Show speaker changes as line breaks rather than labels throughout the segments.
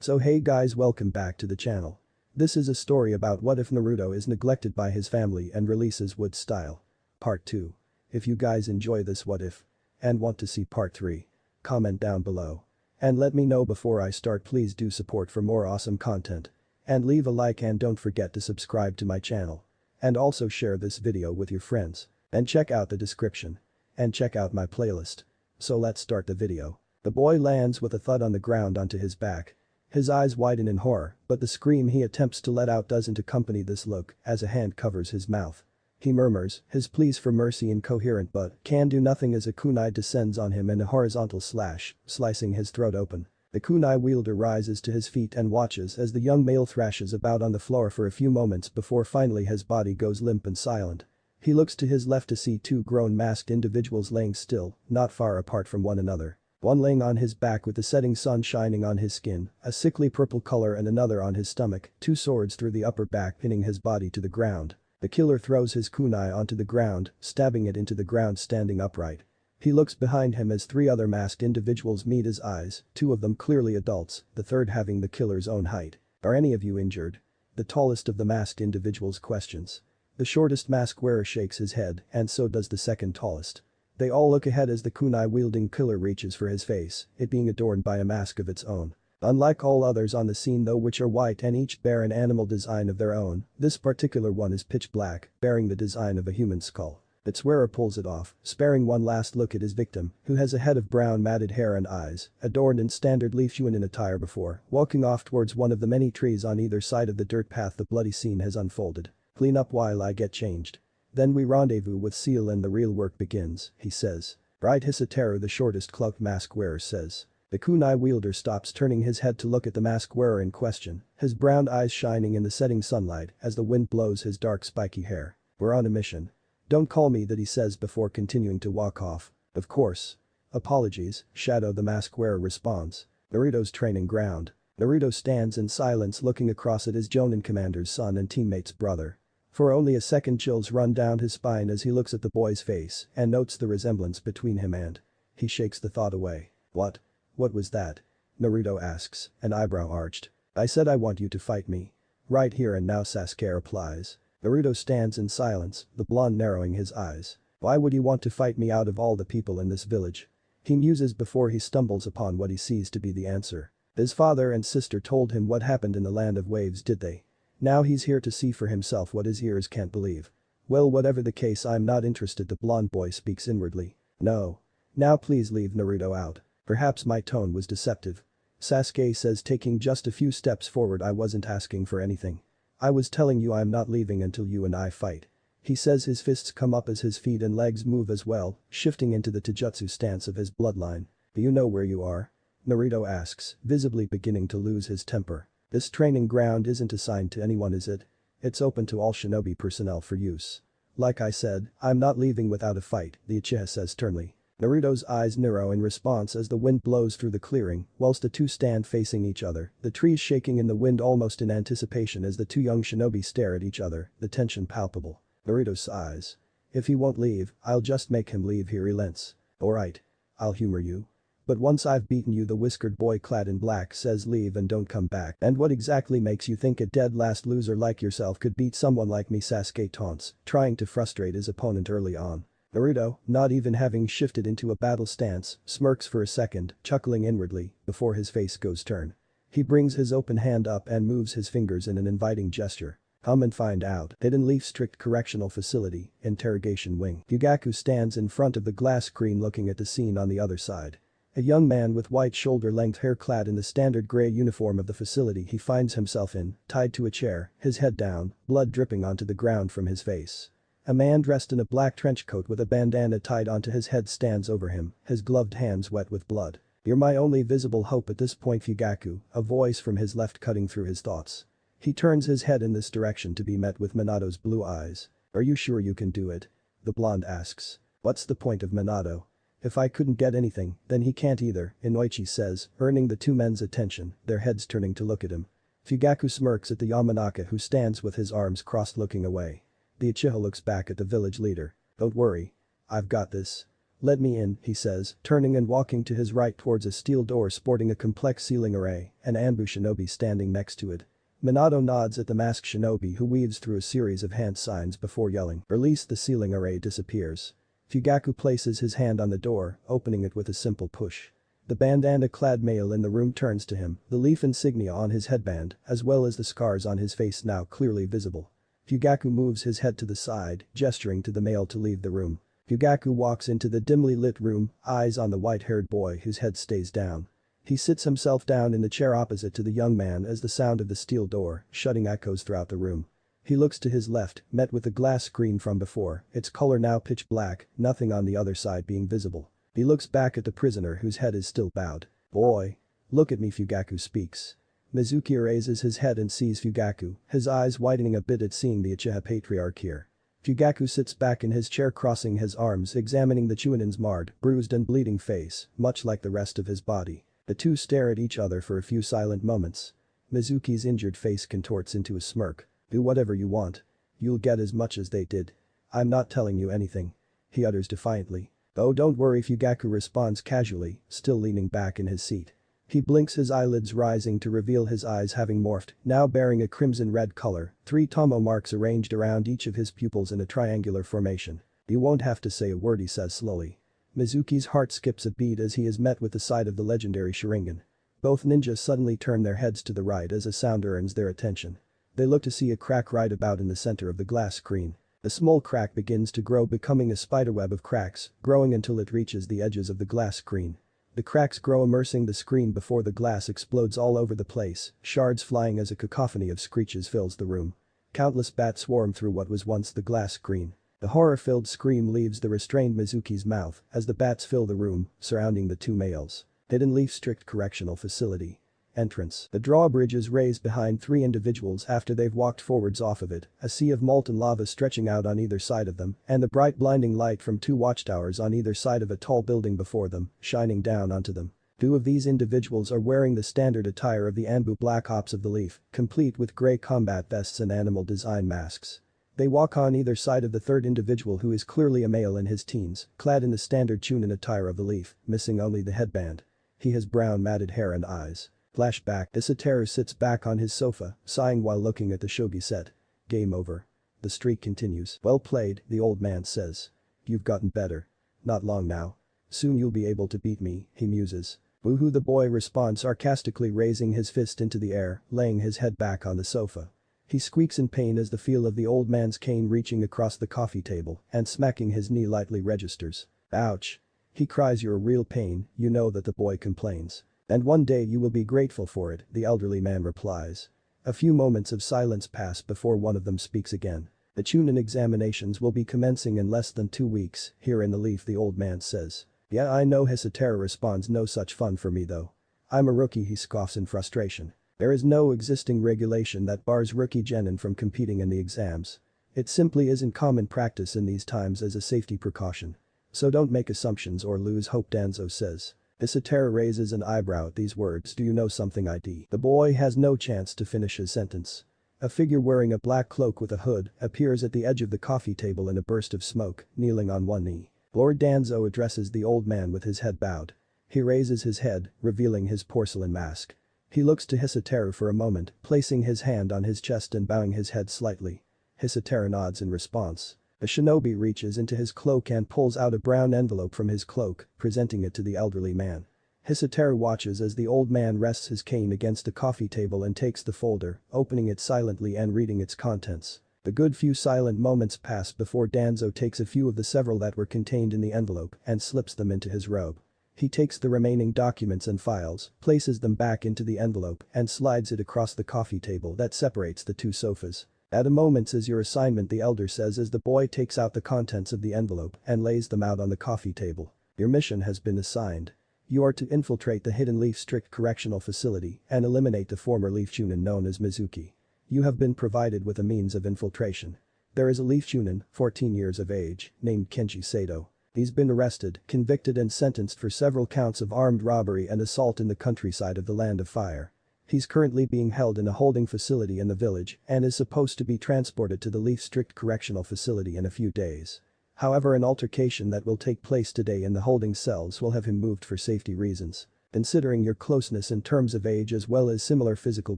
So hey guys, welcome back to the channel. This is a story about what if Naruto is neglected by his family and releases Wood style. Part 2. If you guys enjoy this what if and want to see part 3, comment down below. And let me know before I start. Please do support for more awesome content. And leave a like and don't forget to subscribe to my channel. And also share this video with your friends. And check out the description. And check out my playlist. So let's start the video. The boy lands with a thud on the ground onto his back. His eyes widen in horror, but the scream he attempts to let out doesn't accompany this look as a hand covers his mouth. He murmurs, his pleas for mercy incoherent but can do nothing as a kunai descends on him in a horizontal slash, slicing his throat open. The kunai wielder rises to his feet and watches as the young male thrashes about on the floor for a few moments before finally his body goes limp and silent. He looks to his left to see two grown masked individuals laying still, not far apart from one another. One laying on his back with the setting sun shining on his skin, a sickly purple color, and another on his stomach, two swords through the upper back pinning his body to the ground. The killer throws his kunai onto the ground, stabbing it into the ground standing upright. He looks behind him as three other masked individuals meet his eyes, two of them clearly adults, the third having the killer's own height. "Are any of you injured?" The tallest of the masked individuals questions. The shortest mask wearer shakes his head, and so does the second tallest. They all look ahead as the kunai-wielding killer reaches for his face, it being adorned by a mask of its own. Unlike all others on the scene though, which are white and each bear an animal design of their own, this particular one is pitch black, bearing the design of a human skull. Its wearer pulls it off, sparing one last look at his victim, who has a head of brown matted hair and eyes, adorned in standard Leaf-Yuan attire before walking off towards one of the many trees on either side of the dirt path the bloody scene has unfolded. "Clean up while I get changed. Then we rendezvous with Seal and the real work begins," he says. "Right, Hisateru," the shortest cloaked mask wearer says. The kunai wielder stops, turning his head to look at the mask wearer in question, his brown eyes shining in the setting sunlight as the wind blows his dark spiky hair. "We're on a mission. Don't call me that," he says before continuing to walk off. "Of course. Apologies, Shadow," the mask wearer responds. Naruto's training ground. Naruto stands in silence looking across at his Jonin commander's son and teammate's brother. For only a second chills run down his spine as he looks at the boy's face and notes the resemblance between him and. He shakes the thought away. What was that?" Naruto asks, an eyebrow arched. "I said I want you to fight me. Right here and now," Sasuke replies. Naruto stands in silence, the blonde narrowing his eyes. "Why would you want to fight me out of all the people in this village?" He muses before he stumbles upon what he sees to be the answer. His father and sister told him what happened in the land of waves, did they? Now he's here to see for himself what his ears can't believe. "Well, whatever the case, I'm not interested," the blonde boy speaks inwardly. "No. Now please leave Naruto out." Perhaps my tone was deceptive. Sasuke says, taking just a few steps forward. "I wasn't asking for anything. I was telling you I'm not leaving until you and I fight." He says, his fists come up as his feet and legs move as well, shifting into the taijutsu stance of his bloodline. "Do you know where you are?" Naruto asks, visibly beginning to lose his temper. "This training ground isn't assigned to anyone, is it? It's open to all shinobi personnel for use." "Like I said, I'm not leaving without a fight," the Uchiha says sternly. Naruto's eyes narrow in response as the wind blows through the clearing whilst the two stand facing each other, the trees shaking in the wind almost in anticipation as the two young shinobi stare at each other, the tension palpable. Naruto sighs. "If he won't leave, I'll just make him leave," he relents. "Alright. I'll humor you. But once I've beaten you," the whiskered boy clad in black says. "Leave and don't come back." "And what exactly makes you think a dead last loser like yourself could beat someone like me?" Sasuke taunts, trying to frustrate his opponent early on. Naruto, not even having shifted into a battle stance, smirks for a second, chuckling inwardly, before his face goes turn. He brings his open hand up and moves his fingers in an inviting gesture. "Come and find out." Hidden Leaf Strict Correctional Facility, Interrogation Wing. Fugaku stands in front of the glass screen looking at the scene on the other side. A young man with white shoulder-length hair clad in the standard gray uniform of the facility he finds himself in, tied to a chair, his head down, blood dripping onto the ground from his face. A man dressed in a black trench coat with a bandana tied onto his head stands over him, his gloved hands wet with blood. "You're my only visible hope at this point, Fugaku," a voice from his left cutting through his thoughts. He turns his head in this direction to be met with Minato's blue eyes. "Are you sure you can do it?" the blonde asks. "What's the point of Minato? If I couldn't get anything, then he can't either," Inoichi says, earning the two men's attention, their heads turning to look at him. Fugaku smirks at the Yamanaka who stands with his arms crossed looking away. The Uchiha looks back at the village leader. "Don't worry. I've got this." "Let me in," he says, turning and walking to his right towards a steel door sporting a complex ceiling array, an Anbu shinobi standing next to it. Minato nods at the masked shinobi who weaves through a series of hand signs before yelling, "Release." The ceiling array disappears. Fugaku places his hand on the door, opening it with a simple push. The bandana-clad male in the room turns to him, the leaf insignia on his headband, as well as the scars on his face now clearly visible. Fugaku moves his head to the side, gesturing to the male to leave the room. Fugaku walks into the dimly lit room, eyes on the white-haired boy whose head stays down. He sits himself down in the chair opposite to the young man as the sound of the steel door, shutting echoes throughout the room. He looks to his left, met with the glass screen from before, its color now pitch black, nothing on the other side being visible. He looks back at the prisoner whose head is still bowed. "Boy. Look at me." Fugaku speaks. Mizuki raises his head and sees Fugaku, his eyes widening a bit at seeing the Uchiha patriarch here. Fugaku sits back in his chair crossing his arms examining the Chunin's marred, bruised and bleeding face, much like the rest of his body. The two stare at each other for a few silent moments. Mizuki's injured face contorts into a smirk. "Do whatever you want. You'll get as much as they did. I'm not telling you anything," he utters defiantly. "Oh, don't worry." Fugaku responds casually, still leaning back in his seat. He blinks, his eyelids rising to reveal his eyes having morphed, now bearing a crimson-red color, 3 tomo marks arranged around each of his pupils in a triangular formation. "You won't have to say a word," he says slowly. Mizuki's heart skips a beat as he is met with the sight of the legendary Sharingan. Both ninjas suddenly turn their heads to the right as a sound earns their attention. They look to see a crack right about in the center of the glass screen. The small crack begins to grow, becoming a spiderweb of cracks, growing until it reaches the edges of the glass screen. The cracks grow, immersing the screen before the glass explodes all over the place, shards flying as a cacophony of screeches fills the room. Countless bats swarm through what was once the glass screen. The horror-filled scream leaves the restrained Mizuki's mouth as the bats fill the room, surrounding the two males. Hidden Leaf Strict Correctional Facility. Entrance. The drawbridge is raised behind 3 individuals after they've walked forwards off of it, a sea of molten lava stretching out on either side of them, and the bright blinding light from 2 watchtowers on either side of a tall building before them, shining down onto them. 2 of these individuals are wearing the standard attire of the Anbu Black Ops of the Leaf, complete with grey combat vests and animal design masks. They walk on either side of the third individual who is clearly a male in his teens, clad in the standard Chunin attire of the Leaf, missing only the headband. He has brown matted hair and eyes. Flashback. Hisateru sits back on his sofa, sighing while looking at the shogi set. Game over. The streak continues. "Well played," the old man says. "You've gotten better. Not long now. Soon you'll be able to beat me," he muses. "Woohoo," the boy responds sarcastically, raising his fist into the air, laying his head back on the sofa. He squeaks in pain as the feel of the old man's cane reaching across the coffee table and smacking his knee lightly registers. "Ouch." He cries, "You're a real pain," you know that the boy complains. "And one day you will be grateful for it," the elderly man replies. A few moments of silence pass before one of them speaks again. "The Chunin examinations will be commencing in less than 2 weeks, here in the Leaf," the old man says. "Yeah, I know," Hisateru responds. "No such fun for me though. I'm a rookie," he scoffs in frustration. "There is no existing regulation that bars rookie genin from competing in the exams. It simply isn't common practice in these times as a safety precaution. So don't make assumptions or lose hope," Danzo says. Hisateru raises an eyebrow at these words. "Do you know something, ID?" The boy has no chance to finish his sentence. A figure wearing a black cloak with a hood appears at the edge of the coffee table in a burst of smoke, kneeling on one knee. Lord Danzo addresses the old man with his head bowed. He raises his head, revealing his porcelain mask. He looks to Hisateru for a moment, placing his hand on his chest and bowing his head slightly. Hisateru nods in response. The shinobi reaches into his cloak and pulls out a brown envelope from his cloak, presenting it to the elderly man. Hisateru watches as the old man rests his cane against the coffee table and takes the folder, opening it silently and reading its contents. A good few silent moments pass before Danzo takes a few of the several that were contained in the envelope and slips them into his robe. He takes the remaining documents and files, places them back into the envelope and slides it across the coffee table that separates the 2 sofas. "At a moment's is your assignment," the elder says as the boy takes out the contents of the envelope and lays them out on the coffee table. "Your mission has been assigned. You are to infiltrate the Hidden Leaf Strict Correctional Facility and eliminate the former Leaf Chunin known as Mizuki. You have been provided with a means of infiltration. There is a Leaf Chunin, 14 years of age, named Kenji Sato. He's been arrested, convicted and sentenced for several counts of armed robbery and assault in the countryside of the Land of Fire. He's currently being held in a holding facility in the village and is supposed to be transported to the Leaf Strict Correctional Facility in a few days. However, an altercation that will take place today in the holding cells will have him moved for safety reasons. Considering your closeness in terms of age as well as similar physical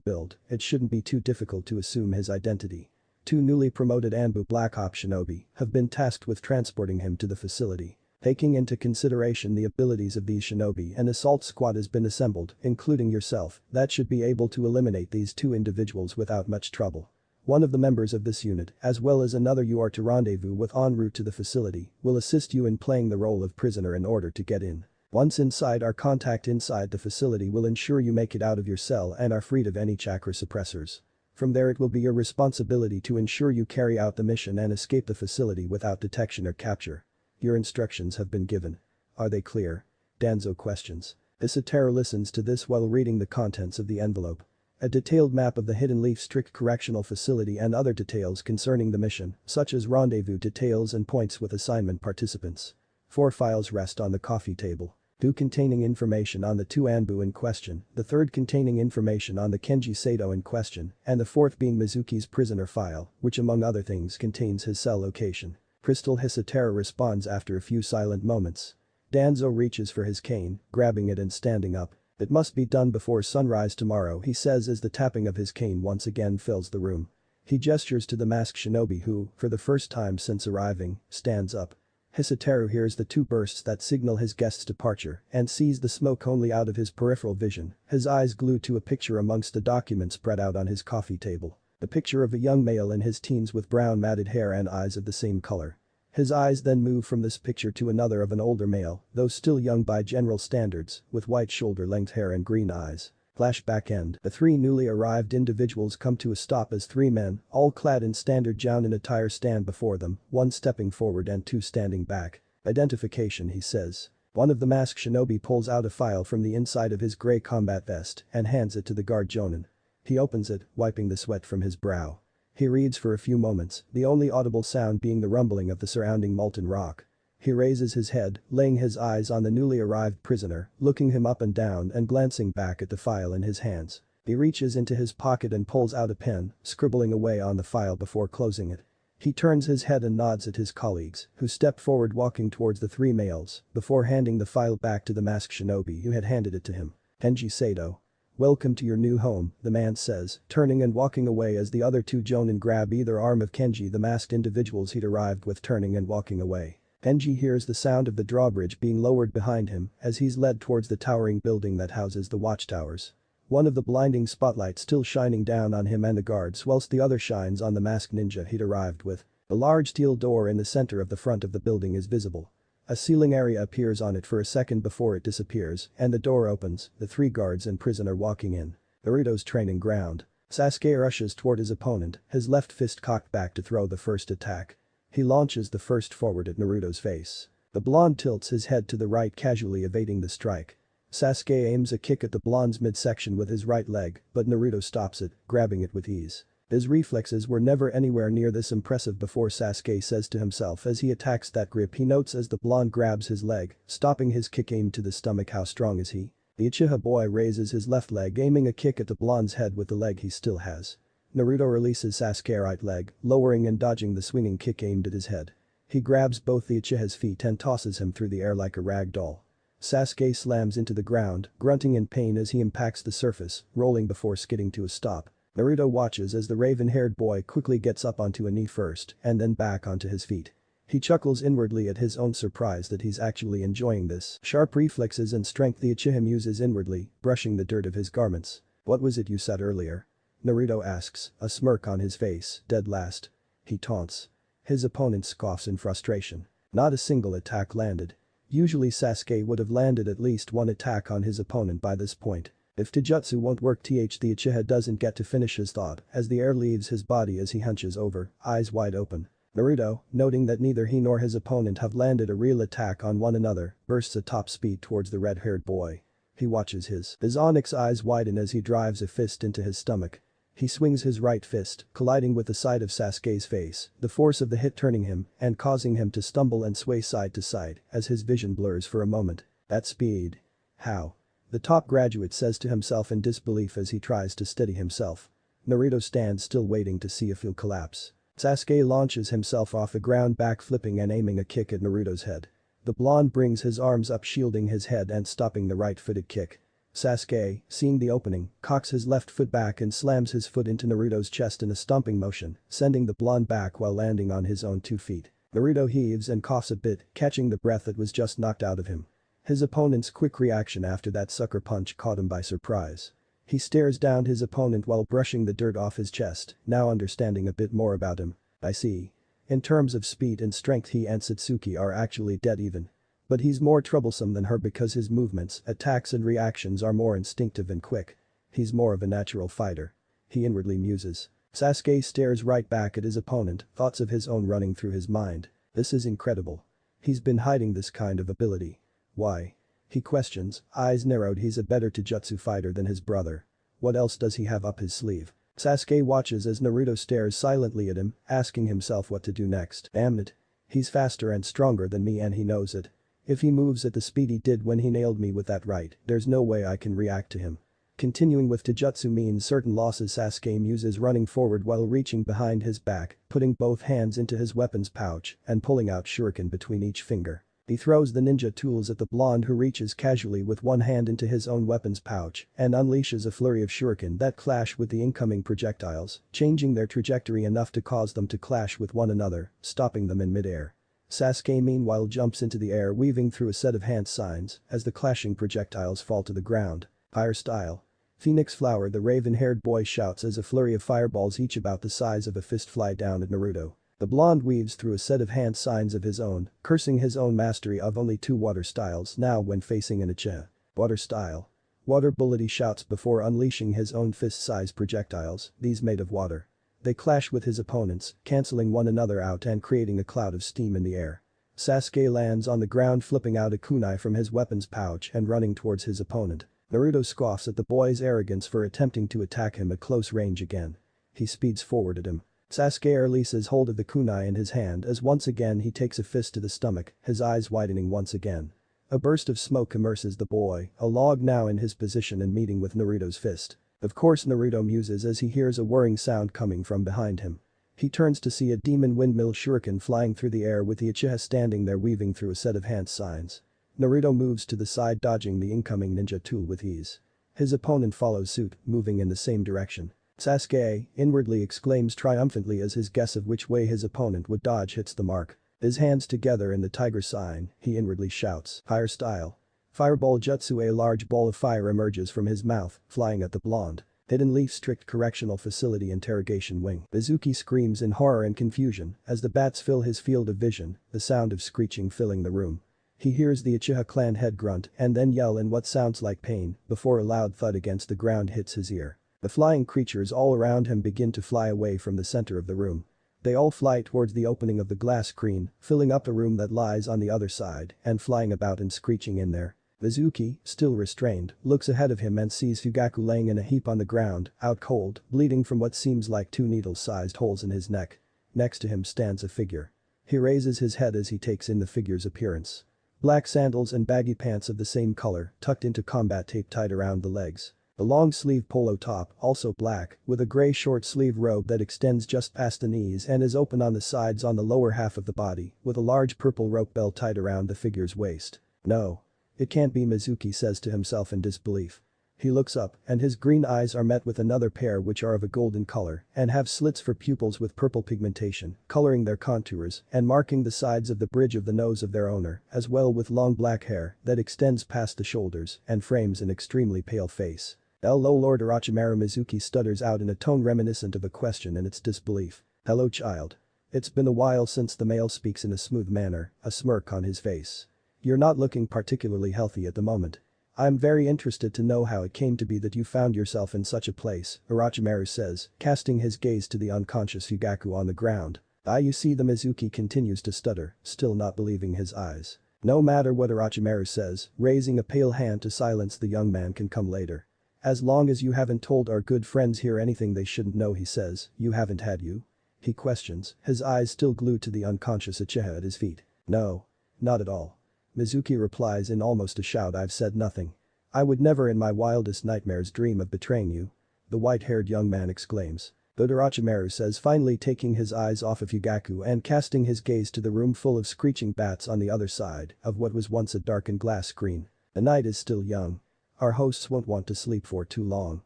build, it shouldn't be too difficult to assume his identity. Two newly promoted Anbu Black Ops Shinobi have been tasked with transporting him to the facility. Taking into consideration the abilities of these shinobi, an assault squad has been assembled, including yourself, that should be able to eliminate these two individuals without much trouble. One of the members of this unit, as well as another you are to rendezvous with en route to the facility, will assist you in playing the role of prisoner in order to get in. Once inside, our contact inside the facility will ensure you make it out of your cell and are freed of any chakra suppressors. From there, it will be your responsibility to ensure you carry out the mission and escape the facility without detection or capture. Your instructions have been given. Are they clear? Danzo questions. Isotaro listens to this while reading the contents of the envelope. A detailed map of the Hidden Leaf Strict Correctional Facility and other details concerning the mission, such as rendezvous details and points with assignment participants. 4 files rest on the coffee table. 2 containing information on the 2 Anbu in question, the 3rd containing information on the Kenji Sato in question, and the 4th being Mizuki's prisoner file, which among other things contains his cell location. Crystal Hisatera responds after a few silent moments. Danzo reaches for his cane, grabbing it and standing up. It must be done before sunrise tomorrow, he says as the tapping of his cane once again fills the room. He gestures to the masked shinobi who, for the first time since arriving, stands up. Hisateru hears the 2 bursts that signal his guest's departure and sees the smoke only out of his peripheral vision, his eyes glued to a picture amongst the documents spread out on his coffee table. The picture of a young male in his teens with brown matted hair and eyes of the same color. His eyes then move from this picture to another of an older male, though still young by general standards, with white shoulder-length hair and green eyes. Flashback end. The 3 newly arrived individuals come to a stop as 3 men, all clad in standard Jounin attire, stand before them, 1 stepping forward and 2 standing back. Identification, he says. One of the masked shinobi pulls out a file from the inside of his gray combat vest and hands it to the guard Jounin. He opens it, wiping the sweat from his brow. He reads for a few moments, the only audible sound being the rumbling of the surrounding molten rock. He raises his head, laying his eyes on the newly arrived prisoner, looking him up and down and glancing back at the file in his hands. He reaches into his pocket and pulls out a pen, scribbling away on the file before closing it. He turns his head and nods at his colleagues, who step forward walking towards the 3 males, before handing the file back to the masked shinobi who had handed it to him. Kenji Sato. Welcome to your new home, the man says, turning and walking away as the other 2 Jounin grab either arm of Kenji, the masked individuals he'd arrived with, turning and walking away. Kenji hears the sound of the drawbridge being lowered behind him as he's led towards the towering building that houses the watchtowers. One of the blinding spotlights still shining down on him and the guards whilst the other shines on the masked ninja he'd arrived with. A large steel door in the center of the front of the building is visible. A ceiling area appears on it for a second before it disappears and the door opens, the 3 guards and prisoner walking in. Naruto's training ground. Sasuke rushes toward his opponent, his left fist cocked back to throw the first attack. He launches the first forward at Naruto's face. The blonde tilts his head to the right, casually evading the strike. Sasuke aims a kick at the blonde's midsection with his right leg, but Naruto stops it, grabbing it with ease. His reflexes were never anywhere near this impressive before, Sasuke says to himself as he attacks that grip. He notes as the blonde grabs his leg, stopping his kick aimed to the stomach. How strong is he? The Uchiha boy raises his left leg, aiming a kick at the blonde's head with the leg he still has. Naruto releases Sasuke's right leg, lowering and dodging the swinging kick aimed at his head. He grabs both the Uchiha's feet and tosses him through the air like a rag doll. Sasuke slams into the ground, grunting in pain as he impacts the surface, rolling before skidding to a stop. Naruto watches as the raven-haired boy quickly gets up onto a knee first and then back onto his feet. He chuckles inwardly at his own surprise that he's actually enjoying this. Sharp reflexes and strength the Uchiha muses inwardly, brushing the dirt of his garments. What was it you said earlier? Naruto asks, a smirk on his face, dead last. He taunts. His opponent scoffs in frustration. Not a single attack landed. Usually Sasuke would have landed at least 1 attack on his opponent by this point. If Taijutsu won't work, the Uchiha doesn't get to finish his thought as the air leaves his body as he hunches over, eyes wide open. Naruto, noting that neither he nor his opponent have landed a real attack on one another, bursts at top speed towards the red-haired boy. He watches his onyx eyes widen as he drives a fist into his stomach. He swings his right fist, colliding with the side of Sasuke's face, the force of the hit turning him and causing him to stumble and sway side to side as his vision blurs for a moment. At speed. How? The top graduate says to himself in disbelief as he tries to steady himself. Naruto stands still, waiting to see if he'll collapse. Sasuke launches himself off the ground backflipping and aiming a kick at Naruto's head. The blonde brings his arms up shielding his head and stopping the right-footed kick. Sasuke, seeing the opening, cocks his left foot back and slams his foot into Naruto's chest in a stomping motion, sending the blonde back while landing on his own 2 feet. Naruto heaves and coughs a bit, catching the breath that was just knocked out of him. His opponent's quick reaction after that sucker punch caught him by surprise. He stares down his opponent while brushing the dirt off his chest, now understanding a bit more about him. I see. In terms of speed and strength he and Satsuki are actually dead even. But he's more troublesome than her because his movements, attacks and reactions are more instinctive and quick. He's more of a natural fighter. He inwardly muses. Sasuke stares right back at his opponent, thoughts of his own running through his mind. This is incredible. He's been hiding this kind of ability. Why? He questions, eyes narrowed. He's a better Taijutsu fighter than his brother. What else does he have up his sleeve? Sasuke watches as Naruto stares silently at him, asking himself what to do next. Damn it. He's faster and stronger than me and he knows it. If he moves at the speed he did when he nailed me with that right, there's no way I can react to him. Continuing with Taijutsu means certain losses. Sasuke muses running forward while reaching behind his back, putting both hands into his weapons pouch and pulling out shuriken between each finger. He throws the ninja tools at the blonde who reaches casually with one hand into his own weapons pouch and unleashes a flurry of shuriken that clash with the incoming projectiles, changing their trajectory enough to cause them to clash with one another, stopping them in midair. Sasuke meanwhile jumps into the air weaving through a set of hand signs as the clashing projectiles fall to the ground. Fire style. Phoenix Flower. The raven-haired boy shouts as a flurry of fireballs each about the size of a fist fly down at Naruto. The blonde weaves through a set of hand signs of his own, cursing his own mastery of only 2 water styles now when facing an Uchiha. Water style. Water bullet. He shouts before unleashing his own fist-sized projectiles, these made of water. They clash with his opponents, cancelling one another out and creating a cloud of steam in the air. Sasuke lands on the ground flipping out a kunai from his weapons pouch and running towards his opponent. Naruto scoffs at the boy's arrogance for attempting to attack him at close range again. He speeds forward at him. Sasuke releases hold of the kunai in his hand as once again he takes a fist to the stomach, his eyes widening once again. A burst of smoke immerses the boy, a log now in his position and meeting with Naruto's fist. Of course Naruto muses as he hears a whirring sound coming from behind him. He turns to see a demon windmill shuriken flying through the air with the Uchiha standing there weaving through a set of hand signs. Naruto moves to the side dodging the incoming ninja tool with ease. His opponent follows suit, moving in the same direction. Sasuke inwardly exclaims triumphantly as his guess of which way his opponent would dodge hits the mark. His hands together in the tiger sign, he inwardly shouts, fire style. Fireball jutsu. A large ball of fire emerges from his mouth, flying at the blonde. Hidden Leaf Strict Correctional Facility Interrogation Wing. Mizuki screams in horror and confusion as the bats fill his field of vision, the sound of screeching filling the room. He hears the Uchiha clan head grunt and then yell in what sounds like pain before a loud thud against the ground hits his ear. The flying creatures all around him begin to fly away from the center of the room. They all fly towards the opening of the glass screen, filling up a room that lies on the other side and flying about and screeching in there. Mizuki, still restrained, looks ahead of him and sees Fugaku laying in a heap on the ground, out cold, bleeding from what seems like 2 needle-sized holes in his neck. Next to him stands a figure. He raises his head as he takes in the figure's appearance. Black sandals and baggy pants of the same color, tucked into combat tape tied around the legs. A long-sleeve polo top, also black, with a gray short-sleeve robe that extends just past the knees and is open on the sides on the lower half of the body, with a large purple rope belt tied around the figure's waist. No. It can't be. Mizuki says to himself in disbelief. He looks up, and his green eyes are met with another pair which are of a golden color and have slits for pupils with purple pigmentation, coloring their contours and marking the sides of the bridge of the nose of their owner, as well with long black hair that extends past the shoulders and frames an extremely pale face. Hello Lord Orochimaru. Mizuki stutters out in a tone reminiscent of a question in its disbelief. Hello child. It's been a while since the male speaks in a smooth manner, a smirk on his face. You're not looking particularly healthy at the moment. I'm very interested to know how it came to be that you found yourself in such a place, Orochimaru says, casting his gaze to the unconscious Fugaku on the ground. You see. The Mizuki continues to stutter, still not believing his eyes. No matter what Orochimaru says, raising a pale hand to silence the young man can come later. As long as you haven't told our good friends here anything they shouldn't know, he says. You haven't, had you? He questions, his eyes still glued to the unconscious Uchiha at his feet. No. Not at all. Mizuki replies in almost a shout. I've said nothing. I would never in my wildest nightmares dream of betraying you. The white-haired young man exclaims. Orochimaru says, finally taking his eyes off of Fugaku and casting his gaze to the room full of screeching bats on the other side of what was once a darkened glass screen. The night is still young. Our hosts won't want to sleep for too long.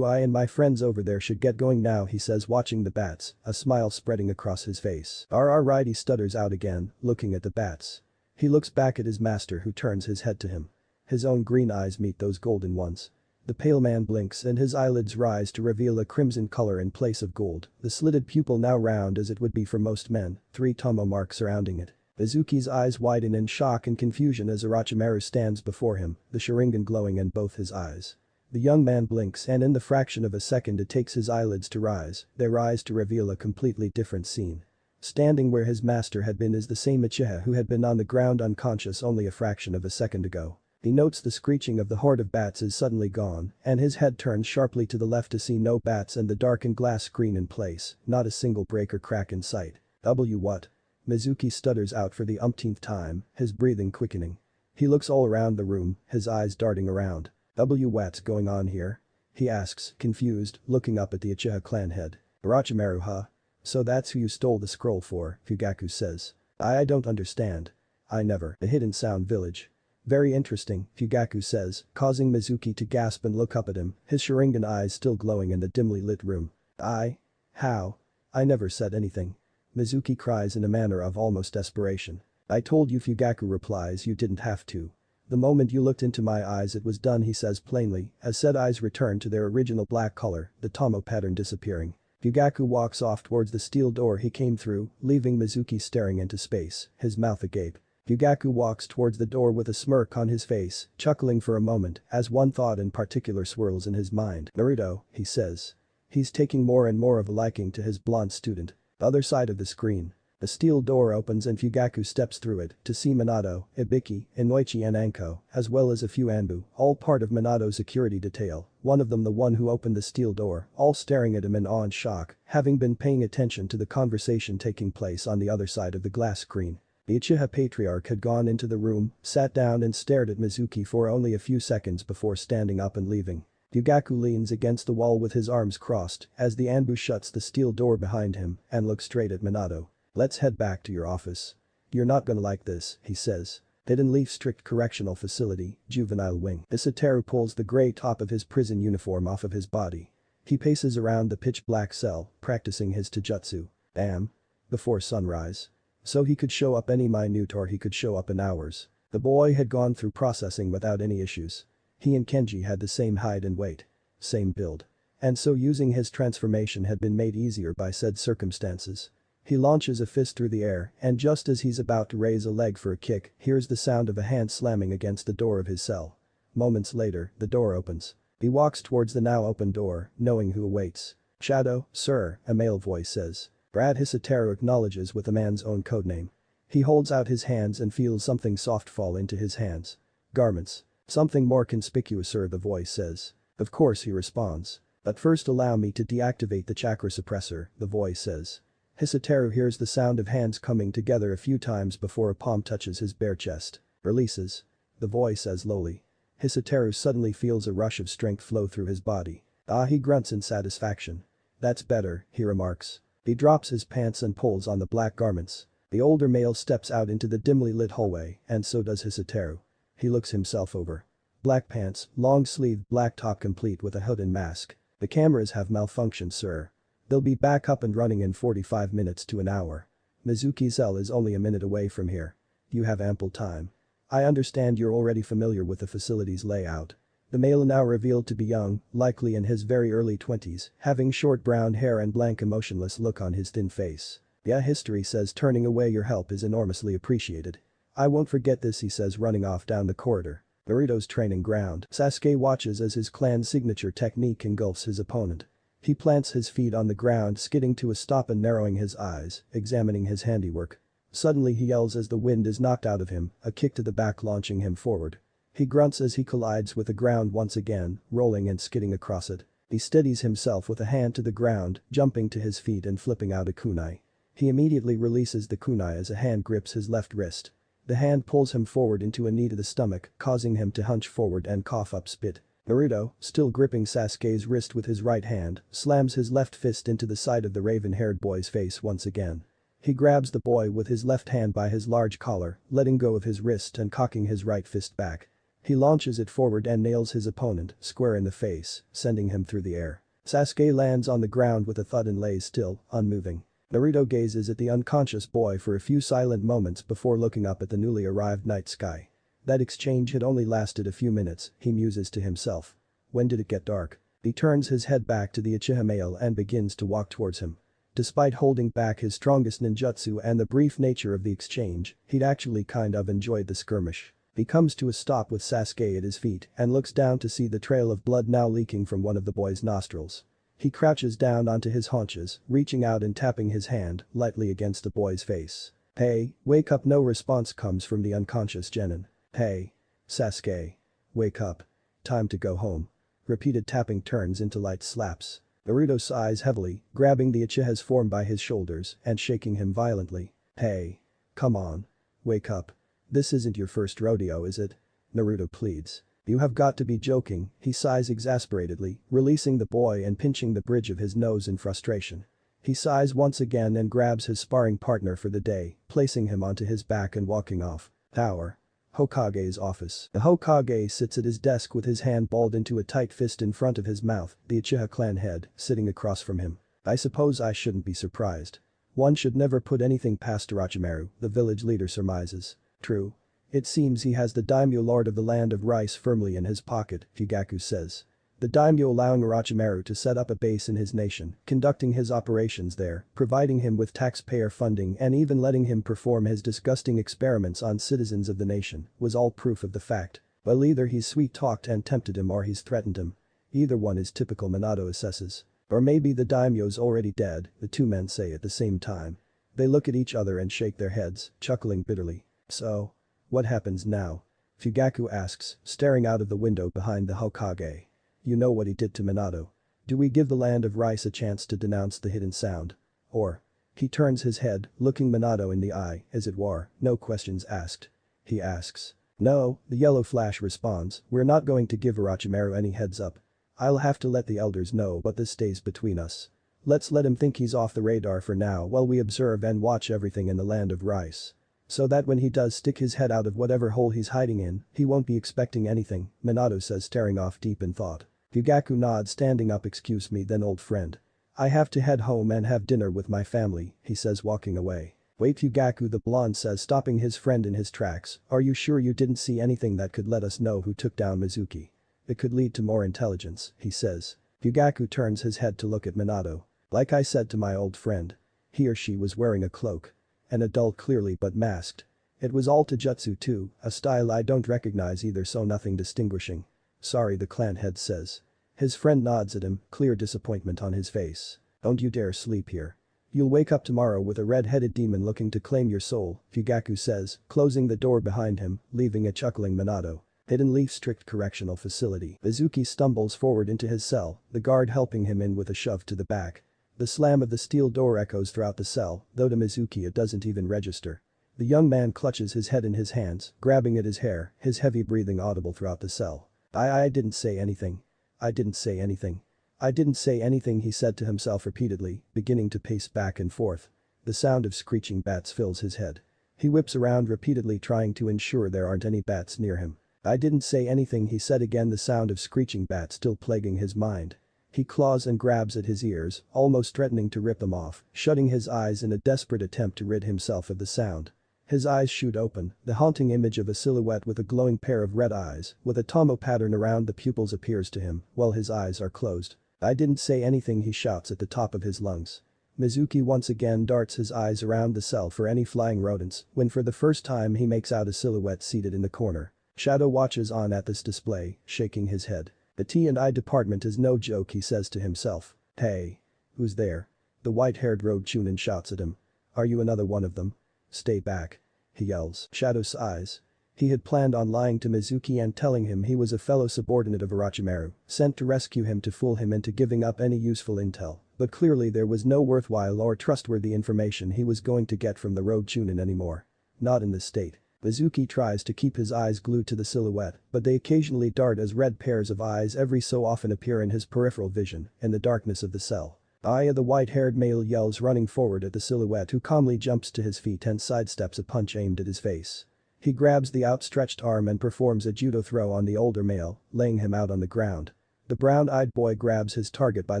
I and my friends over there should get going now, he says, watching the bats, a smile spreading across his face. Right, he stutters out again, looking at the bats. He looks back at his master, who turns his head to him. His own green eyes meet those golden ones. The pale man blinks and his eyelids rise to reveal a crimson color in place of gold, the slitted pupil now round as it would be for most men, 3 tomo marks surrounding it. Mizuki's eyes widen in shock and confusion as Orochimaru stands before him, the Sharingan glowing in both his eyes. The young man blinks and in the fraction of a second it takes his eyelids to rise, they rise to reveal a completely different scene. Standing where his master had been is the same Uchiha who had been on the ground unconscious only a fraction of a second ago. He notes the screeching of the horde of bats is suddenly gone, and his head turns sharply to the left to see no bats and the darkened glass screen in place, not a single break or crack in sight. What? Mizuki stutters out for the umpteenth time, his breathing quickening. He looks all around the room, his eyes darting around. What's going on here? He asks, confused, looking up at the Uchiha clan head. Orochimaru, huh? So that's who you stole the scroll for, Fugaku says. I don't understand. I never. The Hidden Sound Village. Very interesting, Fugaku says, causing Mizuki to gasp and look up at him, his Sharingan eyes still glowing in the dimly lit room. How? I never said anything. Mizuki cries in a manner of almost desperation. I told you, Fugaku replies, you didn't have to. The moment you looked into my eyes it was done, he says plainly, as said eyes return to their original black color, the tomo pattern disappearing. Fugaku walks off towards the steel door he came through, leaving Mizuki staring into space, his mouth agape. Fugaku walks towards the door with a smirk on his face, chuckling for a moment as one thought in particular swirls in his mind. Naruto, he says. He's taking more and more of a liking to his blonde student. The other side of the screen. A steel door opens and Fugaku steps through it to see Minato, Ibiki, Inoichi and Anko, as well as a few Anbu, all part of Minato's security detail, one of them the one who opened the steel door, all staring at him in awe and shock, having been paying attention to the conversation taking place on the other side of the glass screen. The Uchiha patriarch had gone into the room, sat down and stared at Mizuki for only a few seconds before standing up and leaving. Fugaku leans against the wall with his arms crossed as the Anbu shuts the steel door behind him and looks straight at Minato. Let's head back to your office. You're not gonna like this, he says. Hidden Leaf Strict Correctional Facility, Juvenile Wing. Hisateru pulls the gray top of his prison uniform off of his body. He paces around the pitch-black cell, practicing his taijutsu. Damn. Before sunrise. So he could show up any minute or he could show up in hours. The boy had gone through processing without any issues. He and Kenji had the same height and weight. Same build. And so using his transformation had been made easier by said circumstances. He launches a fist through the air and just as he's about to raise a leg for a kick, hears the sound of a hand slamming against the door of his cell. Moments later, the door opens. He walks towards the now open door, knowing who awaits. Shadow, sir, a male voice says. Brad Hisateru acknowledges with a man's own codename. He holds out his hands and feels something soft fall into his hands. Garments. Something more conspicuous, sir, the voice says. Of course, he responds. But first allow me to deactivate the chakra suppressor, the voice says. Hisateru hears the sound of hands coming together a few times before a palm touches his bare chest. Releases. The voice says lowly. Hisateru suddenly feels a rush of strength flow through his body. He grunts in satisfaction. That's better, he remarks. He drops his pants and pulls on the black garments. The older male steps out into the dimly lit hallway and so does Hisateru. He looks himself over. Black pants, long-sleeved black top complete with a hood and mask. The cameras have malfunctioned, sir. They'll be back up and running in 45 minutes to an hour. Mizuki's cell is only a minute away from here. You have ample time. I understand you're already familiar with the facility's layout. The male now revealed to be young, likely in his very early 20s, having short brown hair and blank emotionless look on his thin face. Yeah, history says turning away your help is enormously appreciated. I won't forget this, he says, running off down the corridor. Naruto's training ground. Sasuke watches as his clan's signature technique engulfs his opponent. He plants his feet on the ground, skidding to a stop and narrowing his eyes, examining his handiwork. Suddenly he yells as the wind is knocked out of him, a kick to the back launching him forward. He grunts as he collides with the ground once again, rolling and skidding across it. He steadies himself with a hand to the ground, jumping to his feet and flipping out a kunai. He immediately releases the kunai as a hand grips his left wrist. The hand pulls him forward into a knee to the stomach, causing him to hunch forward and cough up spit. Naruto, still gripping Sasuke's wrist with his right hand, slams his left fist into the side of the raven-haired boy's face once again. He grabs the boy with his left hand by his large collar, letting go of his wrist and cocking his right fist back. He launches it forward and nails his opponent square in the face, sending him through the air. Sasuke lands on the ground with a thud and lays still, unmoving. Naruto gazes at the unconscious boy for a few silent moments before looking up at the newly arrived night sky. That exchange had only lasted a few minutes, he muses to himself. When did it get dark? He turns his head back to the Uchiha male and begins to walk towards him. Despite holding back his strongest ninjutsu and the brief nature of the exchange, he'd actually kind of enjoyed the skirmish. He comes to a stop with Sasuke at his feet and looks down to see the trail of blood now leaking from one of the boy's nostrils. He crouches down onto his haunches, reaching out and tapping his hand lightly against the boy's face. "Hey, wake up." No response comes from the unconscious genin. "Hey. Sasuke. Wake up. Time to go home." Repeated tapping turns into light slaps. Naruto sighs heavily, grabbing the Uchiha's form by his shoulders and shaking him violently. "Hey. Come on. Wake up. This isn't your first rodeo, is it?" Naruto pleads. "You have got to be joking," he sighs exasperatedly, releasing the boy and pinching the bridge of his nose in frustration. He sighs once again and grabs his sparring partner for the day, placing him onto his back and walking off. Tower. Hokage's office. The Hokage sits at his desk with his hand balled into a tight fist in front of his mouth, the Uchiha clan head sitting across from him. "I suppose I shouldn't be surprised. One should never put anything past Orochimaru," the village leader surmises. "True. It seems he has the daimyo lord of the land of rice firmly in his pocket," Fugaku says. The daimyo allowing Orochimaru to set up a base in his nation, conducting his operations there, providing him with taxpayer funding and even letting him perform his disgusting experiments on citizens of the nation, was all proof of the fact. Well, either he's sweet-talked and tempted him or he's threatened him. Either one is typical, Minato assesses. Or maybe the daimyo's already dead, the two men say at the same time. They look at each other and shake their heads, chuckling bitterly. "So? What happens now?" Fugaku asks, staring out of the window behind the Hokage. "You know what he did to Minato. Do we give the land of rice a chance to denounce the hidden sound? Or?" He turns his head, looking Minato in the eye, as it were, no questions asked. He asks. "No," the yellow flash responds, "we're not going to give Orochimaru any heads up. I'll have to let the elders know, but this stays between us. Let's let him think he's off the radar for now while we observe and watch everything in the land of rice. So that when he does stick his head out of whatever hole he's hiding in, he won't be expecting anything," Minato says, staring off deep in thought. Fugaku nods, standing up. "Excuse me then, old friend. I have to head home and have dinner with my family," he says, walking away. "Wait, Fugaku," the blonde says, stopping his friend in his tracks. "Are you sure you didn't see anything that could let us know who took down Mizuki? It could lead to more intelligence," he says. Fugaku turns his head to look at Minato. "Like I said to my old friend. He or she was wearing a cloak. An adult clearly, but masked. It was all taijutsu too, a style I don't recognize either, so nothing distinguishing." "Sorry," the clan head says. His friend nods at him, clear disappointment on his face. "Don't you dare sleep here. You'll wake up tomorrow with a red-headed demon looking to claim your soul," Fugaku says, closing the door behind him, leaving a chuckling Minato. Hidden Leaf Strict Correctional Facility. Mizuki stumbles forward into his cell, the guard helping him in with a shove to the back. The slam of the steel door echoes throughout the cell, though to Mizuki it doesn't even register. The young man clutches his head in his hands, grabbing at his hair, his heavy breathing audible throughout the cell. I didn't say anything. I didn't say anything. I didn't say anything," he said to himself repeatedly, beginning to pace back and forth. The sound of screeching bats fills his head. He whips around repeatedly, trying to ensure there aren't any bats near him. "I didn't say anything," he said again, the sound of screeching bats still plaguing his mind. He claws and grabs at his ears, almost threatening to rip them off, shutting his eyes in a desperate attempt to rid himself of the sound. His eyes shoot open, the haunting image of a silhouette with a glowing pair of red eyes, with a tomo pattern around the pupils appears to him, while his eyes are closed. "I didn't say anything," he shouts at the top of his lungs. Mizuki once again darts his eyes around the cell for any flying rodents, when for the first time he makes out a silhouette seated in the corner. Shadow watches on at this display, shaking his head. "The T&I department is no joke," he says to himself. "Hey. Who's there?" The white-haired road chunin shouts at him. "Are you another one of them? Stay back," he yells. Shadow sighs. He had planned on lying to Mizuki and telling him he was a fellow subordinate of Orochimaru, sent to rescue him to fool him into giving up any useful intel, but clearly there was no worthwhile or trustworthy information he was going to get from the road chunin anymore. Not in this state. Mizuki tries to keep his eyes glued to the silhouette, but they occasionally dart as red pairs of eyes every so often appear in his peripheral vision, in the darkness of the cell. Aya, the white-haired male, yells, running forward at the silhouette, who calmly jumps to his feet and sidesteps a punch aimed at his face. He grabs the outstretched arm and performs a judo throw on the older male, laying him out on the ground. The brown-eyed boy grabs his target by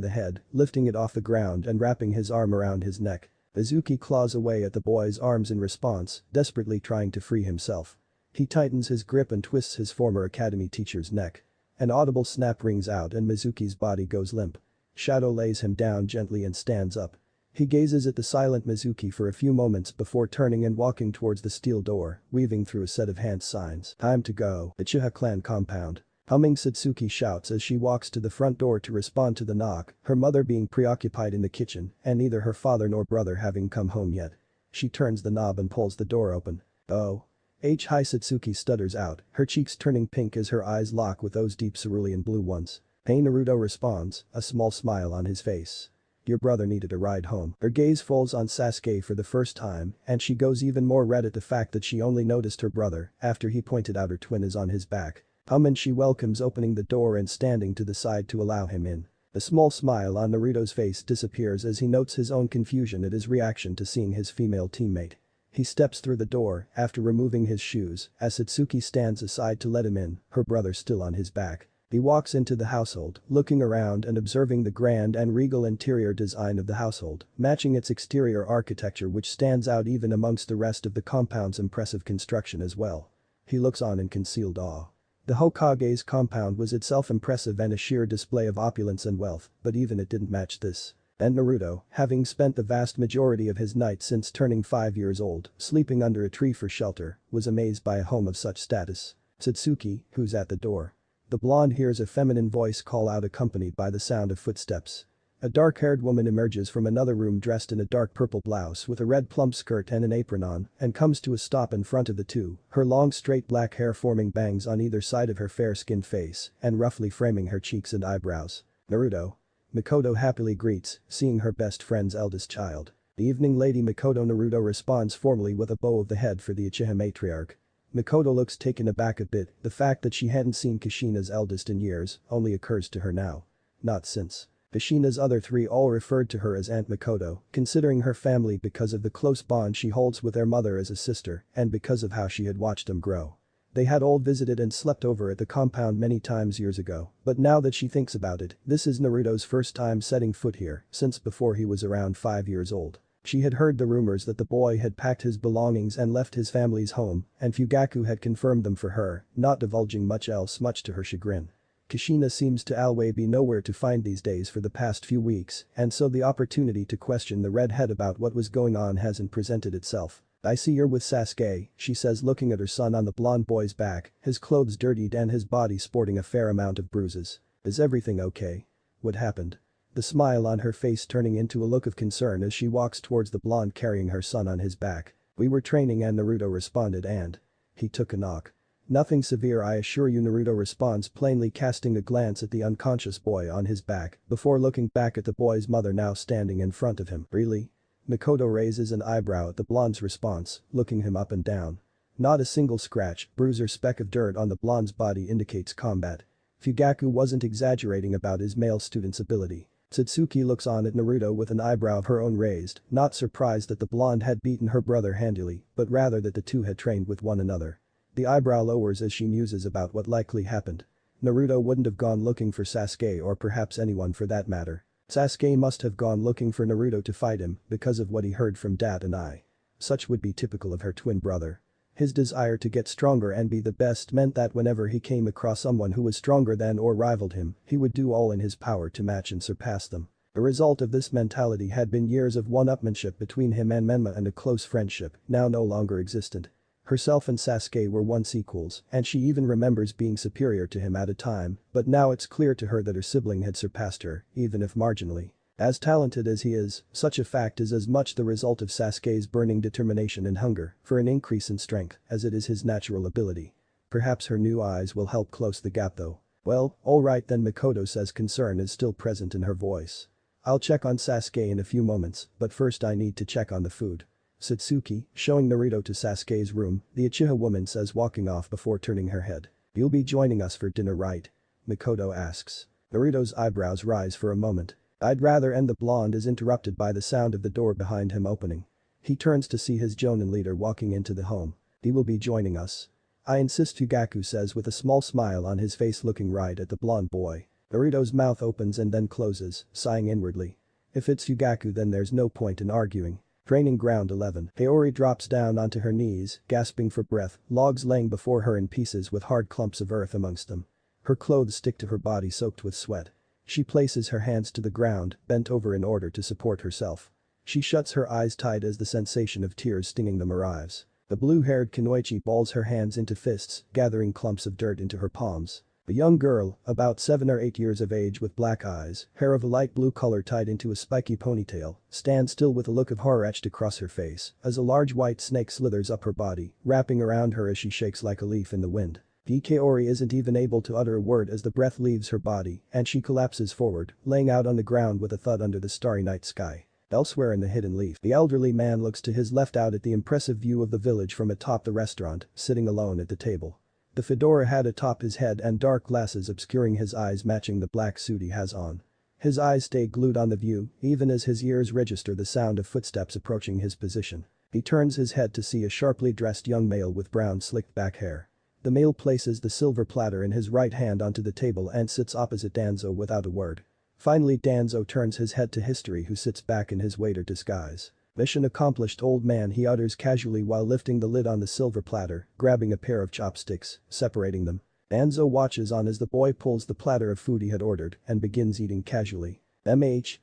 the head, lifting it off the ground and wrapping his arm around his neck. Mizuki claws away at the boy's arms in response, desperately trying to free himself. He tightens his grip and twists his former academy teacher's neck. An audible snap rings out and Mizuki's body goes limp. Shadow lays him down gently and stands up. He gazes at the silent Mizuki for a few moments before turning and walking towards the steel door, weaving through a set of hand signs. Time to go. The Chiha clan compound. Humming, Satsuki shouts as she walks to the front door to respond to the knock, her mother being preoccupied in the kitchen and neither her father nor brother having come home yet. She turns the knob and pulls the door open. Oh. Hi, Satsuki stutters out, her cheeks turning pink as her eyes lock with those deep cerulean blue ones. Hey, Naruto responds, a small smile on his face. Your brother needed a ride home. Her gaze falls on Sasuke for the first time and she goes even more red at the fact that she only noticed her brother after he pointed out her twin is on his back. And she welcomes opening the door and standing to the side to allow him in. The small smile on Naruto's face disappears as he notes his own confusion at his reaction to seeing his female teammate. He steps through the door after removing his shoes as Satsuki stands aside to let him in, her brother still on his back. He walks into the household, looking around and observing the grand and regal interior design of the household, matching its exterior architecture which stands out even amongst the rest of the compound's impressive construction as well. He looks on in concealed awe. The Hokage's compound was itself impressive and a sheer display of opulence and wealth, but even it didn't match this. And Naruto, having spent the vast majority of his nights since turning 5 years old, sleeping under a tree for shelter, was amazed by a home of such status. Satsuki, who's at the door. The blonde hears a feminine voice call out accompanied by the sound of footsteps. A dark-haired woman emerges from another room dressed in a dark purple blouse with a red plump skirt and an apron on and comes to a stop in front of the two, her long straight black hair forming bangs on either side of her fair-skinned face and roughly framing her cheeks and eyebrows. Naruto. Mikoto happily greets, seeing her best friend's eldest child. The evening lady Mikoto. Naruto responds formally with a bow of the head for the Uchiha matriarch. Mikoto looks taken aback a bit, the fact that she hadn't seen Kushina's eldest in years only occurs to her now. Not since. Kushina's other three all referred to her as Aunt Mikoto, considering her family because of the close bond she holds with their mother as a sister and because of how she had watched them grow. They had all visited and slept over at the compound many times years ago, but now that she thinks about it, this is Naruto's first time setting foot here since before he was around 5 years old. She had heard the rumors that the boy had packed his belongings and left his family's home, and Fugaku had confirmed them for her, not divulging much else much to her chagrin. Kushina seems to always be nowhere to find these days for the past few weeks, and so the opportunity to question the redhead about what was going on hasn't presented itself. I see you're with Sasuke, she says looking at her son on the blonde boy's back, his clothes dirtied and his body sporting a fair amount of bruises. Is everything okay? What happened? The smile on her face turning into a look of concern as she walks towards the blonde carrying her son on his back. We were training and Naruto responded and. He took a knock. Nothing severe I assure you, Naruto responds plainly, casting a glance at the unconscious boy on his back before looking back at the boy's mother now standing in front of him. Really? Mikoto raises an eyebrow at the blonde's response, looking him up and down. Not a single scratch, bruise or speck of dirt on the blonde's body indicates combat. Fugaku wasn't exaggerating about his male student's ability. Satsuki looks on at Naruto with an eyebrow of her own raised, not surprised that the blonde had beaten her brother handily, but rather that the two had trained with one another. The eyebrow lowers as she muses about what likely happened. Naruto wouldn't have gone looking for Sasuke or perhaps anyone for that matter. Sasuke must have gone looking for Naruto to fight him because of what he heard from Dad and I. Such would be typical of her twin brother. His desire to get stronger and be the best meant that whenever he came across someone who was stronger than or rivaled him, he would do all in his power to match and surpass them. The result of this mentality had been years of one-upmanship between him and Menma and a close friendship, now no longer existent. Herself and Sasuke were once equals, and she even remembers being superior to him at a time, but now it's clear to her that her sibling had surpassed her, even if marginally. As talented as he is, such a fact is as much the result of Sasuke's burning determination and hunger for an increase in strength as it is his natural ability. Perhaps her new eyes will help close the gap though. Well, alright then, Mikoto says, concern is still present in her voice. I'll check on Sasuke in a few moments, but first I need to check on the food. Satsuki, showing Naruto to Sasuke's room, the Uchiha woman says, walking off before turning her head. "You'll be joining us for dinner, right?" Mikoto asks. Naruto's eyebrows rise for a moment. "I'd rather," and the blonde is interrupted by the sound of the door behind him opening. He turns to see his Jonin leader walking into the home. "He will be joining us." "I insist," Fugaku says with a small smile on his face, looking right at the blonde boy. Naruto's mouth opens and then closes, sighing inwardly. If it's Fugaku, then there's no point in arguing. Training ground 11. Hiyori drops down onto her knees, gasping for breath, logs laying before her in pieces with hard clumps of earth amongst them. Her clothes stick to her body soaked with sweat. She places her hands to the ground, bent over in order to support herself. She shuts her eyes tight as the sensation of tears stinging them arrives. The blue-haired Kunoichi balls her hands into fists, gathering clumps of dirt into her palms. A young girl, about 7 or 8 years of age with black eyes, hair of a light blue color tied into a spiky ponytail, stands still with a look of horror etched across her face as a large white snake slithers up her body, wrapping around her as she shakes like a leaf in the wind. Hiyori isn't even able to utter a word as the breath leaves her body and she collapses forward, laying out on the ground with a thud under the starry night sky. Elsewhere in the hidden leaf, the elderly man looks to his left out at the impressive view of the village from atop the restaurant, sitting alone at the table. The fedora hat atop his head and dark glasses obscuring his eyes matching the black suit he has on. His eyes stay glued on the view, even as his ears register the sound of footsteps approaching his position. He turns his head to see a sharply dressed young male with brown slicked back hair. The male places the silver platter in his right hand onto the table and sits opposite Danzo without a word. Finally, Danzo turns his head to History, who sits back in his waiter disguise. "Mission accomplished, old man," he utters casually while lifting the lid on the silver platter, grabbing a pair of chopsticks, separating them. Danzo watches on as the boy pulls the platter of food he had ordered and begins eating casually.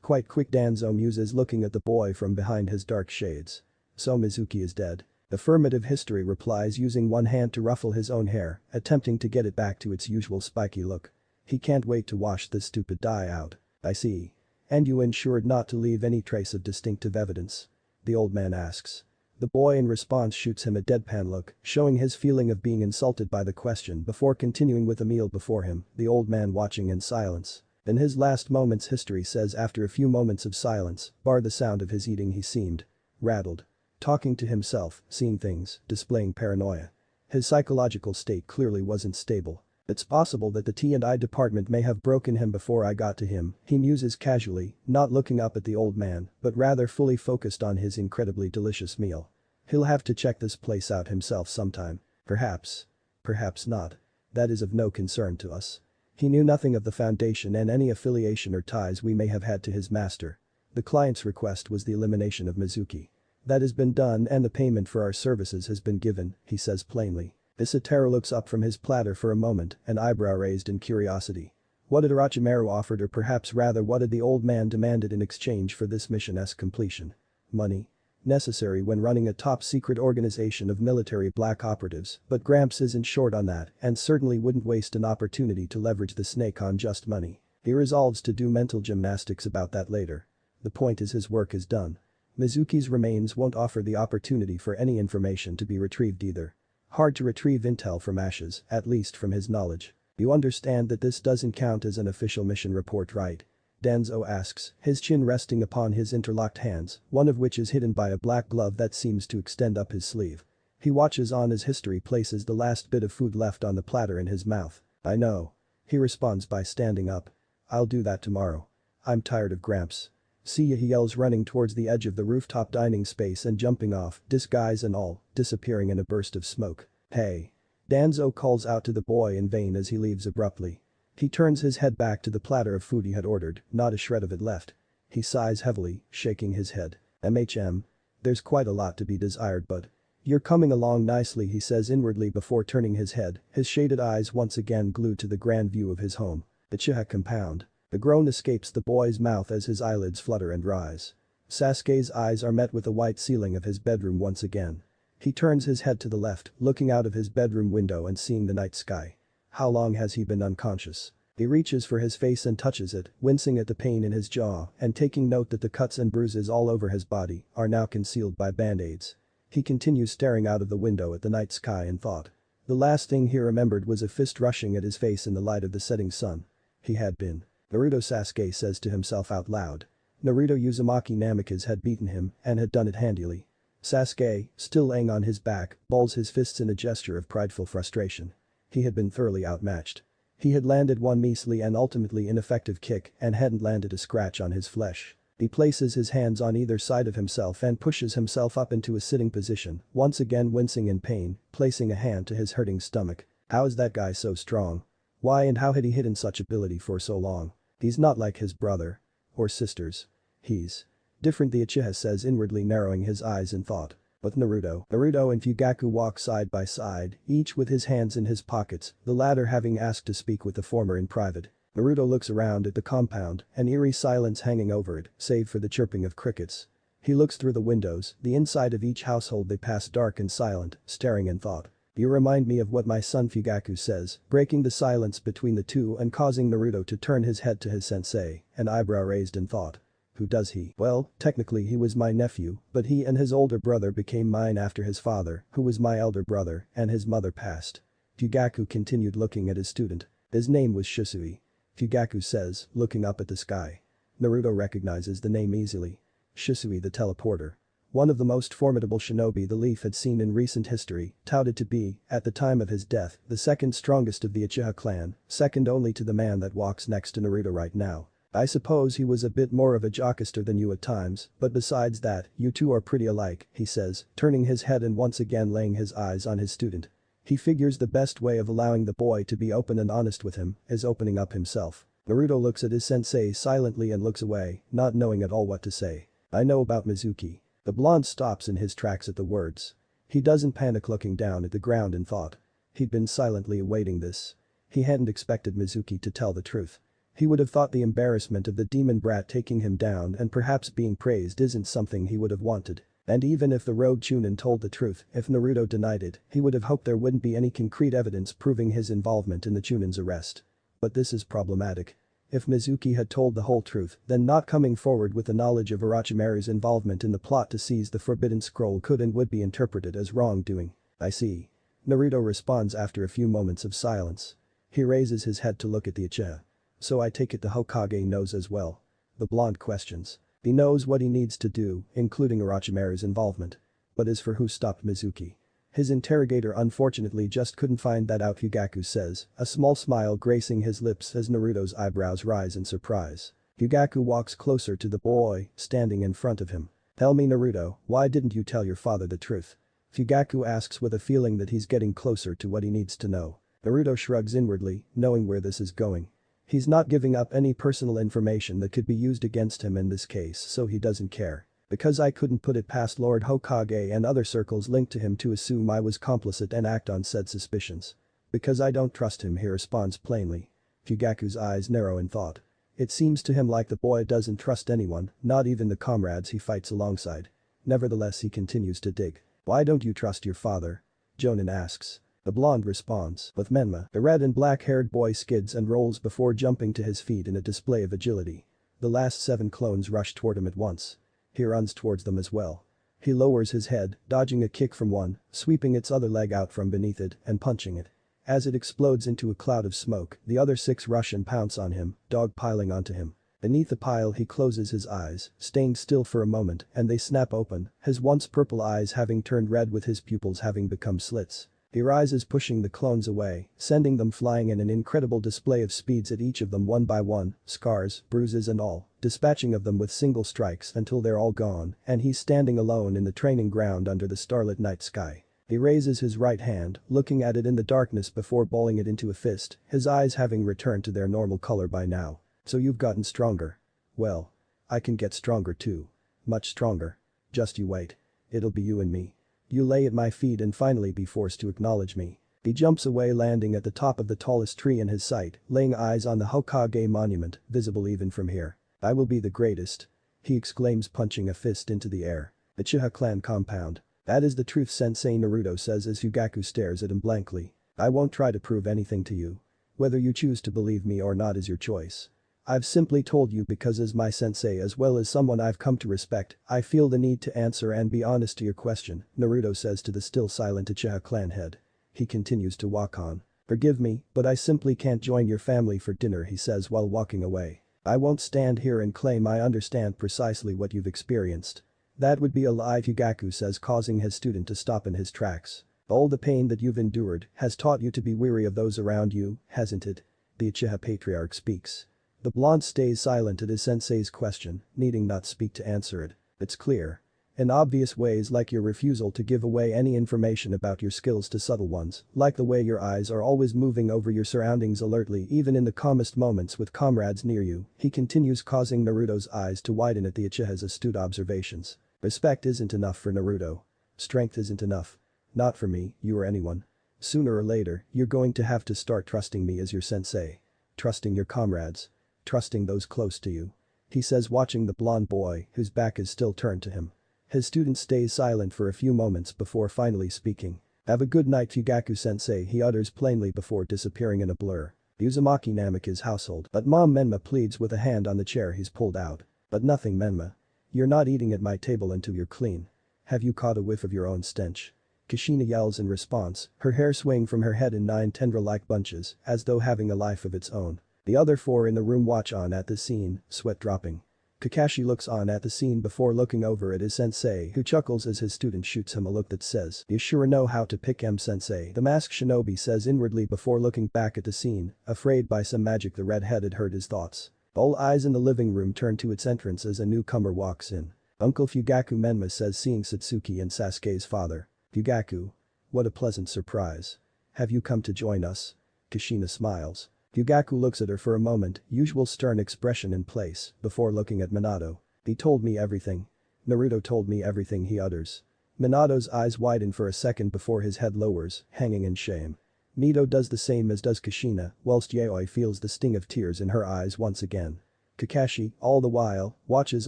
Quite quick," Danzo muses, looking at the boy from behind his dark shades. "So Mizuki is dead?" Affirmative, History replies, using one hand to ruffle his own hair, attempting to get it back to its usual spiky look. "He can't wait to wash this stupid dye out." "I see. And you ensured not to leave any trace of distinctive evidence?" the old man asks. The boy in response shoots him a deadpan look, showing his feeling of being insulted by the question before continuing with the meal before him, the old man watching in silence. In his last moments, History says, after a few moments of silence, bar the sound of his eating, he seemed rattled. Talking to himself, seeing things, displaying paranoia. His psychological state clearly wasn't stable. "It's possible that the T&I department may have broken him before I got to him," he muses casually, not looking up at the old man, but rather fully focused on his incredibly delicious meal. "He'll have to check this place out himself sometime. Perhaps. Perhaps not. That is of no concern to us." He knew nothing of the Foundation and any affiliation or ties we may have had to his master. "The client's request was the elimination of Mizuki. That has been done and the payment for our services has been given," he says plainly. Isataro looks up from his platter for a moment, an eyebrow raised in curiosity. What had Orochimaru offered, or perhaps rather what had the old man demanded in exchange for this mission's completion? Money? Necessary when running a top-secret organization of military black operatives, but Gramps isn't short on that and certainly wouldn't waste an opportunity to leverage the snake on just money. He resolves to do mental gymnastics about that later. The point is, his work is done. Mizuki's remains won't offer the opportunity for any information to be retrieved either. Hard to retrieve intel from ashes, at least from his knowledge. "You understand that this doesn't count as an official mission report, right?" Danzo asks, his chin resting upon his interlocked hands, one of which is hidden by a black glove that seems to extend up his sleeve. He watches on as History places the last bit of food left on the platter in his mouth. "I know." He responds by standing up. "I'll do that tomorrow. I'm tired of Gramps. See ya," he yells, running towards the edge of the rooftop dining space and jumping off, disguise and all, disappearing in a burst of smoke. "Hey." Danzo calls out to the boy in vain as he leaves abruptly. He turns his head back to the platter of food he had ordered, not a shred of it left. He sighs heavily, shaking his head. There's quite a lot to be desired, but you're coming along nicely," he says inwardly before turning his head, his shaded eyes once again glued to the grand view of his home. The Uchiha compound. A groan escapes the boy's mouth as his eyelids flutter and rise. Sasuke's eyes are met with the white ceiling of his bedroom once again. He turns his head to the left, looking out of his bedroom window and seeing the night sky. How long has he been unconscious? He reaches for his face and touches it, wincing at the pain in his jaw and taking note that the cuts and bruises all over his body are now concealed by band-aids. He continues staring out of the window at the night sky in thought. The last thing he remembered was a fist rushing at his face in the light of the setting sun. He had been. Naruto, Sasuke says to himself out loud. Naruto Uzumaki Namikaze had beaten him and had done it handily. Sasuke, still laying on his back, balls his fists in a gesture of prideful frustration. He had been thoroughly outmatched. He had landed one measly and ultimately ineffective kick and hadn't landed a scratch on his flesh. He places his hands on either side of himself and pushes himself up into a sitting position, once again wincing in pain, placing a hand to his hurting stomach. How is that guy so strong? Why and how had he hidden such ability for so long? He's not like his brother. Or sisters. He's different, the Uchiha says, inwardly narrowing his eyes in thought. But Naruto and Fugaku walk side by side, each with his hands in his pockets, the latter having asked to speak with the former in private. Naruto looks around at the compound, an eerie silence hanging over it, save for the chirping of crickets. He looks through the windows, the inside of each household they pass dark and silent, staring in thought. You remind me of what my son Fugaku says, breaking the silence between the two and causing Naruto to turn his head to his sensei, an eyebrow raised in thought. Who does he? Well, technically he was my nephew, but he and his older brother became mine after his father, who was my elder brother, and his mother passed. Fugaku continued looking at his student. His name was Shisui. Fugaku says, looking up at the sky. Naruto recognizes the name easily. Shisui the teleporter. One of the most formidable shinobi the Leaf had seen in recent history, touted to be, at the time of his death, the second strongest of the Uchiha clan, second only to the man that walks next to Naruto right now. I suppose he was a bit more of a jockster than you at times, but besides that, you two are pretty alike, he says, turning his head and once again laying his eyes on his student. He figures the best way of allowing the boy to be open and honest with him is opening up himself. Naruto looks at his sensei silently and looks away, not knowing at all what to say. I know about Mizuki. The blonde stops in his tracks at the words. He doesn't panic, looking down at the ground in thought. He'd been silently awaiting this. He hadn't expected Mizuki to tell the truth. He would have thought the embarrassment of the demon brat taking him down and perhaps being praised isn't something he would have wanted. And even if the rogue Chunin told the truth, if Naruto denied it, he would have hoped there wouldn't be any concrete evidence proving his involvement in the Chunin's arrest. But this is problematic. If Mizuki had told the whole truth, then not coming forward with the knowledge of Orochimaru's involvement in the plot to seize the Forbidden Scroll could and would be interpreted as wrongdoing. I see. Naruto responds after a few moments of silence. He raises his head to look at the Uchiha. So I take it the Hokage knows as well. The blonde questions. He knows what he needs to do, including Orochimaru's involvement. But as for who stopped Mizuki? His interrogator unfortunately just couldn't find that out, Fugaku says, a small smile gracing his lips as Naruto's eyebrows rise in surprise. Fugaku walks closer to the boy, standing in front of him. Tell me, Naruto, why didn't you tell your father the truth? Fugaku asks with a feeling that he's getting closer to what he needs to know. Naruto shrugs inwardly, knowing where this is going. He's not giving up any personal information that could be used against him in this case, so he doesn't care. Because I couldn't put it past Lord Hokage and other circles linked to him to assume I was complicit and act on said suspicions. Because I don't trust him, he responds plainly. Fugaku's eyes narrow in thought. It seems to him like the boy doesn't trust anyone, not even the comrades he fights alongside. Nevertheless, he continues to dig. Why don't you trust your father? Jonin asks. The blonde responds, with Menma. The red and black-haired boy skids and rolls before jumping to his feet in a display of agility. The last 7 clones rush toward him at once. He runs towards them as well. He lowers his head, dodging a kick from one, sweeping its other leg out from beneath it and punching it. As it explodes into a cloud of smoke, the other 6 rush and pounce on him, dog piling onto him. Beneath the pile, he closes his eyes, staying still for a moment, and they snap open, his once purple eyes having turned red with his pupils having become slits. He rises, pushing the clones away, sending them flying in an incredible display of speeds at each of them one by one, scars, bruises and all, dispatching of them with single strikes until they're all gone, and he's standing alone in the training ground under the starlit night sky. He raises his right hand, looking at it in the darkness before balling it into a fist, his eyes having returned to their normal color by now. So you've gotten stronger. Well. I can get stronger too. Much stronger. Just you wait. It'll be you and me. You lay at my feet and finally be forced to acknowledge me. He jumps away, landing at the top of the tallest tree in his sight, laying eyes on the Hokage monument, visible even from here. I will be the greatest. He exclaims, punching a fist into the air. The Uchiha clan compound. That is the truth, Sensei, Naruto says as Fugaku stares at him blankly. I won't try to prove anything to you. Whether you choose to believe me or not is your choice. I've simply told you because as my sensei as well as someone I've come to respect, I feel the need to answer and be honest to your question, Naruto says to the still silent Uchiha clan head. He continues to walk on. Forgive me, but I simply can't join your family for dinner, he says while walking away. I won't stand here and claim I understand precisely what you've experienced. That would be a lie, Fugaku says, causing his student to stop in his tracks. All the pain that you've endured has taught you to be weary of those around you, hasn't it? The Uchiha patriarch speaks. The blonde stays silent at his sensei's question, needing not speak to answer it. It's clear. In obvious ways, like your refusal to give away any information about your skills to subtle ones, like the way your eyes are always moving over your surroundings alertly even in the calmest moments with comrades near you, he continues, causing Naruto's eyes to widen at the Uchiha's astute observations. Respect isn't enough for Naruto. Strength isn't enough. Not for me, you or anyone. Sooner or later, you're going to have to start trusting me as your sensei. Trusting your comrades. Trusting those close to you. He says, watching the blonde boy, whose back is still turned to him. His student stays silent for a few moments before finally speaking. Have a good night, Fugaku-sensei, he utters plainly before disappearing in a blur. Uzumaki Namaki's household, but Mom, Menma pleads with a hand on the chair he's pulled out. But nothing, Menma. You're not eating at my table until you're clean. Have you caught a whiff of your own stench? Kushina yells in response, her hair swaying from her head in 9 tendril-like bunches, as though having a life of its own. The other 4 in the room watch on at the scene, sweat dropping. Kakashi looks on at the scene before looking over at his sensei, who chuckles as his student shoots him a look that says, "You sure know how to pick 'em, sensei," the masked shinobi says inwardly before looking back at the scene, afraid by some magic the red-head had heard his thoughts. All eyes in the living room turn to its entrance as a newcomer walks in. Uncle Fugaku, Menma says, seeing Satsuki and Sasuke's father. Fugaku. What a pleasant surprise. Have you come to join us? Kushina smiles. Fugaku looks at her for a moment, usual stern expression in place, before looking at Minato. He told me everything. Naruto told me everything, he utters. Minato's eyes widen for a second before his head lowers, hanging in shame. Mito does the same, as does Kushina, whilst Yaoi feels the sting of tears in her eyes once again. Kakashi, all the while, watches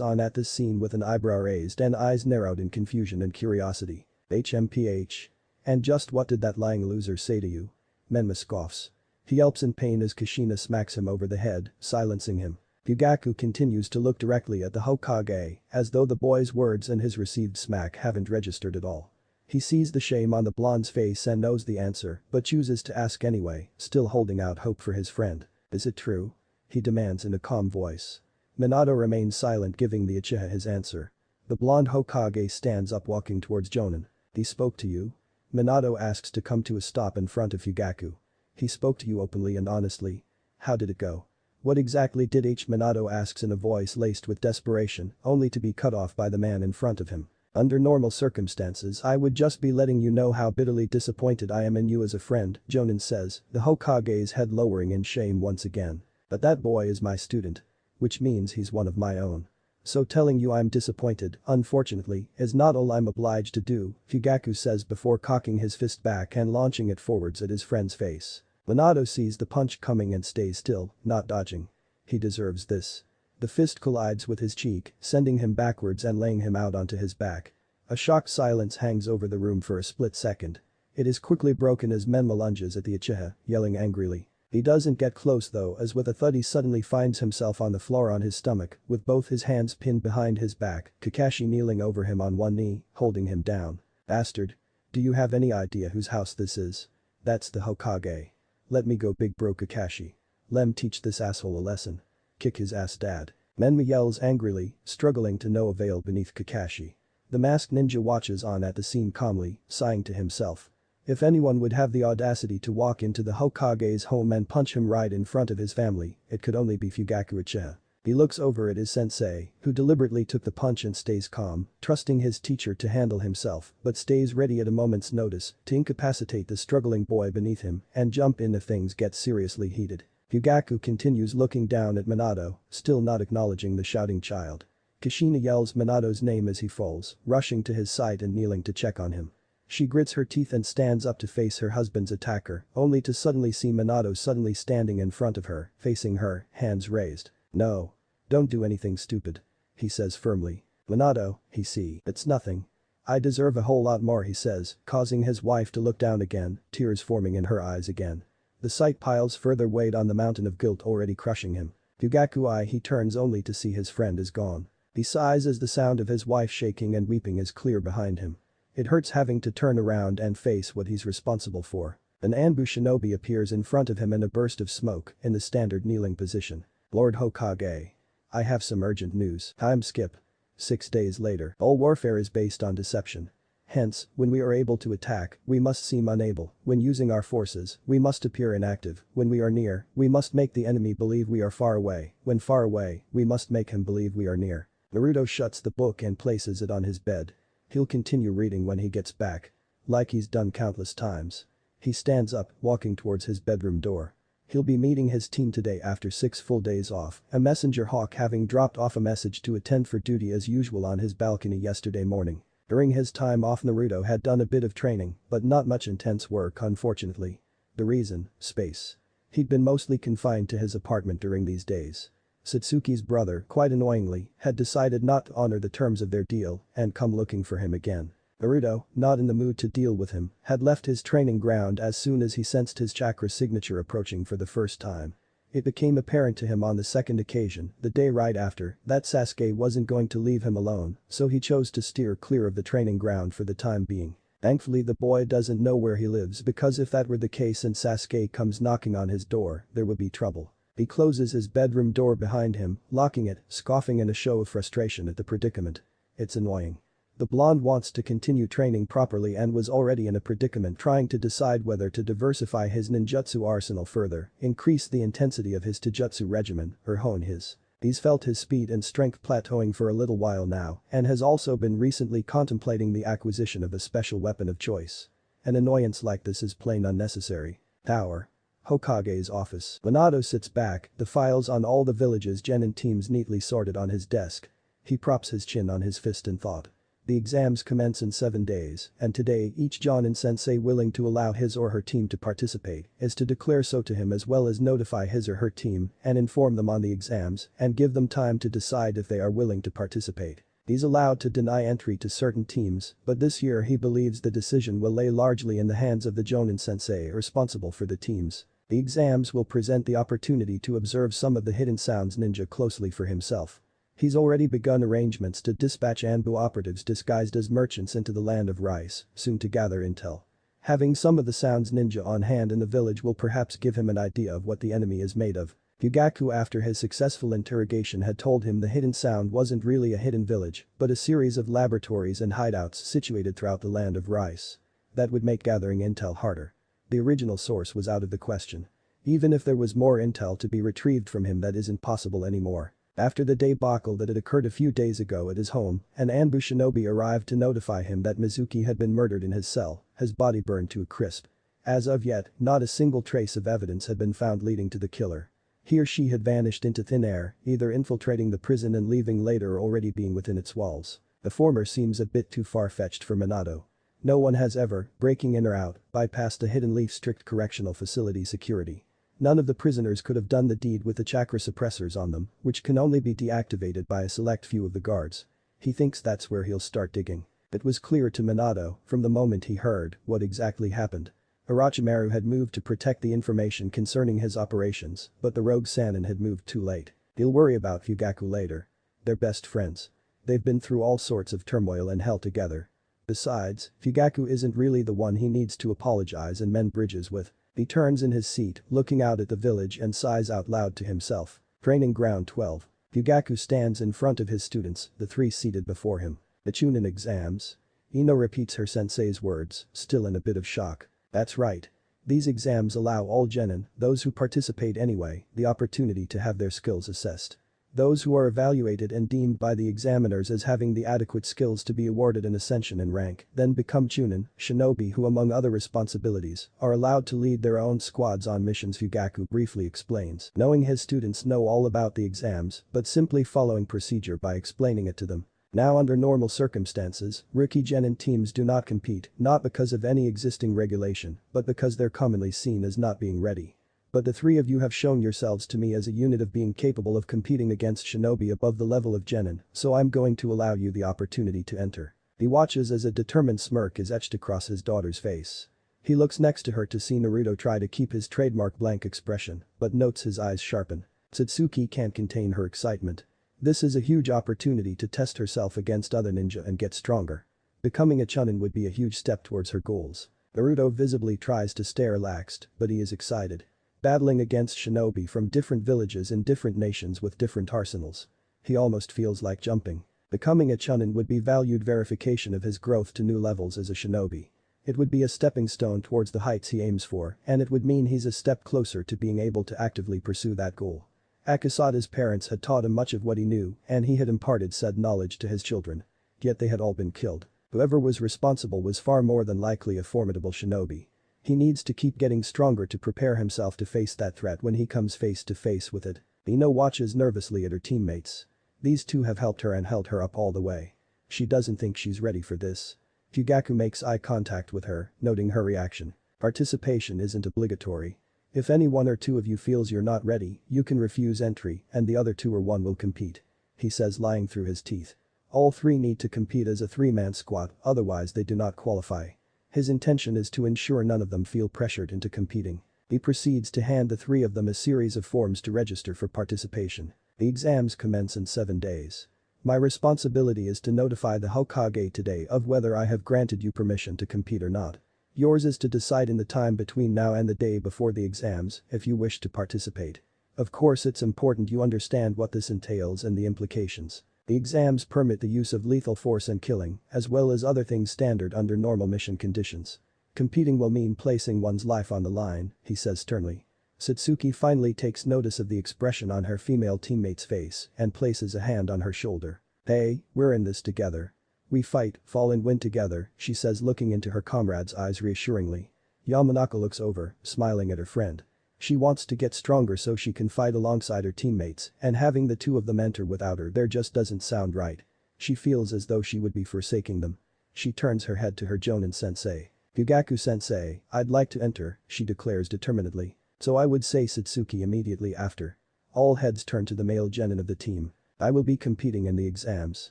on at this scene with an eyebrow raised and eyes narrowed in confusion and curiosity. HMPH. And just what did that lying loser say to you? Menma scoffs. He yelps in pain as Kushina smacks him over the head, silencing him. Fugaku continues to look directly at the Hokage, as though the boy's words and his received smack haven't registered at all. He sees the shame on the blonde's face and knows the answer, but chooses to ask anyway, still holding out hope for his friend. Is it true? He demands in a calm voice. Minato remains silent, giving the Uchiha his answer. The blonde Hokage stands up, walking towards Jonin. He spoke to you? Minato asks to come to a stop in front of Fugaku. He spoke to you openly and honestly. How did it go? What exactly did Minato asks in a voice laced with desperation, only to be cut off by the man in front of him. Under normal circumstances, I would just be letting you know how bitterly disappointed I am in you as a friend, Jonin says, the Hokage's head lowering in shame once again. But that boy is my student. Which means he's one of my own. So telling you I'm disappointed, unfortunately, is not all I'm obliged to do, Fugaku says before cocking his fist back and launching it forwards at his friend's face. Minato sees the punch coming and stays still, not dodging. He deserves this. The fist collides with his cheek, sending him backwards and laying him out onto his back. A shocked silence hangs over the room for a split second. It is quickly broken as Menma lunges at the Uchiha, yelling angrily. He doesn't get close though, as with a thud he suddenly finds himself on the floor on his stomach, with both his hands pinned behind his back, Kakashi kneeling over him on one knee, holding him down. Bastard. Do you have any idea whose house this is? That's the Hokage. Let me go, big bro Kakashi. Lem teach this asshole a lesson. Kick his ass, dad. Menma yells angrily, struggling to no avail beneath Kakashi. The masked ninja watches on at the scene calmly, sighing to himself. If anyone would have the audacity to walk into the Hokage's home and punch him right in front of his family, it could only be Fugaku Uchiha. He looks over at his sensei, who deliberately took the punch and stays calm, trusting his teacher to handle himself, but stays ready at a moment's notice to incapacitate the struggling boy beneath him and jump in if things get seriously heated. Fugaku continues looking down at Minato, still not acknowledging the shouting child. Kushina yells Minato's name as he falls, rushing to his side and kneeling to check on him. She grits her teeth and stands up to face her husband's attacker, only to suddenly see Minato suddenly standing in front of her, facing her, hands raised. No. Don't do anything stupid. He says firmly. Minato, it's nothing. I deserve a whole lot more, he says, causing his wife to look down again, tears forming in her eyes again. The sight piles further weight on the mountain of guilt already crushing him. Fugaku he turns only to see his friend is gone. He sighs as the sound of his wife shaking and weeping is clear behind him. It hurts having to turn around and face what he's responsible for. An Anbu shinobi appears in front of him in a burst of smoke, in the standard kneeling position. Lord Hokage. I have some urgent news. I'm Skip. 6 days later, all warfare is based on deception. Hence, when we are able to attack, we must seem unable. When using our forces, we must appear inactive. When we are near, we must make the enemy believe we are far away. When far away, we must make him believe we are near. Naruto shuts the book and places it on his bed. He'll continue reading when he gets back. Like he's done countless times. He stands up, walking towards his bedroom door. He'll be meeting his team today after 6 full days off, a messenger hawk having dropped off a message to attend for duty as usual on his balcony yesterday morning. During his time off, Naruto had done a bit of training, but not much intense work unfortunately. The reason: space. He'd been mostly confined to his apartment during these days. Satsuki's brother, quite annoyingly, had decided not to honor the terms of their deal and come looking for him again. Naruto, not in the mood to deal with him, had left his training ground as soon as he sensed his chakra signature approaching for the first time. It became apparent to him on the second occasion, the day right after, that Sasuke wasn't going to leave him alone, so he chose to steer clear of the training ground for the time being. Thankfully the boy doesn't know where he lives, because if that were the case and Sasuke comes knocking on his door, there would be trouble. He closes his bedroom door behind him, locking it, scoffing in a show of frustration at the predicament. It's annoying. The blonde wants to continue training properly and was already in a predicament trying to decide whether to diversify his ninjutsu arsenal further, increase the intensity of his taijutsu regimen, or hone his. He's felt his speed and strength plateauing for a little while now and has also been recently contemplating the acquisition of a special weapon of choice. An annoyance like this is plain unnecessary. Tower. Hokage's office. Minato sits back, the files on all the village's genin teams neatly sorted on his desk. He props his chin on his fist in thought. The exams commence in 7 days, and today each Jonin sensei willing to allow his or her team to participate is to declare so to him as well as notify his or her team and inform them on the exams and give them time to decide if they are willing to participate. He's allowed to deny entry to certain teams, but this year he believes the decision will lay largely in the hands of the Jonin sensei responsible for the teams. The exams will present the opportunity to observe some of the hidden sounds ninja closely for himself. He's already begun arrangements to dispatch Anbu operatives disguised as merchants into the land of rice, soon to gather intel. Having some of the sounds ninja on hand in the village will perhaps give him an idea of what the enemy is made of. Fugaku, after his successful interrogation, had told him the hidden sound wasn't really a hidden village, but a series of laboratories and hideouts situated throughout the land of rice. That would make gathering intel harder. The original source was out of the question. Even if there was more intel to be retrieved from him, that isn't possible anymore. After the debacle that had occurred a few days ago at his home, an Anbu shinobi arrived to notify him that Mizuki had been murdered in his cell, his body burned to a crisp. As of yet, not a single trace of evidence had been found leading to the killer. He or she had vanished into thin air, either infiltrating the prison and leaving later or already being within its walls. The former seems a bit too far-fetched for Minato. No one has ever, breaking in or out, bypassed the Hidden Leaf strict correctional facility security. None of the prisoners could have done the deed with the chakra suppressors on them, which can only be deactivated by a select few of the guards. He thinks that's where he'll start digging. It was clear to Minato, from the moment he heard, what exactly happened. Orochimaru had moved to protect the information concerning his operations, but the rogue Sannin had moved too late. He'll worry about Fugaku later. They're best friends. They've been through all sorts of turmoil and hell together. Besides, Fugaku isn't really the one he needs to apologize and mend bridges with. He turns in his seat, looking out at the village and sighs out loud to himself. Training ground 12. Fugaku stands in front of his students, the 3 seated before him. The Chunin exams? Ino repeats her sensei's words, still in a bit of shock. That's right. These exams allow all genin, those who participate anyway, the opportunity to have their skills assessed. Those who are evaluated and deemed by the examiners as having the adequate skills to be awarded an ascension in rank then become Chunin, shinobi who among other responsibilities are allowed to lead their own squads on missions. Fugaku briefly explains, knowing his students know all about the exams but simply following procedure by explaining it to them. Now under normal circumstances, rookie genin teams do not compete, not because of any existing regulation, but because they're commonly seen as not being ready. But the 3 of you have shown yourselves to me as a unit of being capable of competing against shinobi above the level of genin, so I'm going to allow you the opportunity to enter. He watches as a determined smirk is etched across his daughter's face. He looks next to her to see Naruto try to keep his trademark blank expression, but notes his eyes sharpen. Satsuki can't contain her excitement. This is a huge opportunity to test herself against other ninja and get stronger. Becoming a Chunin would be a huge step towards her goals. Naruto visibly tries to stay relaxed, but he is excited. Battling against shinobi from different villages in different nations with different arsenals. He almost feels like jumping. Becoming a chunin would be valued verification of his growth to new levels as a shinobi. It would be a stepping stone towards the heights he aims for, and it would mean he's a step closer to being able to actively pursue that goal. Akasada's parents had taught him much of what he knew, and he had imparted said knowledge to his children. Yet they had all been killed. Whoever was responsible was far more than likely a formidable shinobi. He needs to keep getting stronger to prepare himself to face that threat when he comes face to face with it. Ino watches nervously at her teammates. These two have helped her and held her up all the way. She doesn't think she's ready for this. Fugaku makes eye contact with her, noting her reaction. Participation isn't obligatory. If any one or two of you feels you're not ready, you can refuse entry and the other two or one will compete. He says, lying through his teeth. All three need to compete as a three-man squad, otherwise they do not qualify. His intention is to ensure none of them feel pressured into competing. He proceeds to hand the three of them a series of forms to register for participation. The exams commence in 7 days. My responsibility is to notify the Hokage today of whether I have granted you permission to compete or not. Yours is to decide in the time between now and the day before the exams if you wish to participate. Of course it's important you understand what this entails and the implications. The exams permit the use of lethal force and killing, as well as other things standard under normal mission conditions. Competing will mean placing one's life on the line, he says sternly. Satsuki finally takes notice of the expression on her female teammate's face and places a hand on her shoulder. Hey, we're in this together. We fight, fall and win together, she says looking into her comrade's eyes reassuringly. Yamanaka looks over, smiling at her friend. She wants to get stronger so she can fight alongside her teammates, and having the two of them enter without her there just doesn't sound right. She feels as though she would be forsaking them. She turns her head to her Jonin sensei. Fugaku-sensei, I'd like to enter, she declares determinedly. So I would say Satsuki immediately after. All heads turn to the male genin of the team. I will be competing in the exams.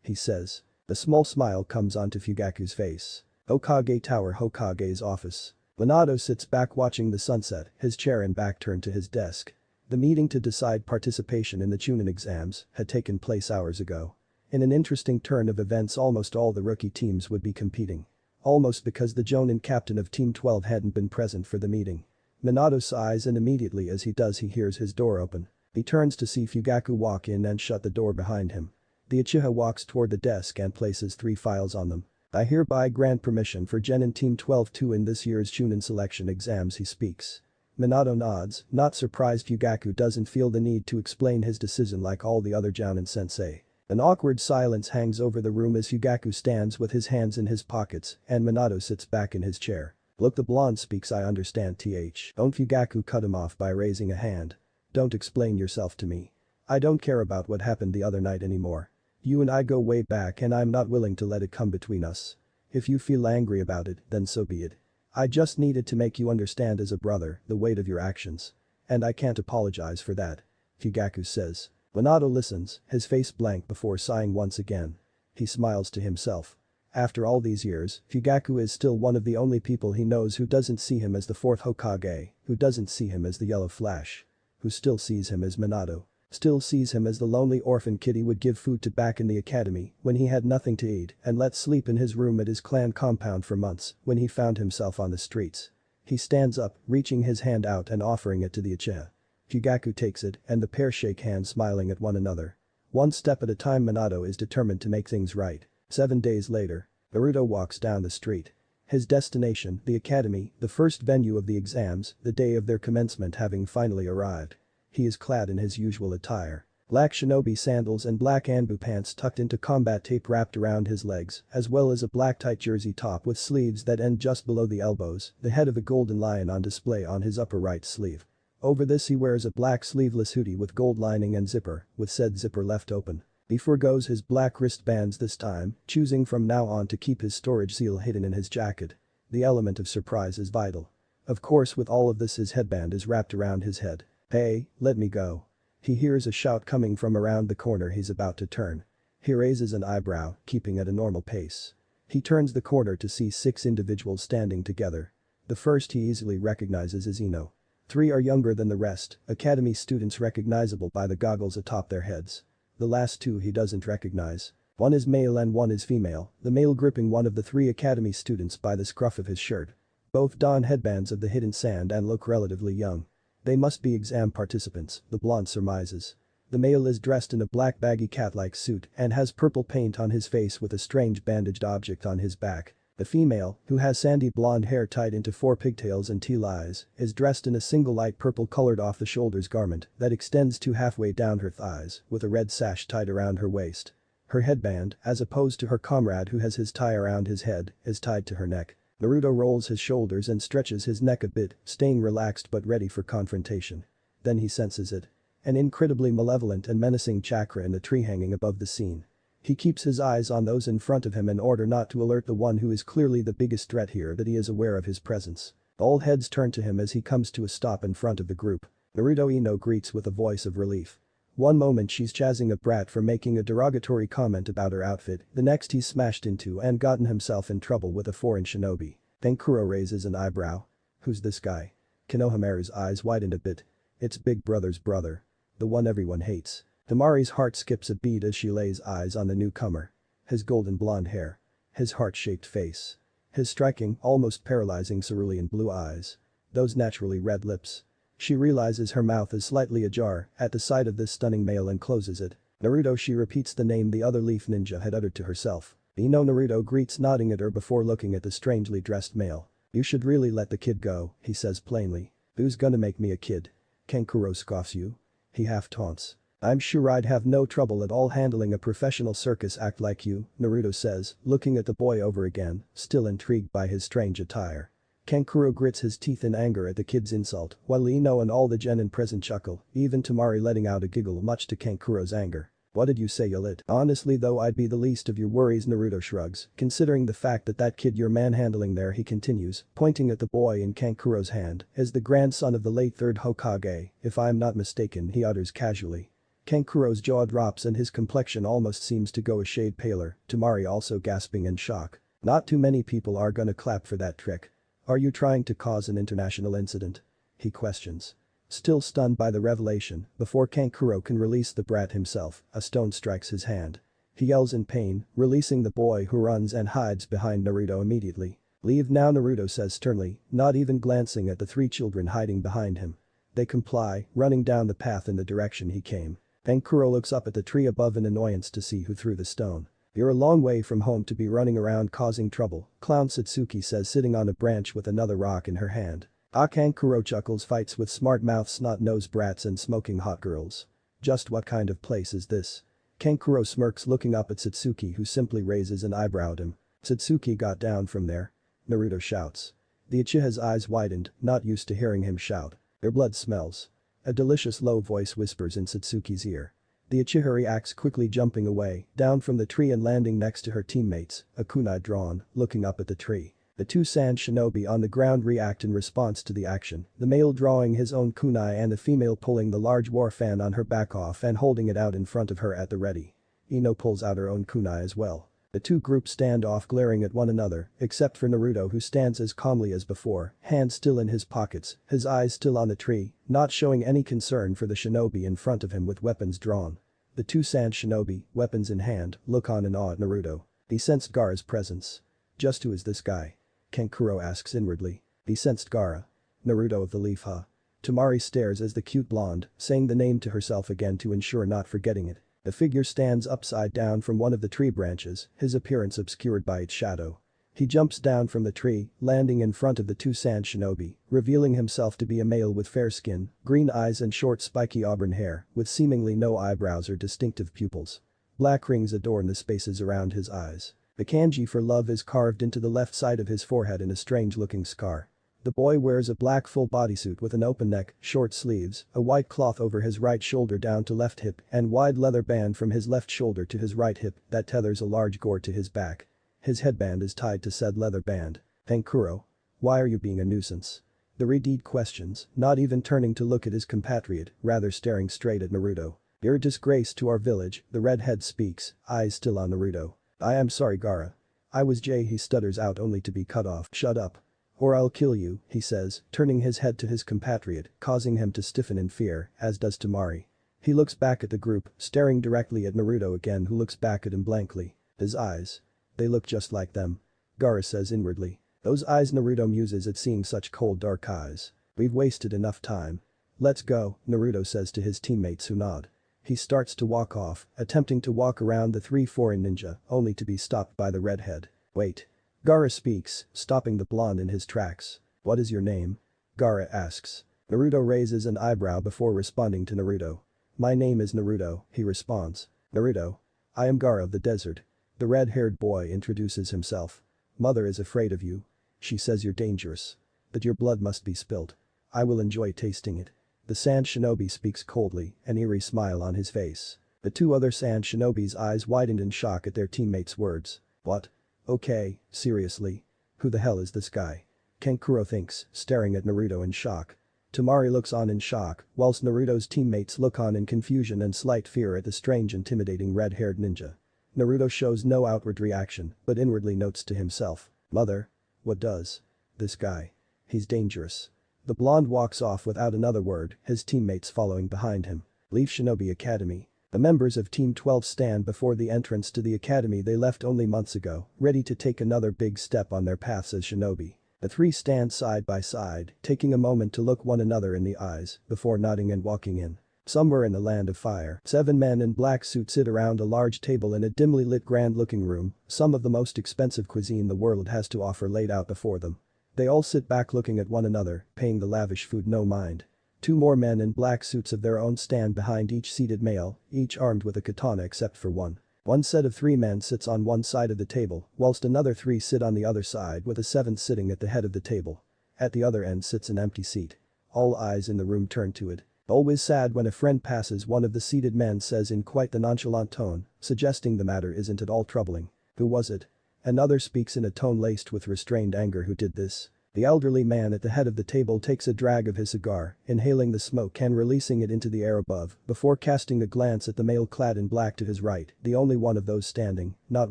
He says. A small smile comes onto Fugaku's face. Hokage Tower Hokage's office. Minato sits back watching the sunset, his chair and back turned to his desk. The meeting to decide participation in the Chunin exams had taken place hours ago. In an interesting turn of events, almost all the rookie teams would be competing. Almost because the Jonin captain of Team 12 hadn't been present for the meeting. Minato sighs and immediately as he does he hears his door open. He turns to see Fugaku walk in and shut the door behind him. The Uchiha walks toward the desk and places 3 files on them. I hereby grant permission for Genin Team 12 to in this year's Chunin selection exams, he speaks. Minato nods, not surprised Fugaku doesn't feel the need to explain his decision like all the other Jounin sensei. An awkward silence hangs over the room as Fugaku stands with his hands in his pockets and Minato sits back in his chair. Look, the blonde speaks, I understand Don't. Fugaku cut him off by raising a hand. Don't explain yourself to me. I don't care about what happened the other night anymore. You and I go way back and I'm not willing to let it come between us. If you feel angry about it, then so be it. I just needed to make you understand as a brother the weight of your actions. And I can't apologize for that. Fugaku says. Minato listens, his face blank before sighing once again. He smiles to himself. After all these years, Fugaku is still one of the only people he knows who doesn't see him as the 4th Hokage, who doesn't see him as the Yellow Flash. Who still sees him as Minato. Still sees him as the lonely orphan kid he would give food to back in the academy when he had nothing to eat and let sleep in his room at his clan compound for months when he found himself on the streets. He stands up, reaching his hand out and offering it to the Uchiha. Fugaku takes it and the pair shake hands, smiling at one another. One step at a time, Minato is determined to make things right. 7 days later. Naruto walks down the street. His destination, the academy, the first venue of the exams, the day of their commencement having finally arrived. He is clad in his usual attire. Black shinobi sandals and black anbu pants tucked into combat tape wrapped around his legs, as well as a black tight jersey top with sleeves that end just below the elbows, the head of a golden lion on display on his upper right sleeve. Over this he wears a black sleeveless hoodie with gold lining and zipper, with said zipper left open. He forgoes his black wristbands this time, choosing from now on to keep his storage seal hidden in his jacket. The element of surprise is vital. Of course, with all of this his headband is wrapped around his head. Hey, let me go. He hears a shout coming from around the corner he's about to turn. He raises an eyebrow, keeping at a normal pace. He turns the corner to see 6 individuals standing together. The first he easily recognizes is Ino. 3 are younger than the rest, academy students recognizable by the goggles atop their heads. The last 2 he doesn't recognize. One is male and one is female, the male gripping one of the 3 academy students by the scruff of his shirt. Both don headbands of the hidden sand and look relatively young. They must be exam participants, the blonde surmises. The male is dressed in a black baggy cat-like suit and has purple paint on his face with a strange bandaged object on his back. The female, who has sandy blonde hair tied into 4 pigtails and teal eyes, is dressed in a single light purple-colored off-the-shoulders garment that extends to halfway down her thighs with a red sash tied around her waist. Her headband, as opposed to her comrade who has his tie around his head, is tied to her neck. Naruto rolls his shoulders and stretches his neck a bit, staying relaxed but ready for confrontation. Then he senses it. An incredibly malevolent and menacing chakra in the tree hanging above the scene. He keeps his eyes on those in front of him in order not to alert the one who is clearly the biggest threat here that he is aware of his presence. All heads turn to him as he comes to a stop in front of the group. Naruto Ino greets with a voice of relief. One moment she's chazzing a brat for making a derogatory comment about her outfit, the next he's smashed into and gotten himself in trouble with a foreign shinobi. Tenkuro raises an eyebrow. Who's this guy? Konohamaru's eyes widened a bit. It's Big Brother's brother. The one everyone hates. Temari's heart skips a beat as she lays eyes on the newcomer. His golden blonde hair. His heart-shaped face. His striking, almost paralyzing cerulean blue eyes. Those naturally red lips. She realizes her mouth is slightly ajar at the sight of this stunning male and closes it. Naruto. She repeats the name the other leaf ninja had uttered to herself. Ino. Naruto greets, nodding at her before looking at the strangely dressed male. You should really let the kid go, he says plainly. Who's gonna make me a kid? Kankuro scoffs. You? He half taunts. I'm sure I'd have no trouble at all handling a professional circus act like you, Naruto says, looking at the boy over again, still intrigued by his strange attire. Kankuro grits his teeth in anger at the kid's insult, while Ino and all the genin present chuckle, even Temari letting out a giggle much to Kankuro's anger. What did you say, you lit? Honestly though, I'd be the least of your worries, Naruto shrugs, considering the fact that kid you're manhandling there, he continues, pointing at the boy in Kankuro's hand, is the grandson of the late 3rd Hokage, if I'm not mistaken, he utters casually. Kankuro's jaw drops and his complexion almost seems to go a shade paler, Temari also gasping in shock. Not too many people are gonna clap for that trick. Are you trying to cause an international incident? He questions. Still stunned by the revelation, before Kankuro can release the brat himself, a stone strikes his hand. He yells in pain, releasing the boy who runs and hides behind Naruto immediately. Leave now, Naruto says sternly, not even glancing at the 3 children hiding behind him. They comply, running down the path in the direction he came. Kankuro looks up at the tree above in annoyance to see who threw the stone. You're a long way from home to be running around causing trouble, Clown Satsuki says, sitting on a branch with another rock in her hand. Kankuro chuckles, fights with smart-mouth snot-nosed brats and smoking hot girls. Just what kind of place is this? Kankuro smirks, looking up at Satsuki, who simply raises an eyebrow at him. Satsuki got down from there? Naruto shouts. The Uchiha's eyes widened, not used to hearing him shout. Their blood smells. A delicious low voice whispers in Satsuki's ear. The Uchiha reacts quickly, jumping away, down from the tree and landing next to her teammates, a kunai drawn, looking up at the tree. The 2 sand shinobi on the ground react in response to the action, the male drawing his own kunai and the female pulling the large war fan on her back off and holding it out in front of her at the ready. Ino pulls out her own kunai as well. The 2 groups stand off, glaring at one another, except for Naruto, who stands as calmly as before, hands still in his pockets, his eyes still on the tree, not showing any concern for the shinobi in front of him with weapons drawn. The 2 sand shinobi, weapons in hand, look on in awe at Naruto. He sensed Gaara's presence. Just who is this guy? Kankuro asks inwardly. He sensed Gaara. Naruto of the leaf, huh? Temari stares as the cute blonde, saying the name to herself again to ensure not forgetting it. The figure stands upside down from one of the tree branches, his appearance obscured by its shadow. He jumps down from the tree, landing in front of the 2 sand shinobi, revealing himself to be a male with fair skin, green eyes and short spiky auburn hair, with seemingly no eyebrows or distinctive pupils. Black rings adorn the spaces around his eyes. The kanji for love is carved into the left side of his forehead in a strange-looking scar. The boy wears a black full bodysuit with an open neck, short sleeves, a white cloth over his right shoulder down to left hip, and wide leather band from his left shoulder to his right hip that tethers a large gourd to his back. His headband is tied to said leather band. Kankuro. Why are you being a nuisance? The Redeed questions, not even turning to look at his compatriot, rather staring straight at Naruto. You're a disgrace to our village, the redhead speaks, eyes still on Naruto. I am sorry, Gaara. I was Jay, he stutters out only to be cut off. Shut up. Or I'll kill you, he says, turning his head to his compatriot, causing him to stiffen in fear, as does Temari. He looks back at the group, staring directly at Naruto again, who looks back at him blankly. His eyes. They look just like them. Gaara says inwardly. Those eyes, Naruto muses at seeing such cold dark eyes. We've wasted enough time. Let's go, Naruto says to his teammates, who nod. He starts to walk off, attempting to walk around the three foreign ninja, only to be stopped by the redhead. Wait. Gaara speaks, stopping the blonde in his tracks. What is your name? Gaara asks. Naruto raises an eyebrow before responding to Naruto. My name is Naruto, he responds. Naruto. I am Gaara of the desert. The red-haired boy introduces himself. Mother is afraid of you. She says you're dangerous. That your blood must be spilled. I will enjoy tasting it. The Sand Shinobi speaks coldly, an eerie smile on his face. The two other Sand Shinobi's eyes widened in shock at their teammate's words. What? Okay, seriously. Who the hell is this guy? Kankuro thinks, staring at Naruto in shock. Temari looks on in shock, whilst Naruto's teammates look on in confusion and slight fear at the strange intimidating red-haired ninja. Naruto shows no outward reaction, but inwardly notes to himself. Mother? What does? This guy. He's dangerous. The blonde walks off without another word, his teammates following behind him. Leave Shinobi Academy. The members of Team 12 stand before the entrance to the academy they left only months ago, ready to take another big step on their paths as shinobi. The three stand side by side, taking a moment to look one another in the eyes, before nodding and walking in. Somewhere in the land of fire, 7 men in black suits sit around a large table in a dimly lit grand-looking room, some of the most expensive cuisine the world has to offer laid out before them. They all sit back looking at one another, paying the lavish food no mind. 2 more men in black suits of their own stand behind each seated male, each armed with a katana except for one. One set of 3 men sits on one side of the table, whilst another 3 sit on the other side with a 7th sitting at the head of the table. At the other end sits an empty seat. All eyes in the room turn to it. Always sad when a friend passes, one of the seated men says in quite the nonchalant tone, suggesting the matter isn't at all troubling. Who was it? Another speaks in a tone laced with restrained anger. Who did this? The elderly man at the head of the table takes a drag of his cigar, inhaling the smoke and releasing it into the air above, before casting a glance at the male clad in black to his right, the only one of those standing, not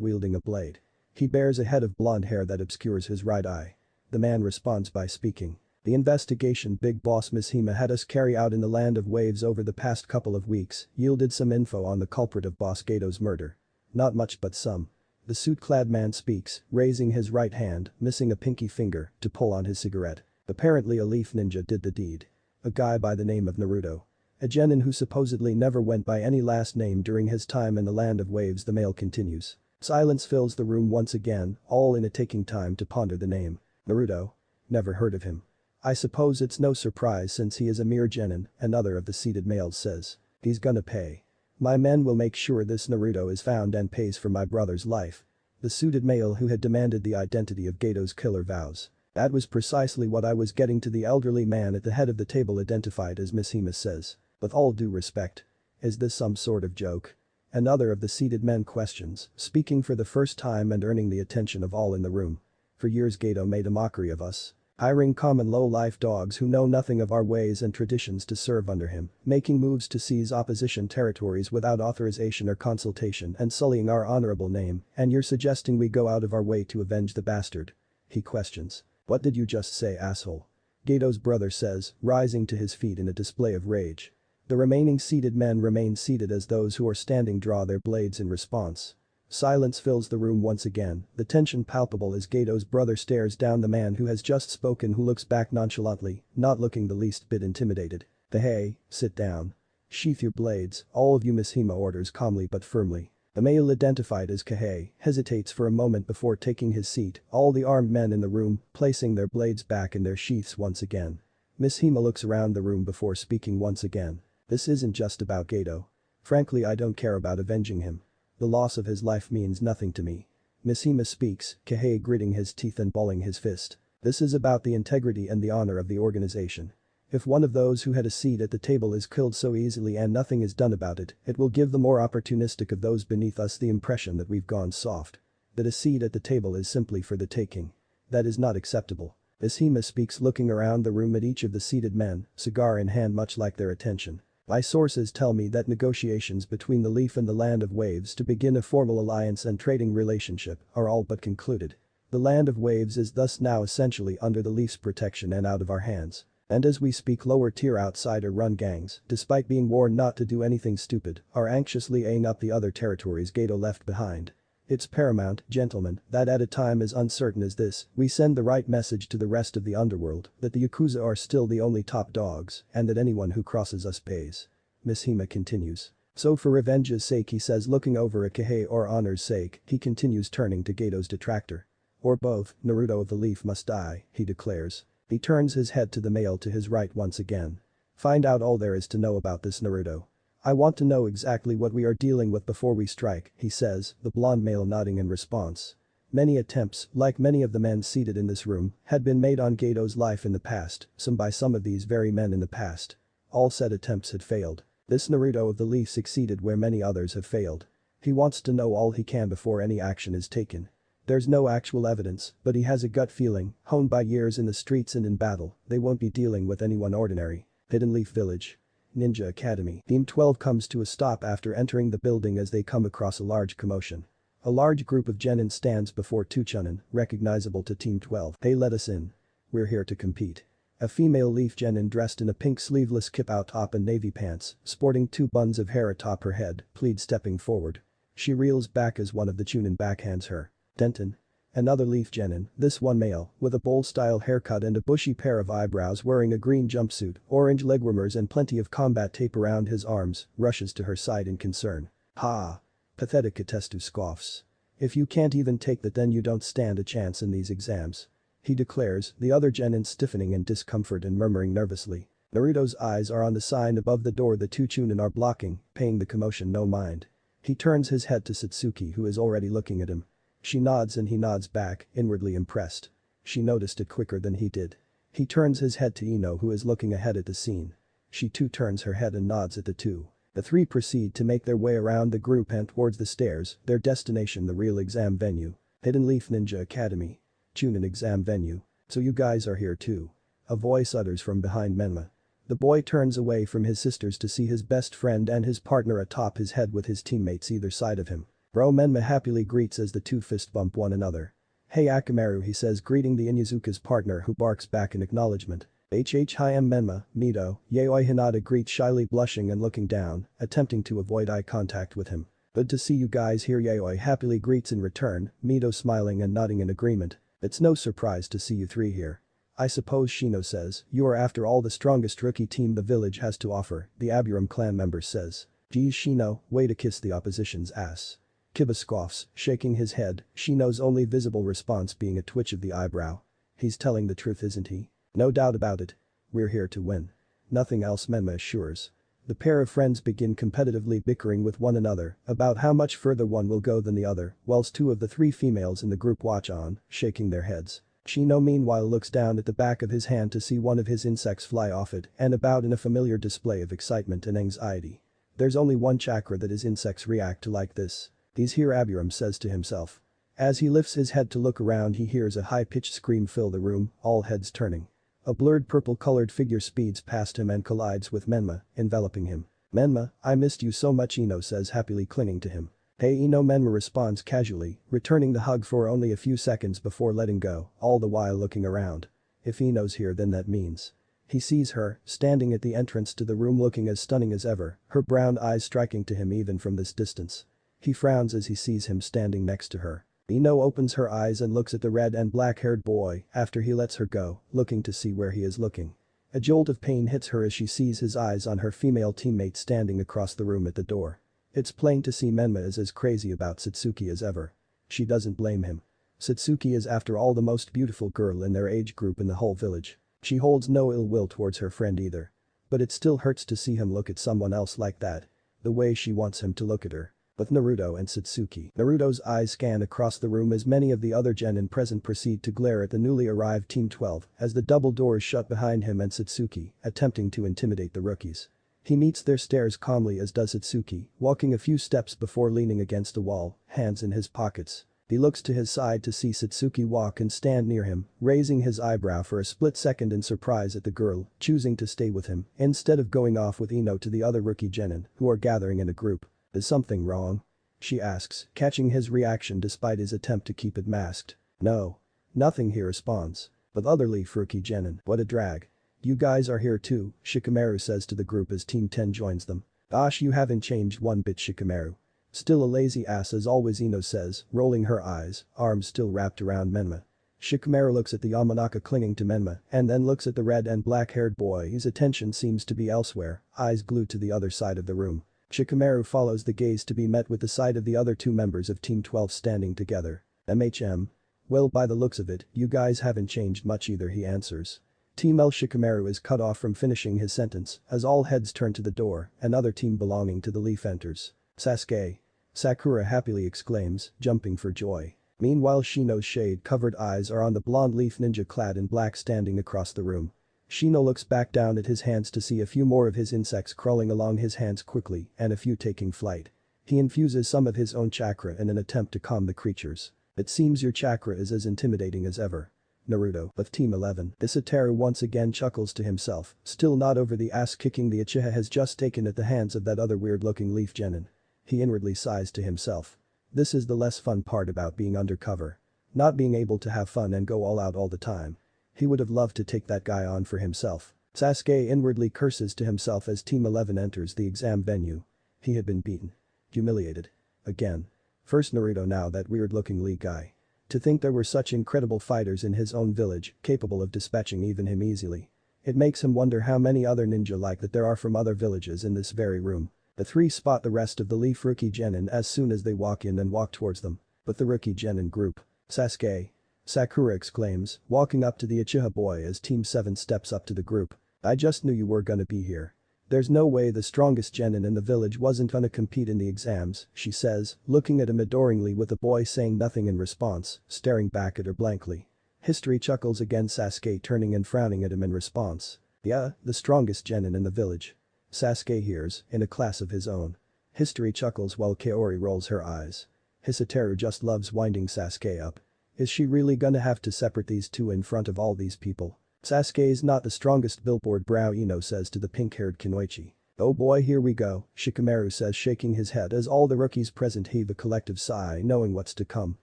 wielding a blade. He bears a head of blonde hair that obscures his right eye. The man responds by speaking. The investigation Big Boss Mishima had us carry out in the Land of Waves over the past couple of weeks yielded some info on the culprit of Boss Gato's murder. Not much but some. The suit-clad man speaks, raising his right hand, missing a pinky finger, to pull on his cigarette. Apparently a leaf ninja did the deed. A guy by the name of Naruto. A genin who supposedly never went by any last name during his time in the Land of Waves. The male continues. Silence fills the room once again, all in it taking time to ponder the name. Naruto? Never heard of him. I suppose it's no surprise since he is a mere genin, another of the seated males says. He's gonna pay. My men will make sure this Naruto is found and pays for my brother's life. The suited male who had demanded the identity of Gato's killer vows. That was precisely what I was getting to. The elderly man at the head of the table identified as Mishima says. With all due respect. Is this some sort of joke? Another of the seated men questions, speaking for the first time and earning the attention of all in the room. For years Gato made a mockery of us. Hiring common low-life dogs who know nothing of our ways and traditions to serve under him, making moves to seize opposition territories without authorization or consultation and sullying our honorable name, and you're suggesting we go out of our way to avenge the bastard? He questions. What did you just say, asshole? Gato's brother says, rising to his feet in a display of rage. The remaining seated men remain seated as those who are standing draw their blades in response. Silence fills the room once again, the tension palpable as Gato's brother stares down the man who has just spoken, who looks back nonchalantly, not looking the least bit intimidated. Hey, sit down. Sheath your blades, all of you, Mishima orders calmly but firmly. The male identified as Kahei hesitates for a moment before taking his seat, all the armed men in the room placing their blades back in their sheaths once again. Mishima looks around the room before speaking once again. This isn't just about Gato. Frankly, I don't care about avenging him. The loss of his life means nothing to me. Mishima speaks, Kahei gritting his teeth and balling his fist. This is about the integrity and the honor of the organization. If one of those who had a seat at the table is killed so easily and nothing is done about it, it will give the more opportunistic of those beneath us the impression that we've gone soft. That a seat at the table is simply for the taking. That is not acceptable. Mishima speaks, looking around the room at each of the seated men, cigar in hand, much like their attention. My sources tell me that negotiations between the Leaf and the Land of Waves to begin a formal alliance and trading relationship are all but concluded. The Land of Waves is thus now essentially under the Leaf's protection and out of our hands. And as we speak, lower tier outsider-run gangs, despite being warned not to do anything stupid, are anxiously eyeing up the other territories Gato left behind. It's paramount, gentlemen, that at a time as uncertain as this, we send the right message to the rest of the underworld, that the Yakuza are still the only top dogs, and that anyone who crosses us pays. Mishima continues. So for revenge's sake he says, looking over at Kihei, or honor's sake, he continues, turning to Gato's detractor. Or both, Naruto of the Leaf must die, he declares. He turns his head to the male to his right once again. Find out all there is to know about this, Naruto. I want to know exactly what we are dealing with before we strike, he says, the blonde male nodding in response. Many attempts, like many of the men seated in this room, had been made on Gato's life in the past, some by some of these very men in the past. All said attempts had failed. This Naruto of the Leaf succeeded where many others have failed. He wants to know all he can before any action is taken. There's no actual evidence, but he has a gut feeling, honed by years in the streets and in battle, they won't be dealing with anyone ordinary. Hidden Leaf Village. Ninja Academy. Team 12 comes to a stop after entering the building as they come across a large commotion. A large group of genin stands before two chunin, recognizable to Team 12. Hey, let us in. We're here to compete. A female leaf genin dressed in a pink sleeveless kip-out top and navy pants, sporting two buns of hair atop her head, pleads stepping forward. She reels back as one of the chunin backhands her. Denton. Another leaf genin, this one male, with a bowl-style haircut and a bushy pair of eyebrows, wearing a green jumpsuit, orange legwarmers and plenty of combat tape around his arms, rushes to her side in concern. Ha! Pathetic, Katestu scoffs. If you can't even take that, then you don't stand a chance in these exams. He declares, the other genin stiffening in discomfort and murmuring nervously. Naruto's eyes are on the sign above the door the two chunin are blocking, paying the commotion no mind. He turns his head to Satsuki, who is already looking at him. She nods and he nods back, inwardly impressed. She noticed it quicker than he did. He turns his head to Ino, who is looking ahead at the scene. She too turns her head and nods at the two. The three proceed to make their way around the group and towards the stairs, their destination the real exam venue. Hidden Leaf Ninja Academy. Chunin exam venue. So you guys are here too. A voice utters from behind Menma. The boy turns away from his sisters to see his best friend and his partner atop his head with his teammates either side of him. Bro Menma happily greets as the two fist bump one another. Hey Akamaru, he says, greeting the Inuzuka's partner, who barks back in acknowledgement. Hi, I'm Menma, Mito. Yayoi Hinata greets shyly, blushing and looking down, attempting to avoid eye contact with him. Good to see you guys here, Yayoi happily greets in return, Mito smiling and nodding in agreement. It's no surprise to see you three here. I suppose, Shino says, you are after all the strongest rookie team the village has to offer, the Aburam clan member says. Geez Shino, way to kiss the opposition's ass. Kiba scoffs, shaking his head, Shino's only visible response being a twitch of the eyebrow. He's telling the truth, isn't he? No doubt about it. We're here to win. Nothing else, Menma assures. The pair of friends begin competitively bickering with one another about how much further one will go than the other, whilst two of the three females in the group watch on, shaking their heads. Shino meanwhile looks down at the back of his hand to see one of his insects fly off it and about in a familiar display of excitement and anxiety. There's only one chakra that his insects react to like this. He's here, Aburam says to himself. As he lifts his head to look around, he hears a high-pitched scream fill the room, all heads turning. A blurred purple-colored figure speeds past him and collides with Menma, enveloping him. Menma, I missed you so much, Ino says, happily clinging to him. Hey Ino, Menma responds casually, returning the hug for only a few seconds before letting go, all the while looking around. If Ino's here, then that means. He sees her, standing at the entrance to the room looking as stunning as ever, her brown eyes striking to him even from this distance. He frowns as he sees him standing next to her. Ino opens her eyes and looks at the red and black-haired boy after he lets her go, looking to see where he is looking. A jolt of pain hits her as she sees his eyes on her female teammate standing across the room at the door. It's plain to see Menma is as crazy about Satsuki as ever. She doesn't blame him. Satsuki is after all the most beautiful girl in their age group in the whole village. She holds no ill will towards her friend either. But it still hurts to see him look at someone else like that. The way she wants him to look at her. With Naruto and Satsuki. Naruto's eyes scan across the room as many of the other genin present proceed to glare at the newly arrived Team 12 as the double doors shut behind him and Satsuki, attempting to intimidate the rookies. He meets their stares calmly, as does Satsuki, walking a few steps before leaning against a wall, hands in his pockets. He looks to his side to see Satsuki walk and stand near him, raising his eyebrow for a split second in surprise at the girl, choosing to stay with him instead of going off with Ino to the other rookie genin who are gathering in a group. Is something wrong? She asks, catching his reaction despite his attempt to keep it masked. No. Nothing, he responds. But other leaf rookie genin, what a drag. You guys are here too, Shikamaru says to the group as Team 10 joins them. Gosh, you haven't changed one bit, Shikamaru. Still a lazy ass as always, Ino says, rolling her eyes, arms still wrapped around Menma. Shikamaru looks at the Yamanaka clinging to Menma and then looks at the red and black-haired boy. His attention seems to be elsewhere, eyes glued to the other side of the room. Shikamaru follows the gaze to be met with the sight of the other two members of Team 12 standing together. MHM. Well, by the looks of it, you guys haven't changed much either, he answers. Team L. Shikamaru is cut off from finishing his sentence as all heads turn to the door, another team belonging to the Leaf enters. Sasuke. Sakura happily exclaims, jumping for joy. Meanwhile Shino's shade-covered eyes are on the blonde Leaf ninja clad in black standing across the room. Shino looks back down at his hands to see a few more of his insects crawling along his hands quickly and a few taking flight. He infuses some of his own chakra in an attempt to calm the creatures. It seems your chakra is as intimidating as ever. Naruto of Team 11. Hisateru once again chuckles to himself, still not over the ass-kicking the Uchiha has just taken at the hands of that other weird-looking Leaf genin. He inwardly sighs to himself. This is the less fun part about being undercover. Not being able to have fun and go all out all the time. He would have loved to take that guy on for himself. Sasuke inwardly curses to himself as Team 11 enters the exam venue. He had been beaten. Humiliated. Again. First Naruto, now that weird-looking Lee guy. To think there were such incredible fighters in his own village, capable of dispatching even him easily. It makes him wonder how many other ninja like that there are from other villages in this very room. The three spot the rest of the Leaf rookie genin as soon as they walk in and walk towards them. But the rookie genin group. Sasuke. Sakura exclaims, walking up to the Uchiha boy as Team 7 steps up to the group. I just knew you were gonna be here. There's no way the strongest genin in the village wasn't gonna compete in the exams, she says, looking at him adoringly with the boy saying nothing in response, staring back at her blankly. History chuckles again, Sasuke turning and frowning at him in response. Yeah, the strongest genin in the village. Sasuke hears, in a class of his own. History chuckles while Kaori rolls her eyes. Hisateru just loves winding Sasuke up. Is she really gonna have to separate these two in front of all these people? Sasuke's not the strongest, billboard brow Ino says to the pink-haired Kunoichi. Oh boy, here we go, Shikamaru says, shaking his head as all the rookies present heave a collective sigh knowing what's to come.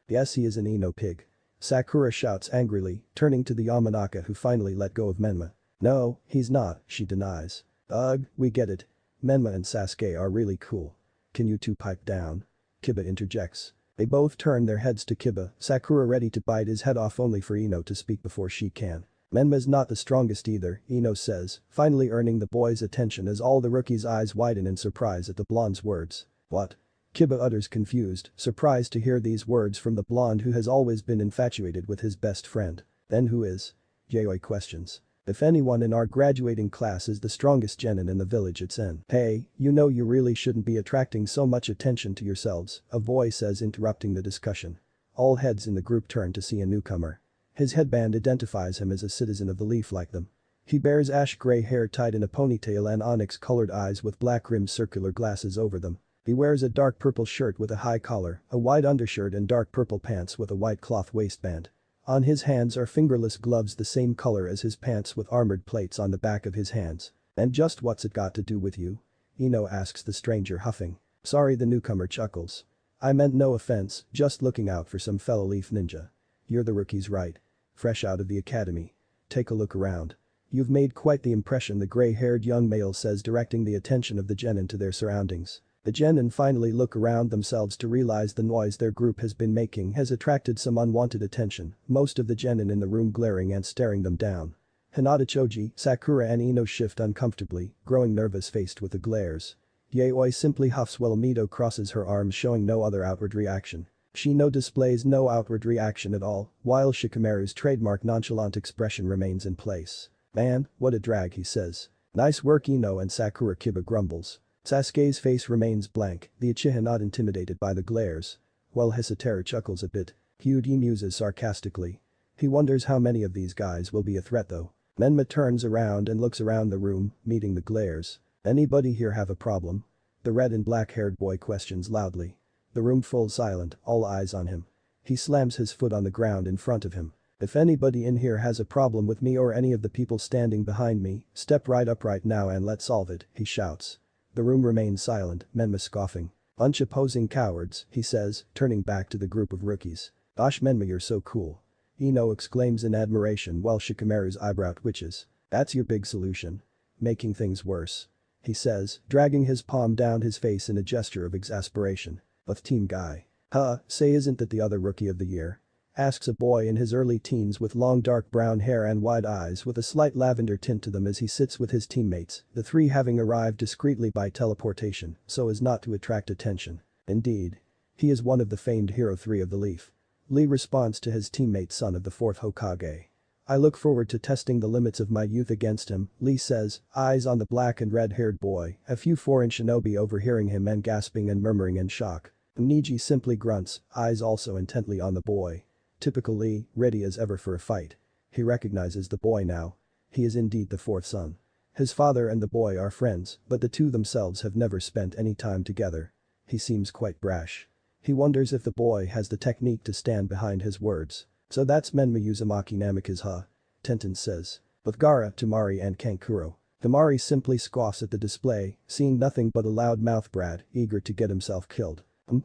Yes, he is an Ino pig. Sakura shouts angrily, turning to the Yamanaka who finally let go of Menma. No, he's not, she denies. Ugh, we get it. Menma and Sasuke are really cool. Can you two pipe down? Kiba interjects. They both turn their heads to Kiba, Sakura ready to bite his head off only for Ino to speak before she can. Menma's not the strongest either, Ino says, finally earning the boy's attention as all the rookies' eyes widen in surprise at the blonde's words. What? Kiba utters confused, surprised to hear these words from the blonde who has always been infatuated with his best friend. Then who is? Yayoi questions. If anyone in our graduating class is the strongest genin in the village, it's N. Hey, you know you really shouldn't be attracting so much attention to yourselves, a voice says, interrupting the discussion. All heads in the group turn to see a newcomer. His headband identifies him as a citizen of the Leaf like them. He bears ash-gray hair tied in a ponytail and onyx-colored eyes with black-rimmed circular glasses over them. He wears a dark purple shirt with a high collar, a white undershirt and dark purple pants with a white cloth waistband. On his hands are fingerless gloves the same color as his pants with armored plates on the back of his hands. And just what's it got to do with you? Ino asks the stranger, huffing. Sorry, the newcomer chuckles. I meant no offense, just looking out for some fellow Leaf ninja. You're the rookies, right? Fresh out of the academy. Take a look around. You've made quite the impression, the gray-haired young male says, directing the attention of the genin to their surroundings. The genin finally look around themselves to realize the noise their group has been making has attracted some unwanted attention, most of the genin in the room glaring and staring them down. Hinata, Choji, Sakura and Ino shift uncomfortably, growing nervous faced with the glares. Yayoi simply huffs while Mito crosses her arms, showing no other outward reaction. Shino displays no outward reaction at all, while Shikamaru's trademark nonchalant expression remains in place. Man, what a drag, he says. Nice work, Ino and Sakura. Kiba grumbles. Sasuke's face remains blank, the Uchiha not intimidated by the glares. While Hisateru chuckles a bit, Hyuji muses sarcastically. He wonders how many of these guys will be a threat though. Menma turns around and looks around the room, meeting the glares. Anybody here have a problem? The red and black-haired boy questions loudly. The room full silent, all eyes on him. He slams his foot on the ground in front of him. If anybody in here has a problem with me or any of the people standing behind me, step right up right now and let's solve it, he shouts. The room remains silent, Menma scoffing. Bunch of posing cowards, he says, turning back to the group of rookies. Gosh, Menma, you're so cool. Ino exclaims in admiration while Shikamaru's eyebrow twitches. That's your big solution. Making things worse. He says, dragging his palm down his face in a gesture of exasperation. But team guy. Huh, say isn't that the other rookie of the year? Asks a boy in his early teens with long dark brown hair and wide eyes with a slight lavender tint to them as he sits with his teammates, the three having arrived discreetly by teleportation so as not to attract attention. Indeed. He is one of the famed Hero 3 of the Leaf. Lee responds to his teammate son of the 4th Hokage. I look forward to testing the limits of my youth against him, Lee says, eyes on the black and red-haired boy, a few foreign shinobi overhearing him and gasping and murmuring in shock. Niji simply grunts, eyes also intently on the boy. Typical Lee, ready as ever for a fight. He recognizes the boy now. He is indeed the 4th son. His father and the boy are friends, but the two themselves have never spent any time together. He seems quite brash. He wonders if the boy has the technique to stand behind his words. So that's Menma Uzumaki Namikaze huh? Tenten says. With Gaara, Tamari and Kankuro. Tamari simply scoffs at the display, seeing nothing but a loud-mouthed brat, eager to get himself killed.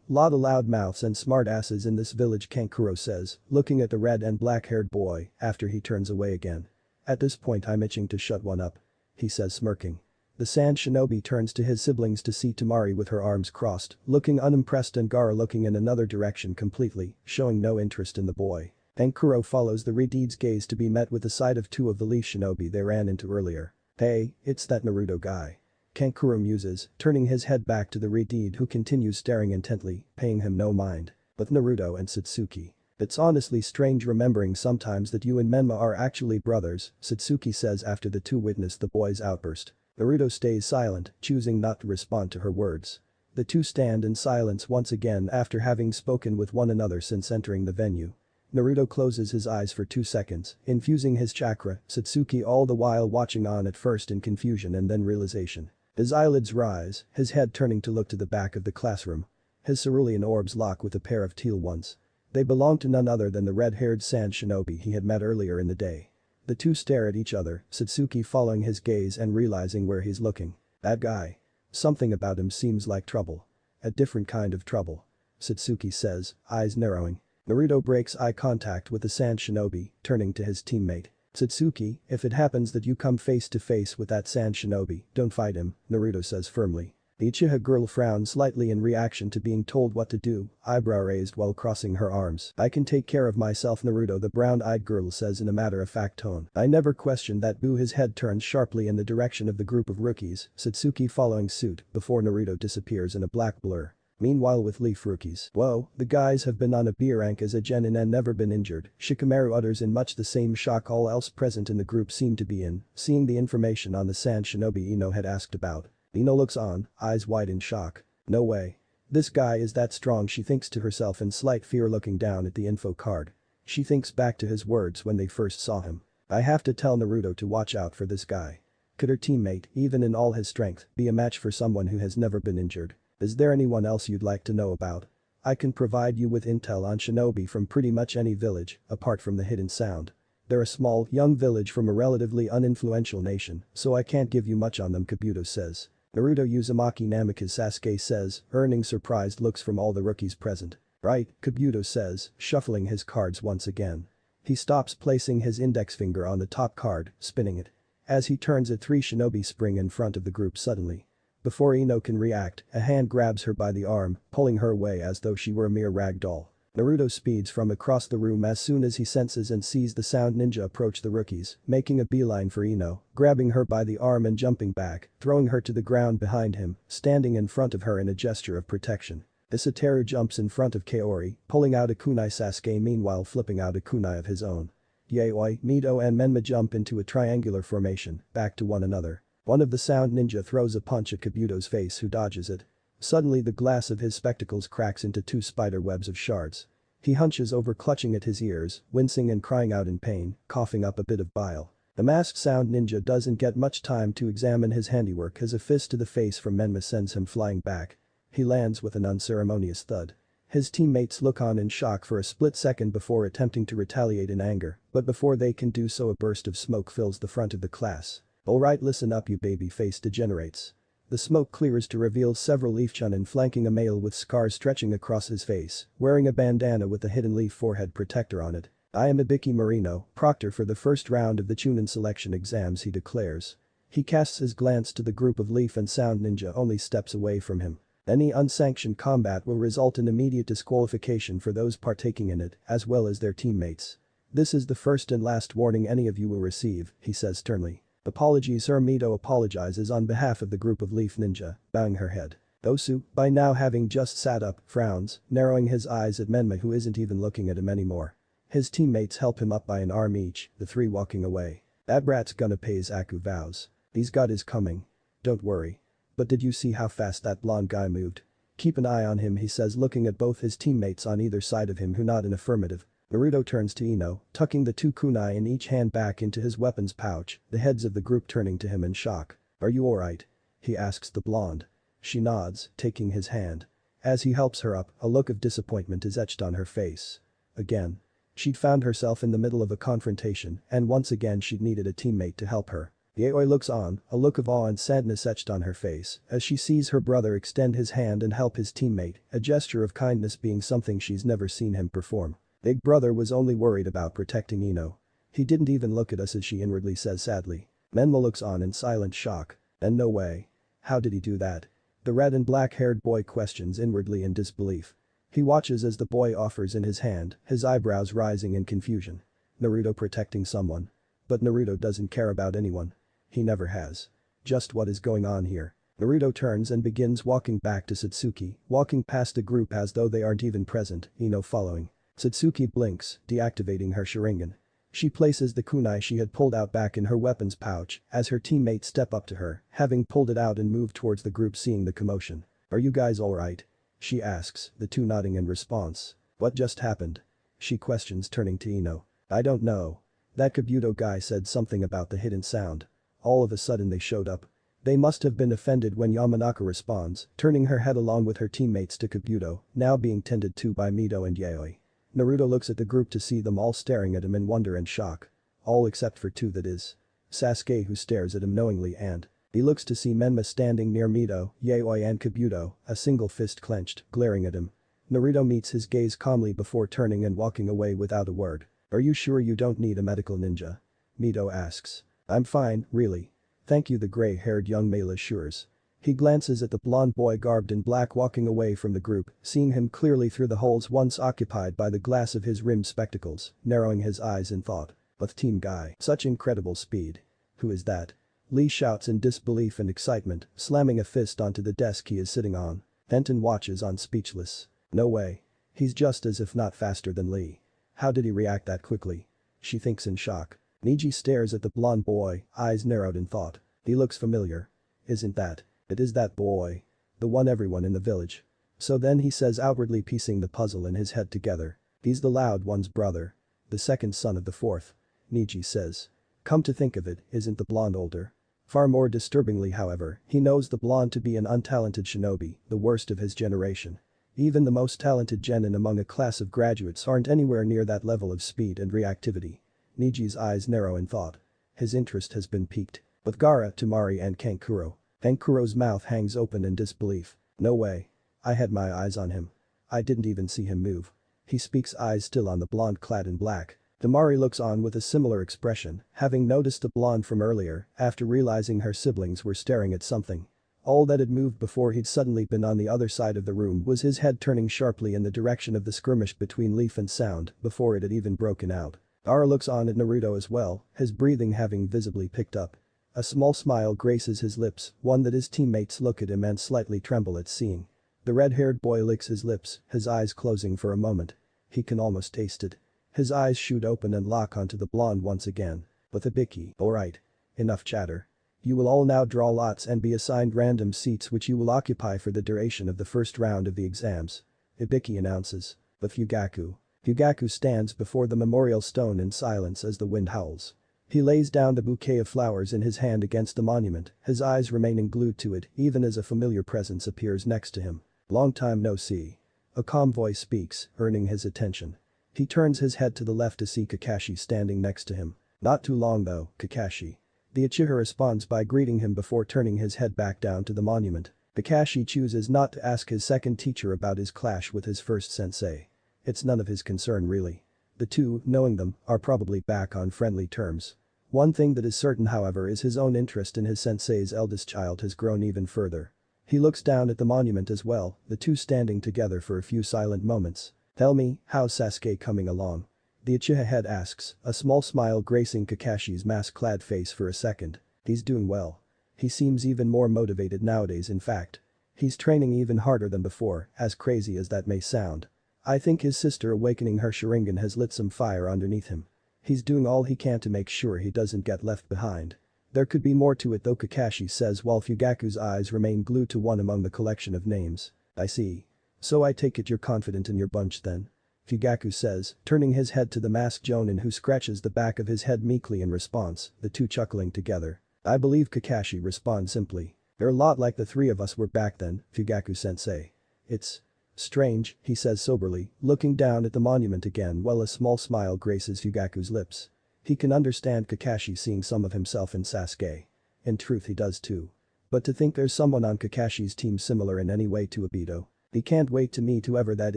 Lot of loudmouths and smartasses in this village, Kankuro says, looking at the red and black-haired boy after he turns away again. At this point I'm itching to shut one up. He says smirking. The Sand Shinobi turns to his siblings to see Tamari with her arms crossed, looking unimpressed and Gaara looking in another direction completely, showing no interest in the boy. Kankuro follows the Redeed's gaze to be met with the sight of two of the Leaf Shinobi they ran into earlier. Hey, it's that Naruto guy. Kankuro muses, turning his head back to the Redeed who continues staring intently, paying him no mind. With Naruto and Satsuki. It's honestly strange remembering sometimes that you and Menma are actually brothers, Satsuki says after the two witness the boy's outburst. Naruto stays silent, choosing not to respond to her words. The two stand in silence once again after having spoken with one another since entering the venue. Naruto closes his eyes for 2 seconds, infusing his chakra, Satsuki all the while watching on at first in confusion and then realization. His eyelids rise, his head turning to look to the back of the classroom. His cerulean orbs lock with a pair of teal ones. They belong to none other than the red-haired sand shinobi he had met earlier in the day. The two stare at each other, Satsuki following his gaze and realizing where he's looking. That guy. Something about him seems like trouble. A different kind of trouble. Satsuki says, eyes narrowing. Naruto breaks eye contact with the sand shinobi, turning to his teammate. Satsuki, if it happens that you come face to face with that sand shinobi, don't fight him, Naruto says firmly. The Uchiha girl frowns slightly in reaction to being told what to do, eyebrow raised while crossing her arms. I can take care of myself, Naruto, the brown-eyed girl says in a matter-of-fact tone. I never questioned that. Boo. His head turns sharply in the direction of the group of rookies, Satsuki following suit before Naruto disappears in a black blur. Meanwhile with Leaf rookies. Whoa, the guys have been on a B rank as a genin and never been injured, Shikamaru utters in much the same shock all else present in the group seem to be in, seeing the information on the sand shinobi Ino had asked about. Ino looks on, eyes wide in shock. No way. This guy is that strong, she thinks to herself in slight fear looking down at the info card. She thinks back to his words when they first saw him. I have to tell Naruto to watch out for this guy. Could her teammate, even in all his strength, be a match for someone who has never been injured? Is there anyone else you'd like to know about? I can provide you with intel on shinobi from pretty much any village, apart from the Hidden Sound. They're a small, young village from a relatively uninfluential nation, so I can't give you much on them, Kabuto says. Naruto Uzumaki Namikaze Sasuke says, earning surprised looks from all the rookies present. Right, Kabuto says, shuffling his cards once again. He stops placing his index finger on the top card, spinning it. As he turns it, three shinobi spring in front of the group suddenly. Before Ino can react, a hand grabs her by the arm, pulling her away as though she were a mere rag doll. Naruto speeds from across the room as soon as he senses and sees the sound ninja approach the rookies, making a beeline for Ino, grabbing her by the arm and jumping back, throwing her to the ground behind him, standing in front of her in a gesture of protection. Isateru jumps in front of Kaori, pulling out a kunai. Sasuke meanwhile flipping out a kunai of his own. Yaoi, Mito and Menma jump into a triangular formation, back to one another. One of the sound ninja throws a punch at Kabuto's face who dodges it. Suddenly the glass of his spectacles cracks into two spider webs of shards. He hunches over clutching at his ears, wincing and crying out in pain, coughing up a bit of bile. The masked sound ninja doesn't get much time to examine his handiwork as a fist to the face from Menma sends him flying back. He lands with an unceremonious thud. His teammates look on in shock for a split second before attempting to retaliate in anger, but before they can do so a burst of smoke fills the front of the class. Alright, listen up you baby-faced degenerates. The smoke clears to reveal several Leaf Chunin flanking a male with scars stretching across his face, wearing a bandana with a hidden leaf forehead protector on it. I am Ibiki Marino, proctor for the first round of the Chunin selection exams, he declares. He casts his glance to the group of Leaf and Sound Ninja only steps away from him. Any unsanctioned combat will result in immediate disqualification for those partaking in it, as well as their teammates. This is the first and last warning any of you will receive, he says sternly. Apologies Sir. Mito apologizes on behalf of the group of Leaf Ninja, bowing her head. Osu, by now having just sat up, frowns, narrowing his eyes at Menma who isn't even looking at him anymore. His teammates help him up by an arm each, the three walking away. That brat's gonna pay his Aku vows. He's got his coming. Don't worry. But did you see how fast that blonde guy moved? Keep an eye on him, he says, looking at both his teammates on either side of him who nod in affirmative. Naruto turns to Ino, tucking the two kunai in each hand back into his weapons pouch, the heads of the group turning to him in shock. Are you alright? He asks the blonde. She nods, taking his hand. As he helps her up, a look of disappointment is etched on her face. Again. She'd found herself in the middle of a confrontation, and once again she'd needed a teammate to help her. Yaoi looks on, a look of awe and sadness etched on her face, as she sees her brother extend his hand and help his teammate, a gesture of kindness being something she's never seen him perform. Big brother was only worried about protecting Ino. He didn't even look at us, as she inwardly says sadly. Menma looks on in silent shock. And no way. How did he do that? The red and black-haired boy questions inwardly in disbelief. He watches as the boy offers in his hand, his eyebrows rising in confusion. Naruto protecting someone. But Naruto doesn't care about anyone. He never has. Just what is going on here? Naruto turns and begins walking back to Satsuki, walking past the group as though they aren't even present, Ino following. Satsuki blinks, deactivating her Sharingan. She places the kunai she had pulled out back in her weapons pouch as her teammates step up to her, having pulled it out and moved towards the group seeing the commotion. Are you guys alright? She asks, the two nodding in response. What just happened? She questions turning to Ino. I don't know. That Kabuto guy said something about the hidden sound. All of a sudden they showed up. They must have been offended when Yamanaka responds, turning her head along with her teammates to Kabuto, now being tended to by Mito and Yaoi. Naruto looks at the group to see them all staring at him in wonder and shock. All except for two, that is. Sasuke, who stares at him knowingly, and he looks to see Menma standing near Mito, Yaoi and Kabuto, a single fist clenched, glaring at him. Naruto meets his gaze calmly before turning and walking away without a word. Are you sure you don't need a medical ninja? Mito asks. I'm fine, really. Thank you, the gray-haired young male assures. He glances at the blonde boy garbed in black walking away from the group, seeing him clearly through the holes once occupied by the glass of his rimmed spectacles, narrowing his eyes in thought. But team guy, such incredible speed. Who is that? Lee shouts in disbelief and excitement, slamming a fist onto the desk he is sitting on. Fenton watches on speechless. No way. He's just as if not faster than Lee. How did he react that quickly? She thinks in shock. Niji stares at the blonde boy, eyes narrowed in thought. He looks familiar. Isn't that? It is that boy. The one everyone in the village. So then he says, outwardly piecing the puzzle in his head together. He's the loud one's brother. The second son of the fourth. Niji says. Come to think of it, isn't the blonde older? Far more disturbingly, however, he knows the blonde to be an untalented shinobi, the worst of his generation. Even the most talented genin among a class of graduates aren't anywhere near that level of speed and reactivity. Niji's eyes narrow in thought. His interest has been piqued. With Gaara, Temari and Kankuro. Kankuro's mouth hangs open in disbelief. No way. I had my eyes on him. I didn't even see him move. He speaks, eyes still on the blonde clad in black. Temari looks on with a similar expression, having noticed the blonde from earlier, after realizing her siblings were staring at something. All that had moved before he'd suddenly been on the other side of the room was his head turning sharply in the direction of the skirmish between Leaf and Sound before it had even broken out. Gaara looks on at Naruto as well, his breathing having visibly picked up. A small smile graces his lips, one that his teammates look at him and slightly tremble at seeing. The red-haired boy licks his lips, his eyes closing for a moment. He can almost taste it. His eyes shoot open and lock onto the blonde once again. With Ibiki, alright. Enough chatter. You will all now draw lots and be assigned random seats which you will occupy for the duration of the first round of the exams. Ibiki announces. With Fugaku. Fugaku stands before the memorial stone in silence as the wind howls. He lays down the bouquet of flowers in his hand against the monument, his eyes remaining glued to it even as a familiar presence appears next to him. Long time no see. A calm voice speaks, earning his attention. He turns his head to the left to see Kakashi standing next to him. Not too long though, Kakashi. The Uchiha responds by greeting him before turning his head back down to the monument. Kakashi chooses not to ask his second teacher about his clash with his first sensei. It's none of his concern really. The two, knowing them, are probably back on friendly terms. One thing that is certain however is his own interest in his sensei's eldest child has grown even further. He looks down at the monument as well, the two standing together for a few silent moments. "Tell me, how's Sasuke coming along?" The Uchiha head asks, a small smile gracing Kakashi's mask-clad face for a second. "He's doing well. He seems even more motivated nowadays, in fact. He's training even harder than before, as crazy as that may sound. I think his sister awakening her Sharingan has lit some fire underneath him. He's doing all he can to make sure he doesn't get left behind." There could be more to it though, Kakashi says while Fugaku's eyes remain glued to one among the collection of names. "I see. So I take it you're confident in your bunch then?" Fugaku says, turning his head to the masked Jonin who scratches the back of his head meekly in response, the two chuckling together. "I believe," Kakashi responds simply. "You're a lot like the three of us were back then, Fugaku-sensei. It's strange," he says soberly, looking down at the monument again while a small smile graces Fugaku's lips. He can understand Kakashi seeing some of himself in Sasuke. In truth he does too. But to think there's someone on Kakashi's team similar in any way to Obito. He can't wait to meet whoever that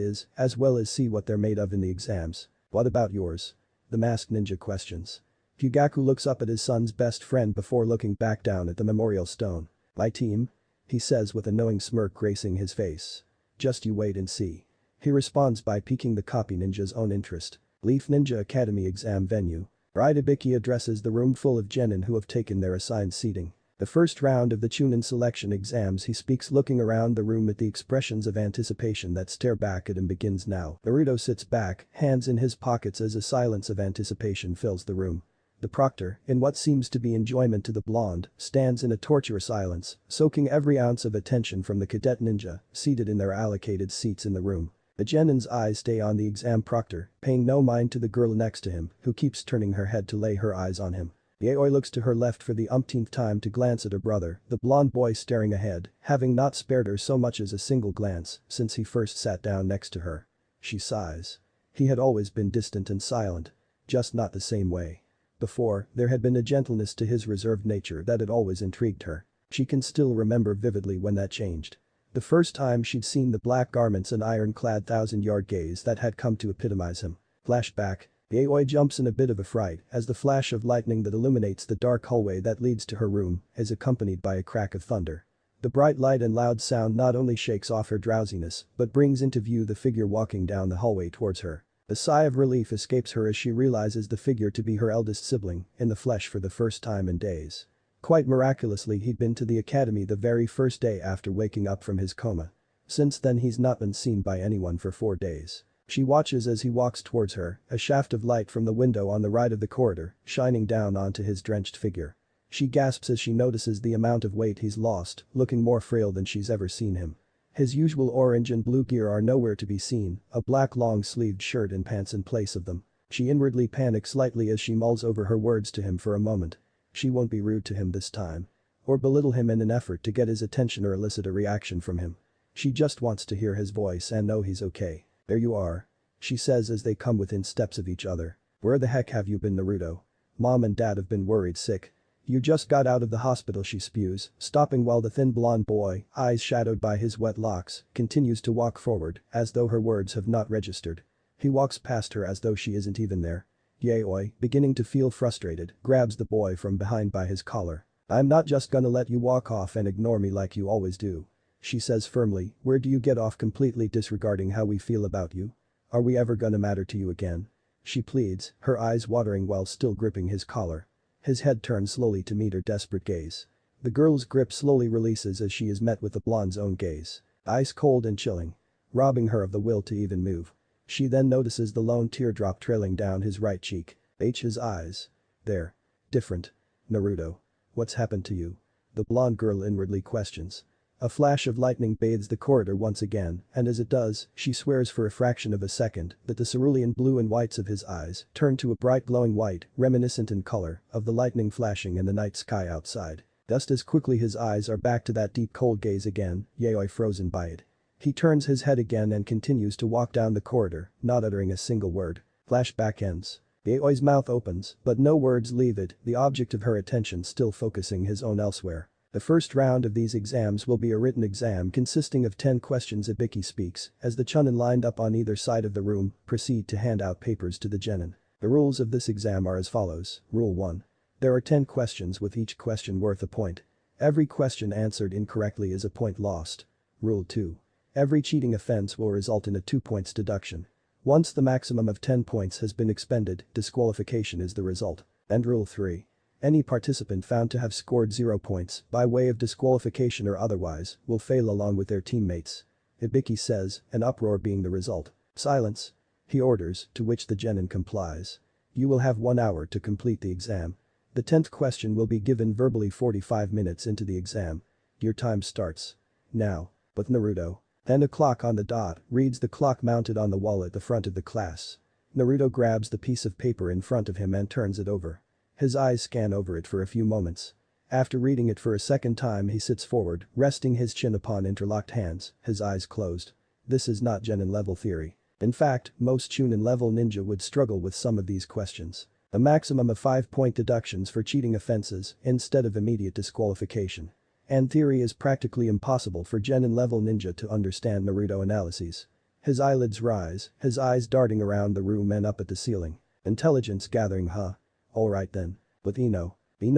is, as well as see what they're made of in the exams. "What about yours?" the masked ninja questions. Fugaku looks up at his son's best friend before looking back down at the memorial stone. "My team?" he says with a knowing smirk gracing his face. "Just you wait and see." He responds by piquing the copy ninja's own interest. Leaf Ninja Academy exam venue. Right, Ibiki addresses the room full of genin who have taken their assigned seating. The first round of the Chunin selection exams, he speaks looking around the room at the expressions of anticipation that stare back at him, begins now. Naruto sits back, hands in his pockets as a silence of anticipation fills the room. The proctor, in what seems to be enjoyment to the blonde, stands in a torturous silence, soaking every ounce of attention from the cadet ninja, seated in their allocated seats in the room. The genin's eyes stay on the exam proctor, paying no mind to the girl next to him, who keeps turning her head to lay her eyes on him. Yaoi looks to her left for the umpteenth time to glance at her brother, the blonde boy staring ahead, having not spared her so much as a single glance since he first sat down next to her. She sighs. He had always been distant and silent. Just not the same way. Before, there had been a gentleness to his reserved nature that had always intrigued her. She can still remember vividly when that changed. The first time she'd seen the black garments and iron-clad thousand-yard gaze that had come to epitomize him. Flashback. Yaoi jumps in a bit of a fright as the flash of lightning that illuminates the dark hallway that leads to her room is accompanied by a crack of thunder. The bright light and loud sound not only shakes off her drowsiness but brings into view the figure walking down the hallway towards her. A sigh of relief escapes her as she realizes the figure to be her eldest sibling, in the flesh for the first time in days. Quite miraculously, he'd been to the academy the very first day after waking up from his coma. Since then he's not been seen by anyone for 4 days. She watches as he walks towards her, a shaft of light from the window on the right of the corridor, shining down onto his drenched figure. She gasps as she notices the amount of weight he's lost, looking more frail than she's ever seen him. His usual orange and blue gear are nowhere to be seen, a black long-sleeved shirt and pants in place of them. She inwardly panics slightly as she mulls over her words to him for a moment. She won't be rude to him this time. Or belittle him in an effort to get his attention or elicit a reaction from him. She just wants to hear his voice and know he's okay. "There you are," she says as they come within steps of each other. "Where the heck have you been, Naruto? Mom and Dad have been worried sick. You just got out of the hospital," she spews, stopping while the thin blonde boy, eyes shadowed by his wet locks, continues to walk forward as though her words have not registered. He walks past her as though she isn't even there. Yaoi, beginning to feel frustrated, grabs the boy from behind by his collar. "I'm not just gonna let you walk off and ignore me like you always do," she says firmly. "Where do you get off completely disregarding how we feel about you? Are we ever gonna matter to you again?" she pleads, her eyes watering while still gripping his collar. His head turns slowly to meet her desperate gaze. The girl's grip slowly releases as she is met with the blonde's own gaze. Ice cold and chilling. Robbing her of the will to even move. She then notices the lone teardrop trailing down his right cheek. His eyes. "They're different. Naruto. What's happened to you?" the blonde girl inwardly questions. A flash of lightning bathes the corridor once again, and as it does, she swears for a fraction of a second that the cerulean blue and whites of his eyes turn to a bright glowing white, reminiscent in color of the lightning flashing in the night sky outside. Just as quickly his eyes are back to that deep cold gaze again, Yaoi frozen by it. He turns his head again and continues to walk down the corridor, not uttering a single word. Flashback ends. Yaoi's mouth opens, but no words leave it, the object of her attention still focusing his own elsewhere. The first round of these exams will be a written exam consisting of 10 questions. Ibiki speaks, as the Chunin lined up on either side of the room proceed to hand out papers to the genin. The rules of this exam are as follows. Rule 1. There are 10 questions with each question worth a point. Every question answered incorrectly is a point lost. Rule 2. Every cheating offense will result in a 2 points deduction. Once the maximum of 10 points has been expended, disqualification is the result. And Rule 3. Any participant found to have scored 0 points, by way of disqualification or otherwise, will fail along with their teammates. Ibiki says, an uproar being the result. Silence. He orders, to which the genin complies. You will have 1 hour to complete the exam. The 10th question will be given verbally 45 minutes into the exam. Your time starts. Now. But Naruto. 10 o'clock on the dot, reads the clock mounted on the wall at the front of the class. Naruto grabs the piece of paper in front of him and turns it over. His eyes scan over it for a few moments. After reading it for a second time he sits forward, resting his chin upon interlocked hands, his eyes closed. This is not genin level theory. In fact, most chunin level ninja would struggle with some of these questions. A maximum of 5-point deductions for cheating offenses instead of immediate disqualification. And theory is practically impossible for genin level ninja to understand Naruto analyses. His eyelids rise, his eyes darting around the room and up at the ceiling. Intelligence gathering, huh? Alright then. But Ino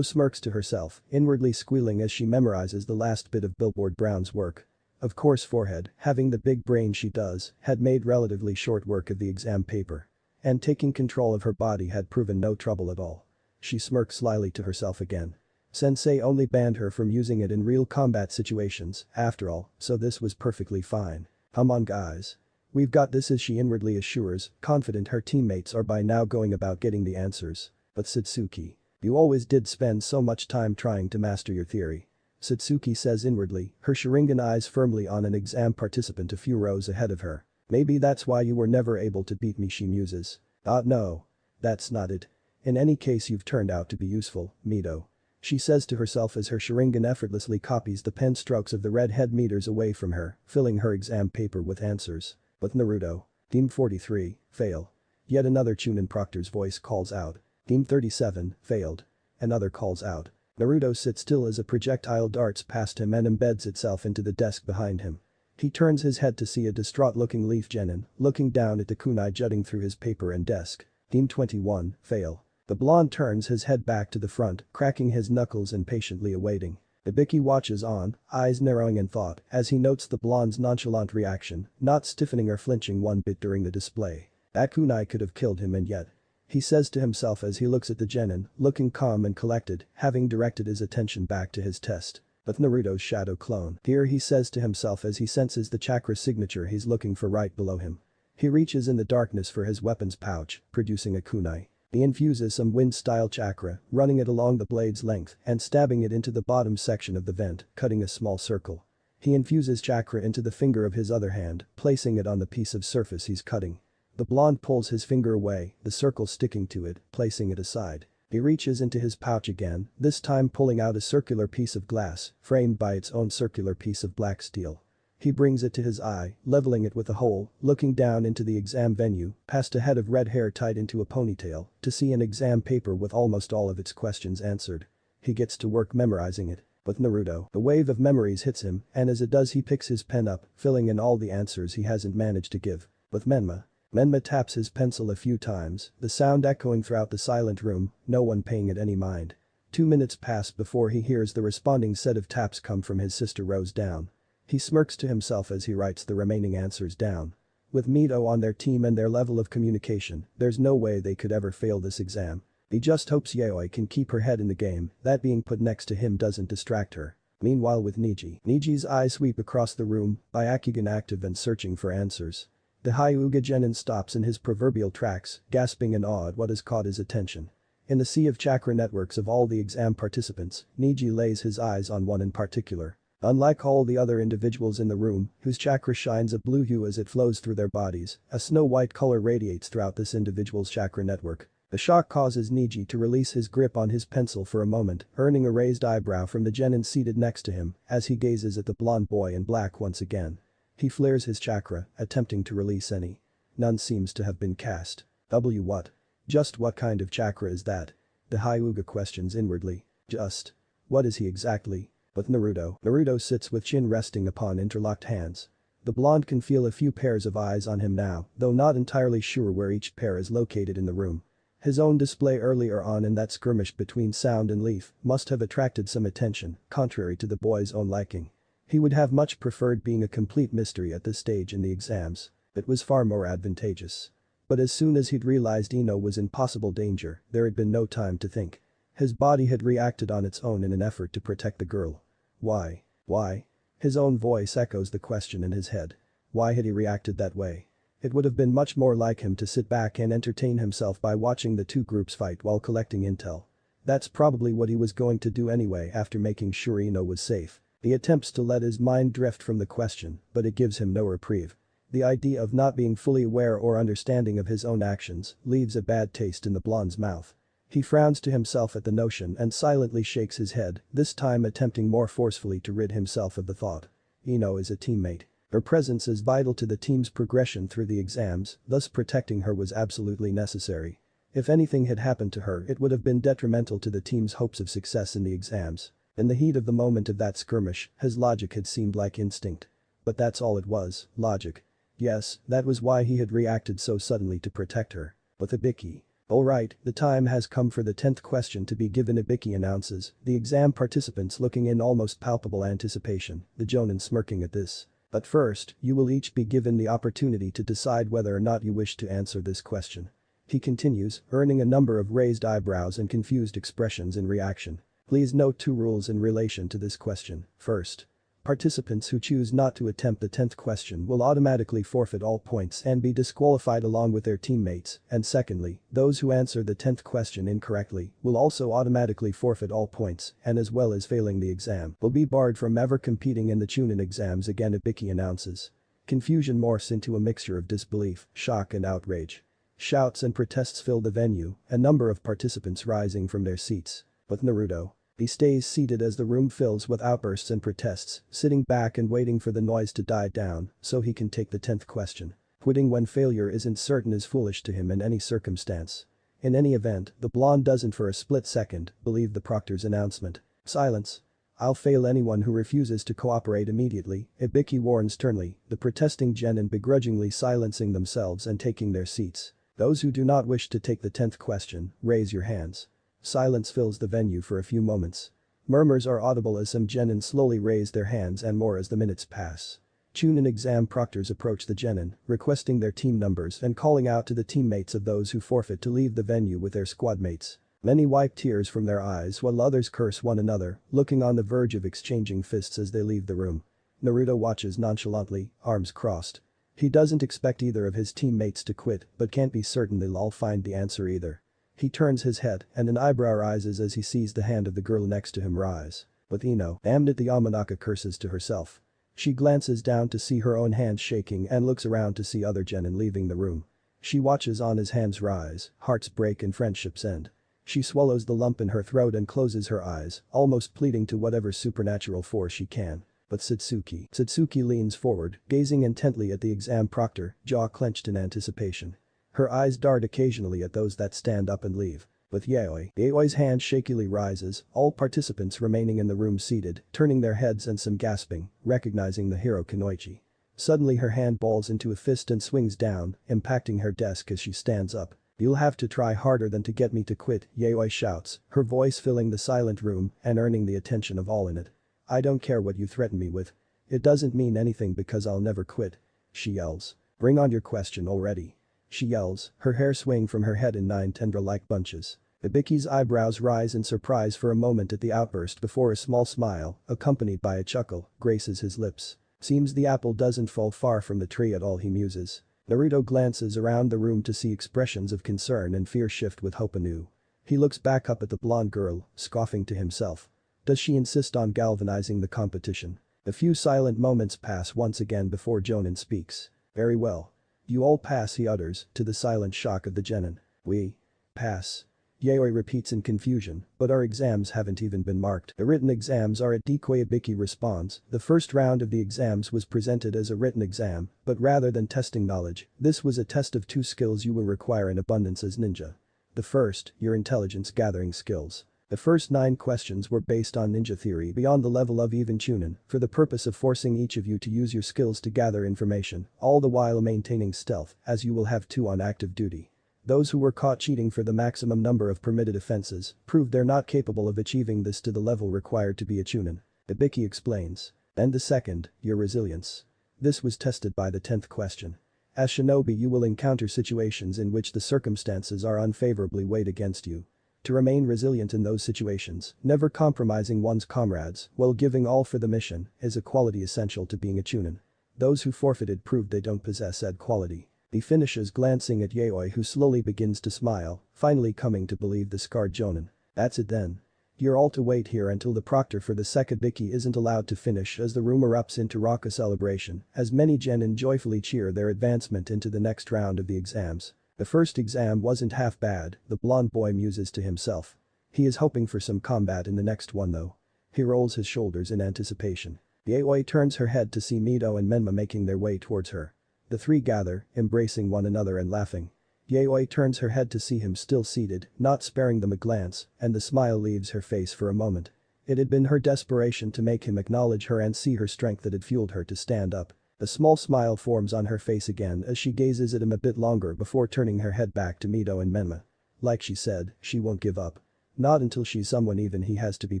smirks to herself, inwardly squealing as she memorizes the last bit of Billboard Brown's work. Of course forehead, having the big brain she does, had made relatively short work of the exam paper. And taking control of her body had proven no trouble at all. She smirks slyly to herself again. Sensei only banned her from using it in real combat situations, after all, so this was perfectly fine. Come on guys. We've got this, as she inwardly assures, confident her teammates are by now going about getting the answers. But Satsuki. You always did spend so much time trying to master your theory. Satsuki says inwardly, her Sharingan eyes firmly on an exam participant a few rows ahead of her. Maybe that's why you were never able to beat me, she muses. No. That's not it. In any case, you've turned out to be useful, Mito. She says to herself as her Sharingan effortlessly copies the pen strokes of the redhead meters away from her, filling her exam paper with answers. But Naruto. Team 43, fail. Yet another Chunin proctor's voice calls out. Team 37, failed. Another calls out. Naruto sits still as a projectile darts past him and embeds itself into the desk behind him. He turns his head to see a distraught-looking Leaf Genin, looking down at the kunai jutting through his paper and desk. Team 21, fail. The blonde turns his head back to the front, cracking his knuckles and patiently awaiting. Ibiki watches on, eyes narrowing in thought, as he notes the blonde's nonchalant reaction, not stiffening or flinching one bit during the display. That kunai could have killed him, and yet. He says to himself as he looks at the genin, looking calm and collected, having directed his attention back to his test. But Naruto's shadow clone. Here, he says to himself as he senses the chakra signature he's looking for right below him. He reaches in the darkness for his weapons pouch, producing a kunai. He infuses some wind-style chakra, running it along the blade's length and stabbing it into the bottom section of the vent, cutting a small circle. He infuses chakra into the finger of his other hand, placing it on the piece of surface he's cutting. The blonde pulls his finger away, the circle sticking to it, placing it aside. He reaches into his pouch again, this time pulling out a circular piece of glass, framed by its own circular piece of black steel. He brings it to his eye, leveling it with a hole, looking down into the exam venue, past a head of red hair tied into a ponytail, to see an exam paper with almost all of its questions answered. He gets to work memorizing it. But Naruto, a wave of memories hits him, and as it does he picks his pen up, filling in all the answers he hasn't managed to give. But Menma taps his pencil a few times, the sound echoing throughout the silent room, no one paying it any mind. 2 minutes pass before he hears the responding set of taps come from his sister rows down. He smirks to himself as he writes the remaining answers down. With Mito on their team and their level of communication, there's no way they could ever fail this exam. He just hopes Yaoi can keep her head in the game, that being put next to him doesn't distract her. Meanwhile with Niji's eyes sweep across the room, Byakugan active and searching for answers. The Hyuga Genin stops in his proverbial tracks, gasping in awe at what has caught his attention. In the sea of chakra networks of all the exam participants, Niji lays his eyes on one in particular. Unlike all the other individuals in the room, whose chakra shines a blue hue as it flows through their bodies, a snow-white color radiates throughout this individual's chakra network. The shock causes Niji to release his grip on his pencil for a moment, earning a raised eyebrow from the genin seated next to him as he gazes at the blonde boy in black once again. He flares his chakra, attempting to release any. None seems to have been cast. What? Just what kind of chakra is that? The Hyuga questions inwardly. Just. What is he exactly? But Naruto sits with chin resting upon interlocked hands. The blonde can feel a few pairs of eyes on him now, though not entirely sure where each pair is located in the room. His own display earlier on in that skirmish between Sound and Leaf must have attracted some attention, contrary to the boy's own liking. He would have much preferred being a complete mystery at this stage in the exams. It was far more advantageous. But as soon as he'd realized Ino was in possible danger, there had been no time to think. His body had reacted on its own in an effort to protect the girl. Why? Why? His own voice echoes the question in his head. Why had he reacted that way? It would have been much more like him to sit back and entertain himself by watching the two groups fight while collecting intel. That's probably what he was going to do anyway after making sure Ino was safe. He attempts to let his mind drift from the question, but it gives him no reprieve. The idea of not being fully aware or understanding of his own actions leaves a bad taste in the blonde's mouth. He frowns to himself at the notion and silently shakes his head, this time attempting more forcefully to rid himself of the thought. Ino is a teammate. Her presence is vital to the team's progression through the exams, thus protecting her was absolutely necessary. If anything had happened to her, it would have been detrimental to the team's hopes of success in the exams. In the heat of the moment of that skirmish, his logic had seemed like instinct. But that's all it was, logic. Yes, that was why he had reacted so suddenly to protect her. But Ibiki. Alright, the time has come for the 10th question to be given, Ibiki announces, the exam participants looking in almost palpable anticipation, the Jonin smirking at this. But first, you will each be given the opportunity to decide whether or not you wish to answer this question. He continues, earning a number of raised eyebrows and confused expressions in reaction. Please note 2 rules in relation to this question. First, participants who choose not to attempt the 10th question will automatically forfeit all points and be disqualified along with their teammates, and secondly, those who answer the 10th question incorrectly will also automatically forfeit all points and as well as failing the exam will be barred from ever competing in the Chunin exams again, Ibiki announces. Confusion morphs into a mixture of disbelief, shock and outrage. Shouts and protests fill the venue, a number of participants rising from their seats. But Naruto. He stays seated as the room fills with outbursts and protests, sitting back and waiting for the noise to die down so he can take the 10th question. Quitting when failure isn't certain is foolish to him in any circumstance. In any event, the blonde doesn't for a split second believe the proctor's announcement. Silence. I'll fail anyone who refuses to cooperate immediately, Ibiki warns sternly, the protesting genin begrudgingly silencing themselves and taking their seats. Those who do not wish to take the 10th question, raise your hands. Silence fills the venue for a few moments. Murmurs are audible as some genin slowly raise their hands and more as the minutes pass. Chunin exam proctors approach the genin, requesting their team numbers and calling out to the teammates of those who forfeit to leave the venue with their squad mates. Many wipe tears from their eyes while others curse one another, looking on the verge of exchanging fists as they leave the room. Naruto watches nonchalantly, arms crossed. He doesn't expect either of his teammates to quit but can't be certain they'll all find the answer either. He turns his head and an eyebrow rises as he sees the hand of the girl next to him rise. With Ino, damned it, the Yamanaka curses to herself. She glances down to see her own hands shaking and looks around to see other genin leaving the room. She watches on his hands rise, hearts break and friendships end. She swallows the lump in her throat and closes her eyes, almost pleading to whatever supernatural force she can. But Satsuki leans forward, gazing intently at the exam proctor, jaw clenched in anticipation. Her eyes dart occasionally at those that stand up and leave. With Yaoi's hand shakily rises, all participants remaining in the room seated, turning their heads and some gasping, recognizing the hero Kunoichi. Suddenly her hand balls into a fist and swings down, impacting her desk as she stands up. You'll have to try harder than to get me to quit, Yaoi shouts, her voice filling the silent room and earning the attention of all in it. I don't care what you threaten me with. It doesn't mean anything because I'll never quit. She yells. Bring on your question already. She yells, her hair swaying from her head in 9 tendril-like bunches. Ibiki's eyebrows rise in surprise for a moment at the outburst before a small smile, accompanied by a chuckle, graces his lips. Seems the apple doesn't fall far from the tree at all, he muses. Naruto glances around the room to see expressions of concern and fear shift with hope anew. He looks back up at the blonde girl, scoffing to himself. Does she insist on galvanizing the competition? A few silent moments pass once again before Jonin speaks. Very well. You all pass, he utters, to the silent shock of the genin. We pass. Yaoi repeats in confusion, but our exams haven't even been marked. The written exams are a decoy, Ibiki responds. The first round of the exams was presented as a written exam, but rather than testing knowledge, this was a test of 2 skills you will require in abundance as ninja. The first, your intelligence gathering skills. The first 9 questions were based on ninja theory beyond the level of even Chunin, for the purpose of forcing each of you to use your skills to gather information, all the while maintaining stealth, as you will have 2 on active duty. Those who were caught cheating for the maximum number of permitted offenses proved they're not capable of achieving this to the level required to be a chunin. Ibiki explains. And the second, your resilience. This was tested by the 10th question. As shinobi you will encounter situations in which the circumstances are unfavorably weighed against you. To remain resilient in those situations, never compromising one's comrades while giving all for the mission, is a quality essential to being a chunin. Those who forfeited proved they don't possess said quality. He finishes glancing at Yaoi who slowly begins to smile, finally coming to believe the scarred jonin. That's it then. You're all to wait here until the proctor for the second Biki isn't allowed to finish as the room erupts into raucous celebration as many genin joyfully cheer their advancement into the next round of the exams. The first exam wasn't half bad, the blonde boy muses to himself. He is hoping for some combat in the next one though. He rolls his shoulders in anticipation. Yaoi turns her head to see Mito and Menma making their way towards her. The three gather, embracing one another and laughing. Yaoi turns her head to see him still seated, not sparing them a glance, and the smile leaves her face for a moment. It had been her desperation to make him acknowledge her and see her strength that had fueled her to stand up. A small smile forms on her face again as she gazes at him a bit longer before turning her head back to Mito and Menma. Like she said, she won't give up. Not until she's someone even he has to be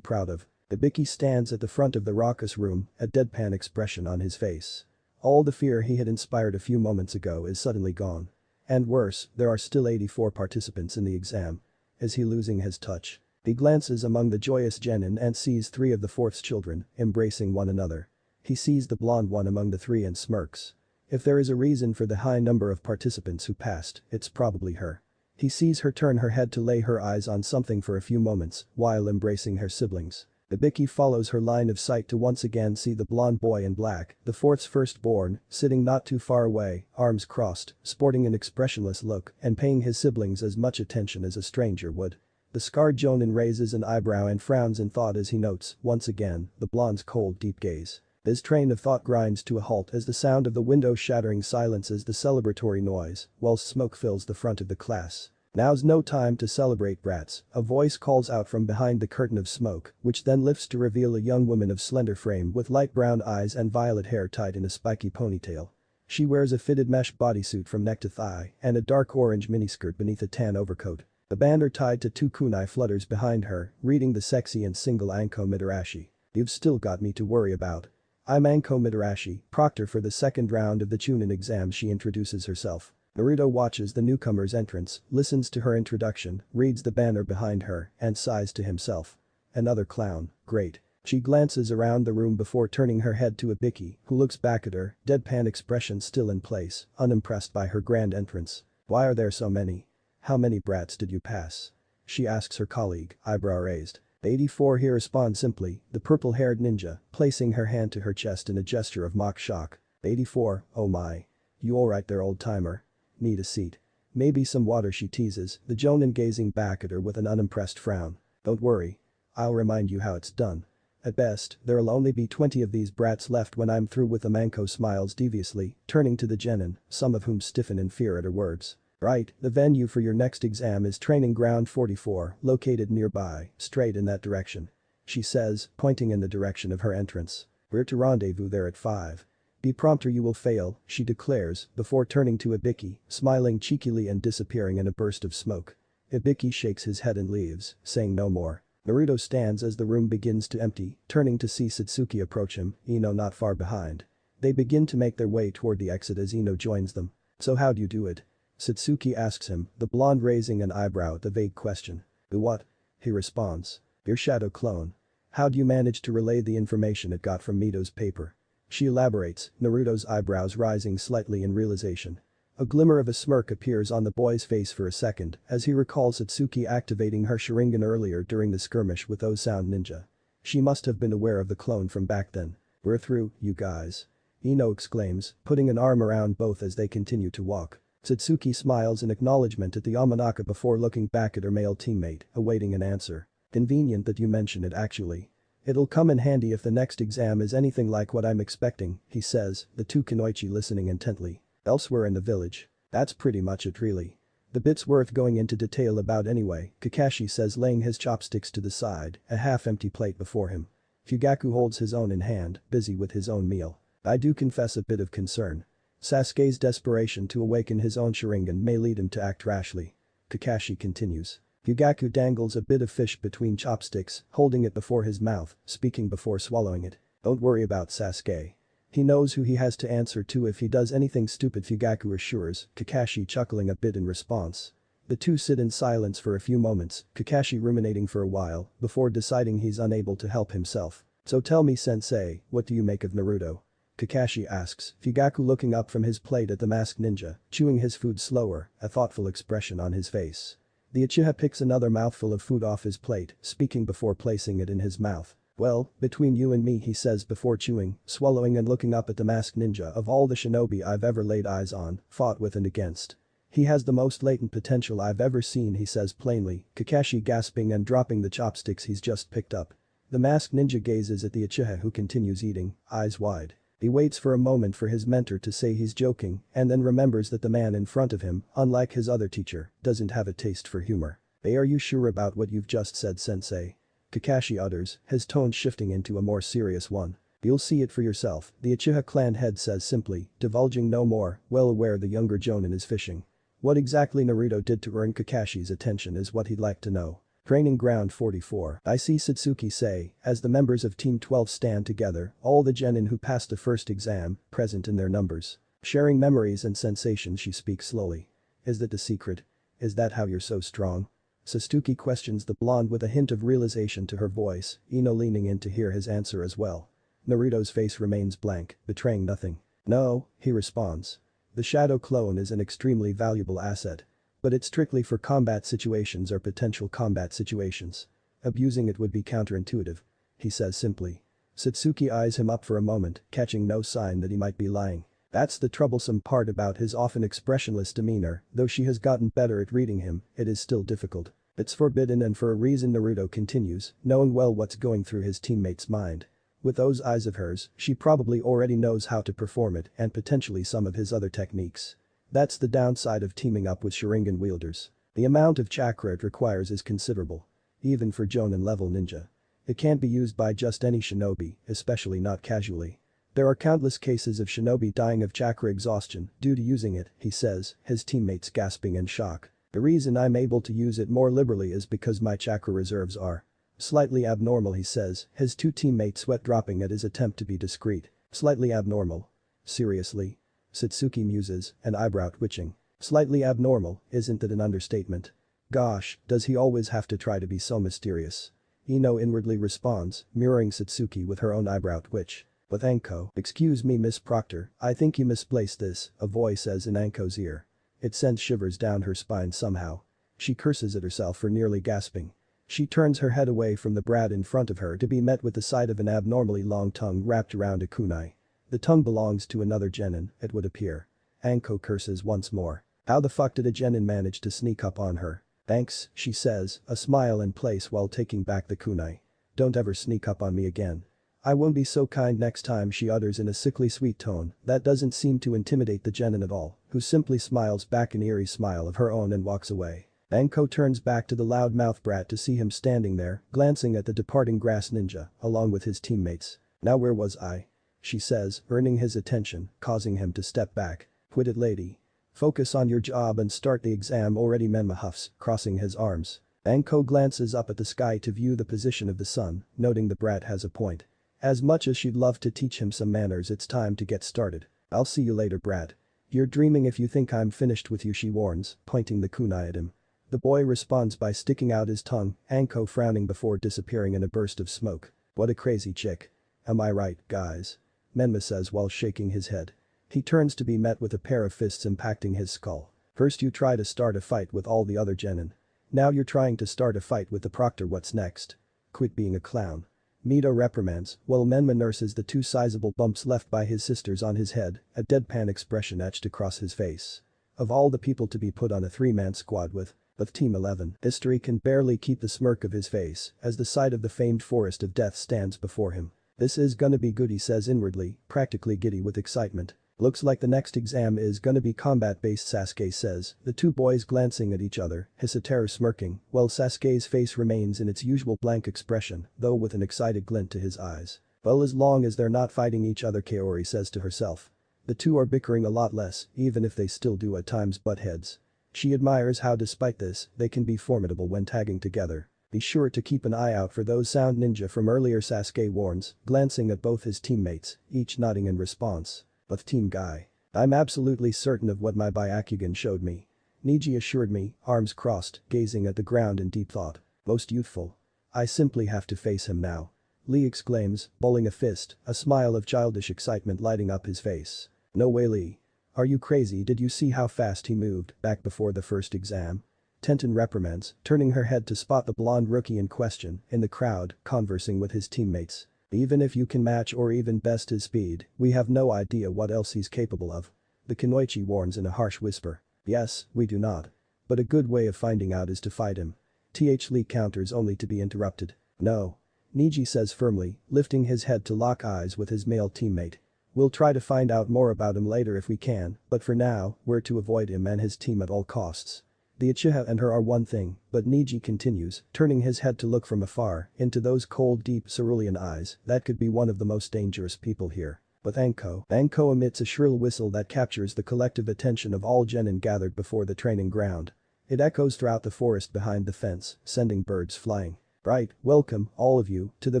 proud of. Ibiki stands at the front of the raucous room, a deadpan expression on his face. All the fear he had inspired a few moments ago is suddenly gone. And worse, there are still 84 participants in the exam. Is he losing his touch? He glances among the joyous genin and sees three of the fourth's children, embracing one another. He sees the blonde one among the three and smirks. If there is a reason for the high number of participants who passed, it's probably her. He sees her turn her head to lay her eyes on something for a few moments, while embracing her siblings. Ibiki follows her line of sight to once again see the blonde boy in black, the fourth's firstborn, sitting not too far away, arms crossed, sporting an expressionless look and paying his siblings as much attention as a stranger would. The scarred jonin raises an eyebrow and frowns in thought as he notes, once again, the blonde's cold deep gaze. His train of thought grinds to a halt as the sound of the window shattering silences the celebratory noise, whilst smoke fills the front of the class. Now's no time to celebrate, brats, a voice calls out from behind the curtain of smoke, which then lifts to reveal a young woman of slender frame with light brown eyes and violet hair tied in a spiky ponytail. She wears a fitted mesh bodysuit from neck to thigh and a dark orange miniskirt beneath a tan overcoat. The banner tied to two kunai flutters behind her, reading the sexy and single Anko Mitarashi. You've still got me to worry about. I'm Anko Mitarashi, proctor for the second round of the Chunin exam. She introduces herself. Naruto watches the newcomer's entrance, listens to her introduction, reads the banner behind her, and sighs to himself. Another clown, great. She glances around the room before turning her head to Ibiki, who looks back at her, deadpan expression still in place, unimpressed by her grand entrance. Why are there so many? How many brats did you pass? She asks her colleague, eyebrow raised. 84 he responds simply, the purple-haired ninja, placing her hand to her chest in a gesture of mock shock. 84, oh my. You alright there old-timer? Need a seat. Maybe some water, she teases, the jonin gazing back at her with an unimpressed frown. Don't worry. I'll remind you how it's done. At best, there'll only be 20 of these brats left when I'm through with them. Anko smiles deviously, turning to the genin, some of whom stiffen in fear at her words. Right, the venue for your next exam is Training Ground 44, located nearby, straight in that direction. She says, pointing in the direction of her entrance. We're to rendezvous there at 5. Be prompt or you will fail, she declares, before turning to Ibiki, smiling cheekily and disappearing in a burst of smoke. Ibiki shakes his head and leaves, saying no more. Naruto stands as the room begins to empty, turning to see Satsuki approach him, Ino not far behind. They begin to make their way toward the exit as Ino joins them. So how'd you do it? Satsuki asks him, the blonde raising an eyebrow at the vague question. Do what? He responds. Your shadow clone. How'd you manage to relay the information it got from Mito's paper? She elaborates, Naruto's eyebrows rising slightly in realization. A glimmer of a smirk appears on the boy's face for a second as he recalls Satsuki activating her Sharingan earlier during the skirmish with O-Sound Ninja. She must have been aware of the clone from back then. We're through, you guys. Ino exclaims, putting an arm around both as they continue to walk. Satsuki smiles in acknowledgement at the Yamanaka before looking back at her male teammate, awaiting an answer. Convenient that you mention it actually. It'll come in handy if the next exam is anything like what I'm expecting, he says, the two kunoichi listening intently. Elsewhere in the village. That's pretty much it really. The bit's worth going into detail about anyway, Kakashi says laying his chopsticks to the side, a half-empty plate before him. Fugaku holds his own in hand, busy with his own meal. I do confess a bit of concern. Sasuke's desperation to awaken his own Sharingan may lead him to act rashly. Kakashi continues. Fugaku dangles a bit of fish between chopsticks, holding it before his mouth, speaking before swallowing it. Don't worry about Sasuke. He knows who he has to answer to if he does anything stupid, Fugaku assures, Kakashi chuckling a bit in response. The two sit in silence for a few moments, Kakashi ruminating for a while, before deciding he's unable to help himself. So tell me sensei, what do you make of Naruto? Kakashi asks, Fugaku looking up from his plate at the masked ninja, chewing his food slower, a thoughtful expression on his face. The Uchiha picks another mouthful of food off his plate, speaking before placing it in his mouth. Well, between you and me, he says before chewing, swallowing and looking up at the masked ninja, of all the shinobi I've ever laid eyes on, fought with and against. He has the most latent potential I've ever seen, he says plainly, Kakashi gasping and dropping the chopsticks he's just picked up. The masked ninja gazes at the Uchiha who continues eating, eyes wide. He waits for a moment for his mentor to say he's joking and then remembers that the man in front of him, unlike his other teacher, doesn't have a taste for humor. Hey, are you sure about what you've just said, sensei? Kakashi utters, his tone shifting into a more serious one. You'll see it for yourself, the Uchiha clan head says simply, divulging no more, well aware the younger Jonin is fishing. What exactly Naruto did to earn Kakashi's attention is what he'd like to know. Training Ground 44. I see Satsuki say, as the members of Team 12 stand together, all the genin who passed the first exam, present in their numbers. Sharing memories and sensations, she speaks slowly. Is that the secret? Is that how you're so strong? Satsuki questions the blonde with a hint of realization to her voice, Ino leaning in to hear his answer as well. Naruto's face remains blank, betraying nothing. No, he responds. The shadow clone is an extremely valuable asset. But it's strictly for combat situations or potential combat situations. Abusing it would be counterintuitive. He says simply. Satsuki eyes him up for a moment, catching no sign that he might be lying. That's the troublesome part about his often expressionless demeanor, though she has gotten better at reading him, it is still difficult. It's forbidden and for a reason, Naruto continues, knowing well what's going through his teammate's mind. With those eyes of hers, she probably already knows how to perform it and potentially some of his other techniques. That's the downside of teaming up with Sharingan wielders. The amount of chakra it requires is considerable. Even for Jonin level ninja. It can't be used by just any shinobi, especially not casually. There are countless cases of shinobi dying of chakra exhaustion due to using it, he says, his teammates gasping in shock. The reason I'm able to use it more liberally is because my chakra reserves are slightly abnormal, he says, his two teammates sweat dropping at his attempt to be discreet. Slightly abnormal? Seriously? Satsuki muses, an eyebrow twitching. Slightly abnormal, isn't that an understatement? Gosh, does he always have to try to be so mysterious? Ino inwardly responds, mirroring Satsuki with her own eyebrow twitch. With Anko, excuse me Miss Proctor, I think you misplaced this, a voice says in Anko's ear. It sends shivers down her spine somehow. She curses at herself for nearly gasping. She turns her head away from the brat in front of her to be met with the sight of an abnormally long tongue wrapped around a kunai. The tongue belongs to another genin, it would appear. Anko curses once more. How the fuck did a genin manage to sneak up on her? Thanks, she says, a smile in place while taking back the kunai. Don't ever sneak up on me again. I won't be so kind next time, she utters in a sickly sweet tone that doesn't seem to intimidate the genin at all, who simply smiles back an eerie smile of her own and walks away. Anko turns back to the loudmouth brat to see him standing there, glancing at the departing grass ninja, along with his teammates. Now where was I? She says, earning his attention, causing him to step back. Quit it, lady. Focus on your job and start the exam already, Menma huffs, crossing his arms. Anko glances up at the sky to view the position of the sun, noting the brat has a point. As much as she'd love to teach him some manners, it's time to get started. I'll see you later, brat. You're dreaming if you think I'm finished with you, she warns, pointing the kunai at him. The boy responds by sticking out his tongue, Anko frowning before disappearing in a burst of smoke. What a crazy chick. Am I right, guys? Menma says while shaking his head. He turns to be met with a pair of fists impacting his skull. First you try to start a fight with all the other genin. Now you're trying to start a fight with the proctor, what's next? Quit being a clown. Mito reprimands, while Menma nurses the two sizable bumps left by his sisters on his head, a deadpan expression etched across his face. Of all the people to be put on a three-man squad with Team 11, history can barely keep the smirk of his face as the sight of the famed forest of death stands before him. This is gonna be good, he says inwardly, practically giddy with excitement. Looks like the next exam is gonna be combat-based, Sasuke says, the two boys glancing at each other, Hisateru smirking, while Sasuke's face remains in its usual blank expression, though with an excited glint to his eyes. Well, as long as they're not fighting each other, Kaori says to herself. The two are bickering a lot less, even if they still do at times butt heads. She admires how despite this, they can be formidable when tagging together. Be sure to keep an eye out for those sound ninja from earlier, Sasuke warns, glancing at both his teammates, each nodding in response. But Team Guy. I'm absolutely certain of what my Byakugan showed me. Neji assured me, arms crossed, gazing at the ground in deep thought. Most youthful. I simply have to face him now. Lee exclaims, balling a fist, a smile of childish excitement lighting up his face. No way, Lee. Are you crazy? Did you see how fast he moved back before the first exam? Tenten reprimands, turning her head to spot the blonde rookie in question in the crowd, conversing with his teammates. Even if you can match or even best his speed, we have no idea what else he's capable of. The Kunoichi warns in a harsh whisper. Yes, we do not. But a good way of finding out is to fight him. Lee counters only to be interrupted. No. Neji says firmly, lifting his head to lock eyes with his male teammate. We'll try to find out more about him later if we can, but for now, we're to avoid him and his team at all costs. The Uchiha and her are one thing, but Neji continues, turning his head to look from afar into those cold, deep cerulean eyes. That could be one of the most dangerous people here. But Anko emits a shrill whistle that captures the collective attention of all genin gathered before the training ground. It echoes throughout the forest behind the fence, sending birds flying. Right, welcome, all of you, to the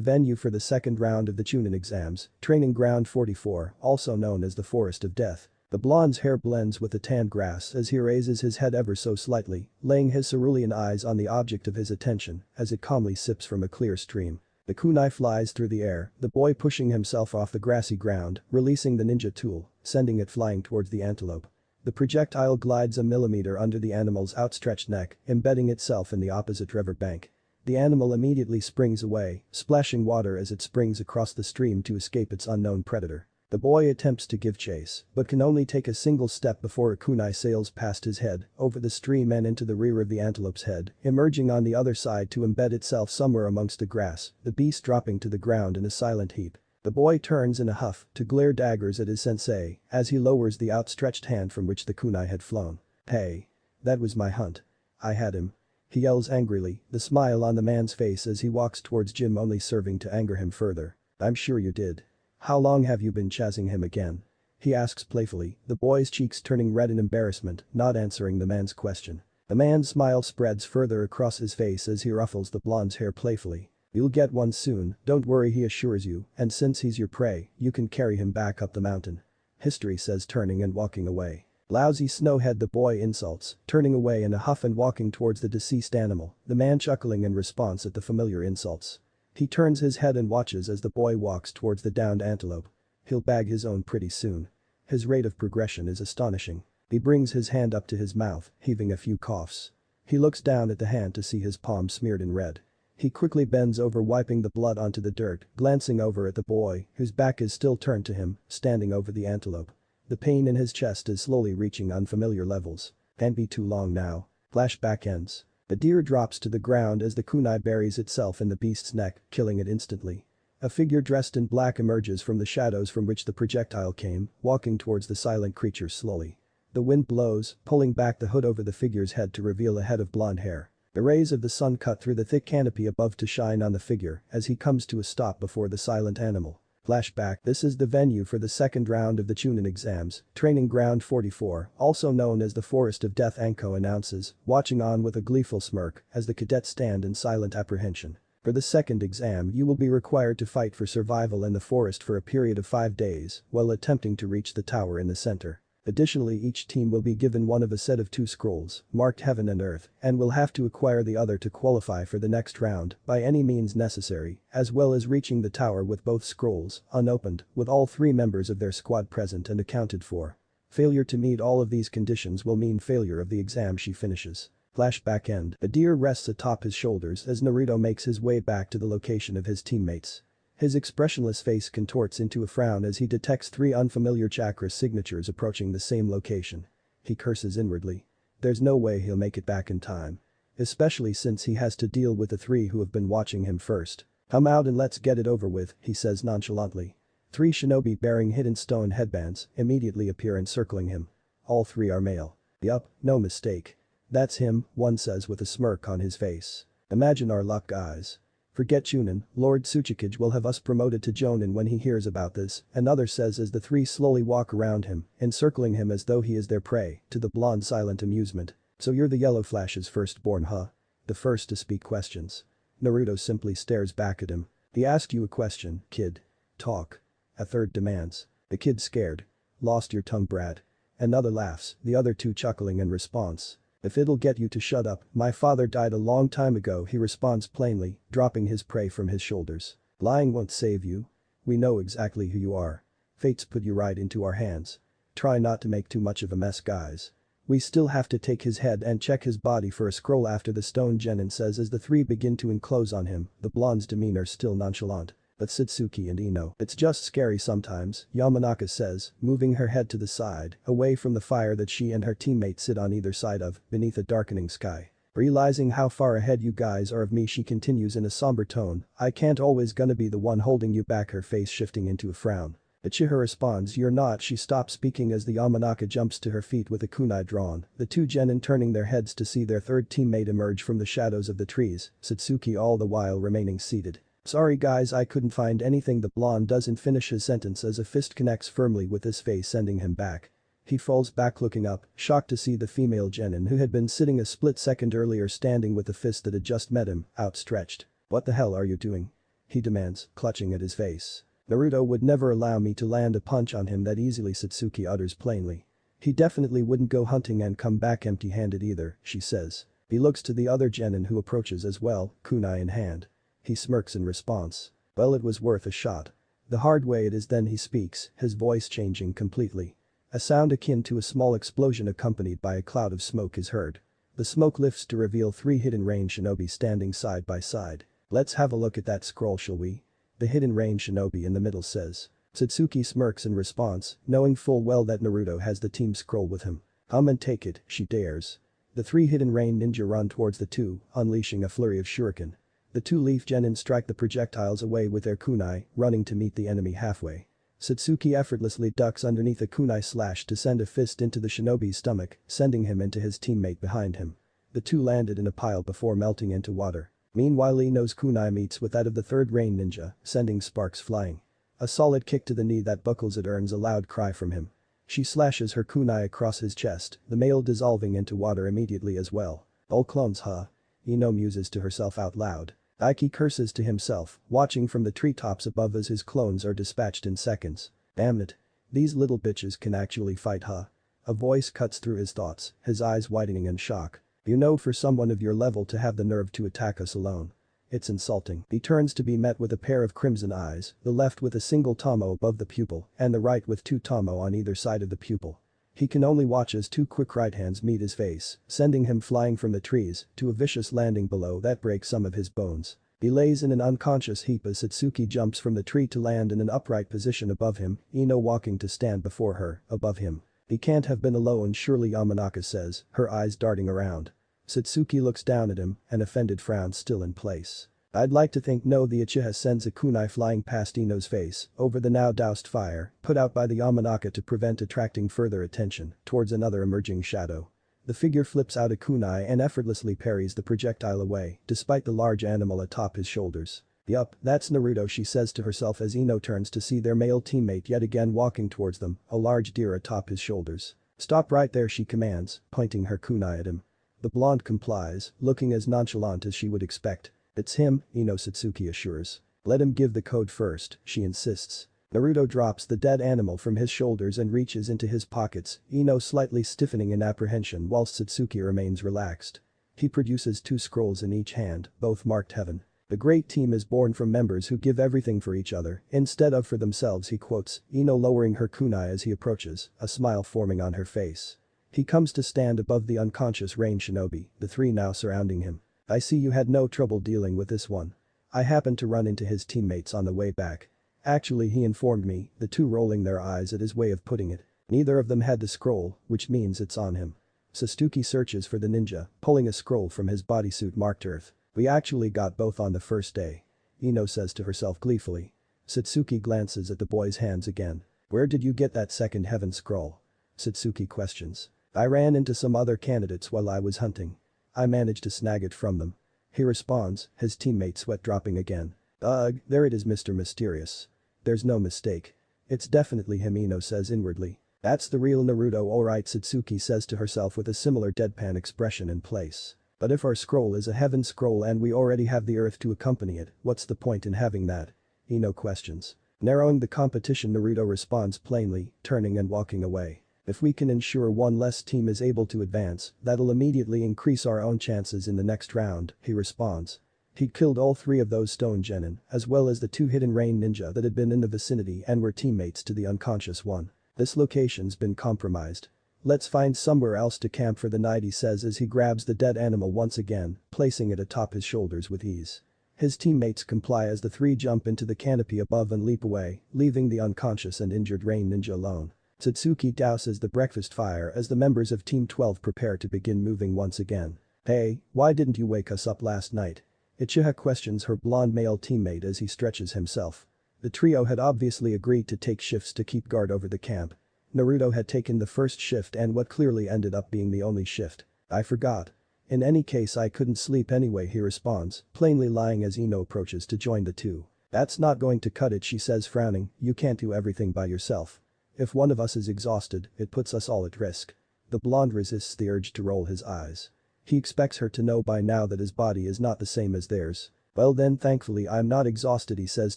venue for the second round of the Chunin exams, Training Ground 44, also known as the Forest of Death. The blonde's hair blends with the tanned grass as he raises his head ever so slightly, laying his cerulean eyes on the object of his attention as it calmly sips from a clear stream. The kunai flies through the air, the boy pushing himself off the grassy ground, releasing the ninja tool, sending it flying towards the antelope. The projectile glides a millimeter under the animal's outstretched neck, embedding itself in the opposite river bank. The animal immediately springs away, splashing water as it springs across the stream to escape its unknown predator. The boy attempts to give chase, but can only take a single step before a kunai sails past his head, over the stream and into the rear of the antelope's head, emerging on the other side to embed itself somewhere amongst the grass, the beast dropping to the ground in a silent heap. The boy turns in a huff to glare daggers at his sensei as he lowers the outstretched hand from which the kunai had flown. Hey. That was my hunt. I had him. He yells angrily, the smile on the man's face as he walks towards Jim only serving to anger him further. I'm sure you did. How long have you been chasing him again? He asks playfully, the boy's cheeks turning red in embarrassment, not answering the man's question. The man's smile spreads further across his face as he ruffles the blonde's hair playfully. You'll get one soon, don't worry, he assures you, and since he's your prey, you can carry him back up the mountain. History says, turning and walking away. Lousy snowhead, the boy insults, turning away in a huff and walking towards the deceased animal, the man chuckling in response at the familiar insults. He turns his head and watches as the boy walks towards the downed antelope. He'll bag his own pretty soon. His rate of progression is astonishing. He brings his hand up to his mouth, heaving a few coughs. He looks down at the hand to see his palm smeared in red. He quickly bends over, wiping the blood onto the dirt, glancing over at the boy, whose back is still turned to him, standing over the antelope. The pain in his chest is slowly reaching unfamiliar levels. Can't be too long now. Flashback ends. The deer drops to the ground as the kunai buries itself in the beast's neck, killing it instantly. A figure dressed in black emerges from the shadows from which the projectile came, walking towards the silent creature slowly. The wind blows, pulling back the hood over the figure's head to reveal a head of blonde hair. The rays of the sun cut through the thick canopy above to shine on the figure as he comes to a stop before the silent animal. Flashback. This is the venue for the second round of the Chunin exams, Training Ground 44, also known as the Forest of Death, Anko announces, watching on with a gleeful smirk as the cadets stand in silent apprehension. For the second exam, you will be required to fight for survival in the forest for a period of 5 days while attempting to reach the tower in the center. Additionally, each team will be given one of a set of 2 scrolls, marked Heaven and Earth, and will have to acquire the other to qualify for the next round by any means necessary, as well as reaching the tower with both scrolls unopened, with all 3 members of their squad present and accounted for. Failure to meet all of these conditions will mean failure of the exam. She finishes. Flashback end. A deer rests atop his shoulders as Naruto makes his way back to the location of his teammates. His expressionless face contorts into a frown as he detects 3 unfamiliar chakra signatures approaching the same location. He curses inwardly. There's no way he'll make it back in time. Especially since he has to deal with the 3 who have been watching him first. Come out and let's get it over with, he says nonchalantly. 3 shinobi bearing hidden stone headbands immediately appear encircling him. All 3 are male. Yup, no mistake. That's him, one says with a smirk on his face. Imagine our luck, guys. Forget Chunin, Lord Tsuchikage will have us promoted to Jonin when he hears about this, another says as the 3 slowly walk around him, encircling him as though he is their prey, to the blonde's silent amusement. So you're the Yellow Flash's firstborn, huh? The first to speak questions. Naruto simply stares back at him. He asked you a question, kid. Talk. A third demands. The kid scared. Lost your tongue, brat. Another laughs, the other two chuckling in response. If it'll get you to shut up, my father died a long time ago, he responds plainly, dropping his prey from his shoulders. Lying won't save you. We know exactly who you are. Fate's put you right into our hands. Try not to make too much of a mess, guys. We still have to take his head and check his body for a scroll after the stone, Genin says as the three begin to enclose on him, the blonde's demeanor still nonchalant. But Satsuki and Ino, it's just scary sometimes, Yamanaka says, moving her head to the side, away from the fire that she and her teammates sit on either side of, beneath a darkening sky. Realizing how far ahead you guys are of me, she continues in a somber tone, I can't always gonna be the one holding you back, her face shifting into a frown. Uchiha responds, you're not. She stops speaking as the Yamanaka jumps to her feet with a kunai drawn, the two genin turning their heads to see their third teammate emerge from the shadows of the trees, Satsuki all the while remaining seated. Sorry guys, I couldn't find anything. The blonde doesn't finish his sentence as a fist connects firmly with his face, sending him back. He falls back looking up, shocked to see the female genin who had been sitting a split second earlier standing with the fist that had just met him, outstretched. What the hell are you doing? He demands, clutching at his face. Naruto would never allow me to land a punch on him that easily, Satsuki utters plainly. He definitely wouldn't go hunting and come back empty-handed either, she says. He looks to the other genin who approaches as well, kunai in hand. He smirks in response. Well, it was worth a shot. The hard way it is, then he speaks, his voice changing completely. A sound akin to a small explosion accompanied by a cloud of smoke is heard. The smoke lifts to reveal three hidden range shinobi standing side by side. Let's have a look at that scroll, shall we? The hidden range shinobi in the middle says. Satsuki smirks in response, knowing full well that Naruto has the team scroll with him. Come and take it, she dares. The three hidden rain ninja run towards the two, unleashing a flurry of shuriken. The two leaf genin strike the projectiles away with their kunai, running to meet the enemy halfway. Satsuki effortlessly ducks underneath a kunai slash to send a fist into the shinobi's stomach, sending him into his teammate behind him. The two landed in a pile before melting into water. Meanwhile, Ino's kunai meets with that of the third rain ninja, sending sparks flying. A solid kick to the knee that buckles it earns a loud cry from him. She slashes her kunai across his chest, the male dissolving into water immediately as well. All clones, huh? Ino muses to herself out loud. Aiki curses to himself, watching from the treetops above as his clones are dispatched in seconds. Damn it. These little bitches can actually fight, huh? A voice cuts through his thoughts, his eyes widening in shock. You know, for someone of your level to have the nerve to attack us alone. It's insulting. He turns to be met with a pair of crimson eyes, the left with a single tomo above the pupil and the right with two tomo on either side of the pupil. He can only watch as two quick right hands meet his face, sending him flying from the trees to a vicious landing below that breaks some of his bones. He lays in an unconscious heap as Satsuki jumps from the tree to land in an upright position above him, Ino walking to stand before her, above him. He can't have been alone, surely, Yamanaka says, her eyes darting around. Satsuki looks down at him, an offended frown still in place. I'd like to think no. The Uchiha sends a kunai flying past Ino's face, over the now doused fire, put out by the Yamanaka to prevent attracting further attention, towards another emerging shadow. The figure flips out a kunai and effortlessly parries the projectile away, despite the large animal atop his shoulders. Yup, that's Naruto, she says to herself as Ino turns to see their male teammate yet again walking towards them, a large deer atop his shoulders. Stop right there, she commands, pointing her kunai at him. The blonde complies, looking as nonchalant as she would expect. It's him, Ino, Satsuki assures. Let him give the code first, she insists. Naruto drops the dead animal from his shoulders and reaches into his pockets, Ino slightly stiffening in apprehension whilst Satsuki remains relaxed. He produces two scrolls in each hand, both marked heaven. The great team is born from members who give everything for each other, instead of for themselves, he quotes, Ino lowering her kunai as he approaches, a smile forming on her face. He comes to stand above the unconscious rain shinobi, the three now surrounding him. I see you had no trouble dealing with this one. I happened to run into his teammates on the way back. Actually, he informed me, the two rolling their eyes at his way of putting it. Neither of them had the scroll, which means it's on him. Satsuki searches for the ninja, pulling a scroll from his bodysuit marked Earth. We actually got both on the first day. Ino says to herself gleefully. Satsuki glances at the boy's hands again. Where did you get that second heaven scroll? Satsuki questions. I ran into some other candidates while I was hunting. I managed to snag it from them. He responds, his teammate sweat dropping again. There it is, Mr. Mysterious. There's no mistake. It's definitely him, Ino says inwardly. That's the real Naruto, alright, Satsuki says to herself with a similar deadpan expression in place. But if our scroll is a heaven scroll and we already have the earth to accompany it, what's the point in having that? Ino questions. Narrowing the competition, Naruto responds plainly, turning and walking away. If we can ensure one less team is able to advance, that'll immediately increase our own chances in the next round, he responds. He killed all 3 of those stone genin, as well as the 2 hidden rain ninja that had been in the vicinity and were teammates to the unconscious one. This location's been compromised. Let's find somewhere else to camp for the night, he says as he grabs the dead animal once again, placing it atop his shoulders with ease. His teammates comply as the 3 jump into the canopy above and leap away, leaving the unconscious and injured rain ninja alone. Satsuki douses the breakfast fire as the members of Team 12 prepare to begin moving once again. Hey, why didn't you wake us up last night? Uchiha questions her blonde male teammate as he stretches himself. The trio had obviously agreed to take shifts to keep guard over the camp. Naruto had taken the first shift and what clearly ended up being the only shift. I forgot. In any case, I couldn't sleep anyway, he responds, plainly lying as Ino approaches to join the two. That's not going to cut it, she says, frowning. You can't do everything by yourself. If one of us is exhausted, it puts us all at risk. The blonde resists the urge to roll his eyes. He expects her to know by now that his body is not the same as theirs. Well then, thankfully I'm not exhausted, he says,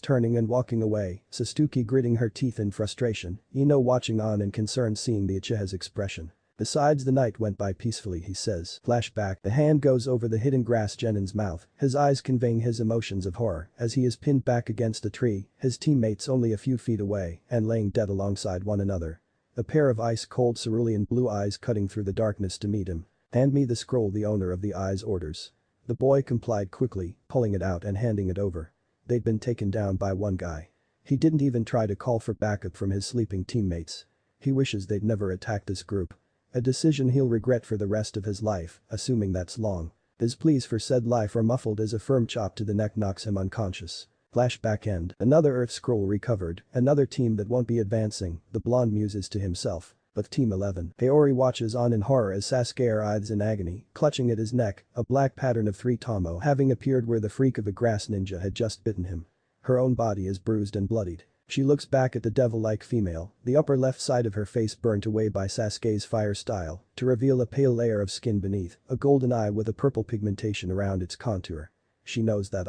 turning and walking away, Satsuki gritting her teeth in frustration, Ino watching on in concern seeing the Uchiha's expression. Besides, the night went by peacefully, he says. Flashback, the hand goes over the hidden grass genin's mouth, his eyes conveying his emotions of horror as he is pinned back against a tree, his teammates only a few feet away and laying dead alongside one another. A pair of ice-cold cerulean blue eyes cutting through the darkness to meet him. Hand me the scroll, the owner of the eyes orders. The boy complied quickly, pulling it out and handing it over. They'd been taken down by one guy. He didn't even try to call for backup from his sleeping teammates. He wishes they'd never attacked this group. A decision he'll regret for the rest of his life, assuming that's long. His pleas for said life are muffled as a firm chop to the neck knocks him unconscious. Flashback end. Another Earth scroll recovered, another team that won't be advancing, the blonde muses to himself. But Team 11. Kaori watches on in horror as Sasuke writhes in agony, clutching at his neck, a black pattern of 3 Tomo having appeared where the freak of a grass ninja had just bitten him. Her own body is bruised and bloodied. She looks back at the devil-like female, the upper left side of her face burnt away by Sasuke's fire style, to reveal a pale layer of skin beneath, a golden eye with a purple pigmentation around its contour. She knows that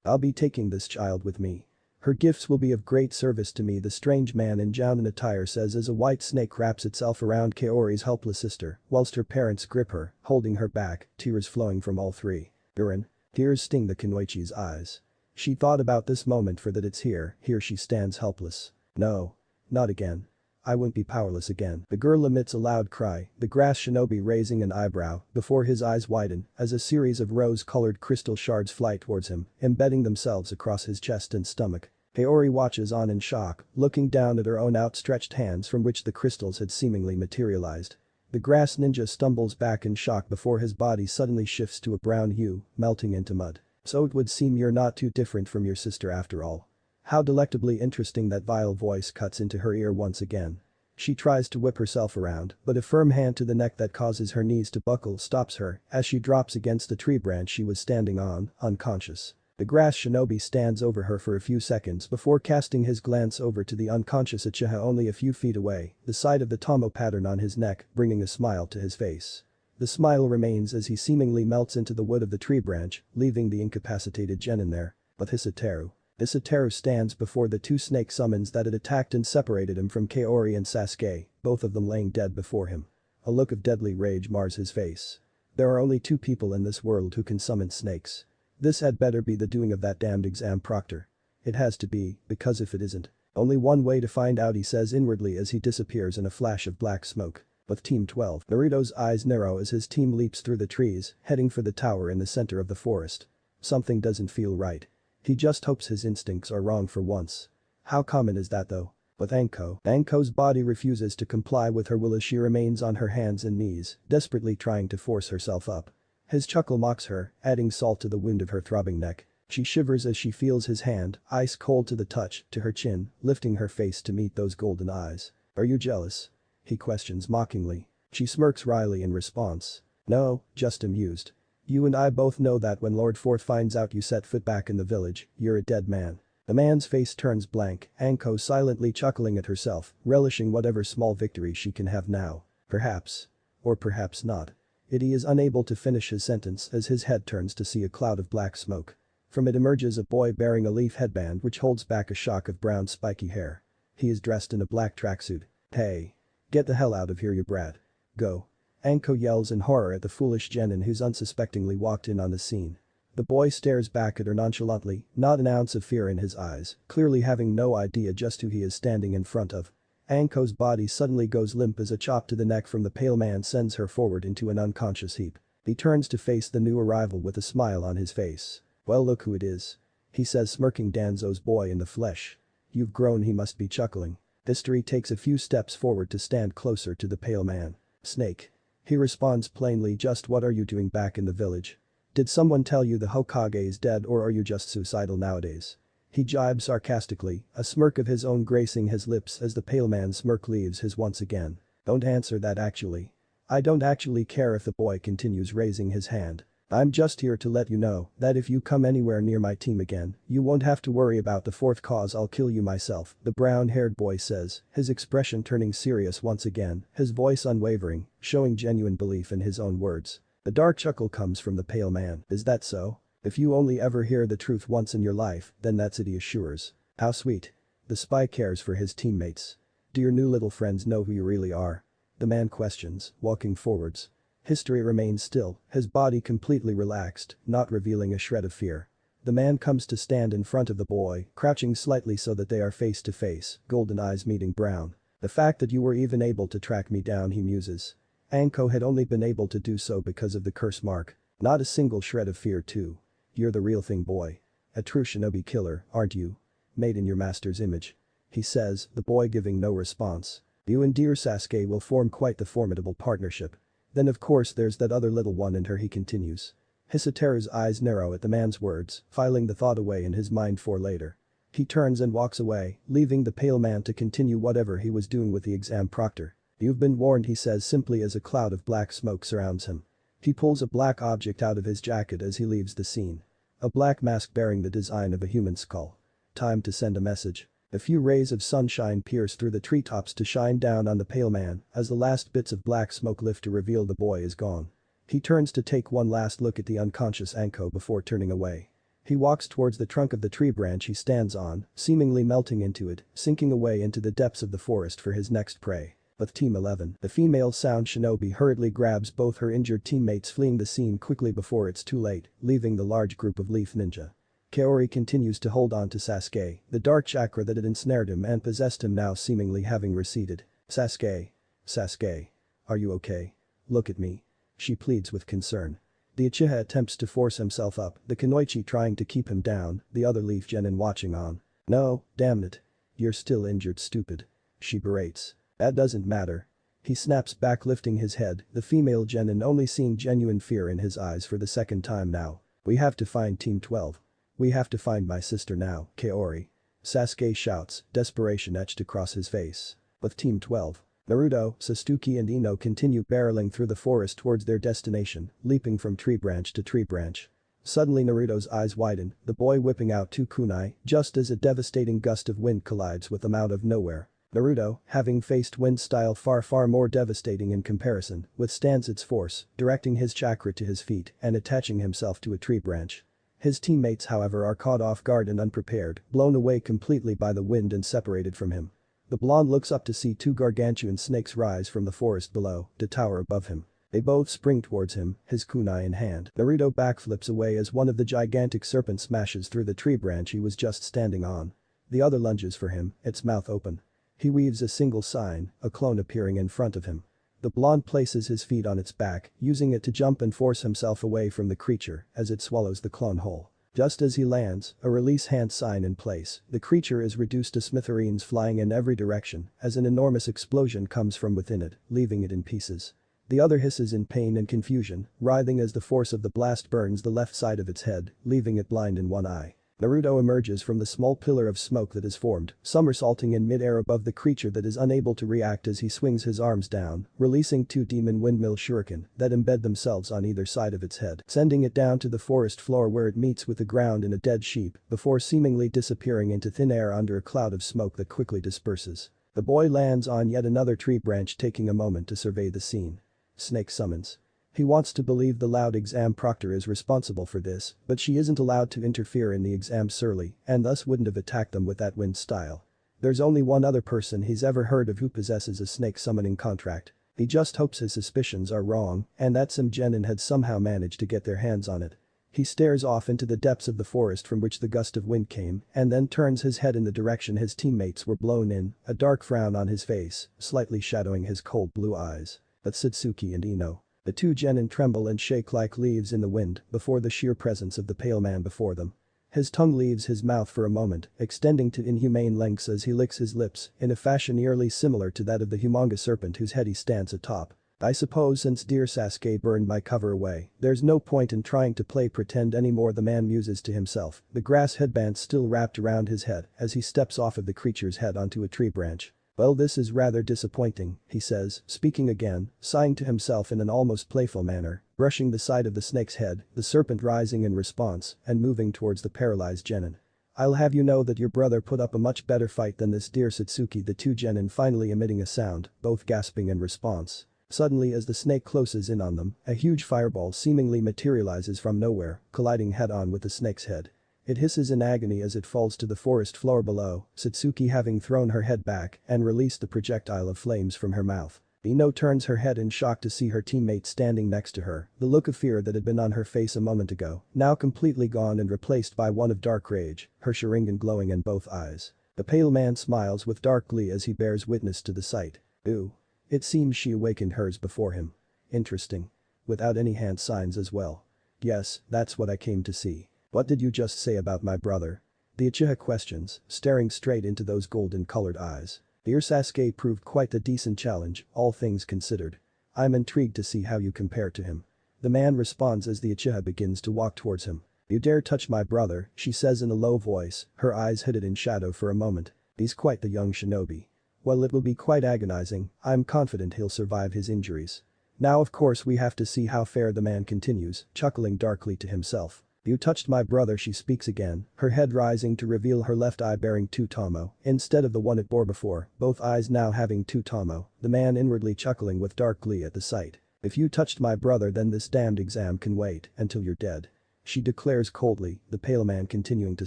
I'll be taking this child with me. Her gifts will be of great service to me, the strange man in jounin attire says as a white snake wraps itself around Kaori's helpless sister, whilst her parents grip her, holding her back, tears flowing from all 3. Urin. Tears sting the Kunoichi's eyes. She thought about this moment for that it's here she stands helpless. No. Not again. I won't be powerless again. The girl emits a loud cry, the grass shinobi raising an eyebrow, before his eyes widen, as a series of rose-colored crystal shards fly towards him, embedding themselves across his chest and stomach. Kaori watches on in shock, looking down at her own outstretched hands from which the crystals had seemingly materialized. The grass ninja stumbles back in shock before his body suddenly shifts to a brown hue, melting into mud. So it would seem you're not too different from your sister after all. How delectably interesting, that vile voice cuts into her ear once again. She tries to whip herself around, but a firm hand to the neck that causes her knees to buckle stops her as she drops against the tree branch she was standing on, unconscious. The grass shinobi stands over her for a few seconds before casting his glance over to the unconscious Uchiha only a few feet away, the sight of the Tomo pattern on his neck bringing a smile to his face. The smile remains as he seemingly melts into the wood of the tree branch, leaving the incapacitated genin there. But Hisateru stands before the 2 snake summons that had attacked and separated him from Kaori and Sasuke, both of them laying dead before him. A look of deadly rage mars his face. There are only 2 people in this world who can summon snakes. This had better be the doing of that damned exam proctor. It has to be, because if it isn't, only one way to find out, he says inwardly as he disappears in a flash of black smoke. With Team 12, Naruto's eyes narrow as his team leaps through the trees, heading for the tower in the center of the forest. Something doesn't feel right. He just hopes his instincts are wrong for once. How common is that though? With Anko's body refuses to comply with her will as she remains on her hands and knees, desperately trying to force herself up. His chuckle mocks her, adding salt to the wound of her throbbing neck. She shivers as she feels his hand, ice cold to the touch, to her chin, lifting her face to meet those golden eyes. Are you jealous? He questions mockingly. She smirks wryly in response. No, just amused. You and I both know that when Lord Fourth finds out you set foot back in the village, you're a dead man. The man's face turns blank, Anko silently chuckling at herself, relishing whatever small victory she can have now. Perhaps. Or perhaps not. He is unable to finish his sentence as his head turns to see a cloud of black smoke. From it emerges a boy bearing a leaf headband which holds back a shock of brown spiky hair. He is dressed in a black tracksuit. Hey. Get the hell out of here, you brat. Go. Anko yells in horror at the foolish genin who's unsuspectingly walked in on the scene. The boy stares back at her nonchalantly, not an ounce of fear in his eyes, clearly having no idea just who he is standing in front of. Anko's body suddenly goes limp as a chop to the neck from the pale man sends her forward into an unconscious heap. He turns to face the new arrival with a smile on his face. Well, look who it is. He says, smirking. Danzo's boy in the flesh. You've grown, he must be chuckling. History takes a few steps forward to stand closer to the pale man. Snake. He responds plainly, just what are you doing back in the village? Did someone tell you the Hokage is dead, or are you just suicidal nowadays? He jibes sarcastically, a smirk of his own gracing his lips as the pale man's smirk leaves his once again. Don't answer that actually. I don't actually care if the boy continues raising his hand. I'm just here to let you know that if you come anywhere near my team again, you won't have to worry about the fourth cause. I'll kill you myself, the brown-haired boy says, his expression turning serious once again, his voice unwavering, showing genuine belief in his own words. A dark chuckle comes from the pale man. Is that so? If you only ever hear the truth once in your life, then that's it, he assures. How sweet. The spy cares for his teammates. Do your new little friends know who you really are? The man questions, walking forwards. History remains still, his body completely relaxed, not revealing a shred of fear. The man comes to stand in front of the boy, crouching slightly so that they are face to face, golden eyes meeting brown. The fact that you were even able to track me down, he muses. Anko had only been able to do so because of the curse mark. Not a single shred of fear too. You're the real thing, boy. A true shinobi killer, aren't you? Made in your master's image. He says, the boy giving no response. You and dear Sasuke will form quite the formidable partnership. Then of course there's that other little one in her, he continues. Hisateru's eyes narrow at the man's words, filing the thought away in his mind for later. He turns and walks away, leaving the pale man to continue whatever he was doing with the exam proctor. You've been warned, he says simply as a cloud of black smoke surrounds him. He pulls a black object out of his jacket as he leaves the scene. A black mask bearing the design of a human skull. Time to send a message. A few rays of sunshine pierce through the treetops to shine down on the pale man as the last bits of black smoke lift to reveal the boy is gone. He turns to take one last look at the unconscious Anko before turning away. He walks towards the trunk of the tree branch he stands on, seemingly melting into it, sinking away into the depths of the forest for his next prey. With Team 11, the female sound shinobi hurriedly grabs both her injured teammates, fleeing the scene quickly before it's too late, leaving the large group of Leaf Ninja. Kaori continues to hold on to Sasuke, the dark chakra that had ensnared him and possessed him now seemingly having receded. Sasuke. Sasuke. Are you okay? Look at me. She pleads with concern. The Uchiha attempts to force himself up, the Kunoichi trying to keep him down, the other Leaf Genin watching on. No, damn it. You're still injured, stupid. She berates. That doesn't matter. He snaps back, lifting his head, the female genin only seeing genuine fear in his eyes for the second time now. We have to find Team 12. We have to find my sister now, Kaori. Sasuke shouts, desperation etched across his face. With Team 12, Naruto, Sasuke and Ino continue barreling through the forest towards their destination, leaping from tree branch to tree branch. Suddenly Naruto's eyes widen, the boy whipping out two kunai, just as a devastating gust of wind collides with them out of nowhere. Naruto, having faced wind style far more devastating in comparison, withstands its force, directing his chakra to his feet and attaching himself to a tree branch. His teammates, however, are caught off guard and unprepared, blown away completely by the wind and separated from him. The blonde looks up to see two gargantuan snakes rise from the forest below, to tower above him. They both spring towards him, his kunai in hand. Naruto backflips away as one of the gigantic serpents smashes through the tree branch he was just standing on. The other lunges for him, its mouth open. He weaves a single sign, a clone appearing in front of him. The blonde places his feet on its back, using it to jump and force himself away from the creature as it swallows the clone whole. Just as he lands, a release hand sign in place, the creature is reduced to smithereens, flying in every direction as an enormous explosion comes from within it, leaving it in pieces. The other hisses in pain and confusion, writhing as the force of the blast burns the left side of its head, leaving it blind in one eye. Naruto emerges from the small pillar of smoke that is formed, somersaulting in mid-air above the creature that is unable to react as he swings his arms down, releasing 2 demon windmill shuriken that embed themselves on either side of its head, sending it down to the forest floor where it meets with the ground in a dead sheep before seemingly disappearing into thin air under a cloud of smoke that quickly disperses. The boy lands on yet another tree branch, taking a moment to survey the scene. Snake summons. He wants to believe the loud exam proctor is responsible for this, but she isn't allowed to interfere in the exam surely and thus wouldn't have attacked them with that wind style. There's only one other person he's ever heard of who possesses a snake summoning contract. He just hopes his suspicions are wrong and that some genin had somehow managed to get their hands on it. He stares off into the depths of the forest from which the gust of wind came and then turns his head in the direction his teammates were blown in, a dark frown on his face, slightly shadowing his cold blue eyes. But Satsuki and Ino. The 2 genin tremble and shake like leaves in the wind before the sheer presence of the pale man before them. His tongue leaves his mouth for a moment, extending to inhumane lengths as he licks his lips in a fashion eerily similar to that of the humongous serpent whose head he stands atop. I suppose since dear Sasuke burned my cover away, there's no point in trying to play pretend anymore, the man muses to himself, the grass headband still wrapped around his head as he steps off of the creature's head onto a tree branch. Well, this is rather disappointing, he says, speaking again, sighing to himself in an almost playful manner, brushing the side of the snake's head, the serpent rising in response and moving towards the paralyzed genin. I'll have you know that your brother put up a much better fight than this, dear Satsuki, the 2 genin finally emitting a sound, both gasping in response. Suddenly, as the snake closes in on them, a huge fireball seemingly materializes from nowhere, colliding head-on with the snake's head. It hisses in agony as it falls to the forest floor below, Satsuki having thrown her head back and released the projectile of flames from her mouth. Ino turns her head in shock to see her teammate standing next to her, the look of fear that had been on her face a moment ago, now completely gone and replaced by one of dark rage, her sharingan glowing in both eyes. The pale man smiles with dark glee as he bears witness to the sight. Ooh. It seems she awakened hers before him. Interesting. Without any hand signs as well. Yes, that's what I came to see. What did you just say about my brother? The Uchiha questions, staring straight into those golden-colored eyes. Dear Sasuke proved quite a decent challenge, all things considered. I'm intrigued to see how you compare to him. The man responds as the Uchiha begins to walk towards him. You dare touch my brother, she says in a low voice, her eyes hidden in shadow for a moment. He's quite the young shinobi. Well, it will be quite agonizing, I'm confident he'll survive his injuries. Now of course we have to see how fair the man continues, chuckling darkly to himself. You touched my brother, she speaks again, her head rising to reveal her left eye bearing 2 tomo, instead of the one it bore before, both eyes now having 2 tomo, the man inwardly chuckling with dark glee at the sight. If you touched my brother, then this damned exam can wait until you're dead. She declares coldly, the pale man continuing to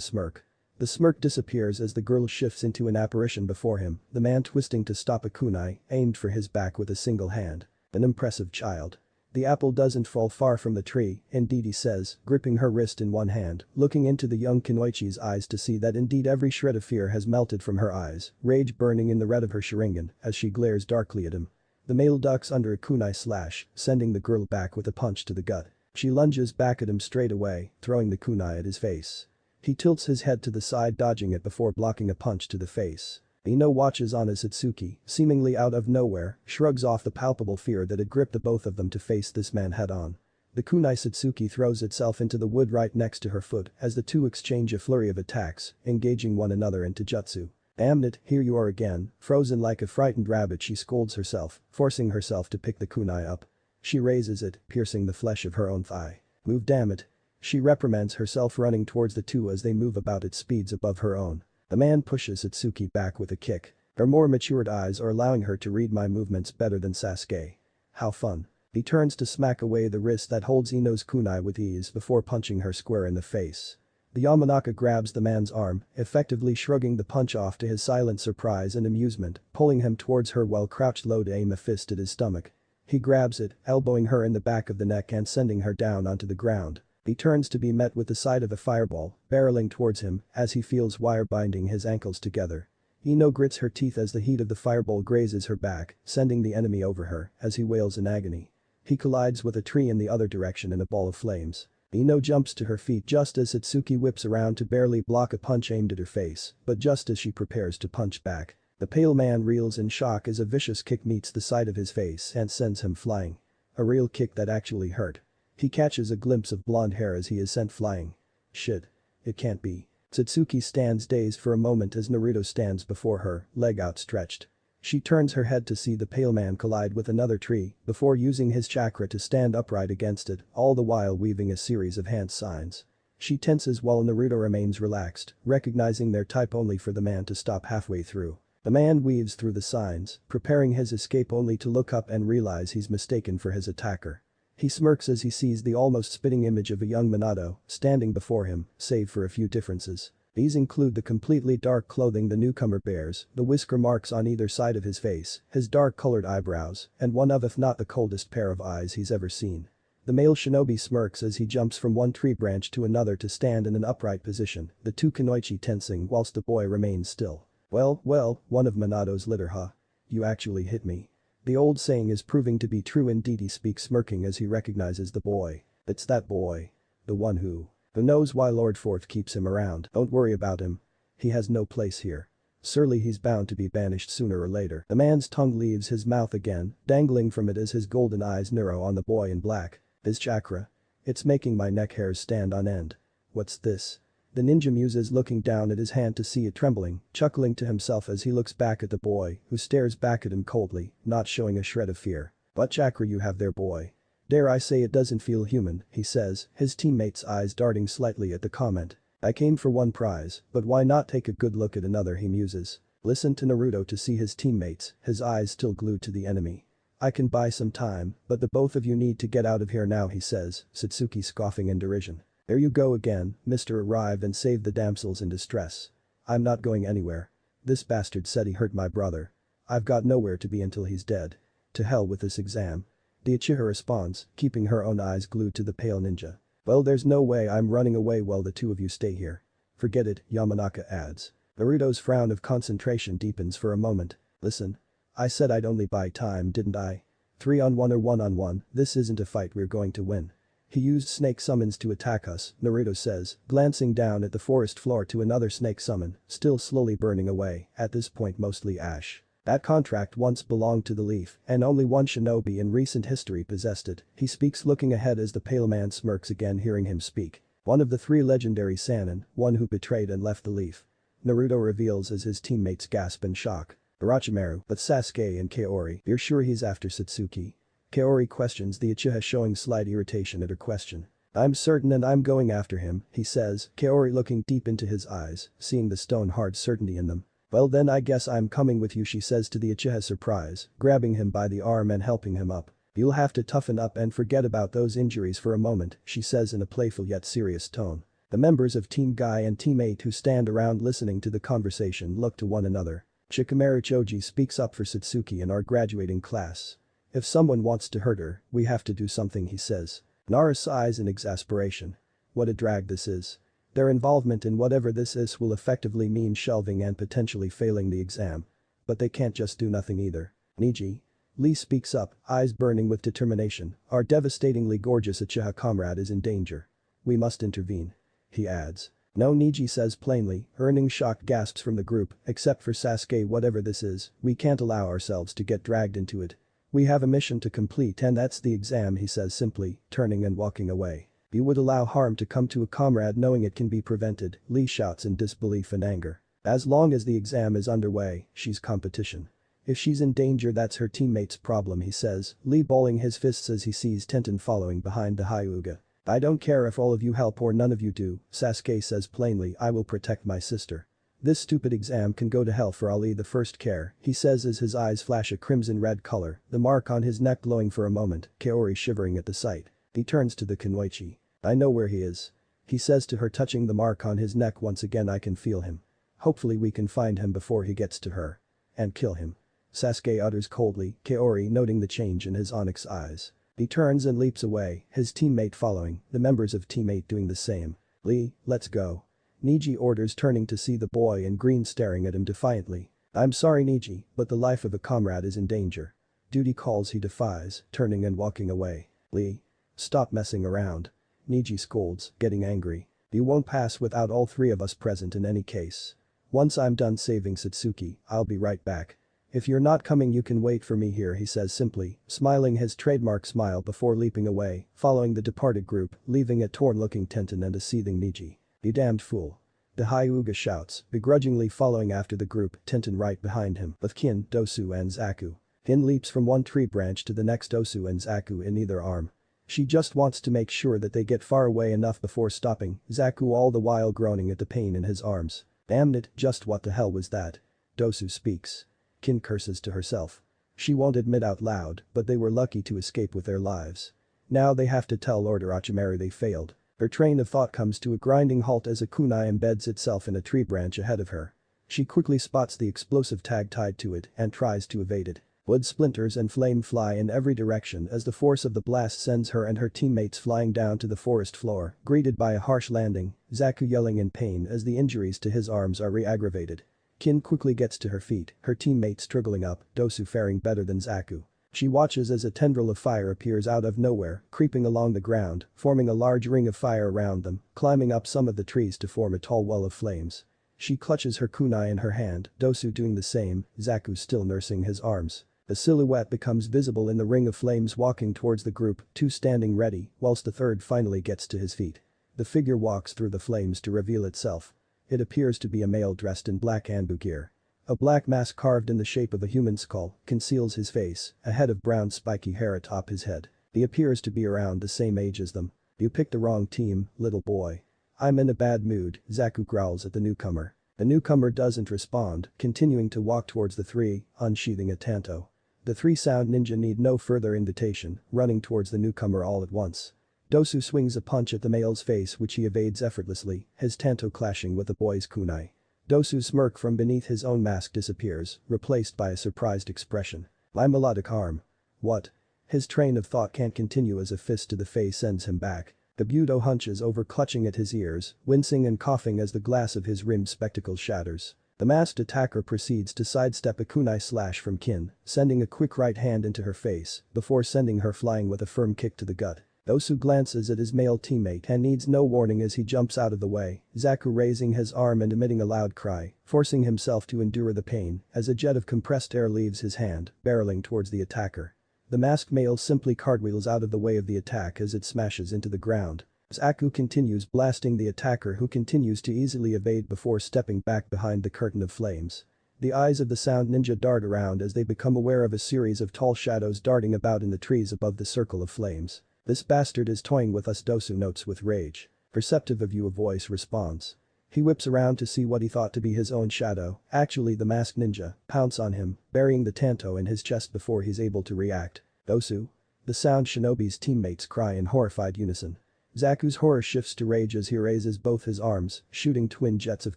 smirk. The smirk disappears as the girl shifts into an apparition before him, the man twisting to stop a kunai, aimed for his back with a single hand. An impressive child. The apple doesn't fall far from the tree, indeed, he says, gripping her wrist in one hand, looking into the young Kunoichi's eyes to see that indeed every shred of fear has melted from her eyes, rage burning in the red of her sharingan as she glares darkly at him. The male ducks under a kunai slash, sending the girl back with a punch to the gut. She lunges back at him straight away, throwing the kunai at his face. He tilts his head to the side, dodging it before blocking a punch to the face. Ino watches on as Satsuki, seemingly out of nowhere, shrugs off the palpable fear that had gripped the both of them to face this man head-on. The kunai Satsuki throws itself into the wood right next to her foot as the two exchange a flurry of attacks, engaging one another into jutsu. Damn it, here you are again, frozen like a frightened rabbit, she scolds herself, forcing herself to pick the kunai up. She raises it, piercing the flesh of her own thigh. Move, damn it. She reprimands herself, running towards the two as they move about at speeds above her own. The man pushes Satsuki back with a kick. Her more matured eyes are allowing her to read my movements better than Sasuke. How fun. He turns to smack away the wrist that holds Ino's kunai with ease before punching her square in the face. The Yamanaka grabs the man's arm, effectively shrugging the punch off to his silent surprise and amusement, pulling him towards her while crouched low to aim a fist at his stomach. He grabs it, elbowing her in the back of the neck and sending her down onto the ground. He turns to be met with the side of a fireball, barreling towards him as he feels wire binding his ankles together. Ino grits her teeth as the heat of the fireball grazes her back, sending the enemy over her as he wails in agony. He collides with a tree in the other direction in a ball of flames. Ino jumps to her feet just as Satsuki whips around to barely block a punch aimed at her face, but just as she prepares to punch back, the pale man reels in shock as a vicious kick meets the side of his face and sends him flying. A real kick that actually hurt. He catches a glimpse of blonde hair as he is sent flying. Shit. It can't be. Satsuki stands dazed for a moment as Naruto stands before her, leg outstretched. She turns her head to see the pale man collide with another tree before using his chakra to stand upright against it, all the while weaving a series of hand signs. She tenses while Naruto remains relaxed, recognizing their type only for the man to stop halfway through. The man weaves through the signs, preparing his escape only to look up and realize he's mistaken for his attacker. He smirks as he sees the almost spitting image of a young Minato standing before him, save for a few differences. These include the completely dark clothing the newcomer bears, the whisker marks on either side of his face, his dark-colored eyebrows, and one of if not the coldest pair of eyes he's ever seen. The male shinobi smirks as he jumps from one tree branch to another to stand in an upright position, the two kunoichi tensing whilst the boy remains still. Well, one of Minato's litter, huh? You actually hit me. The old saying is proving to be true indeed. He speaks smirking as he recognizes the boy. It's that boy. The one who knows why Lord Fourth keeps him around. Don't worry about him. He has no place here. Surely he's bound to be banished sooner or later. The man's tongue leaves his mouth again, dangling from it as his golden eyes narrow on the boy in black. His chakra. It's making my neck hairs stand on end. What's this? The ninja muses looking down at his hand to see it trembling, chuckling to himself as he looks back at the boy, who stares back at him coldly, not showing a shred of fear. What chakra you have there, boy? Dare I say it doesn't feel human, he says, his teammate's eyes darting slightly at the comment. I came for one prize, but why not take a good look at another, he muses. Listen to Naruto to see his teammates, his eyes still glued to the enemy. I can buy some time, but the both of you need to get out of here now, he says, Satsuki scoffing in derision. There you go again, Mr. Arrive and save the damsels in distress. I'm not going anywhere. This bastard said he hurt my brother. I've got nowhere to be until he's dead. To hell with this exam. The Uchiha responds, keeping her own eyes glued to the pale ninja. Well, there's no way I'm running away while the two of you stay here. Forget it, Yamanaka adds. Naruto's frown of concentration deepens for a moment. Listen. I said I'd only buy time, didn't I? 3-on-1 or 1-on-1, this isn't a fight we're going to win. He used snake summons to attack us, Naruto says, glancing down at the forest floor to another snake summon, still slowly burning away, at this point mostly ash. That contract once belonged to the Leaf, and only one shinobi in recent history possessed it. He speaks looking ahead as the pale man smirks again hearing him speak. One of the three legendary Sannin, one who betrayed and left the Leaf. Naruto reveals as his teammates gasp in shock. Orochimaru, but Sasuke and Kaori, you're sure he's after Satsuki? Kaori questions the Uchiha showing slight irritation at her question. I'm certain and I'm going after him, he says, Kaori looking deep into his eyes, seeing the stone-hard certainty in them. Well then I guess I'm coming with you, she says to the Uchiha surprise, grabbing him by the arm and helping him up. You'll have to toughen up and forget about those injuries for a moment, she says in a playful yet serious tone. The members of Team Guy and Team 8 who stand around listening to the conversation look to one another. Shikamaru Choji speaks up for Satsuki in our graduating class. If someone wants to hurt her, we have to do something, he says. Nara sighs in exasperation. What a drag this is. Their involvement in whatever this is will effectively mean shelving and potentially failing the exam. But they can't just do nothing either. Niji. Lee speaks up, eyes burning with determination. Our devastatingly gorgeous Uchiha comrade is in danger. We must intervene. He adds. No, Niji says plainly, earning shocked gasps from the group, except for Sasuke. Whatever this is, we can't allow ourselves to get dragged into it. We have a mission to complete and that's the exam, he says simply, turning and walking away. You would allow harm to come to a comrade knowing it can be prevented, Lee shouts in disbelief and anger. As long as the exam is underway, she's competition. If she's in danger that's her teammate's problem, he says, Lee balling his fists as he sees Tenten following behind the Hyuga. I don't care if all of you help or none of you do, Sasuke says plainly, I will protect my sister. This stupid exam can go to hell for Ali the first care, he says as his eyes flash a crimson red color, the mark on his neck glowing for a moment, Kaori shivering at the sight. He turns to the kunoichi. I know where he is. He says to her touching the mark on his neck once again I can feel him. Hopefully we can find him before he gets to her. And kill him. Sasuke utters coldly, Kaori noting the change in his onyx eyes. He turns and leaps away, his teammate following, the members of Team 8 doing the same. Lee, let's go. Niji orders turning to see the boy in green staring at him defiantly. I'm sorry Niji, but the life of a comrade is in danger. Duty calls, he defies, turning and walking away. Lee. Stop messing around. Niji scolds, getting angry. You won't pass without all three of us present in any case. Once I'm done saving Satsuki, I'll be right back. If you're not coming you can wait for me here, he says simply, smiling his trademark smile before leaping away, following the departed group, leaving a torn-looking Tenten and a seething Niji. You damned fool. The Hyuga shouts, begrudgingly following after the group, Tenten right behind him with Kin, Dosu and Zaku. Kin leaps from one tree branch to the next, Dosu and Zaku in either arm. She just wants to make sure that they get far away enough before stopping, Zaku all the while groaning at the pain in his arms. Damn it, just what the hell was that? Dosu speaks. Kin curses to herself. She won't admit out loud, but they were lucky to escape with their lives. Now they have to tell Lord Orochimaru they failed. Her train of thought comes to a grinding halt as a kunai embeds itself in a tree branch ahead of her. She quickly spots the explosive tag tied to it and tries to evade it. Wood splinters and flame fly in every direction as the force of the blast sends her and her teammates flying down to the forest floor, greeted by a harsh landing, Zaku yelling in pain as the injuries to his arms are re-aggravated. Kin quickly gets to her feet, her teammates struggling up, Dosu faring better than Zaku. She watches as a tendril of fire appears out of nowhere, creeping along the ground, forming a large ring of fire around them, climbing up some of the trees to form a tall wall of flames. She clutches her kunai in her hand, Dosu doing the same, Zaku still nursing his arms. A silhouette becomes visible in the ring of flames walking towards the group, two standing ready, whilst the third finally gets to his feet. The figure walks through the flames to reveal itself. It appears to be a male dressed in black Anbu gear. A black mask carved in the shape of a human skull conceals his face, a head of brown spiky hair atop his head. He appears to be around the same age as them. You picked the wrong team, little boy. I'm in a bad mood, Zaku growls at the newcomer. The newcomer doesn't respond, continuing to walk towards the three, unsheathing a tanto. The three sound ninja need no further invitation, running towards the newcomer all at once. Dosu swings a punch at the male's face which he evades effortlessly, his tanto clashing with the boy's kunai. Dosu's smirk from beneath his own mask disappears, replaced by a surprised expression. My melodic arm. What? His train of thought can't continue as a fist to the face sends him back. The Budo hunches over, clutching at his ears, wincing and coughing as the glass of his rimmed spectacles shatters. The masked attacker proceeds to sidestep a kunai slash from Kin, sending a quick right hand into her face, before sending her flying with a firm kick to the gut. Dosu glances at his male teammate and needs no warning as he jumps out of the way, Zaku raising his arm and emitting a loud cry, forcing himself to endure the pain as a jet of compressed air leaves his hand, barreling towards the attacker. The masked male simply cartwheels out of the way of the attack as it smashes into the ground. Zaku continues blasting the attacker, who continues to easily evade before stepping back behind the curtain of flames. The eyes of the sound ninja dart around as they become aware of a series of tall shadows darting about in the trees above the circle of flames. This bastard is toying with us, Dosu notes with rage. Perceptive of you, a voice responds. He whips around to see what he thought to be his own shadow, actually the masked ninja, pounce on him, burying the tanto in his chest before he's able to react. Dosu? The sound shinobi's teammates cry in horrified unison. Zaku's horror shifts to rage as he raises both his arms, shooting twin jets of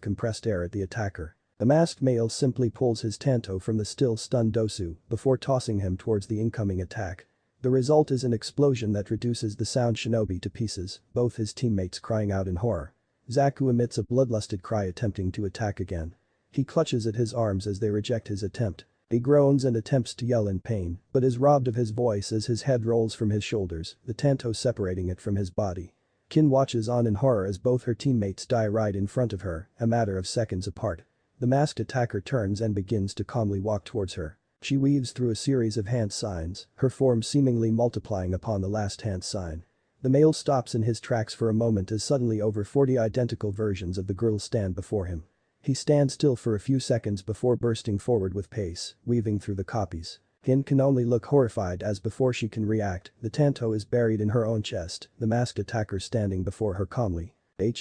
compressed air at the attacker. The masked male simply pulls his tanto from the still stunned Dosu before tossing him towards the incoming attack. The result is an explosion that reduces the sound shinobi to pieces, both his teammates crying out in horror. Zaku emits a bloodlusted cry attempting to attack again. He clutches at his arms as they reject his attempt. He groans and attempts to yell in pain, but is robbed of his voice as his head rolls from his shoulders, the tanto separating it from his body. Kin watches on in horror as both her teammates die right in front of her, a matter of seconds apart. The masked attacker turns and begins to calmly walk towards her. She weaves through a series of hand signs, her form seemingly multiplying upon the last hand sign. The male stops in his tracks for a moment as suddenly over 40 identical versions of the girl stand before him. He stands still for a few seconds before bursting forward with pace, weaving through the copies. Kin can only look horrified as before she can react, the tanto is buried in her own chest, the masked attacker standing before her calmly.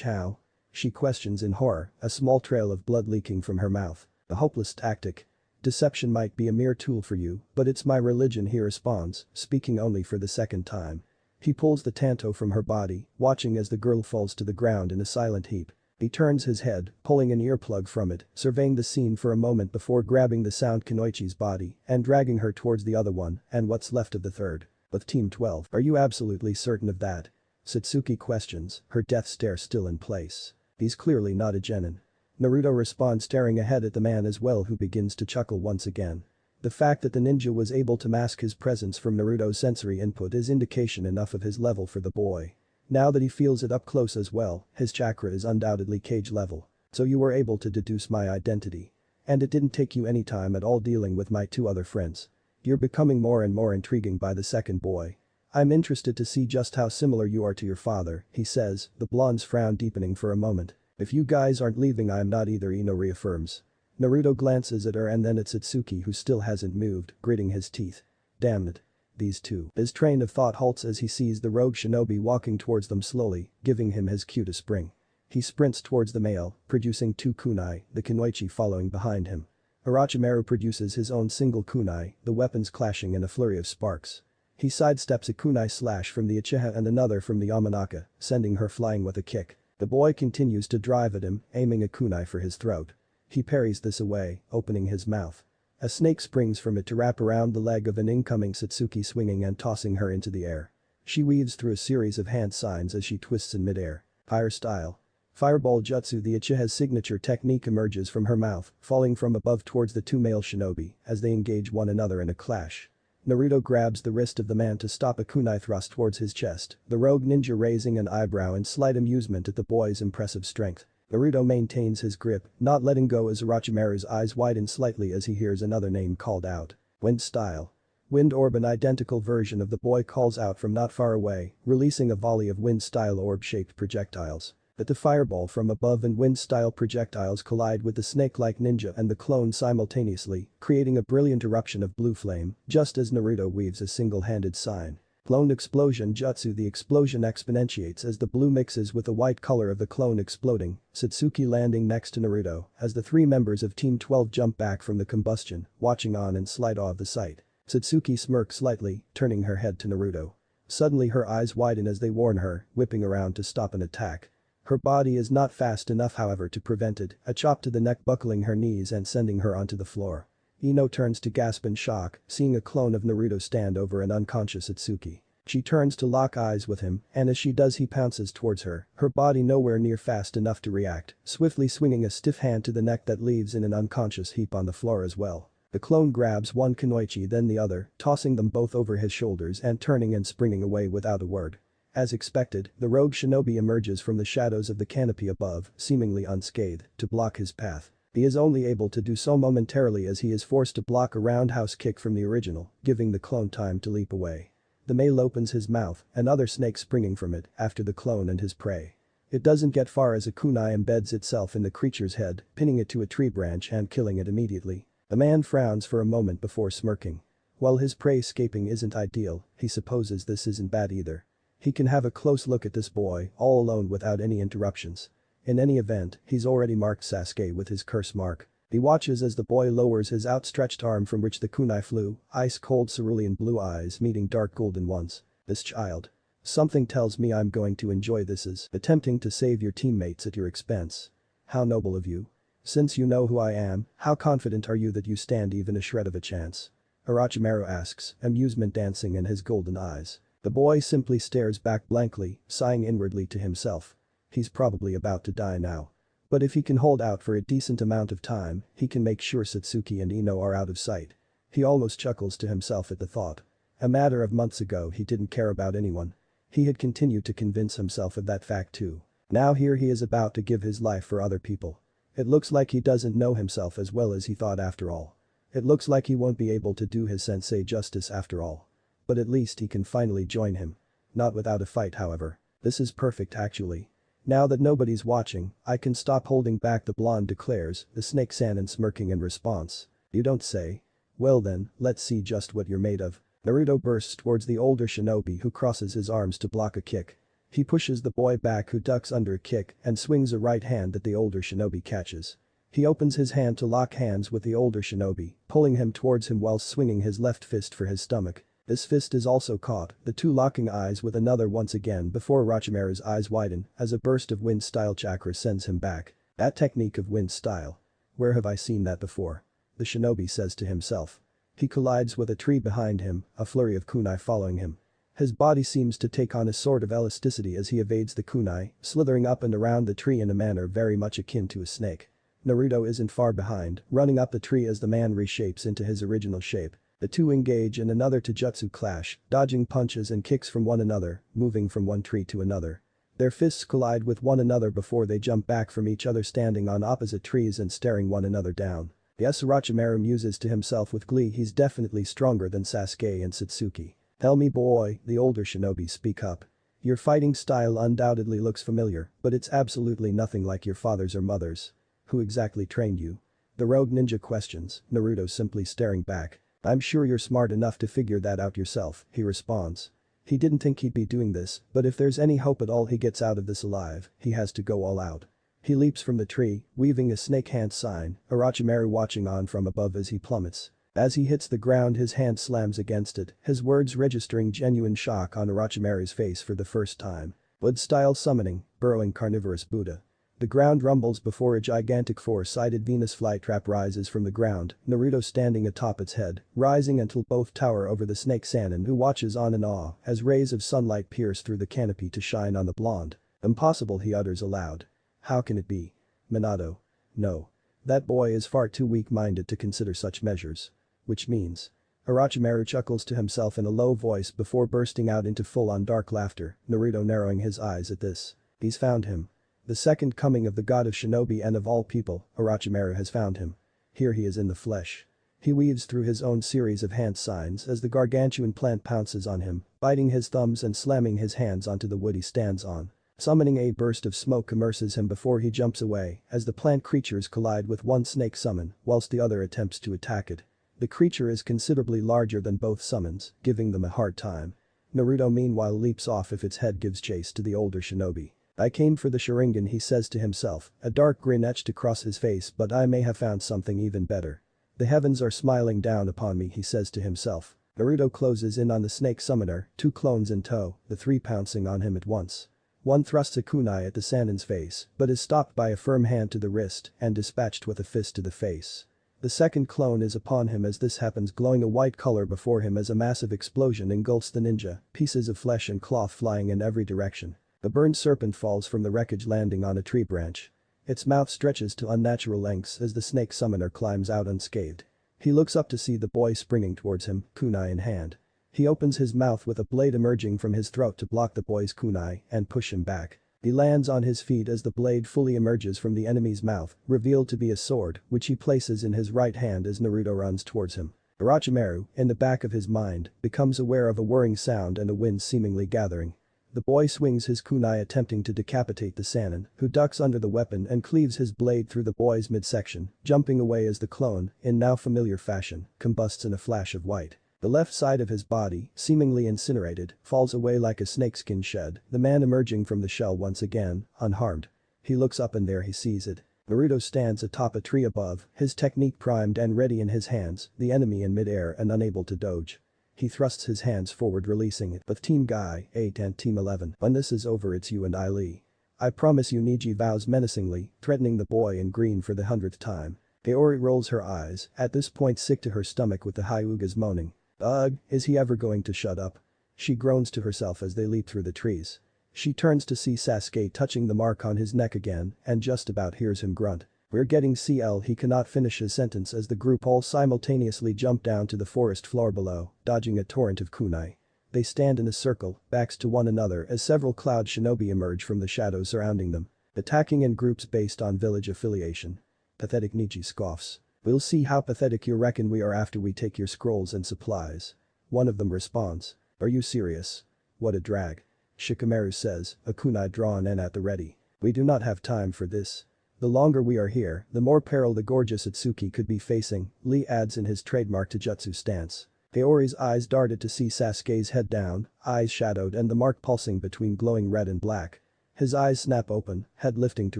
How? She questions in horror, a small trail of blood leaking from her mouth. A hopeless tactic. Deception might be a mere tool for you, but it's my religion, he responds, speaking only for the second time. He pulls the tanto from her body, watching as the girl falls to the ground in a silent heap. He turns his head, pulling an earplug from it, surveying the scene for a moment before grabbing the sound Kunoichi's body and dragging her towards the other one and what's left of the third. With Team 12, are you absolutely certain of that? Satsuki questions, her death stare still in place. He's clearly not a genin. Naruto responds, staring ahead at the man as well, who begins to chuckle once again. The fact that the ninja was able to mask his presence from Naruto's sensory input is indication enough of his level for the boy. Now that he feels it up close as well, his chakra is undoubtedly cage level. So you were able to deduce my identity. And it didn't take you any time at all dealing with my two other friends. You're becoming more and more intriguing by the second, boy. I'm interested to see just how similar you are to your father, he says, the blonde's frown deepening for a moment. If you guys aren't leaving I'm not either, Ino reaffirms. Naruto glances at her and then at Satsuki, who still hasn't moved, gritting his teeth. Damn it. These two. His train of thought halts as he sees the rogue shinobi walking towards them slowly, giving him his cue to spring. He sprints towards the male, producing 2 kunai, the kunoichi following behind him. Orochimaru produces his own single kunai, the weapons clashing in a flurry of sparks. He sidesteps a kunai slash from the Uchiha and another from the Yamanaka, sending her flying with a kick. The boy continues to drive at him, aiming a kunai for his throat. He parries this away, opening his mouth. A snake springs from it to wrap around the leg of an incoming Satsuki, swinging and tossing her into the air. She weaves through a series of hand signs as she twists in midair. Fire style. Fireball jutsu, the Uchiha's signature technique, emerges from her mouth, falling from above towards the 2 male shinobi as they engage one another in a clash. Naruto grabs the wrist of the man to stop a kunai thrust towards his chest, the rogue ninja raising an eyebrow in slight amusement at the boy's impressive strength. Naruto maintains his grip, not letting go as Orochimaru's eyes widen slightly as he hears another name called out. Wind style. Wind orb, an identical version of the boy calls out from not far away, releasing a volley of wind-style orb-shaped projectiles. But the fireball from above and wind-style projectiles collide with the snake-like ninja and the clone simultaneously, creating a brilliant eruption of blue flame, just as Naruto weaves a single-handed sign. Clone explosion jutsu, the explosion exponentiates as the blue mixes with the white color of the clone exploding, Satsuki landing next to Naruto as the 3 members of Team 12 jump back from the combustion, watching on in slight awe of the sight. Satsuki smirks slightly, turning her head to Naruto. Suddenly her eyes widen as they warn her, whipping around to stop an attack. Her body is not fast enough, however, to prevent it, a chop to the neck buckling her knees and sending her onto the floor. Ino turns to gasp in shock, seeing a clone of Naruto stand over an unconscious Satsuki. She turns to lock eyes with him, and as she does he pounces towards her, her body nowhere near fast enough to react, swiftly swinging a stiff hand to the neck that leaves in an unconscious heap on the floor as well. The clone grabs one kunoichi then the other, tossing them both over his shoulders and turning and springing away without a word. As expected, the rogue shinobi emerges from the shadows of the canopy above, seemingly unscathed, to block his path. He is only able to do so momentarily as he is forced to block a roundhouse kick from the original, giving the clone time to leap away. The male opens his mouth, another snake springing from it, after the clone and his prey. It doesn't get far as a kunai embeds itself in the creature's head, pinning it to a tree branch and killing it immediately. The man frowns for a moment before smirking. While his prey escaping isn't ideal, he supposes this isn't bad either. He can have a close look at this boy, all alone without any interruptions. In any event, he's already marked Sasuke with his curse mark. He watches as the boy lowers his outstretched arm from which the kunai flew, ice-cold cerulean blue eyes meeting dark golden ones. This child. Something tells me I'm going to enjoy this, is attempting to save your teammates at your expense. How noble of you. Since you know who I am, how confident are you that you stand even a shred of a chance? Orochimaru asks, amusement dancing in his golden eyes. The boy simply stares back blankly, sighing inwardly to himself. He's probably about to die now. But if he can hold out for a decent amount of time, he can make sure Satsuki and Ino are out of sight. He almost chuckles to himself at the thought. A matter of months ago he didn't care about anyone. He had continued to convince himself of that fact too. Now here he is about to give his life for other people. It looks like he doesn't know himself as well as he thought after all. It looks like he won't be able to do his sensei justice after all. But at least he can finally join him. Not without a fight, however. This is perfect actually. Now that nobody's watching, I can stop holding back, the blonde declares, the snake Sanin smirking in response. You don't say? Well then, let's see just what you're made of. Naruto bursts towards the older shinobi who crosses his arms to block a kick. He pushes the boy back who ducks under a kick and swings a right hand that the older shinobi catches. He opens his hand to lock hands with the older shinobi, pulling him towards him while swinging his left fist for his stomach. This fist is also caught, the two locking eyes with another once again before Orochimaru's eyes widen as a burst of wind-style chakra sends him back. That technique of wind-style. Where have I seen that before? The shinobi says to himself. He collides with a tree behind him, a flurry of kunai following him. His body seems to take on a sort of elasticity as he evades the kunai, slithering up and around the tree in a manner very much akin to a snake. Naruto isn't far behind, running up the tree as the man reshapes into his original shape. The two engage in another taijutsu clash, dodging punches and kicks from one another, moving from one tree to another. Their fists collide with one another before they jump back from each other, standing on opposite trees and staring one another down. Yes, Orochimaru muses to himself with glee, he's definitely stronger than Sasuke and Satsuki. Tell me boy, the older shinobi speak up. Your fighting style undoubtedly looks familiar, but it's absolutely nothing like your father's or mother's. Who exactly trained you? The rogue ninja questions, Naruto simply staring back. I'm sure you're smart enough to figure that out yourself, he responds. He didn't think he'd be doing this, but if there's any hope at all he gets out of this alive, he has to go all out. He leaps from the tree, weaving a snake hand sign, Orochimaru watching on from above as he plummets. As he hits the ground his hand slams against it, his words registering genuine shock on Orochimaru's face for the first time. Wood-style summoning, burrowing carnivorous Buddha. The ground rumbles before a gigantic four-sided Venus flytrap rises from the ground, Naruto standing atop its head, rising until both tower over the snake Sannin who watches on in awe as rays of sunlight pierce through the canopy to shine on the blonde. Impossible, he utters aloud. How can it be? Minato. No. That boy is far too weak-minded to consider such measures. Which means. Orochimaru chuckles to himself in a low voice before bursting out into full-on dark laughter, Naruto narrowing his eyes at this. He's found him. The second coming of the god of shinobi and of all people, Orochimaru has found him. Here he is in the flesh. He weaves through his own series of hand signs as the gargantuan plant pounces on him, biting his thumbs and slamming his hands onto the wood he stands on. Summoning a burst of smoke immerses him before he jumps away as the plant creatures collide with one snake summon whilst the other attempts to attack it. The creature is considerably larger than both summons, giving them a hard time. Naruto meanwhile leaps off if its head gives chase to the older shinobi. I came for the Sharingan, he says to himself, a dark grin etched across his face, but I may have found something even better. The heavens are smiling down upon me, he says to himself. Naruto closes in on the snake summoner, two clones in tow, the three pouncing on him at once. One thrusts a kunai at the Sannin's face, but is stopped by a firm hand to the wrist and dispatched with a fist to the face. The second clone is upon him as this happens, glowing a white color before him as a massive explosion engulfs the ninja, pieces of flesh and cloth flying in every direction. The burned serpent falls from the wreckage landing on a tree branch. Its mouth stretches to unnatural lengths as the snake summoner climbs out unscathed. He looks up to see the boy springing towards him, kunai in hand. He opens his mouth with a blade emerging from his throat to block the boy's kunai and push him back. He lands on his feet as the blade fully emerges from the enemy's mouth, revealed to be a sword, which he places in his right hand as Naruto runs towards him. Orochimaru, in the back of his mind, becomes aware of a whirring sound and a wind seemingly gathering. The boy swings his kunai attempting to decapitate the Sannin, who ducks under the weapon and cleaves his blade through the boy's midsection, jumping away as the clone, in now familiar fashion, combusts in a flash of white. The left side of his body, seemingly incinerated, falls away like a snakeskin shed, the man emerging from the shell once again, unharmed. He looks up and there he sees it. Naruto stands atop a tree above, his technique primed and ready in his hands, the enemy in midair and unable to dodge. He thrusts his hands forward releasing it, but Team Guy, 8 and Team 11, when this is over it's you and I Lee. I promise you, Niji vows menacingly, threatening the boy in green for the 100th time. Kaori rolls her eyes, at this point sick to her stomach with the Hyugas moaning. Ugh, is he ever going to shut up? She groans to herself as they leap through the trees. She turns to see Sasuke touching the mark on his neck again and just about hears him grunt. We're getting CL. He cannot finish his sentence as the group all simultaneously jump down to the forest floor below, dodging a torrent of kunai. They stand in a circle, backs to one another as several cloud shinobi emerge from the shadows surrounding them, attacking in groups based on village affiliation. Pathetic, Niji scoffs. We'll see how pathetic you reckon we are after we take your scrolls and supplies. One of them responds. Are you serious? What a drag. Shikamaru says, a kunai drawn and at the ready. We do not have time for this. The longer we are here, the more peril the gorgeous Atsuki could be facing, Lee adds in his trademark Taijutsu stance. Kaori's eyes darted to see Sasuke's head down, eyes shadowed and the mark pulsing between glowing red and black. His eyes snap open, head lifting to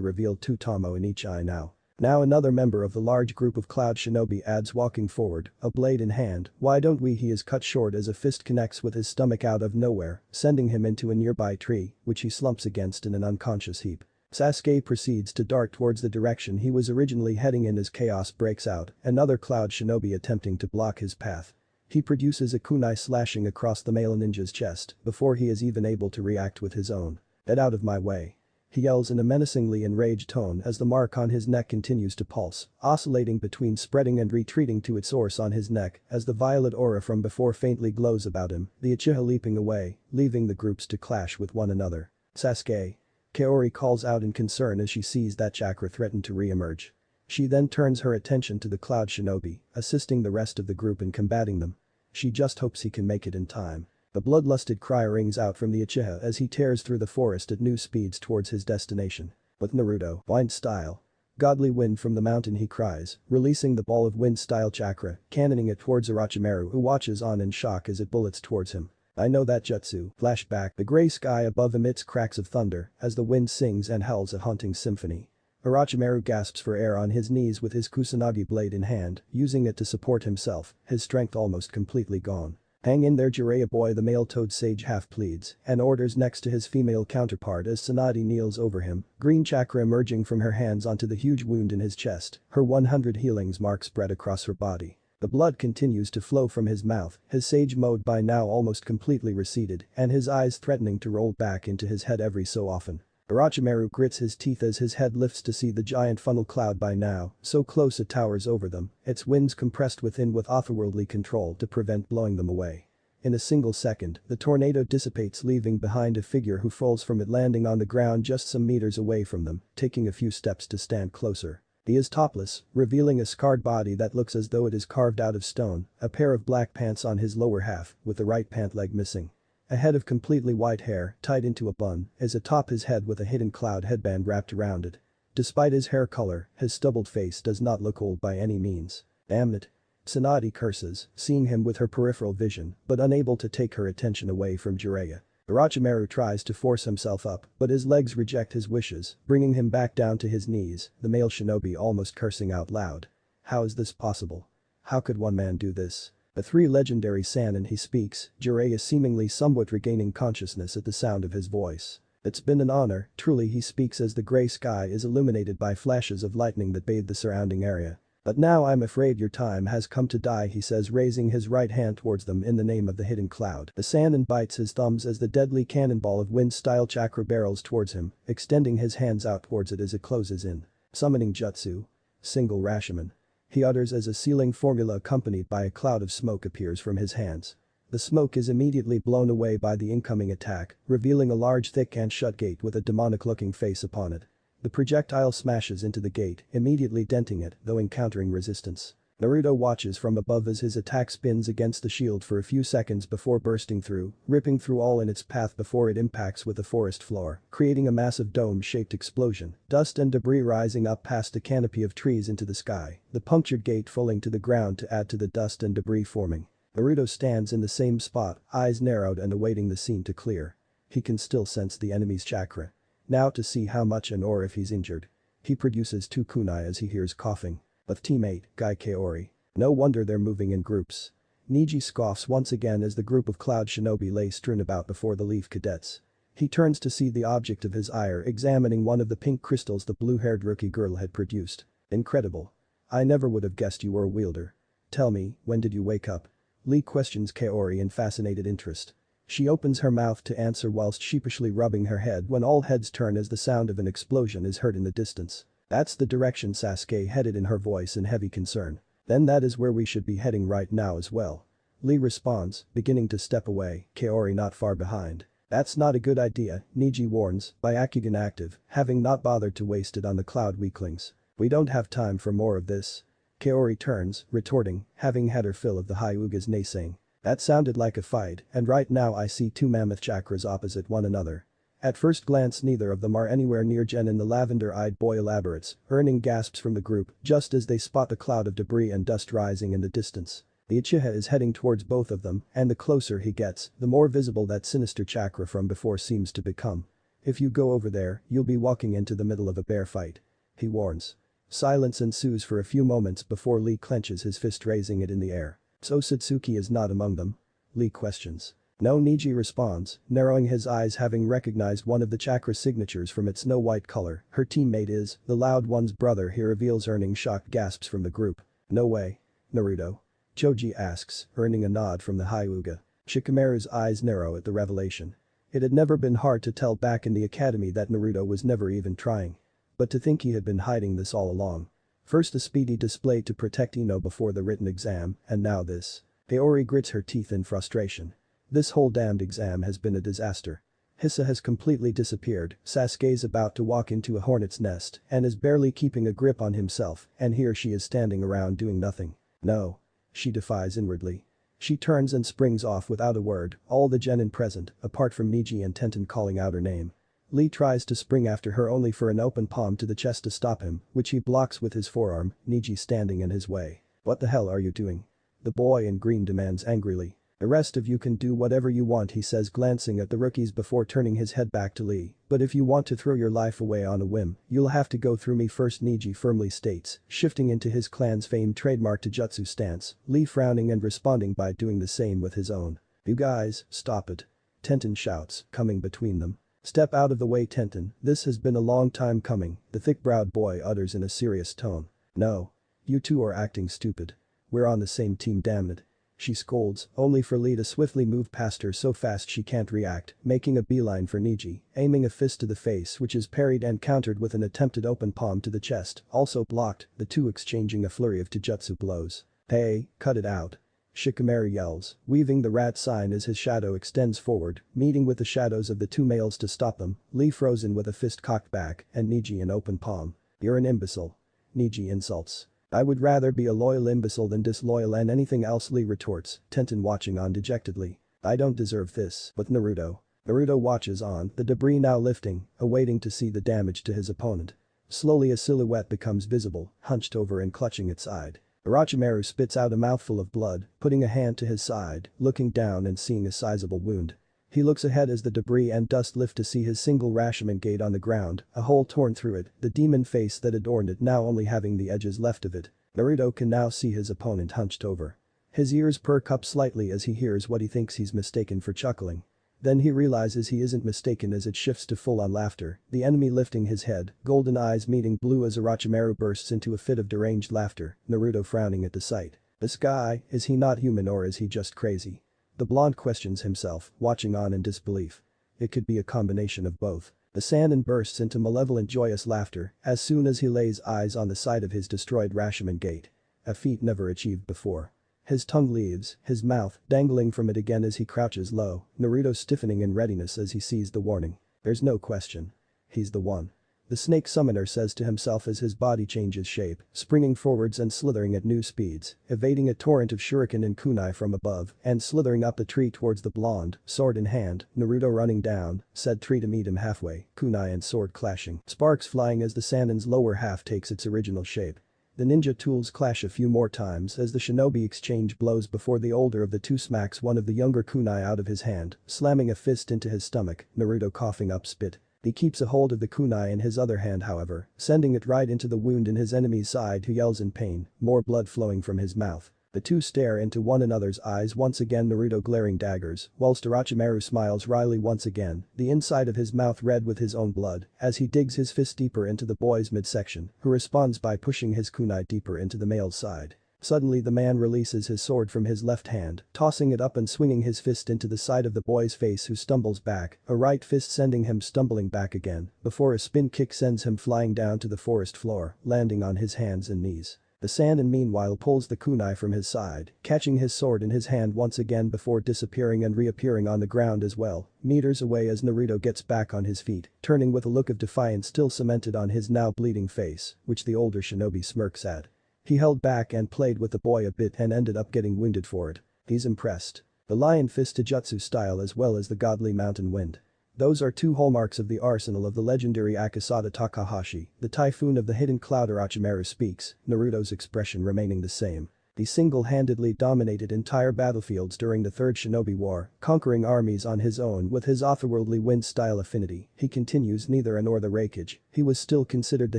reveal two Tomo in each eye now. Now another member of the large group of cloud shinobi adds walking forward, a blade in hand. Why don't we? He is cut short as a fist connects with his stomach out of nowhere, sending him into a nearby tree, which he slumps against in an unconscious heap. Sasuke proceeds to dart towards the direction he was originally heading in as chaos breaks out, another cloud shinobi attempting to block his path. He produces a kunai slashing across the male ninja's chest before he is even able to react with his own. Get out of my way. He yells in a menacingly enraged tone as the mark on his neck continues to pulse, oscillating between spreading and retreating to its source on his neck as the violet aura from before faintly glows about him, the Uchiha leaping away, leaving the groups to clash with one another. Sasuke. Kaori calls out in concern as she sees that chakra threaten to re-emerge. She then turns her attention to the cloud shinobi, assisting the rest of the group in combating them. She just hopes he can make it in time. A bloodlusted cry rings out from the Uchiha as he tears through the forest at new speeds towards his destination. With Naruto, wind style. Godly wind from the mountain, he cries, releasing the ball of wind style chakra, cannoning it towards Orochimaru, who watches on in shock as it bullets towards him. I know that jutsu. Flashback. The gray sky above emits cracks of thunder as the wind sings and howls a haunting symphony. Orochimaru gasps for air on his knees with his Kusanagi blade in hand, using it to support himself, his strength almost completely gone. Hang in there, Jiraiya boy, the male toad sage half pleads and orders next to his female counterpart as Tsunade kneels over him, green chakra emerging from her hands onto the huge wound in his chest, her 100 healings mark spread across her body. The blood continues to flow from his mouth, his sage mode by now almost completely receded and his eyes threatening to roll back into his head every so often. Orochimaru grits his teeth as his head lifts to see the giant funnel cloud by now, so close it towers over them, its winds compressed within with otherworldly control to prevent blowing them away. In a single second, the tornado dissipates, leaving behind a figure who falls from it, landing on the ground just some meters away from them, taking a few steps to stand closer. He is topless, revealing a scarred body that looks as though it is carved out of stone, a pair of black pants on his lower half, with the right pant leg missing. A head of completely white hair, tied into a bun, is atop his head with a hidden cloud headband wrapped around it. Despite his hair color, his stubbled face does not look old by any means. Damn it. Tsunade curses, seeing him with her peripheral vision, but unable to take her attention away from Jiraiya. Orochimaru tries to force himself up, but his legs reject his wishes, bringing him back down to his knees, the male shinobi almost cursing out loud. How is this possible? How could one man do this? The 3 legendary Sannin, he speaks, Jiraiya seemingly somewhat regaining consciousness at the sound of his voice. It's been an honor, truly, he speaks as the gray sky is illuminated by flashes of lightning that bathe the surrounding area. But now I'm afraid your time has come to die, he says, raising his right hand towards them in the name of the hidden cloud. The Sannin bites his thumbs as the deadly cannonball of wind-style chakra barrels towards him, extending his hands out towards it as it closes in. Summoning jutsu. Single Rashomon. He utters as a sealing formula accompanied by a cloud of smoke appears from his hands. The smoke is immediately blown away by the incoming attack, revealing a large thick and shut gate with a demonic-looking face upon it. The projectile smashes into the gate, immediately denting it, though encountering resistance. Naruto watches from above as his attack spins against the shield for a few seconds before bursting through, ripping through all in its path before it impacts with the forest floor, creating a massive dome-shaped explosion, dust and debris rising up past a canopy of trees into the sky, the punctured gate falling to the ground to add to the dust and debris forming. Naruto stands in the same spot, eyes narrowed and awaiting the scene to clear. He can still sense the enemy's chakra. Now to see how much and or if he's injured. He produces 2 kunai as he hears coughing. With teammate, Guy Kaori. No wonder they're moving in groups. Neji scoffs once again as the group of cloud shinobi lay strewn about before the Leaf Cadets. He turns to see the object of his ire examining one of the pink crystals the blue-haired rookie girl had produced. Incredible. I never would have guessed you were a wielder. Tell me, when did you wake up? Lee questions Kaori in fascinated interest. She opens her mouth to answer whilst sheepishly rubbing her head when all heads turn as the sound of an explosion is heard in the distance. That's the direction Sasuke headed, in her voice in heavy concern. Then that is where we should be heading right now as well. Lee responds, beginning to step away, Kaori not far behind. That's not a good idea, Neji warns, Byakugan active, having not bothered to waste it on the cloud weaklings. We don't have time for more of this. Kaori turns, retorting, having had her fill of the Hyuga's naysaying. That sounded like a fight, and right now I see 2 mammoth chakras opposite one another. At first glance neither of them are anywhere near Jen and the lavender-eyed boy elaborates, earning gasps from the group just as they spot a cloud of debris and dust rising in the distance. The Uchiha is heading towards both of them, and the closer he gets, the more visible that sinister chakra from before seems to become. If you go over there, you'll be walking into the middle of a bear fight. He warns. Silence ensues for a few moments before Lee clenches his fist, raising it in the air. So Satsuki is not among them? Lee questions. No, Neji responds, narrowing his eyes, having recognized one of the chakra signatures from its snow-white color. Her teammate is the Loud One's brother, he reveals, earning shocked gasps from the group. No way. Naruto? Choji asks, earning a nod from the Hyuga. Shikamaru's eyes narrow at the revelation. It had never been hard to tell back in the academy that Naruto was never even trying. But to think he had been hiding this all along. First a speedy display to protect Ino before the written exam, and now this. Kaori grits her teeth in frustration. This whole damned exam has been a disaster. Hisa has completely disappeared, Sasuke's about to walk into a hornet's nest and is barely keeping a grip on himself, and here she is standing around doing nothing. No. She defies inwardly. She turns and springs off without a word, all the genin present, apart from Niji and Tenten calling out her name. Lee tries to spring after her only for an open palm to the chest to stop him, which he blocks with his forearm, Niji standing in his way. "What the hell are you doing?" the boy in green demands angrily. "The rest of you can do whatever you want," he says, glancing at the rookies before turning his head back to Lee. "But if you want to throw your life away on a whim, you'll have to go through me first," Niji firmly states, shifting into his clan's famed trademark Taijutsu stance, Lee frowning and responding by doing the same with his own. "You guys, stop it," Tenten shouts, coming between them. "Step out of the way, Tenten, this has been a long time coming," the thick-browed boy utters in a serious tone. "No. You two are acting stupid. We're on the same team, damn it," she scolds, only for Lee to swiftly move past her so fast she can't react, making a beeline for Niji, aiming a fist to the face which is parried and countered with an attempted open palm to the chest, also blocked, the two exchanging a flurry of taijutsu blows. "Hey, cut it out," Shikamaru yells, weaving the rat sign as his shadow extends forward, meeting with the shadows of the two males to stop them, Lee frozen with a fist cocked back and Niji an open palm. "You're an imbecile," Niji insults. "I would rather be a loyal imbecile than disloyal and anything else," Lee retorts, Tenten watching on dejectedly. "I don't deserve this, but Naruto." Naruto watches on, the debris now lifting, awaiting to see the damage to his opponent. Slowly a silhouette becomes visible, hunched over and clutching its side. Orochimaru spits out a mouthful of blood, putting a hand to his side, looking down and seeing a sizable wound. He looks ahead as the debris and dust lift to see his single Rashomon gate on the ground, a hole torn through it, the demon face that adorned it now only having the edges left of it. Naruto can now see his opponent hunched over. His ears perk up slightly as he hears what he thinks he's mistaken for chuckling. Then he realizes he isn't mistaken as it shifts to full-on laughter, the enemy lifting his head, golden eyes meeting blue as Orochimaru bursts into a fit of deranged laughter, Naruto frowning at the sight. This guy, is he not human or is he just crazy? The blonde questions himself, watching on in disbelief. It could be a combination of both. The Sannin bursts into malevolent joyous laughter as soon as he lays eyes on the side of his destroyed Rashomon gate. A feat never achieved before. His tongue leaves, his mouth dangling from it again as he crouches low, Naruto stiffening in readiness as he sees the warning. There's no question. He's the one. The snake summoner says to himself as his body changes shape, springing forwards and slithering at new speeds, evading a torrent of shuriken and kunai from above and slithering up the tree towards the blonde, sword in hand, Naruto running down, said tree to meet him halfway, kunai and sword clashing, sparks flying as the Sannin's lower half takes its original shape. The ninja tools clash a few more times as the shinobi exchange blows before the older of the two smacks one of the younger kunai out of his hand, slamming a fist into his stomach, Naruto coughing up spit. He keeps a hold of the kunai in his other hand however, sending it right into the wound in his enemy's side who yells in pain, more blood flowing from his mouth. The two stare into one another's eyes once again, Naruto glaring daggers, whilst Orochimaru smiles wryly once again, the inside of his mouth red with his own blood, as he digs his fist deeper into the boy's midsection, who responds by pushing his kunai deeper into the male's side. Suddenly the man releases his sword from his left hand, tossing it up and swinging his fist into the side of the boy's face who stumbles back, a right fist sending him stumbling back again, before a spin kick sends him flying down to the forest floor, landing on his hands and knees. The Sannin meanwhile pulls the kunai from his side, catching his sword in his hand once again before disappearing and reappearing on the ground as well, meters away as Naruto gets back on his feet, turning with a look of defiance still cemented on his now bleeding face, which the older shinobi smirks at. He held back and played with the boy a bit and ended up getting wounded for it. He's impressed. The lion fist Taijutsu style as well as the godly mountain wind. Those are two hallmarks of the arsenal of the legendary Akasada Takahashi, the typhoon of the hidden cloud. Orochimaru speaks, Naruto's expression remaining the same. He single-handedly dominated entire battlefields during the Third Shinobi War, conquering armies on his own with his otherworldly wind-style affinity. He continues neither nor the Reikage. He was still considered the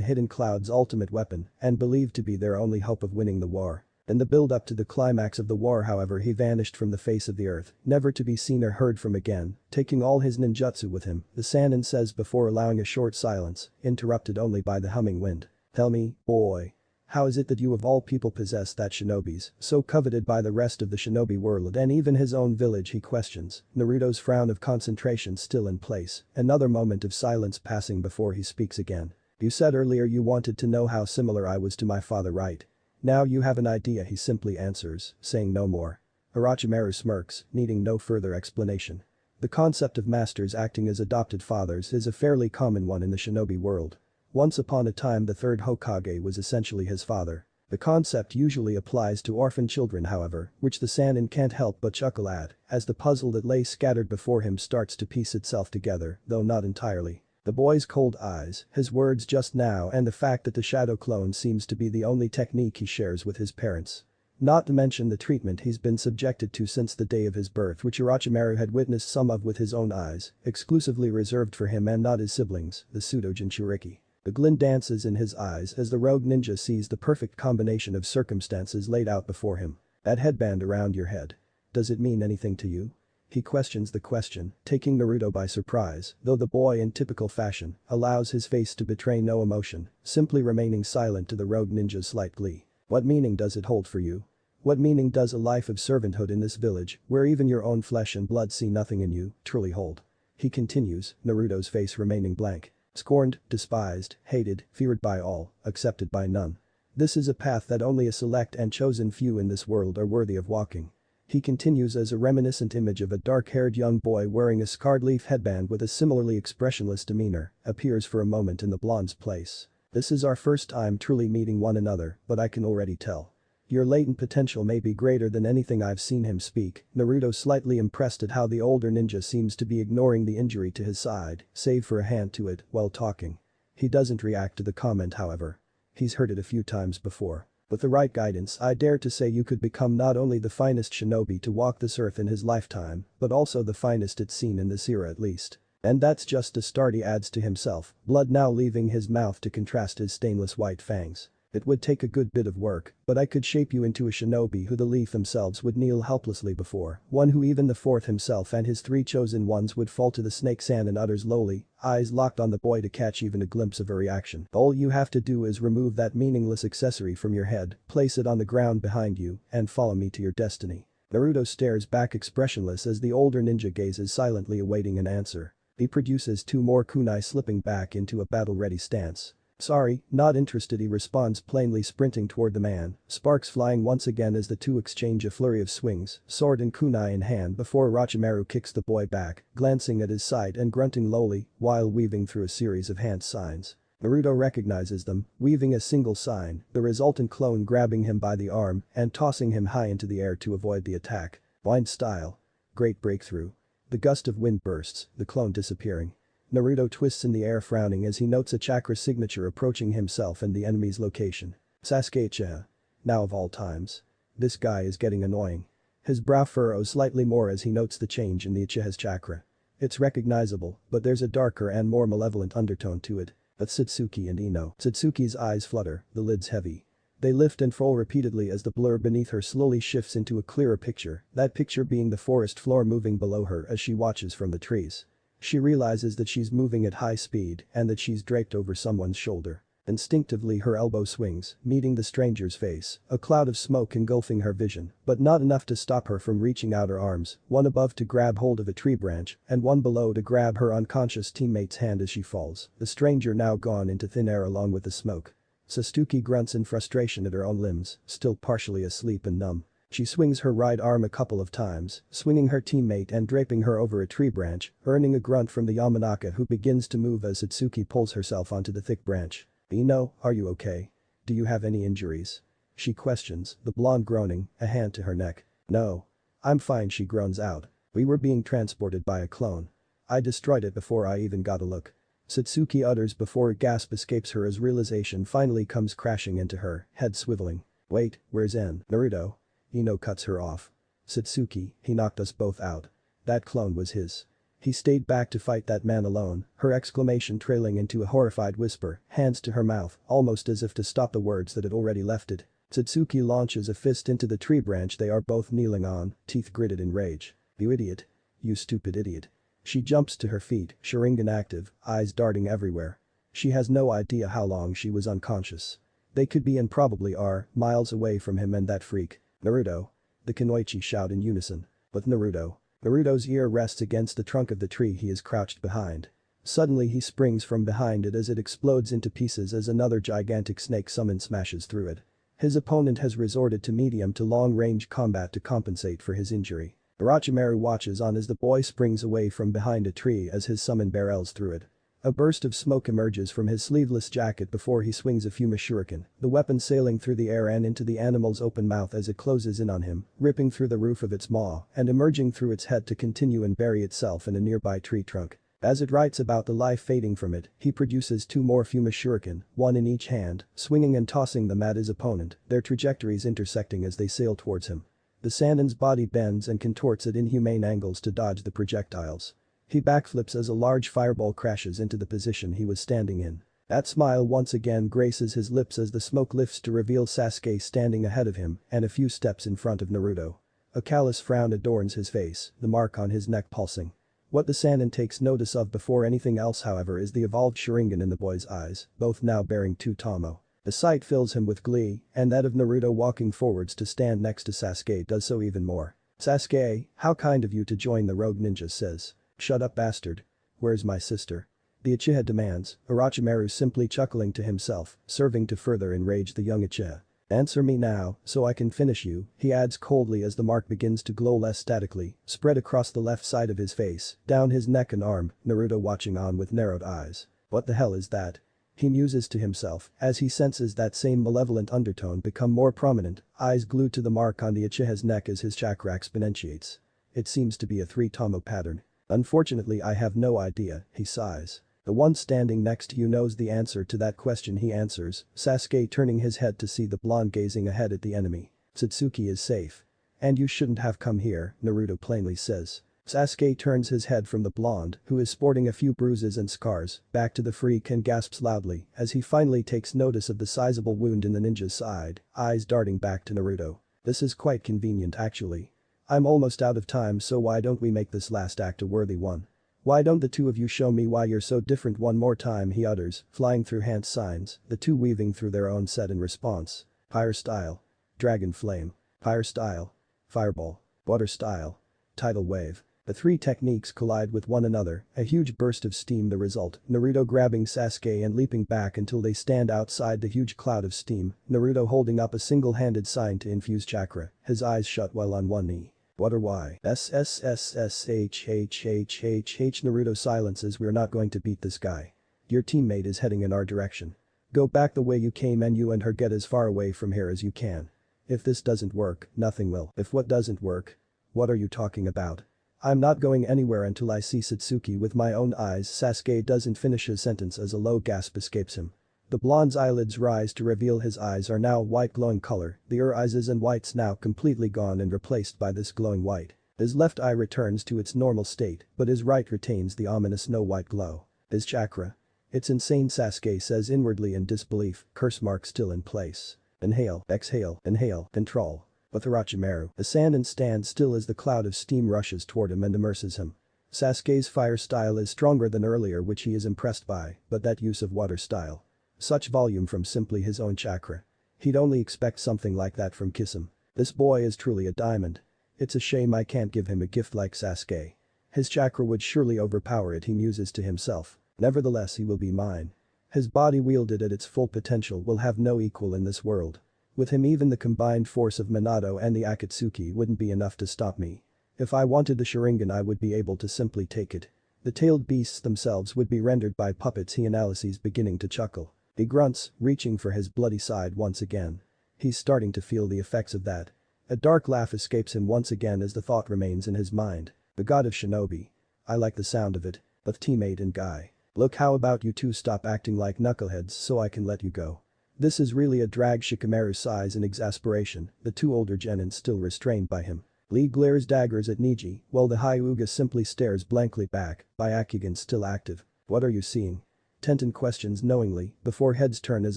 Hidden Cloud's ultimate weapon and believed to be their only hope of winning the war. In the build-up to the climax of the war however he vanished from the face of the earth, never to be seen or heard from again, taking all his ninjutsu with him, the Sannin says before allowing a short silence, interrupted only by the humming wind. "Tell me, boy. How is it that you of all people possess that shinobis, so coveted by the rest of the shinobi world and even his own village?" he questions, Naruto's frown of concentration still in place, another moment of silence passing before he speaks again. "You said earlier you wanted to know how similar I was to my father, right? Now you have an idea," he simply answers, saying no more. Orochimaru smirks, needing no further explanation. The concept of masters acting as adopted fathers is a fairly common one in the shinobi world. Once upon a time the third Hokage was essentially his father. The concept usually applies to orphan children however, which the Sannin can't help but chuckle at, as the puzzle that lay scattered before him starts to piece itself together, though not entirely. The boy's cold eyes, his words just now and the fact that the shadow clone seems to be the only technique he shares with his parents. Not to mention the treatment he's been subjected to since the day of his birth which Orochimaru had witnessed some of with his own eyes, exclusively reserved for him and not his siblings, the pseudo-Jinchuriki. The glint dances in his eyes as the rogue ninja sees the perfect combination of circumstances laid out before him. That headband around your head. Does it mean anything to you? He questions the question, taking Naruto by surprise, though the boy in typical fashion, allows his face to betray no emotion, simply remaining silent to the rogue ninja's slight glee. What meaning does it hold for you? What meaning does a life of servanthood in this village, where even your own flesh and blood see nothing in you, truly hold? He continues, Naruto's face remaining blank. Scorned, despised, hated, feared by all, accepted by none. This is a path that only a select and chosen few in this world are worthy of walking. He continues as a reminiscent image of a dark-haired young boy wearing a scarred leaf headband with a similarly expressionless demeanor, appears for a moment in the blonde's place. This is our first time truly meeting one another, but I can already tell. Your latent potential may be greater than anything I've seen him speak. Naruto slightly impressed at how the older ninja seems to be ignoring the injury to his side, save for a hand to it, while talking. He doesn't react to the comment however. He's heard it a few times before. With the right guidance I dare to say you could become not only the finest shinobi to walk this earth in his lifetime, but also the finest it's seen in this era at least. And that's just a start, he adds to himself, blood now leaving his mouth to contrast his stainless white fangs. It would take a good bit of work, but I could shape you into a shinobi who the Leaf themselves would kneel helplessly before, one who even the fourth himself and his three chosen ones would fall to the snake sand and utters lowly, eyes locked on the boy to catch even a glimpse of a reaction. All you have to do is remove that meaningless accessory from your head, place it on the ground behind you, and follow me to your destiny. Naruto stares back expressionless as the older ninja gazes silently awaiting an answer. He produces two more kunai slipping back into a battle-ready stance. Sorry, not interested, he responds plainly, sprinting toward the man, sparks flying once again as the two exchange a flurry of swings, sword and kunai in hand before Orochimaru kicks the boy back, glancing at his side and grunting lowly while weaving through a series of hand signs. Naruto recognizes them, weaving a single sign, the resultant clone grabbing him by the arm and tossing him high into the air to avoid the attack. Blind style. Great breakthrough. The gust of wind bursts, the clone disappearing. Naruto twists in the air, frowning as he notes a chakra signature approaching himself and the enemy's location. Sasuke Uchiha. Now of all times. This guy is getting annoying. His brow furrows slightly more as he notes the change in the Uchiha's chakra. It's recognizable, but there's a darker and more malevolent undertone to it. That's Satsuki and Ino. Satsuki's eyes flutter, the lids heavy. They lift and fall repeatedly as the blur beneath her slowly shifts into a clearer picture, that picture being the forest floor moving below her as she watches from the trees. She realizes that she's moving at high speed and that she's draped over someone's shoulder. Instinctively her elbow swings, meeting the stranger's face, a cloud of smoke engulfing her vision, but not enough to stop her from reaching out her arms, one above to grab hold of a tree branch and one below to grab her unconscious teammate's hand as she falls, the stranger now gone into thin air along with the smoke. Satsuki grunts in frustration at her own limbs, still partially asleep and numb. She swings her right arm a couple of times, swinging her teammate and draping her over a tree branch, earning a grunt from the Yamanaka who begins to move as Satsuki pulls herself onto the thick branch. Ino, are you okay? Do you have any injuries? She questions, the blonde groaning, a hand to her neck. No. I'm fine, she groans out. We were being transported by a clone. I destroyed it before I even got a look. Satsuki utters before a gasp escapes her as realization finally comes crashing into her, head swiveling. Wait, where's Naruto? Ino cuts her off. Satsuki, he knocked us both out. That clone was his. He stayed back to fight that man alone, her exclamation trailing into a horrified whisper, hands to her mouth, almost as if to stop the words that had already left it. Satsuki launches a fist into the tree branch they are both kneeling on, teeth gritted in rage. You idiot. You stupid idiot. She jumps to her feet, Sharingan active, eyes darting everywhere. She has no idea how long she was unconscious. They could be and probably are miles away from him and that freak. Naruto. The Kunoichi shout in unison. But Naruto's ear rests against the trunk of the tree he is crouched behind. Suddenly he springs from behind it as it explodes into pieces as another gigantic snake summon smashes through it. His opponent has resorted to medium to long-range combat to compensate for his injury. Orochimaru watches on as the boy springs away from behind a tree as his summon barrels through it. A burst of smoke emerges from his sleeveless jacket before he swings a Fuma shuriken, the weapon sailing through the air and into the animal's open mouth as it closes in on him, ripping through the roof of its maw and emerging through its head to continue and bury itself in a nearby tree trunk. As it writes about the life fading from it, he produces 2 more Fuma shuriken, one in each hand, swinging and tossing them at his opponent, their trajectories intersecting as they sail towards him. The Sannin's body bends and contorts at inhumane angles to dodge the projectiles. He backflips as a large fireball crashes into the position he was standing in. That smile once again graces his lips as the smoke lifts to reveal Sasuke standing ahead of him and a few steps in front of Naruto. A callous frown adorns his face, the mark on his neck pulsing. What the Sannin takes notice of before anything else however is the evolved Sharingan in the boy's eyes, both now bearing 2 Tomo. The sight fills him with glee, and that of Naruto walking forwards to stand next to Sasuke does so even more. "Sasuke, how kind of you to join the rogue ninja," says. "Shut up, bastard. Where's my sister?" the Uchiha demands, Orochimaru simply chuckling to himself, serving to further enrage the young Uchiha. "Answer me now, so I can finish you," he adds coldly as the mark begins to glow less statically, spread across the left side of his face, down his neck and arm, Naruto watching on with narrowed eyes. What the hell is that? He muses to himself as he senses that same malevolent undertone become more prominent, eyes glued to the mark on the Uchiha's neck as his chakra exponentiates. It seems to be a 3-Tomo pattern. "Unfortunately I have no idea," he sighs. "The one standing next to you knows the answer to that question," he answers, Sasuke turning his head to see the blonde gazing ahead at the enemy. "Satsuki is safe. And you shouldn't have come here," Naruto plainly says. Sasuke turns his head from the blonde, who is sporting a few bruises and scars, back to the freak and gasps loudly as he finally takes notice of the sizable wound in the ninja's side, eyes darting back to Naruto. "This is quite convenient actually. I'm almost out of time, so why don't we make this last act a worthy one? Why don't the two of you show me why you're so different one more time," he utters, flying through hand signs, the two weaving through their own set in response. Fire style. Dragon flame. Fire style. Fireball. Water style. Tidal wave. The 3 techniques collide with one another, a huge burst of steam the result, Naruto grabbing Sasuke and leaping back until they stand outside the huge cloud of steam, Naruto holding up a single-handed sign to infuse chakra, his eyes shut while on one knee. "What or why?" SSSSHHHHH Naruto silences. "We're not going to beat this guy. Your teammate is heading in our direction. Go back the way you came and you and her get as far away from here as you can. If this doesn't work, nothing will." "If what doesn't work? What are you talking about?" "I'm not going anywhere until I see Satsuki with my own eyes." Sasuke doesn't finish his sentence as a low gasp escapes him. The blonde's eyelids rise to reveal his eyes are now white glowing color, the eyes and whites now completely gone and replaced by this glowing white. His left eye returns to its normal state, but his right retains the ominous snow-white glow. His chakra. "It's insane," Sasuke says inwardly in disbelief, curse mark still in place. Inhale, exhale, inhale, control. With Orochimaru, the Sannin stands still as the cloud of steam rushes toward him and immerses him. Sasuke's fire style is stronger than earlier, which he is impressed by, but that use of water style. Such volume from simply his own chakra. He'd only expect something like that from Kisame. This boy is truly a diamond. It's a shame I can't give him a gift like Sasuke. His chakra would surely overpower it, he muses to himself. Nevertheless, he will be mine. His body wielded at its full potential will have no equal in this world. With him even the combined force of Minato and the Akatsuki wouldn't be enough to stop me. If I wanted the Sharingan I would be able to simply take it. The tailed beasts themselves would be rendered by puppets." He analyses, beginning to chuckle. He grunts, reaching for his bloody side once again. He's starting to feel the effects of that. A dark laugh escapes him once again as the thought remains in his mind. The god of shinobi. I like the sound of it. But teammate and guy. Look, how about you two stop acting like knuckleheads so I can let you go? This is really a drag. Shikamaru sighs in exasperation, the 2 older genin still restrained by him. Lee glares daggers at Neji, while the Hyuga simply stares blankly back, Byakugan still active. "What are you seeing?" Tenten questions knowingly, before heads turn as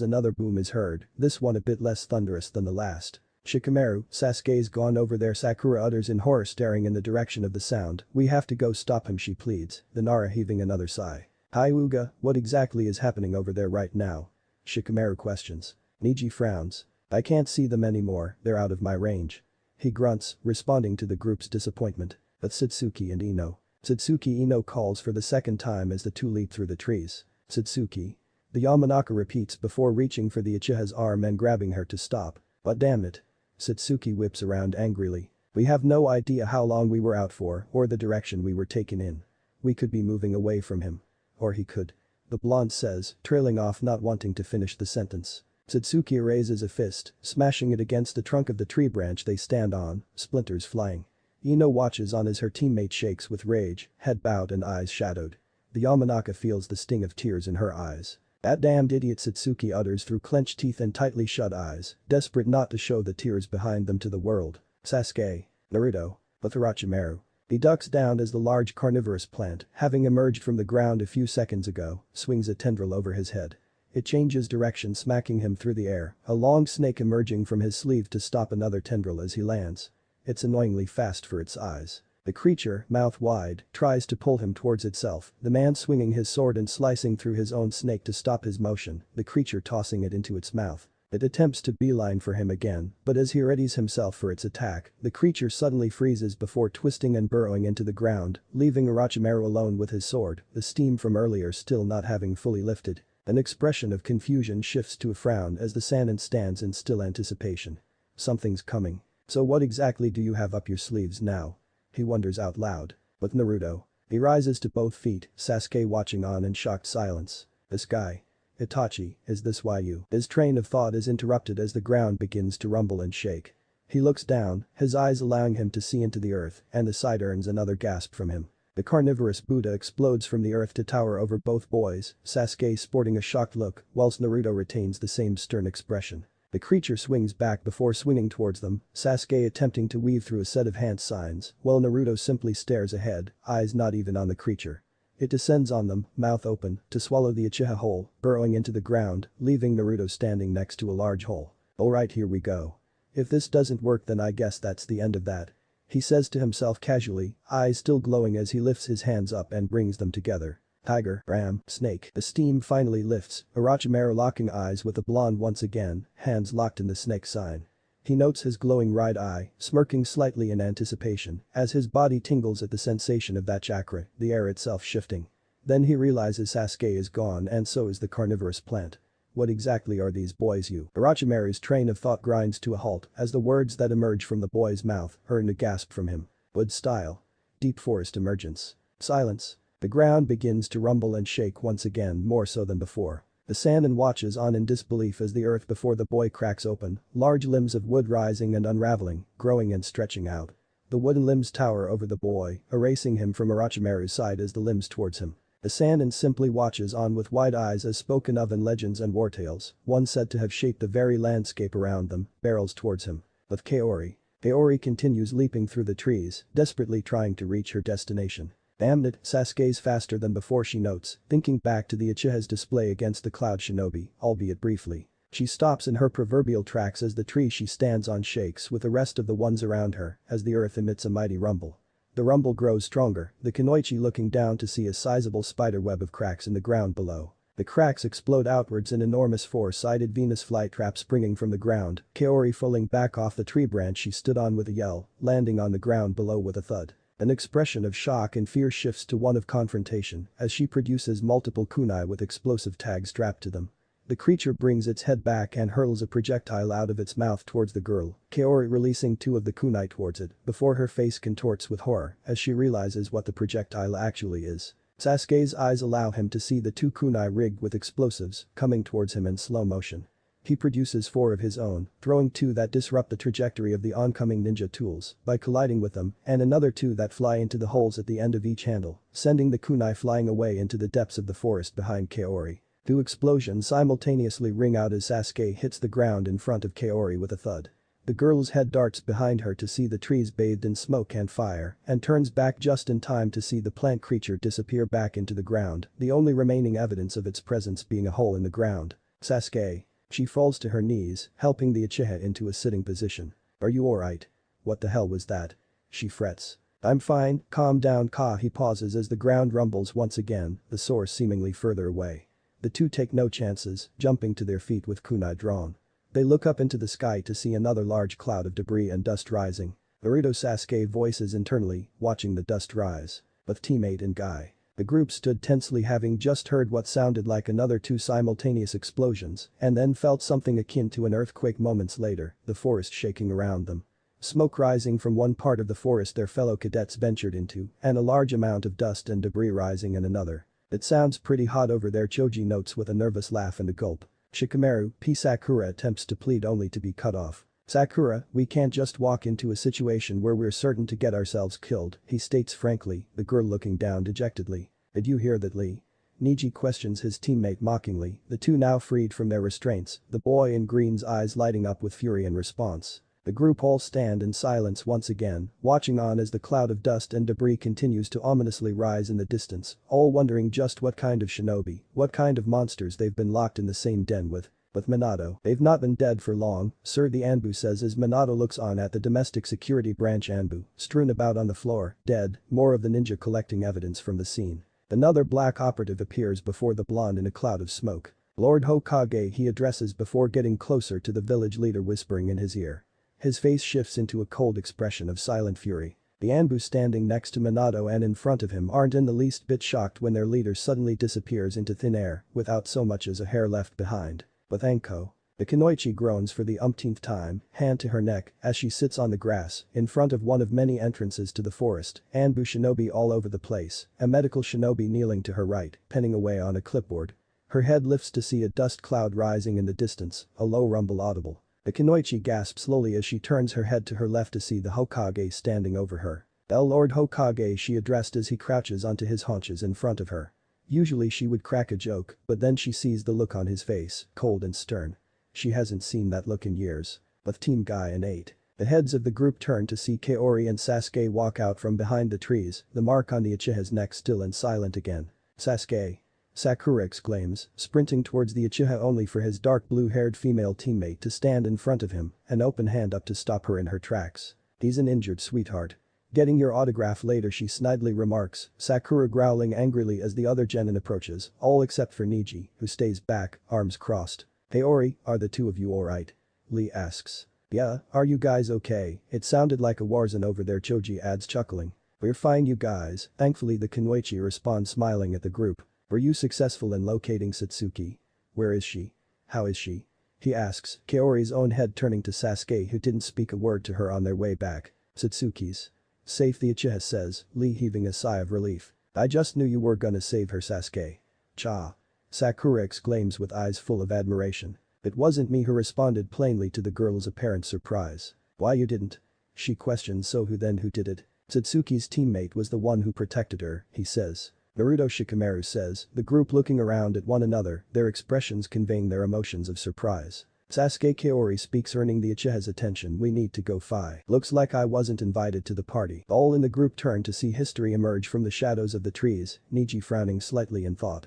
another boom is heard, this one a bit less thunderous than the last. "Shikamaru, Sasuke's gone over there," Sakura utters in horror, staring in the direction of the sound. "We have to go stop him," she pleads, the Nara heaving another sigh. "Hyuga, what exactly is happening over there right now?" Shikamaru questions. Neji frowns. "I can't see them anymore, they're out of my range." He grunts, responding to the group's disappointment. But Satsuki and Ino. Satsuki Ino calls for the second time as the two leap through the trees. "Satsuki." The Yamanaka repeats before reaching for the Uchiha's arm and grabbing her to stop. "But damn it." Satsuki whips around angrily. "We have no idea how long we were out for or the direction we were taken in. We could be moving away from him. Or he could." the blonde says, trailing off not wanting to finish the sentence. Satsuki raises a fist, smashing it against the trunk of the tree branch they stand on, splinters flying. Ino watches on as her teammate shakes with rage, head bowed and eyes shadowed. The Yamanaka feels the sting of tears in her eyes. "That damned idiot," Satsuki utters through clenched teeth and tightly shut eyes, desperate not to show the tears behind them to the world. Sasuke. Naruto. With Orochimaru. He ducks down as the large carnivorous plant, having emerged from the ground a few seconds ago, swings a tendril over his head. It changes direction, smacking him through the air, a long snake emerging from his sleeve to stop another tendril as he lands. It's annoyingly fast for its size. The creature, mouth wide, tries to pull him towards itself, the man swinging his sword and slicing through his own snake to stop his motion, the creature tossing it into its mouth. It attempts to beeline for him again, but as he readies himself for its attack, the creature suddenly freezes before twisting and burrowing into the ground, leaving Orochimaru alone with his sword, the steam from earlier still not having fully lifted. An expression of confusion shifts to a frown as the Sannin stands in still anticipation. Something's coming. So what exactly do you have up your sleeves now? He wonders out loud. With Naruto. He rises to both feet, Sasuke watching on in shocked silence. This guy. Itachi, is this why you? His train of thought is interrupted as the ground begins to rumble and shake. He looks down, his eyes allowing him to see into the earth, and the sight earns another gasp from him. The carnivorous Buddha explodes from the earth to tower over both boys, Sasuke sporting a shocked look, whilst Naruto retains the same stern expression. The creature swings back before swinging towards them, Sasuke attempting to weave through a set of hand signs, while Naruto simply stares ahead, eyes not even on the creature. It descends on them, mouth open, to swallow the Uchiha whole, burrowing into the ground, leaving Naruto standing next to a large hole. Alright, here we go. If this doesn't work, then I guess that's the end of that. He says to himself casually, eyes still glowing as he lifts his hands up and brings them together. Tiger, ram, snake. The steam finally lifts, Orochimaru locking eyes with the blonde once again, hands locked in the snake sign. He notes his glowing right eye, smirking slightly in anticipation, as his body tingles at the sensation of that chakra, the air itself shifting. Then he realizes Sasuke is gone and so is the carnivorous plant. What exactly are these boys you? Orochimaru's train of thought grinds to a halt as the words that emerge from the boy's mouth earn a gasp from him. Wood style. Deep forest emergence. Silence. The ground begins to rumble and shake once again, more so than before. The Sannin watches on in disbelief as the earth before the boy cracks open, large limbs of wood rising and unraveling, growing and stretching out. The wooden limbs tower over the boy, erasing him from Orochimaru's side as the limbs towards him. The Sannin simply watches on with wide eyes as spoken of in legends and wartales, one said to have shaped the very landscape around them, barrels towards him. With Kaori. Kaori continues leaping through the trees, desperately trying to reach her destination. Damn it, Sasuke's faster than before, she notes, thinking back to the Uchiha's display against the Cloud Shinobi, albeit briefly. She stops in her proverbial tracks as the tree she stands on shakes with the rest of the ones around her as the earth emits a mighty rumble. The rumble grows stronger, the Kunoichi looking down to see a sizable spiderweb of cracks in the ground below. The cracks explode outwards in enormous four-sided Venus flytrap springing from the ground, Kaori falling back off the tree branch she stood on with a yell, landing on the ground below with a thud. An expression of shock and fear shifts to one of confrontation as she produces multiple kunai with explosive tags strapped to them. The creature brings its head back and hurls a projectile out of its mouth towards the girl, Kaori releasing two of the kunai towards it before her face contorts with horror as she realizes what the projectile actually is. Sasuke's eyes allow him to see the two kunai rigged with explosives coming towards him in slow motion. He produces four of his own, throwing two that disrupt the trajectory of the oncoming ninja tools by colliding with them, and another two that fly into the holes at the end of each handle, sending the kunai flying away into the depths of the forest behind Kaori. Two explosions simultaneously ring out as Sasuke hits the ground in front of Kaori with a thud. The girl's head darts behind her to see the trees bathed in smoke and fire, and turns back just in time to see the plant creature disappear back into the ground, the only remaining evidence of its presence being a hole in the ground. Sasuke. She falls to her knees, helping the Uchiha into a sitting position. Are you alright? What the hell was that? She frets. I'm fine, calm down Ka. He pauses as the ground rumbles once again, the source seemingly further away. The two take no chances, jumping to their feet with kunai drawn. They look up into the sky to see another large cloud of debris and dust rising. Naruto Sasuke voices internally, watching the dust rise. With teammate and Guy. The group stood tensely, having just heard what sounded like another two simultaneous explosions, and then felt something akin to an earthquake moments later, the forest shaking around them. Smoke rising from one part of the forest their fellow cadets ventured into, and a large amount of dust and debris rising in another. It sounds pretty hot over there, Choji notes with a nervous laugh and a gulp. Shikamaru, P. Sakura attempts to plead only to be cut off. Sakura, we can't just walk into a situation where we're certain to get ourselves killed, he states frankly, the girl looking down dejectedly. Did you hear that, Lee? Neji questions his teammate mockingly, the two now freed from their restraints, the boy in green's eyes lighting up with fury in response. The group all stand in silence once again, watching on as the cloud of dust and debris continues to ominously rise in the distance, all wondering just what kind of shinobi, what kind of monsters they've been locked in the same den with. With Minato, they've not been dead for long, sir, the Anbu says as Minato looks on at the domestic security branch Anbu, strewn about on the floor, dead, more of the ninja collecting evidence from the scene. Another black operative appears before the blonde in a cloud of smoke. Lord Hokage, he addresses before getting closer to the village leader, whispering in his ear. His face shifts into a cold expression of silent fury. The Anbu standing next to Minato and in front of him aren't in the least bit shocked when their leader suddenly disappears into thin air without so much as a hair left behind. With Anko, the Kunoichi groans for the umpteenth time, hand to her neck, as she sits on the grass, in front of one of many entrances to the forest, Anbu shinobi all over the place, a medical shinobi kneeling to her right, penning away on a clipboard. Her head lifts to see a dust cloud rising in the distance, a low rumble audible. The Kunoichi gasps slowly as she turns her head to her left to see the Hokage standing over her. "El Lord Hokage," she addressed as he crouches onto his haunches in front of her. Usually she would crack a joke, but then she sees the look on his face, cold and stern. She hasn't seen that look in years. With Team Guy and 8, the heads of the group turn to see Kaori and Sasuke walk out from behind the trees, the mark on the Uchiha's neck still and silent again. "Sasuke!" Sakura exclaims, sprinting towards the Uchiha only for his dark blue-haired female teammate to stand in front of him, an open hand up to stop her in her tracks. "He's an injured sweetheart. Getting your autograph later," she snidely remarks, Sakura growling angrily as the other genin approaches, all except for Neji, who stays back, arms crossed. "Kaori, are the two of you alright?" Lee asks. "Yeah, are you guys okay? It sounded like a war zone over there," Choji adds, chuckling. "We're fine, you guys." Thankfully the Kunoichi responds, smiling at the group. "Were you successful in locating Satsuki? Where is she? How is she?" he asks, Kaori's own head turning to Sasuke, who didn't speak a word to her on their way back. "Satsuki's safe," the Uchiha says, Lee heaving a sigh of relief. "I just knew you were gonna save her, Sasuke." "Cha!" Sakura exclaims with eyes full of admiration. "It wasn't me who responded," plainly to the girl's apparent surprise. "Why you didn't?" she questions. "So who did it?" "Satsuki's teammate was the one who protected her," he says. Naruto, Shikamaru says, the group looking around at one another, their expressions conveying their emotions of surprise. Sasuke, Kaori speaks, earning the Uchiha's attention. "We need to go fi. Looks like I wasn't invited to the party." All in the group turn to see history emerge from the shadows of the trees, Neji frowning slightly in thought.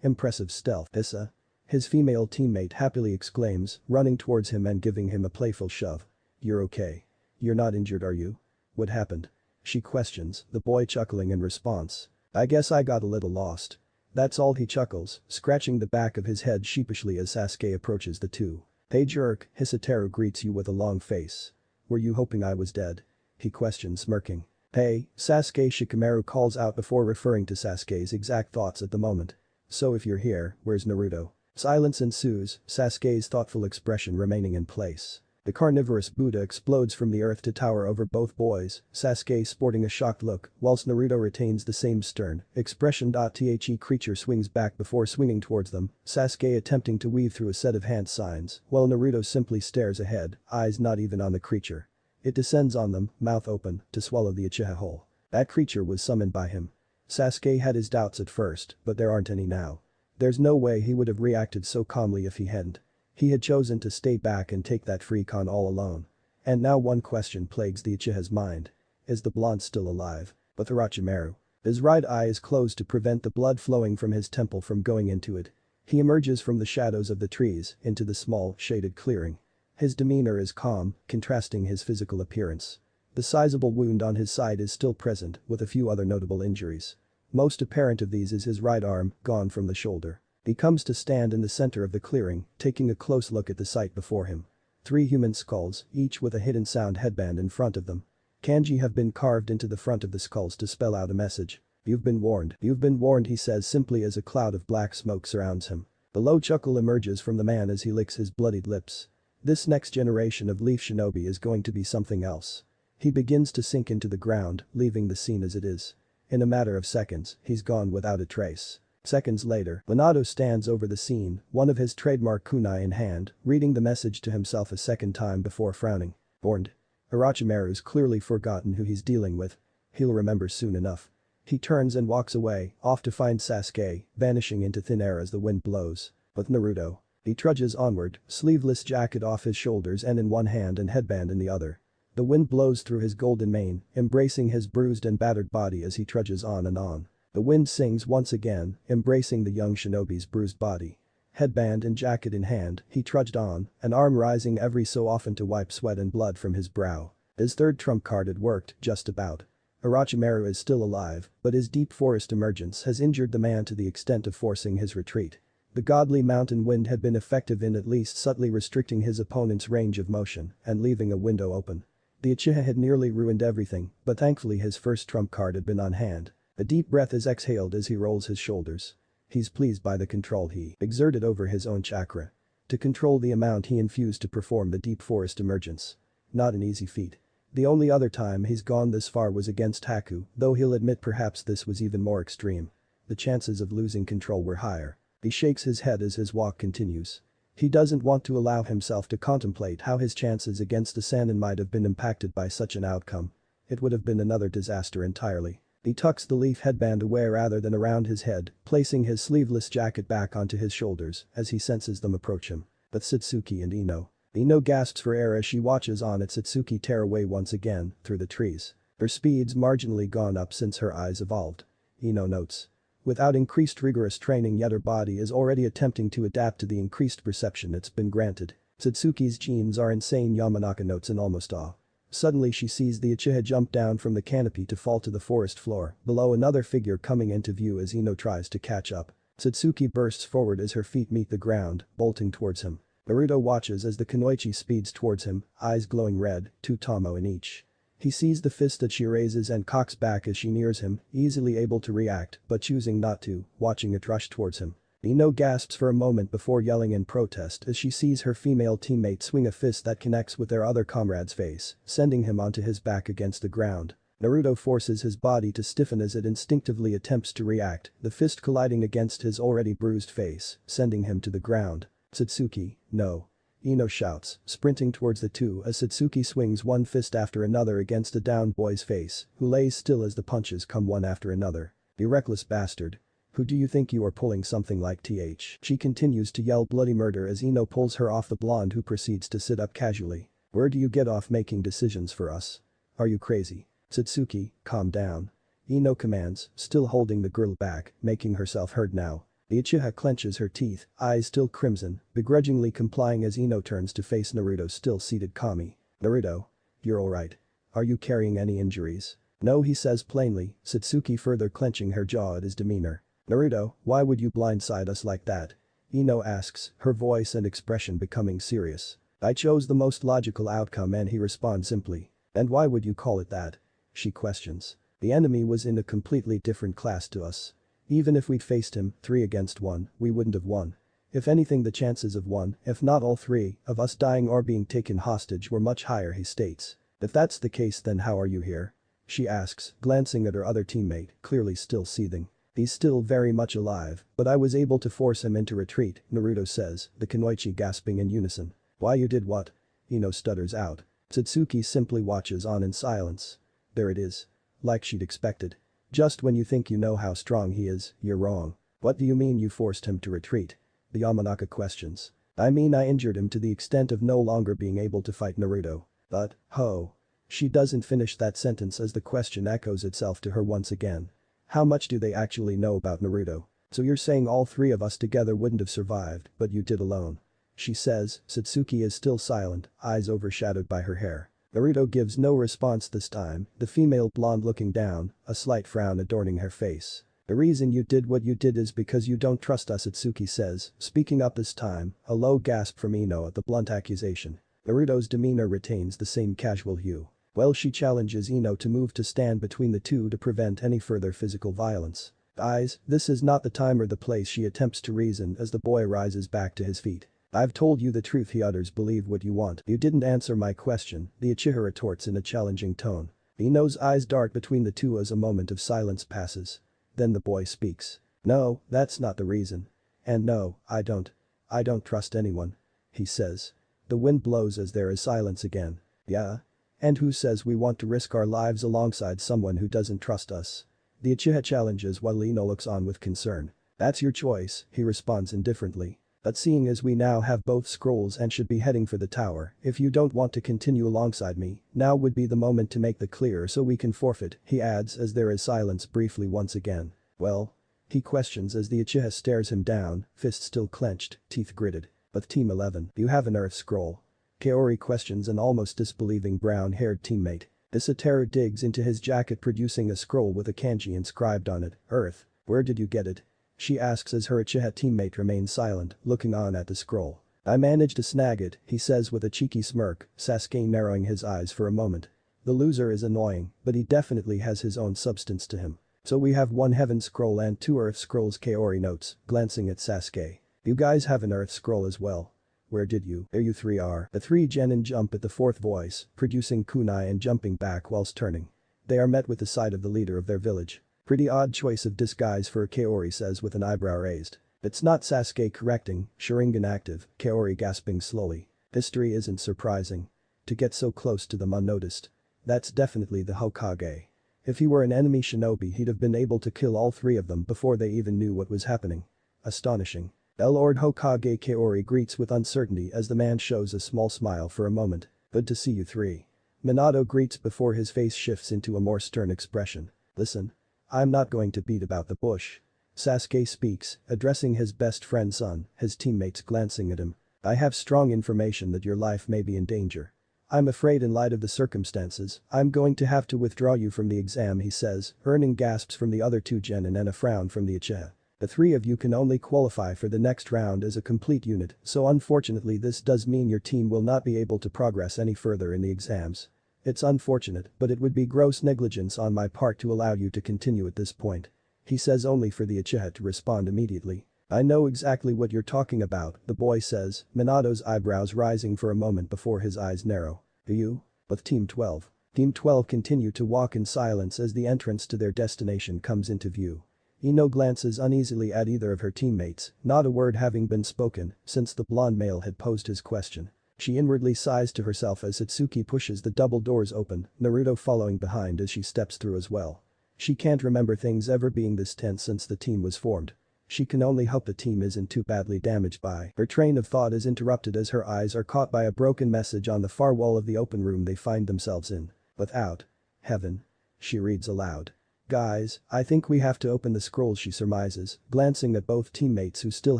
Impressive stealth, Issa." his female teammate happily exclaims, running towards him and giving him a playful shove. "You're okay. You're not injured, are you? What happened?" she questions, the boy chuckling in response. "I guess I got a little lost." That's all, he chuckles, scratching the back of his head sheepishly as Sasuke approaches the two. "Hey jerk," Hisateru greets you with a long face. "Were you hoping I was dead?" he questions, smirking. "Hey, Sasuke," Shikamaru calls out before referring to Sasuke's exact thoughts at the moment. "So if you're here, where's Naruto?" Silence ensues, Sasuke's thoughtful expression remaining in place. The carnivorous Buddha explodes from the earth to tower over both boys, Sasuke sporting a shocked look, whilst Naruto retains the same stern expression. The creature swings back before swinging towards them, Sasuke attempting to weave through a set of hand signs, while Naruto simply stares ahead, eyes not even on the creature. It descends on them, mouth open, to swallow the Uchiha whole. That creature was summoned by him. Sasuke had his doubts at first, but there aren't any now. There's no way he would have reacted so calmly if he hadn't. He had chosen to stay back and take that freak on all alone. And now one question plagues the Uchiha's mind. Is the blonde still alive? But Orochimaru. His right eye is closed to prevent the blood flowing from his temple from going into it. He emerges from the shadows of the trees into the small, shaded clearing. His demeanor is calm, contrasting his physical appearance. The sizable wound on his side is still present, with a few other notable injuries. Most apparent of these is his right arm, gone from the shoulder. He comes to stand in the center of the clearing, taking a close look at the sight before him. 3 human skulls, each with a hidden sound headband in front of them. Kanji have been carved into the front of the skulls to spell out a message. "You've been warned. You've been warned," he says simply as a cloud of black smoke surrounds him. The low chuckle emerges from the man as he licks his bloodied lips. This next generation of Leaf Shinobi is going to be something else. He begins to sink into the ground, leaving the scene as it is. In a matter of seconds, he's gone without a trace. Seconds later, Minato stands over the scene, one of his trademark kunai in hand, reading the message to himself a second time before frowning. Warned. Orochimaru's clearly forgotten who he's dealing with. He'll remember soon enough. He turns and walks away, off to find Sasuke, vanishing into thin air as the wind blows. With Naruto. He trudges onward, sleeveless jacket off his shoulders and in one hand and headband in the other. The wind blows through his golden mane, embracing his bruised and battered body as he trudges on and on. The wind sings once again, embracing the young shinobi's bruised body. Headband and jacket in hand, he trudged on, an arm rising every so often to wipe sweat and blood from his brow. His third trump card had worked, just about. Orochimaru is still alive, but his deep forest emergence has injured the man to the extent of forcing his retreat. The godly mountain wind had been effective in at least subtly restricting his opponent's range of motion and leaving a window open. The Uchiha had nearly ruined everything, but thankfully his first trump card had been on hand. A deep breath is exhaled as he rolls his shoulders. He's pleased by the control he exerted over his own chakra. To control the amount he infused to perform the deep forest emergence. Not an easy feat. The only other time he's gone this far was against Haku, though he'll admit perhaps this was even more extreme. The chances of losing control were higher. He shakes his head as his walk continues. He doesn't want to allow himself to contemplate how his chances against the Sannin might have been impacted by such an outcome. It would have been another disaster entirely. He tucks the leaf headband away rather than around his head, placing his sleeveless jacket back onto his shoulders as he senses them approach him. But Satsuki and Ino. Ino gasps for air as she watches on at Satsuki tear away once again, through the trees. Her speed's marginally gone up since her eyes evolved. Ino notes. Without increased rigorous training yet her body is already attempting to adapt to the increased perception it's been granted. Satsuki's genes are insane, Yamanaka notes in almost awe. Suddenly she sees the Uchiha jump down from the canopy to fall to the forest floor, below another figure coming into view as Ino tries to catch up. Satsuki bursts forward as her feet meet the ground, bolting towards him. Naruto watches as the kunoichi speeds towards him, eyes glowing red, 2 tomo in each. He sees the fist that she raises and cocks back as she nears him, easily able to react but choosing not to, watching it rush towards him. Ino gasps for a moment before yelling in protest as she sees her female teammate swing a fist that connects with their other comrade's face, sending him onto his back against the ground. Naruto forces his body to stiffen as it instinctively attempts to react, the fist colliding against his already bruised face, sending him to the ground. Satsuki, no. Ino shouts, sprinting towards the two as Satsuki swings one fist after another against the downed boy's face, who lays still as the punches come one after another. You reckless bastard. Who do you think you are, pulling something like th? She continues to yell bloody murder as Ino pulls her off the blonde, who proceeds to sit up casually. Where do you get off making decisions for us? Are you crazy? Satsuki, calm down. Ino commands, still holding the girl back, making herself heard now. The Uchiha clenches her teeth, eyes still crimson, begrudgingly complying as Ino turns to face Naruto's still seated Kami. Naruto. You're alright. Are you carrying any injuries? No, he says plainly, Satsuki further clenching her jaw at his demeanor. Naruto, why would you blindside us like that? Ino asks, her voice and expression becoming serious. I chose the most logical outcome, and he responds simply. And why would you call it that? She questions. The enemy was in a completely different class to us. Even if we'd faced him, 3 against 1, we wouldn't have won. If anything, the chances of one, if not all 3, of us dying or being taken hostage were much higher, he states. If that's the case, then how are you here? She asks, glancing at her other teammate, clearly still seething. He's still very much alive, but I was able to force him into retreat, Naruto says, the kunoichi gasping in unison. Why, you did what? Ino stutters out. Satsuki simply watches on in silence. There it is. Like she'd expected. Just when you think you know how strong he is, you're wrong. What do you mean you forced him to retreat? The Yamanaka questions. I mean, I injured him to the extent of no longer being able to fight Naruto. But, ho. She doesn't finish that sentence as the question echoes itself to her once again. How much do they actually know about Naruto? So you're saying all 3 of us together wouldn't have survived, but you did alone? She says. Satsuki is still silent, eyes overshadowed by her hair. Naruto gives no response this time, the female blonde looking down, a slight frown adorning her face. The reason you did what you did is because you don't trust us, Satsuki says, speaking up this time, a low gasp from Ino at the blunt accusation. Naruto's demeanor retains the same casual hue. Well, she challenges Ino to move to stand between the two to prevent any further physical violence. Eyes, this is not the time or the place, she attempts to reason as the boy rises back to his feet. I've told you the truth, he utters. Believe what you want. You didn't answer my question, the Uchiha retorts in a challenging tone. Ino's eyes dart between the two as a moment of silence passes. Then the boy speaks. No, that's not the reason. And no, I don't trust anyone. He says. The wind blows as there is silence again. Yeah? And who says we want to risk our lives alongside someone who doesn't trust us? The Uchiha challenges while Ino looks on with concern. That's your choice, he responds indifferently. But seeing as we now have both scrolls and should be heading for the tower, if you don't want to continue alongside me, now would be the moment to make the clear so we can forfeit, he adds as there is silence briefly once again. Well? He questions as the Uchiha stares him down, fist still clenched, teeth gritted. But Team 11, you have an Earth scroll. Kaori questions an almost disbelieving brown-haired teammate. This terror digs into his jacket producing a scroll with a kanji inscribed on it, Earth, where did you get it? She asks as her Uchiha teammate remains silent, looking on at the scroll. I managed to snag it, he says with a cheeky smirk, Sasuke narrowing his eyes for a moment. The loser is annoying, but he definitely has his own substance to him. So we have one Heaven scroll and two Earth scrolls, Kaori notes, glancing at Sasuke. You guys have an Earth scroll as well. Where did you? There you three are. The three genin jump at the fourth voice, producing kunai and jumping back whilst turning. They are met with the sight of the leader of their village. Pretty odd choice of disguise for Kaori says with an eyebrow raised. It's not, Sasuke correcting, Sharingan active, Kaori gasping slowly. History isn't surprising. To get so close to them unnoticed. That's definitely the Hokage. If he were an enemy shinobi he'd have been able to kill all three of them before they even knew what was happening. Astonishing. The Lord Hokage, Kaori greets with uncertainty as the man shows a small smile for a moment. Good to see you three. Minato greets before his face shifts into a more stern expression. Listen. I'm not going to beat about the bush. Sasuke speaks, addressing his best friend's son, his teammates glancing at him. I have strong information that your life may be in danger. I'm afraid in light of the circumstances, I'm going to have to withdraw you from the exam, he says, earning gasps from the other two genin and a frown from the Uchiha. The three of you can only qualify for the next round as a complete unit, so unfortunately this does mean your team will not be able to progress any further in the exams. It's unfortunate, but it would be gross negligence on my part to allow you to continue at this point. He says only for the Uchiha to respond immediately. I know exactly what you're talking about, the boy says, Minato's eyebrows rising for a moment before his eyes narrow. Do you? With Team 12. Team 12 continue to walk in silence as the entrance to their destination comes into view. Ino glances uneasily at either of her teammates, not a word having been spoken since the blonde male had posed his question. She inwardly sighs to herself as Satsuki pushes the double doors open, Naruto following behind as she steps through as well. She can't remember things ever being this tense since the team was formed. She can only hope the team isn't too badly damaged by. Her train of thought is interrupted as her eyes are caught by a broken message on the far wall of the open room they find themselves in. Without. Heaven. She reads aloud. Guys, I think we have to open the scrolls, she surmises, glancing at both teammates who still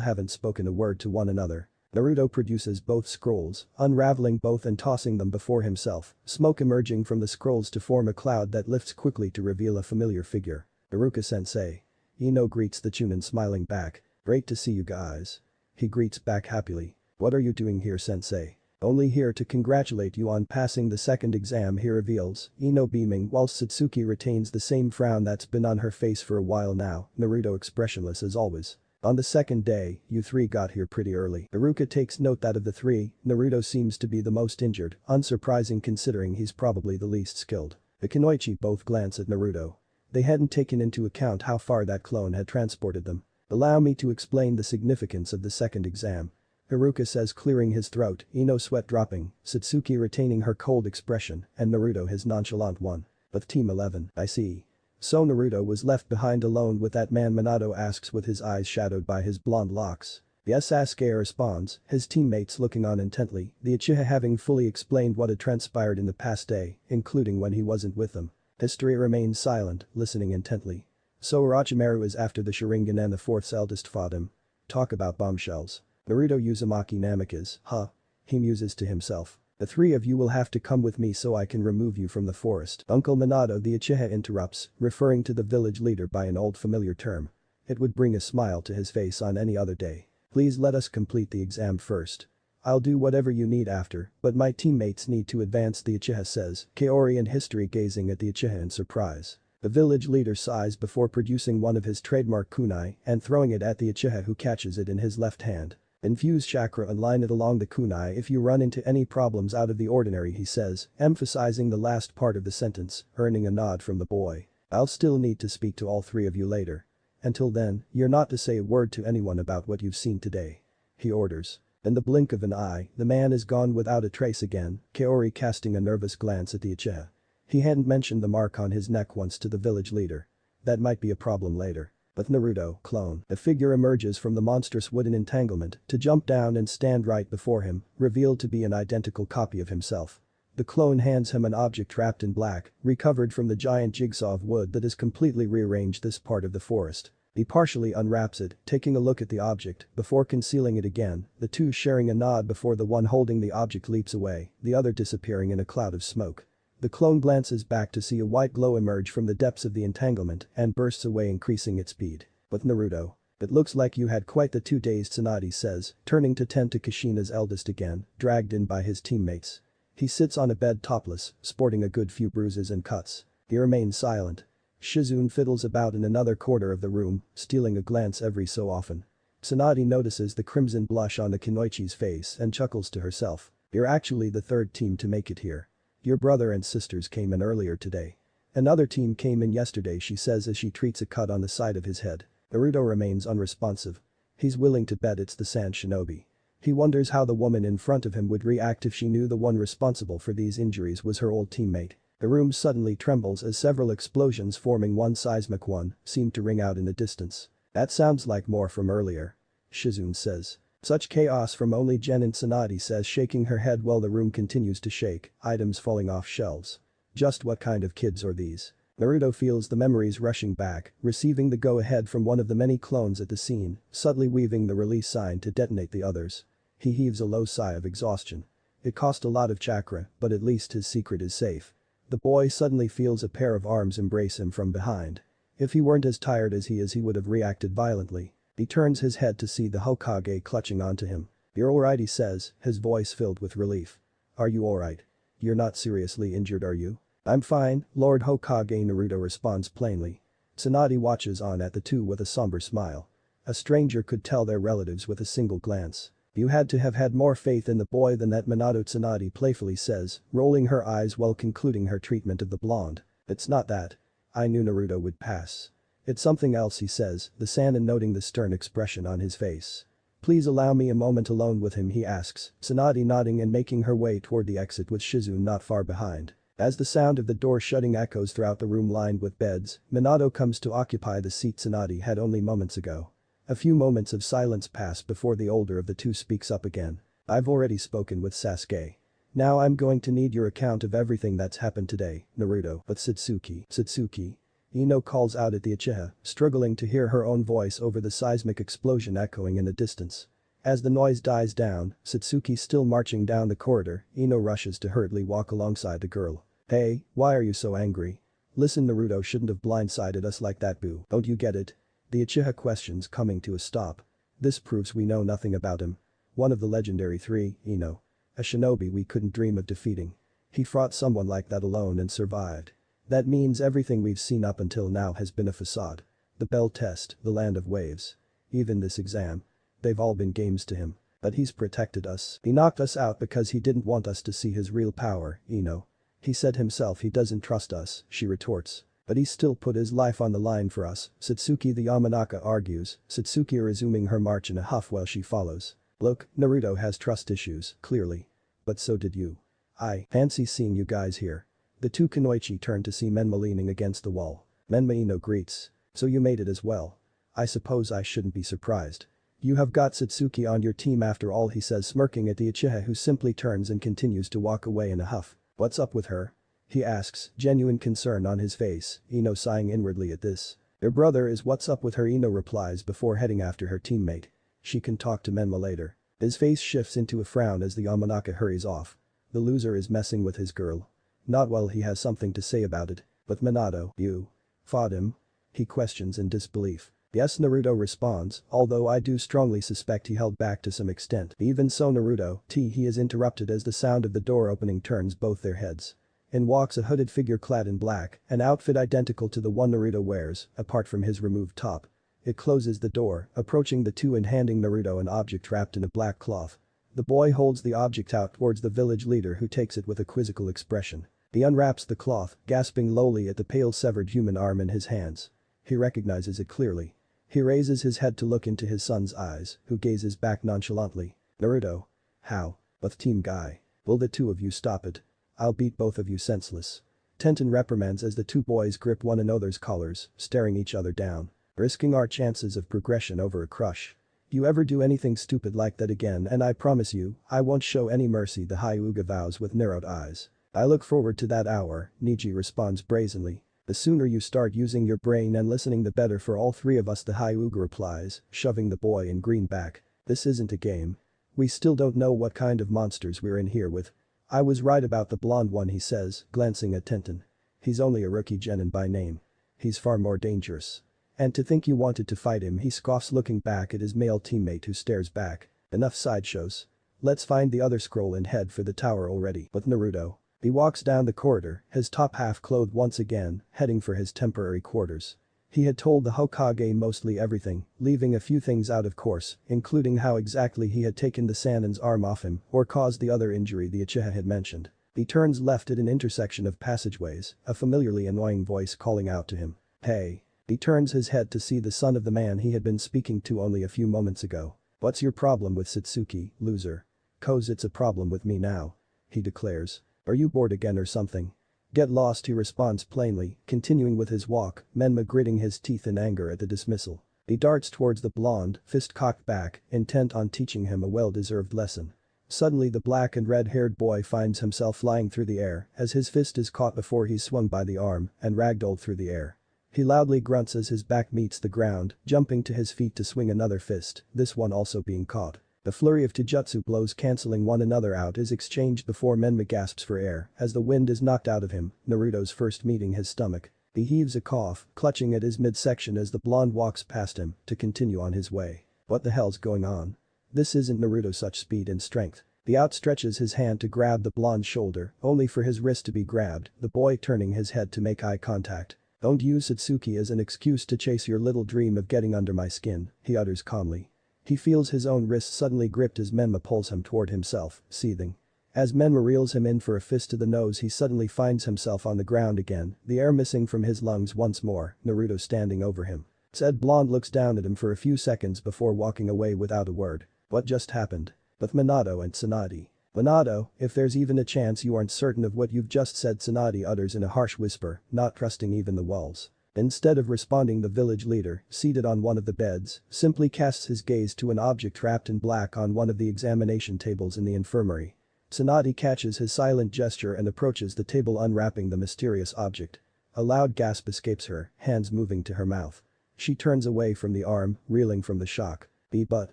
haven't spoken a word to one another. Naruto produces both scrolls, unraveling both and tossing them before himself, smoke emerging from the scrolls to form a cloud that lifts quickly to reveal a familiar figure. Iruka-sensei. Ino greets the Chunin smiling back. Great to see you guys. He greets back happily. What are you doing here, sensei? Only here to congratulate you on passing the second exam, he reveals, Ino beaming whilst Satsuki retains the same frown that's been on her face for a while now, Naruto expressionless as always. On the second day, you three got here pretty early. Iruka takes note that of the three, Naruto seems to be the most injured, unsurprising considering he's probably the least skilled. The Kunoichi both glance at Naruto. They hadn't taken into account how far that clone had transported them. Allow me to explain the significance of the second exam. Iruka says, clearing his throat, Ino sweat dropping, Satsuki retaining her cold expression, and Naruto his nonchalant one. With Team 11, I see. So Naruto was left behind alone with that man, Minato asks with his eyes shadowed by his blonde locks. Yes, Sasuke responds, his teammates looking on intently, the Uchiha having fully explained what had transpired in the past day, including when he wasn't with them. History remains silent, listening intently. So Orochimaru is after the Sharingan and the fourth's eldest fought him. Talk about bombshells. Naruto Uzumaki Namikaze, huh? He muses to himself. The three of you will have to come with me so I can remove you from the forest. Uncle Minato the Uchiha interrupts, referring to the village leader by an old familiar term. It would bring a smile to his face on any other day. Please let us complete the exam first. I'll do whatever you need after, but my teammates need to advance, the Uchiha says, Kaori in history gazing at the Uchiha in surprise. The village leader sighs before producing one of his trademark kunai and throwing it at the Uchiha who catches it in his left hand. Infuse chakra and line it along the kunai if you run into any problems out of the ordinary, he says, emphasizing the last part of the sentence, earning a nod from the boy. I'll still need to speak to all three of you later. Until then, you're not to say a word to anyone about what you've seen today. He orders. In the blink of an eye, the man is gone without a trace again, Kaori casting a nervous glance at the Uchiha. He hadn't mentioned the mark on his neck once to the village leader. That might be a problem later. But Naruto, clone, a figure emerges from the monstrous wooden entanglement to jump down and stand right before him, revealed to be an identical copy of himself. The clone hands him an object wrapped in black, recovered from the giant jigsaw of wood that has completely rearranged this part of the forest. He partially unwraps it, taking a look at the object, before concealing it again, the two sharing a nod before the one holding the object leaps away, the other disappearing in a cloud of smoke. The clone glances back to see a white glow emerge from the depths of the entanglement and bursts away, increasing its speed. But Naruto. It looks like you had quite the 2 days, Tsunade says, turning to tend to Kushina's eldest again, dragged in by his teammates. He sits on a bed topless, sporting a good few bruises and cuts. He remains silent. Shizune fiddles about in another corner of the room, stealing a glance every so often. Tsunade notices the crimson blush on the Kunoichi's face and chuckles to herself. You're actually the third team to make it here. Your brother and sisters came in earlier today. Another team came in yesterday, she says as she treats a cut on the side of his head. Naruto remains unresponsive. He's willing to bet it's the Sand Shinobi. He wonders how the woman in front of him would react if she knew the one responsible for these injuries was her old teammate. The room suddenly trembles as several explosions forming one seismic one seem to ring out in the distance. That sounds like more from earlier. Shizune says. Such chaos from only Jen and Tsunade, says, shaking her head while the room continues to shake, items falling off shelves. Just what kind of kids are these? Naruto feels the memories rushing back, receiving the go-ahead from one of the many clones at the scene, subtly weaving the release sign to detonate the others. He heaves a low sigh of exhaustion. It cost a lot of chakra, but at least his secret is safe. The boy suddenly feels a pair of arms embrace him from behind. If he weren't as tired as he is, he would have reacted violently. He turns his head to see the Hokage clutching onto him. You're alright, he says, his voice filled with relief. Are you alright? You're not seriously injured, are you? I'm fine, Lord Hokage, Naruto responds plainly. Tsunade watches on at the two with a somber smile. A stranger could tell they're relatives with a single glance. You had to have had more faith in the boy than that, Minato, Tsunade playfully says, rolling her eyes while concluding her treatment of the blonde. It's not that. I knew Naruto would pass. It's something else, he says, the Sannin noting the stern expression on his face. Please allow me a moment alone with him, he asks, Tsunade nodding and making her way toward the exit with Shizune not far behind. As the sound of the door shutting echoes throughout the room lined with beds, Minato comes to occupy the seat Tsunade had only moments ago. A few moments of silence pass before the older of the two speaks up again. I've already spoken with Sasuke. Now I'm going to need your account of everything that's happened today, Naruto. But Satsuki. Ino calls out at the Uchiha, struggling to hear her own voice over the seismic explosion echoing in the distance. As the noise dies down, Satsuki still marching down the corridor, Ino rushes to hurriedly walk alongside the girl. Hey, why are you so angry? Listen, Naruto shouldn't have blindsided us like that, boo. Don't you get it? The Uchiha questions coming to a stop. This proves we know nothing about him. One of the legendary three, Ino. A shinobi we couldn't dream of defeating. He fought someone like that alone and survived. That means everything we've seen up until now has been a facade. The Bell test, the land of waves. Even this exam. They've all been games to him. But he's protected us. He knocked us out because he didn't want us to see his real power, Ino. He said himself he doesn't trust us, she retorts. But he still put his life on the line for us, Satsuki the Yamanaka argues, Satsuki resuming her march in a huff while she follows. Look, Naruto has trust issues, clearly. But so did you. I fancy seeing you guys here. The two Kunoichi turn to see Menma leaning against the wall. Menma Ino greets. So you made it as well. I suppose I shouldn't be surprised. You have got Satsuki on your team after all, he says, smirking at the Uchiha, who simply turns and continues to walk away in a huff. What's up with her? He asks, genuine concern on his face, Ino sighing inwardly at this. Their brother is what's up with her, Ino replies before heading after her teammate. She can talk to Menma later. His face shifts into a frown as the Yamanaka hurries off. The loser is messing with his girl. Not while he has something to say about it. But Minato, you fought him? He questions in disbelief. Yes, Naruto responds, although I do strongly suspect he held back to some extent. Even so, Naruto, he is interrupted as the sound of the door opening turns both their heads. In walks a hooded figure clad in black, an outfit identical to the one Naruto wears, apart from his removed top. It closes the door, approaching the two and handing Naruto an object wrapped in a black cloth. The boy holds the object out towards the village leader, who takes it with a quizzical expression. He unwraps the cloth, gasping lowly at the pale severed human arm in his hands. He recognizes it clearly. He raises his head to look into his son's eyes, who gazes back nonchalantly. Naruto. How? But team guy. Will the two of you stop it? I'll beat both of you senseless. Tenten reprimands as the two boys grip one another's collars, staring each other down. Risking our chances of progression over a crush. You ever do anything stupid like that again and I promise you, I won't show any mercy, the Hyuga vows with narrowed eyes. I look forward to that hour, Niji responds brazenly. The sooner you start using your brain and listening the better for all three of us, the Hyuga replies, shoving the boy in green back. This isn't a game. We still don't know what kind of monsters we're in here with. I was right about the blonde one, he says, glancing at Tenten. He's only a rookie genin by name. He's far more dangerous. And to think you wanted to fight him, he scoffs, looking back at his male teammate who stares back. Enough sideshows. Let's find the other scroll and head for the tower already. But Naruto. He walks down the corridor, his top half clothed once again, heading for his temporary quarters. He had told the Hokage mostly everything, leaving a few things out of course, including how exactly he had taken the Sanin's arm off him or caused the other injury the Uchiha had mentioned. He turns left at an intersection of passageways, a familiarly annoying voice calling out to him. Hey. He turns his head to see the son of the man he had been speaking to only a few moments ago. What's your problem with Satsuki, loser? 'Cause it's a problem with me now. He declares. Are you bored again or something? Get lost, he responds plainly, continuing with his walk, Menma gritting his teeth in anger at the dismissal. He darts towards the blonde, fist cocked back, intent on teaching him a well-deserved lesson. Suddenly the black and red-haired boy finds himself flying through the air as his fist is caught before he's swung by the arm and ragdolled through the air. He loudly grunts as his back meets the ground, jumping to his feet to swing another fist, this one also being caught. The flurry of taijutsu blows cancelling one another out is exchanged before Menma gasps for air as the wind is knocked out of him, Naruto's first meeting his stomach. He heaves a cough, clutching at his midsection as the blonde walks past him to continue on his way. What the hell's going on? This isn't Naruto, such speed and strength. He outstretches his hand to grab the blonde's shoulder, only for his wrist to be grabbed, the boy turning his head to make eye contact. Don't use Satsuki as an excuse to chase your little dream of getting under my skin, he utters calmly. He feels his own wrist suddenly gripped as Menma pulls him toward himself, seething. As Menma reels him in for a fist to the nose, he suddenly finds himself on the ground again, the air missing from his lungs once more, Naruto standing over him. Said blonde looks down at him for a few seconds before walking away without a word. What just happened? With Minato and Tsunade. Minato, if there's even a chance you aren't certain of what you've just said, Tsunade utters in a harsh whisper, not trusting even the walls. Instead of responding, the village leader, seated on one of the beds, simply casts his gaze to an object wrapped in black on one of the examination tables in the infirmary. Tsunade catches his silent gesture and approaches the table, unwrapping the mysterious object. A loud gasp escapes her, hands moving to her mouth. She turns away from the arm, reeling from the shock. But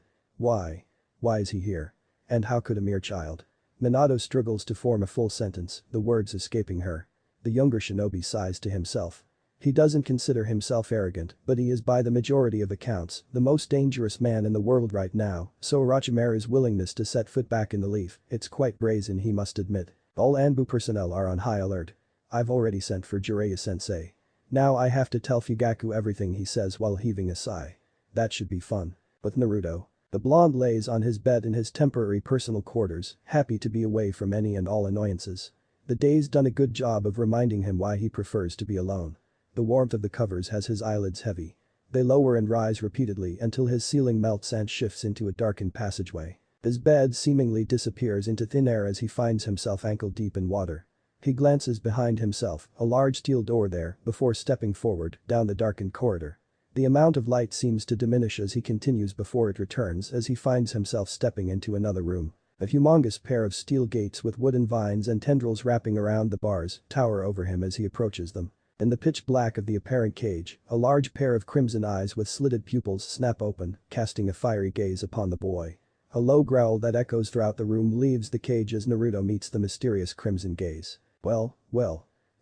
why? Why is he here? And how could a mere child? Minato struggles to form a full sentence, the words escaping her. The younger shinobi sighs to himself. He doesn't consider himself arrogant, but he is by the majority of accounts the most dangerous man in the world right now, so Orochimaru's willingness to set foot back in the leaf, it's quite brazen, he must admit. All Anbu personnel are on high alert. I've already sent for Jiraiya-sensei. Now I have to tell Fugaku everything, he says while heaving a sigh. That should be fun. But Naruto. The blonde lays on his bed in his temporary personal quarters, happy to be away from any and all annoyances. The day's done a good job of reminding him why he prefers to be alone. The warmth of the covers has his eyelids heavy. They lower and rise repeatedly until his ceiling melts and shifts into a darkened passageway. His bed seemingly disappears into thin air as he finds himself ankle deep in water. He glances behind himself, a large steel door there, before stepping forward, down the darkened corridor. The amount of light seems to diminish as he continues before it returns as he finds himself stepping into another room. A humongous pair of steel gates with wooden vines and tendrils wrapping around the bars tower over him as he approaches them. In the pitch black of the apparent cage, a large pair of crimson eyes with slitted pupils snap open, casting a fiery gaze upon the boy. A low growl that echoes throughout the room leaves the cage as Naruto meets the mysterious crimson gaze. Well.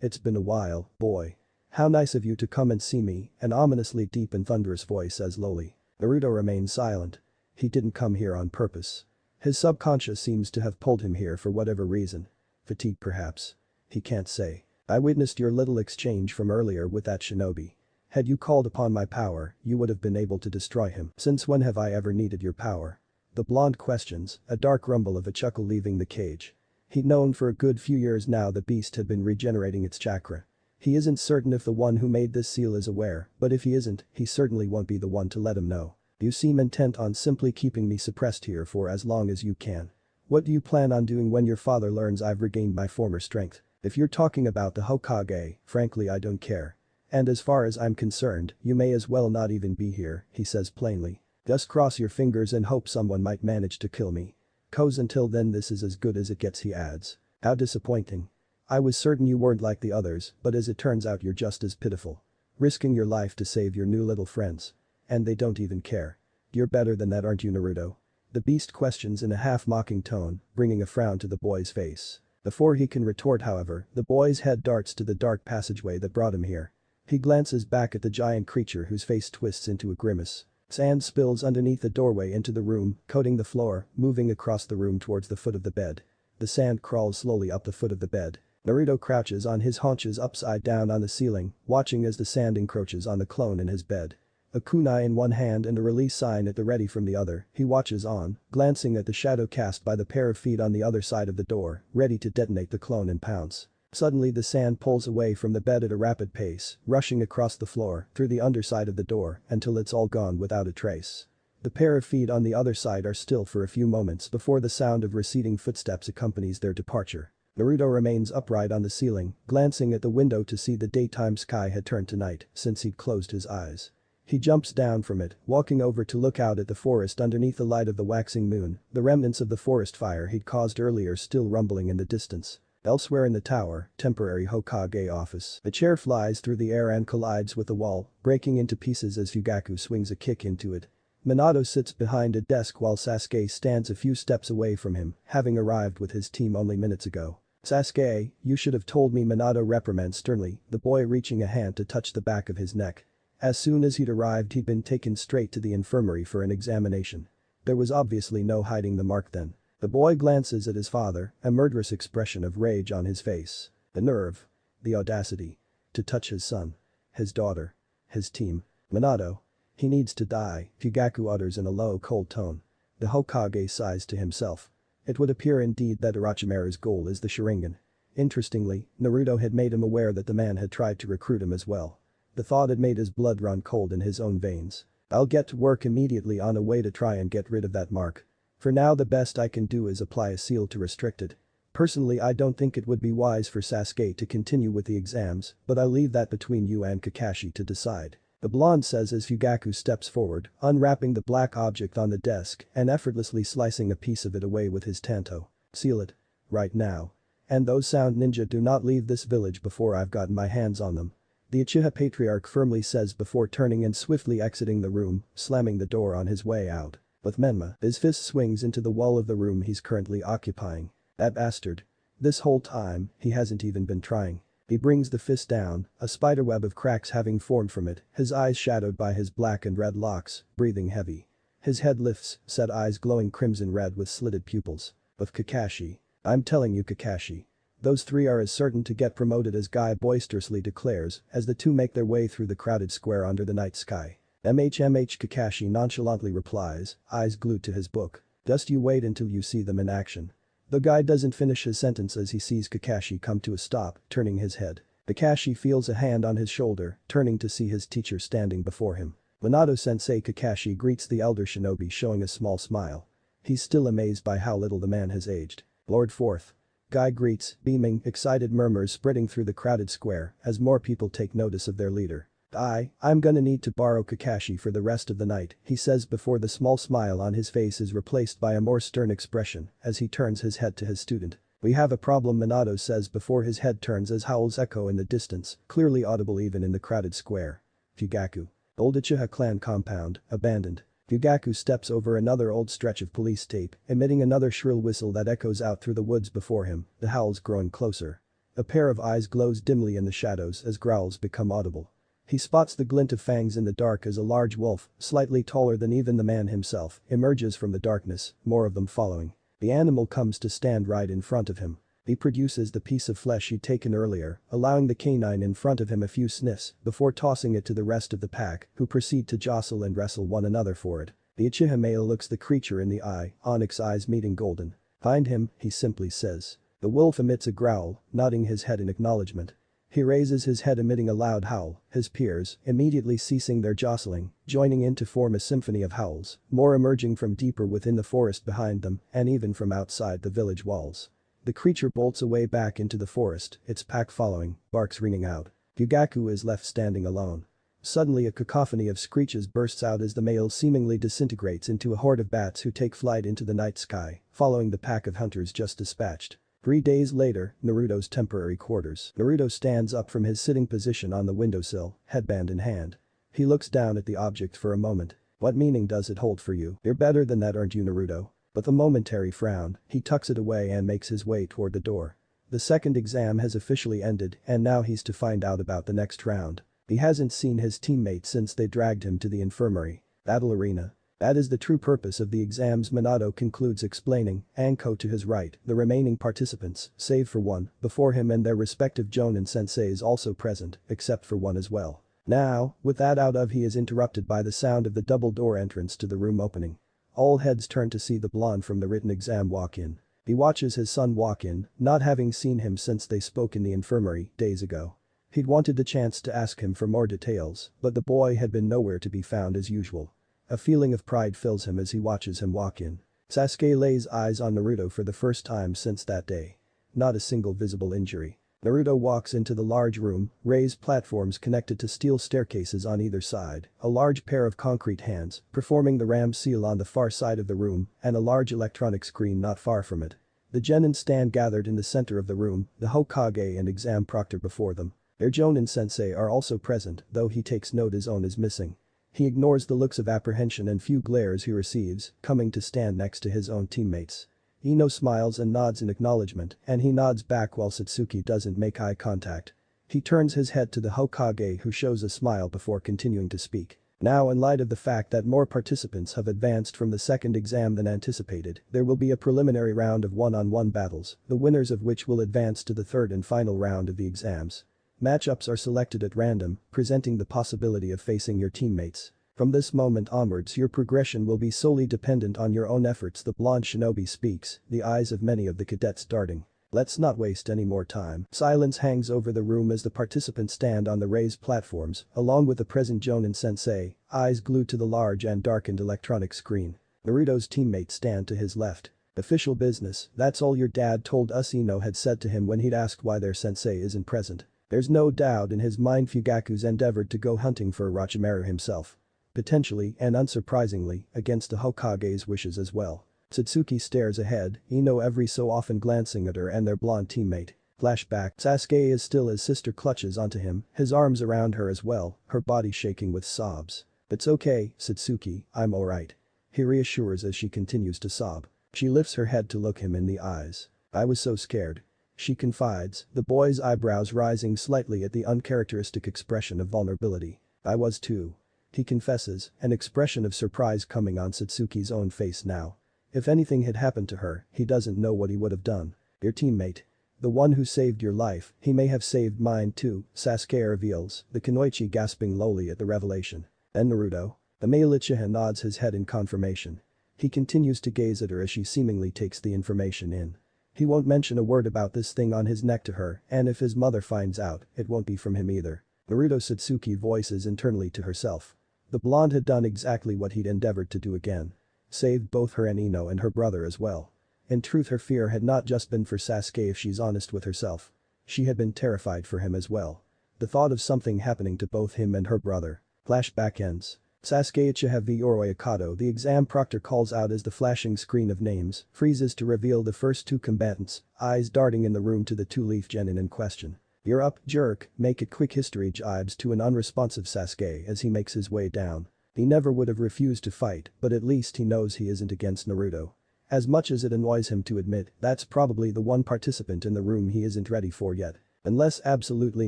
It's been a while, boy. How nice of you to come and see me, an ominously deep and thunderous voice says lowly. Naruto remains silent. He didn't come here on purpose. His subconscious seems to have pulled him here for whatever reason. Fatigue perhaps. He can't say. I witnessed your little exchange from earlier with that shinobi. Had you called upon my power, you would have been able to destroy him. Since when have I ever needed your power? The blonde questions, a dark rumble of a chuckle leaving the cage. He'd known for a good few years now the beast had been regenerating its chakra. He isn't certain if the one who made this seal is aware, but if he isn't, he certainly won't be the one to let him know. You seem intent on simply keeping me suppressed here for as long as you can. What do you plan on doing when your father learns I've regained my former strength? If you're talking about the Hokage, frankly I don't care. And as far as I'm concerned, you may as well not even be here, he says plainly. Just cross your fingers and hope someone might manage to kill me. 'Cause until then this is as good as it gets, he adds. How disappointing. I was certain you weren't like the others, but as it turns out you're just as pitiful. Risking your life to save your new little friends. And they don't even care. You're better than that, aren't you, Naruto? The beast questions in a half-mocking tone, bringing a frown to the boy's face. Before he can retort, however, the boy's head darts to the dark passageway that brought him here. He glances back at the giant creature whose face twists into a grimace. Sand spills underneath the doorway into the room, coating the floor, moving across the room towards the foot of the bed. The sand crawls slowly up the foot of the bed. Naruto crouches on his haunches upside down on the ceiling, watching as the sand encroaches on the clone in his bed. A kunai in one hand and a release sign at the ready from the other, he watches on, glancing at the shadow cast by the pair of feet on the other side of the door, ready to detonate the clone and pounce. Suddenly the sand pulls away from the bed at a rapid pace, rushing across the floor, through the underside of the door, until it's all gone without a trace. The pair of feet on the other side are still for a few moments before the sound of receding footsteps accompanies their departure. Naruto remains upright on the ceiling, glancing at the window to see the daytime sky had turned to night since he'd closed his eyes. He jumps down from it, walking over to look out at the forest underneath the light of the waxing moon, the remnants of the forest fire he'd caused earlier still rumbling in the distance. Elsewhere in the tower, temporary Hokage office. A chair flies through the air and collides with the wall, breaking into pieces as Fugaku swings a kick into it. Minato sits behind a desk while Sasuke stands a few steps away from him, having arrived with his team only minutes ago. Sasuke, you should have told me, Minato reprimands sternly, the boy reaching a hand to touch the back of his neck. As soon as he'd arrived he'd been taken straight to the infirmary for an examination. There was obviously no hiding the mark then. The boy glances at his father, a murderous expression of rage on his face. The nerve. The audacity. To touch his son. His daughter. His team. Minato. He needs to die, Fugaku utters in a low, cold tone. The Hokage sighs to himself. It would appear indeed that Orochimaru's goal is the Sharingan. Interestingly, Naruto had made him aware that the man had tried to recruit him as well. The thought had made his blood run cold in his own veins. I'll get to work immediately on a way to try and get rid of that mark. For now the best I can do is apply a seal to restrict it. Personally I don't think it would be wise for Sasuke to continue with the exams, but I'll leave that between you and Kakashi to decide. The blonde says as Fugaku steps forward, unwrapping the black object on the desk and effortlessly slicing a piece of it away with his tanto. Seal it. Right now. And those sound ninja do not leave this village before I've gotten my hands on them. The Uchiha Patriarch firmly says before turning and swiftly exiting the room, slamming the door on his way out. With Menma, his fist swings into the wall of the room he's currently occupying. That bastard. This whole time, he hasn't even been trying. He brings the fist down, a spiderweb of cracks having formed from it, his eyes shadowed by his black and red locks, breathing heavy. His head lifts, set eyes glowing crimson red with slitted pupils. With Kakashi. I'm telling you, Kakashi. Those three are as certain to get promoted as Guy boisterously declares as the two make their way through the crowded square under the night sky. MHMH, Kakashi nonchalantly replies, eyes glued to his book. Just you wait until you see them in action. The guy doesn't finish his sentence as he sees Kakashi come to a stop, turning his head. Kakashi feels a hand on his shoulder, turning to see his teacher standing before him. Minato-sensei, Kakashi greets the elder shinobi showing a small smile. He's still amazed by how little the man has aged. Lord Fourth. Guy greets, beaming, excited murmurs spreading through the crowded square as more people take notice of their leader. I'm gonna need to borrow Kakashi for the rest of the night, he says before the small smile on his face is replaced by a more stern expression as he turns his head to his student. We have a problem, Minato says before his head turns as howls echo in the distance, clearly audible even in the crowded square. Fugaku. Old Uchiha clan compound, abandoned. Fugaku steps over another old stretch of police tape, emitting another shrill whistle that echoes out through the woods before him, the howls growing closer. A pair of eyes glows dimly in the shadows as growls become audible. He spots the glint of fangs in the dark as a large wolf, slightly taller than even the man himself, emerges from the darkness, more of them following. The animal comes to stand right in front of him. He produces the piece of flesh he'd taken earlier, allowing the canine in front of him a few sniffs before tossing it to the rest of the pack, who proceed to jostle and wrestle one another for it. The Uchiha male looks the creature in the eye, onyx eyes meeting golden. Find him, he simply says. The wolf emits a growl, nodding his head in acknowledgement. He raises his head emitting a loud howl, his peers, immediately ceasing their jostling, joining in to form a symphony of howls, more emerging from deeper within the forest behind them and even from outside the village walls. The creature bolts away back into the forest, its pack following, barks ringing out. Yugaku is left standing alone. Suddenly a cacophony of screeches bursts out as the male seemingly disintegrates into a horde of bats who take flight into the night sky, following the pack of hunters just dispatched. 3 days later, Naruto's temporary quarters. Naruto stands up from his sitting position on the windowsill, headband in hand. He looks down at the object for a moment. What meaning does it hold for you? You're better than that, aren't you, Naruto? With a momentary frown, he tucks it away and makes his way toward the door. The second exam has officially ended and now he's to find out about the next round. He hasn't seen his teammate since they dragged him to the infirmary. Battle arena. That is the true purpose of the exams, Minato concludes explaining, Anko to his right, the remaining participants, save for one, before him and their respective Jonin senseis also present, except for one as well. Now, with that out of he is interrupted by the sound of the double door entrance to the room opening. All heads turn to see the blonde from the written exam walk in. He watches his son walk in, not having seen him since they spoke in the infirmary, days ago. He'd wanted the chance to ask him for more details, but the boy had been nowhere to be found as usual. A feeling of pride fills him as he watches him walk in. Sasuke lays eyes on Naruto for the first time since that day. Not a single visible injury. Naruto walks into the large room, raised platforms connected to steel staircases on either side, a large pair of concrete hands, performing the ram seal on the far side of the room, and a large electronic screen not far from it. The genin stand gathered in the center of the room, the Hokage and exam proctor before them. Their Jonin sensei are also present, though he takes note his own is missing. He ignores the looks of apprehension and few glares he receives, coming to stand next to his own teammates. Ino smiles and nods in acknowledgement, and he nods back while Satsuki doesn't make eye contact. He turns his head to the Hokage who shows a smile before continuing to speak. Now, in light of the fact that more participants have advanced from the second exam than anticipated, there will be a preliminary round of one-on-one battles, the winners of which will advance to the third and final round of the exams. Matchups are selected at random, presenting the possibility of facing your teammates. From this moment onwards your progression will be solely dependent on your own efforts, the blonde shinobi speaks, the eyes of many of the cadets darting. Let's not waste any more time. Silence hangs over the room as the participants stand on the raised platforms, along with the present Jonin sensei, eyes glued to the large and darkened electronic screen. Naruto's teammates stand to his left. Official business, that's all your dad told us, Ino had said to him when he'd asked why their sensei isn't present. There's no doubt in his mind Fugaku's endeavored to go hunting for Orochimaru himself. Potentially and unsurprisingly, against the Hokage's wishes as well. Satsuki stares ahead, Ino every so often glancing at her and their blonde teammate. Flashback, Sasuke is still as sister clutches onto him, his arms around her as well, her body shaking with sobs. It's okay, Satsuki, I'm alright. He reassures as she continues to sob. She lifts her head to look him in the eyes. I was so scared. She confides, the boy's eyebrows rising slightly at the uncharacteristic expression of vulnerability. I was too. He confesses, an expression of surprise coming on Satsuki's own face now. If anything had happened to her, he doesn't know what he would have done. Your teammate. The one who saved your life, he may have saved mine too, Sasuke reveals, the Kunoichi gasping lowly at the revelation. Then Naruto. The male Uchiha nods his head in confirmation. He continues to gaze at her as she seemingly takes the information in. He won't mention a word about this thing on his neck to her, and if his mother finds out, it won't be from him either. Naruto Satsuki voices internally to herself. The blonde had done exactly what he'd endeavored to do again. Saved both her and Ino and her brother as well. In truth, her fear had not just been for Sasuke if she's honest with herself. She had been terrified for him as well. The thought of something happening to both him and her brother. Flashback ends. Sasuke Uchiha v Orochi Akado, the exam proctor calls out as the flashing screen of names freezes to reveal the first two combatants, eyes darting in the room to the two-leaf genin in question. You're up, jerk, make it quick, history jibes to an unresponsive Sasuke as he makes his way down. He never would have refused to fight, but at least he knows he isn't against Naruto. As much as it annoys him to admit, that's probably the one participant in the room he isn't ready for yet. Unless absolutely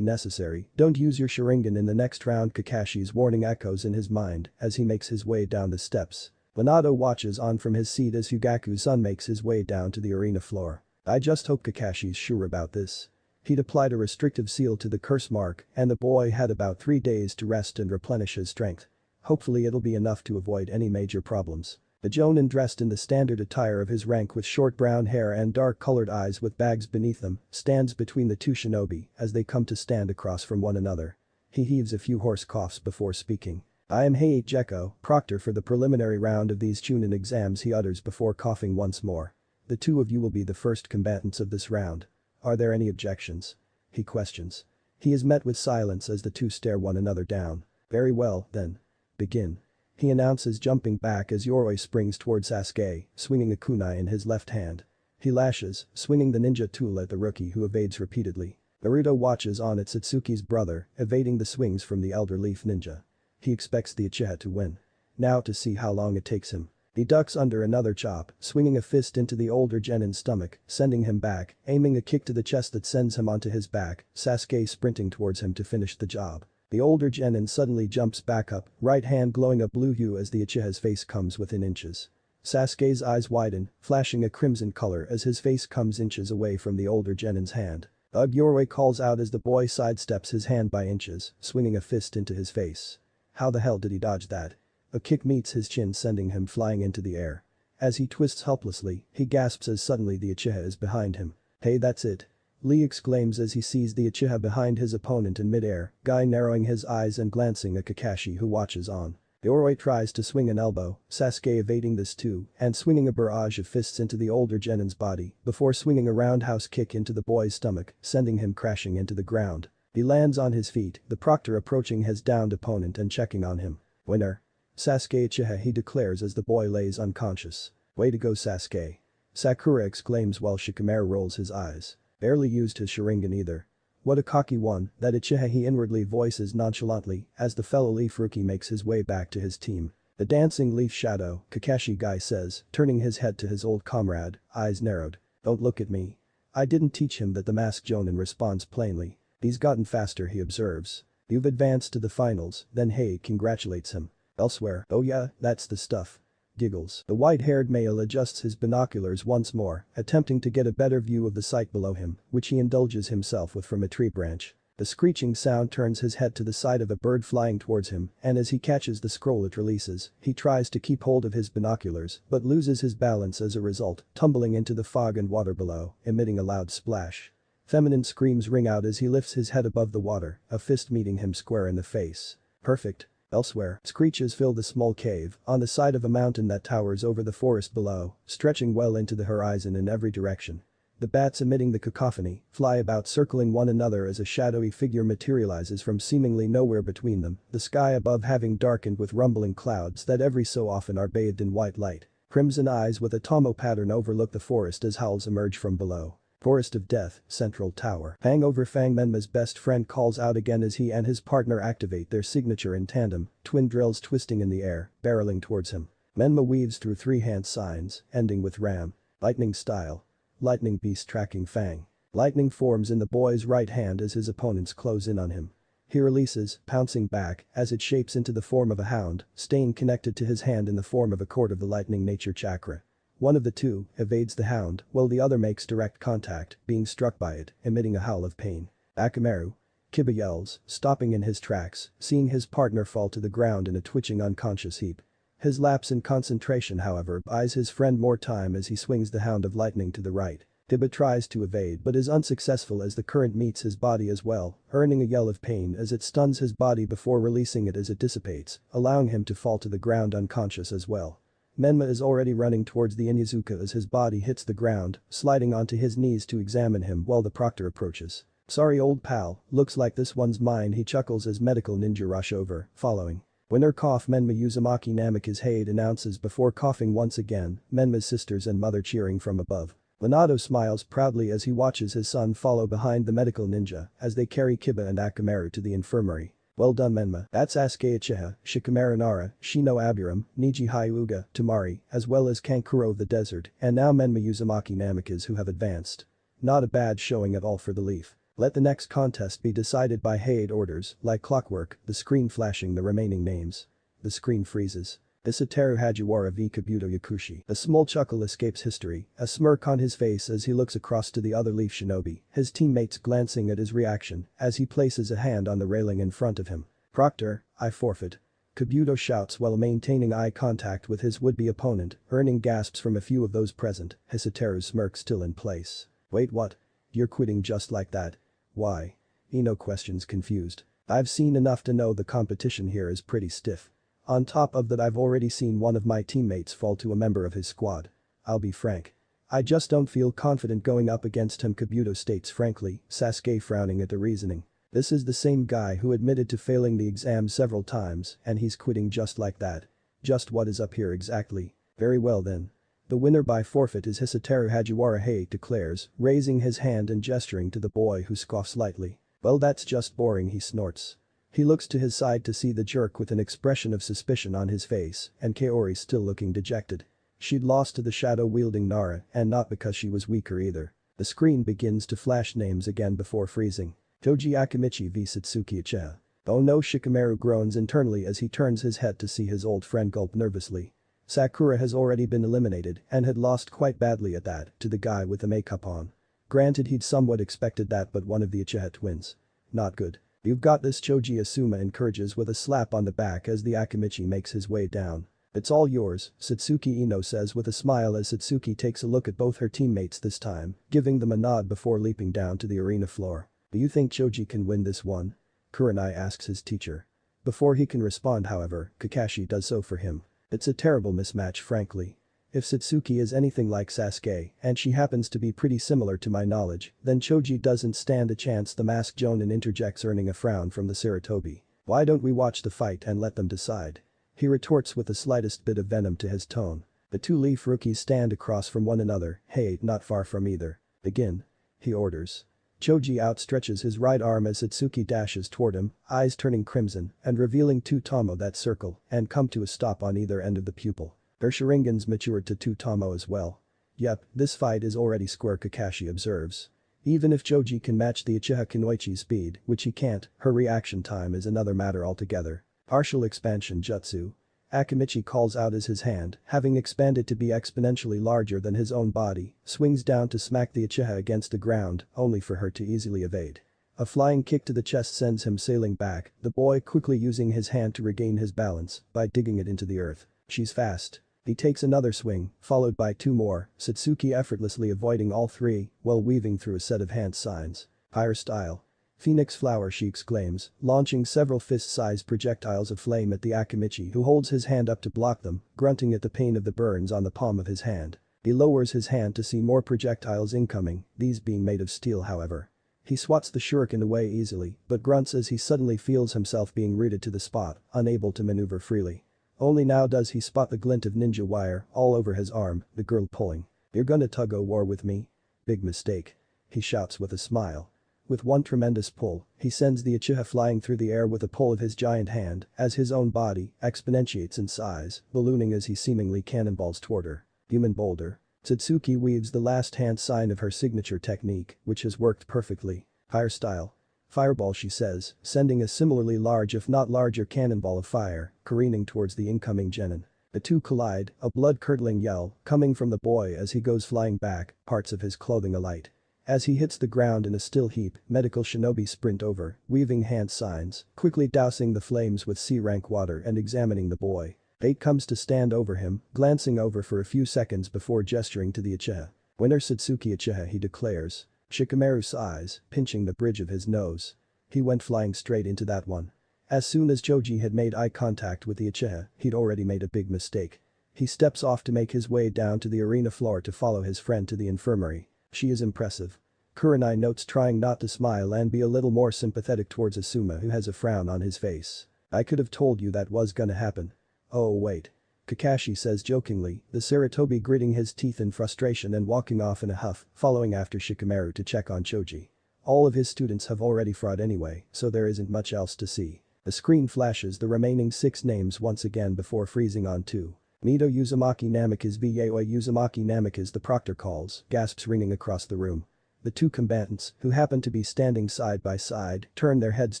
necessary, don't use your Sharingan in the next round, Kakashi's warning echoes in his mind as he makes his way down the steps. Minato watches on from his seat as Fugaku's son makes his way down to the arena floor. I just hope Kakashi's sure about this. He'd applied a restrictive seal to the curse mark and the boy had about 3 days to rest and replenish his strength. Hopefully it'll be enough to avoid any major problems. The Jonin, dressed in the standard attire of his rank with short brown hair and dark-colored eyes with bags beneath them, stands between the two shinobi as they come to stand across from one another. He heaves a few hoarse coughs before speaking. "I am Heiichi Gecko, proctor for the preliminary round of these Chunin exams," he utters before coughing once more. "The two of you will be the first combatants of this round. Are there any objections?" he questions. He is met with silence as the two stare one another down. "Very well, then. Begin," he announces, jumping back as Yoroi springs towards Sasuke, swinging a kunai in his left hand. He lashes, swinging the ninja tool at the rookie, who evades repeatedly. Naruto watches on at Satsuki's brother, evading the swings from the elder Leaf Ninja. He expects the Uchiha to win. Now to see how long it takes him. He ducks under another chop, swinging a fist into the older Genin's stomach, sending him back, aiming a kick to the chest that sends him onto his back, Sasuke sprinting towards him to finish the job. The older Genin suddenly jumps back up, right hand glowing a blue hue as the Uchiha's face comes within inches. Sasuke's eyes widen, flashing a crimson color as his face comes inches away from the older Genin's hand. "Ugh," Yoroi calls out as the boy sidesteps his hand by inches, swinging a fist into his face. How the hell did he dodge that? A kick meets his chin, sending him flying into the air. As he twists helplessly, he gasps as suddenly the Uchiha is behind him. "Hey, that's it!" Lee exclaims as he sees the Uchiha behind his opponent in midair, Guy narrowing his eyes and glancing at Kakashi, who watches on. Yoroi tries to swing an elbow, Sasuke evading this too, and swinging a barrage of fists into the older Genin's body, before swinging a roundhouse kick into the boy's stomach, sending him crashing into the ground. He lands on his feet, the proctor approaching his downed opponent and checking on him. "Winner. Sasuke Uchiha," he declares as the boy lays unconscious. "Way to go, Sasuke." Sakura exclaims while Shikamaru rolls his eyes. "Barely used his Sharingan either. What a cocky one, that Uchiha," he inwardly voices nonchalantly as the fellow Leaf rookie makes his way back to his team. "The dancing Leaf shadow," Kakashi Guy says, turning his head to his old comrade, eyes narrowed. "Don't look at me. I didn't teach him that," the masked Jonin responds plainly. "He's gotten faster," he observes. "You've advanced to the finals," then Hei congratulates him. "Elsewhere, oh yeah, that's the stuff." Giggles. The white-haired male adjusts his binoculars once more, attempting to get a better view of the sight below him, which he indulges himself with from a tree branch. The screeching sound turns his head to the sight of a bird flying towards him, and as he catches the scroll it releases, he tries to keep hold of his binoculars, but loses his balance as a result, tumbling into the fog and water below, emitting a loud splash. Feminine screams ring out as he lifts his head above the water, a fist meeting him square in the face. "Perfect." Elsewhere, screeches fill the small cave, on the side of a mountain that towers over the forest below, stretching well into the horizon in every direction. The bats, emitting the cacophony, fly about, circling one another as a shadowy figure materializes from seemingly nowhere between them, the sky above having darkened with rumbling clouds that every so often are bathed in white light. Crimson eyes with a tomo pattern overlook the forest as howls emerge from below. "Forest of Death, Central Tower." Hangover Fang, Menma's best friend, calls out again as he and his partner activate their signature in tandem, twin drills twisting in the air, barreling towards him. Menma weaves through three hand signs, ending with Ram. Lightning style. Lightning beast tracking Fang. Lightning forms in the boy's right hand as his opponents close in on him. He releases, pouncing back, as it shapes into the form of a hound, staying connected to his hand in the form of a cord of the lightning nature chakra. One of the two evades the hound, while the other makes direct contact, being struck by it, emitting a howl of pain. "Akamaru!" Kiba yells, stopping in his tracks, seeing his partner fall to the ground in a twitching unconscious heap. His lapse in concentration, however, buys his friend more time as he swings the hound of lightning to the right. Kiba tries to evade but is unsuccessful as the current meets his body as well, earning a yell of pain as it stuns his body before releasing it as it dissipates, allowing him to fall to the ground unconscious as well. Menma is already running towards the Inyazuka as his body hits the ground, sliding onto his knees to examine him while the proctor approaches. "Sorry old pal, looks like this one's mine," he chuckles as medical ninja rush over, following. "Winner cough Menma Uzumaki Namika's Hade announces before coughing once again, Menma's sisters and mother cheering from above. Minato smiles proudly as he watches his son follow behind the medical ninja as they carry Kiba and Akamaru to the infirmary. "Well done Menma, that's Sasuke Uchiha, Shikamaru Nara, Shino Aburam, Niji Hyuga, Tamari, as well as Kankuro of the Desert, and now Menma Uzumaki Namikaze who have advanced. Not a bad showing at all for the Leaf. Let the next contest be decided by Hade orders, like clockwork, the screen flashing the remaining names. The screen freezes. Isateru Hajiwara v Kabuto Yakushi. A small chuckle escapes history, a smirk on his face as he looks across to the other Leaf shinobi, his teammates glancing at his reaction as he places a hand on the railing in front of him. "Proctor, I forfeit." Kabuto shouts while maintaining eye contact with his would-be opponent, earning gasps from a few of those present, Hisateru's smirk still in place. Wait, what? You're quitting just like that? Why? Ino questions confused. I've seen enough to know the competition here is pretty stiff. On top of that, I've already seen one of my teammates fall to a member of his squad. I'll be frank. I just don't feel confident going up against him, Kabuto states frankly, Sasuke frowning at the reasoning. This is the same guy who admitted to failing the exam several times and he's quitting just like that. Just what is up here exactly? Very well then. The winner by forfeit is Hisateru Hajiwara, declares, raising his hand and gesturing to the boy who scoffs lightly. Well, that's just boring, he snorts. He looks to his side to see the jerk with an expression of suspicion on his face and Kaori still looking dejected. She'd lost to the shadow-wielding Nara and not because she was weaker either. The screen begins to flash names again before freezing. Toji Akimichi v Satsuki Uchiha. Oh no, Shikamaru groans internally as he turns his head to see his old friend gulp nervously. Sakura has already been eliminated and had lost quite badly at that to the guy with the makeup on. Granted, he'd somewhat expected that, but one of the Uchiha twins. Not good. You've got this, Choji Asuma encourages with a slap on the back as the Akimichi makes his way down. It's all yours, Satsuki Ino says with a smile as Satsuki takes a look at both her teammates this time, giving them a nod before leaping down to the arena floor. Do you think Choji can win this one? Kurenai asks his teacher. Before he can respond, however, Kakashi does so for him. It's a terrible mismatch, frankly. If Satsuki is anything like Sasuke, and she happens to be pretty similar to my knowledge, then Choji doesn't stand a chance, the masked Jonin interjects, earning a frown from the Sarutobi. Why don't we watch the fight and let them decide? He retorts with the slightest bit of venom to his tone. The two Leaf rookies stand across from one another, hey, not far from either. Begin. He orders. Choji outstretches his right arm as Satsuki dashes toward him, eyes turning crimson and revealing two Tomo that circle and come to a stop on either end of the pupil. Her Sharingan's matured to two Tomo as well. Yep, this fight is already square, Kakashi observes. Even if Choji can match the Uchiha Kunoichi's speed, which he can't, her reaction time is another matter altogether. Partial expansion jutsu. Akimichi calls out as his hand, having expanded to be exponentially larger than his own body, swings down to smack the Uchiha against the ground, only for her to easily evade. A flying kick to the chest sends him sailing back, the boy quickly using his hand to regain his balance by digging it into the earth. She's fast. He takes another swing, followed by two more, Satsuki effortlessly avoiding all three while weaving through a set of hand signs. Fire style. Phoenix flower, she exclaims, launching several fist-sized projectiles of flame at the Akimichi, who holds his hand up to block them, grunting at the pain of the burns on the palm of his hand. He lowers his hand to see more projectiles incoming, these being made of steel, however. He swats the shuriken away easily, but grunts as he suddenly feels himself being rooted to the spot, unable to maneuver freely. Only now does he spot the glint of ninja wire all over his arm, the girl pulling. You're gonna tug-o-war with me? Big mistake. He shouts with a smile. With one tremendous pull, he sends the Uchiha flying through the air with a pull of his giant hand as his own body exponentiates in size, ballooning as he seemingly cannonballs toward her. Human boulder. Satsuki weaves the last hand sign of her signature technique, which has worked perfectly. Fire style. Fireball, she says, sending a similarly large if not larger cannonball of fire, careening towards the incoming genin. The two collide, a blood-curdling yell coming from the boy as he goes flying back, parts of his clothing alight. As he hits the ground in a still heap, medical shinobi sprint over, weaving hand signs, quickly dousing the flames with C-rank water and examining the boy. Fate comes to stand over him, glancing over for a few seconds before gesturing to the Uchiha. Winner Satsuki Uchiha, he declares. Shikamaru sighs, pinching the bridge of his nose. He went flying straight into that one. As soon as Choji had made eye contact with the Uchiha, he'd already made a big mistake. He steps off to make his way down to the arena floor to follow his friend to the infirmary. She is impressive. Kurenai notes, trying not to smile and be a little more sympathetic towards Asuma, who has a frown on his face. I could have told you that was gonna happen. Oh wait. Kakashi says jokingly, the Sarutobi gritting his teeth in frustration and walking off in a huff, following after Shikamaru to check on Choji. All of his students have already fought anyway, so there isn't much else to see. The screen flashes the remaining 6 names once again before freezing on 2. Mito Uzumaki Namikaze v Yaoi Uzumaki Namikaze, the proctor calls, gasps ringing across the room. The two combatants, who happen to be standing side by side, turn their heads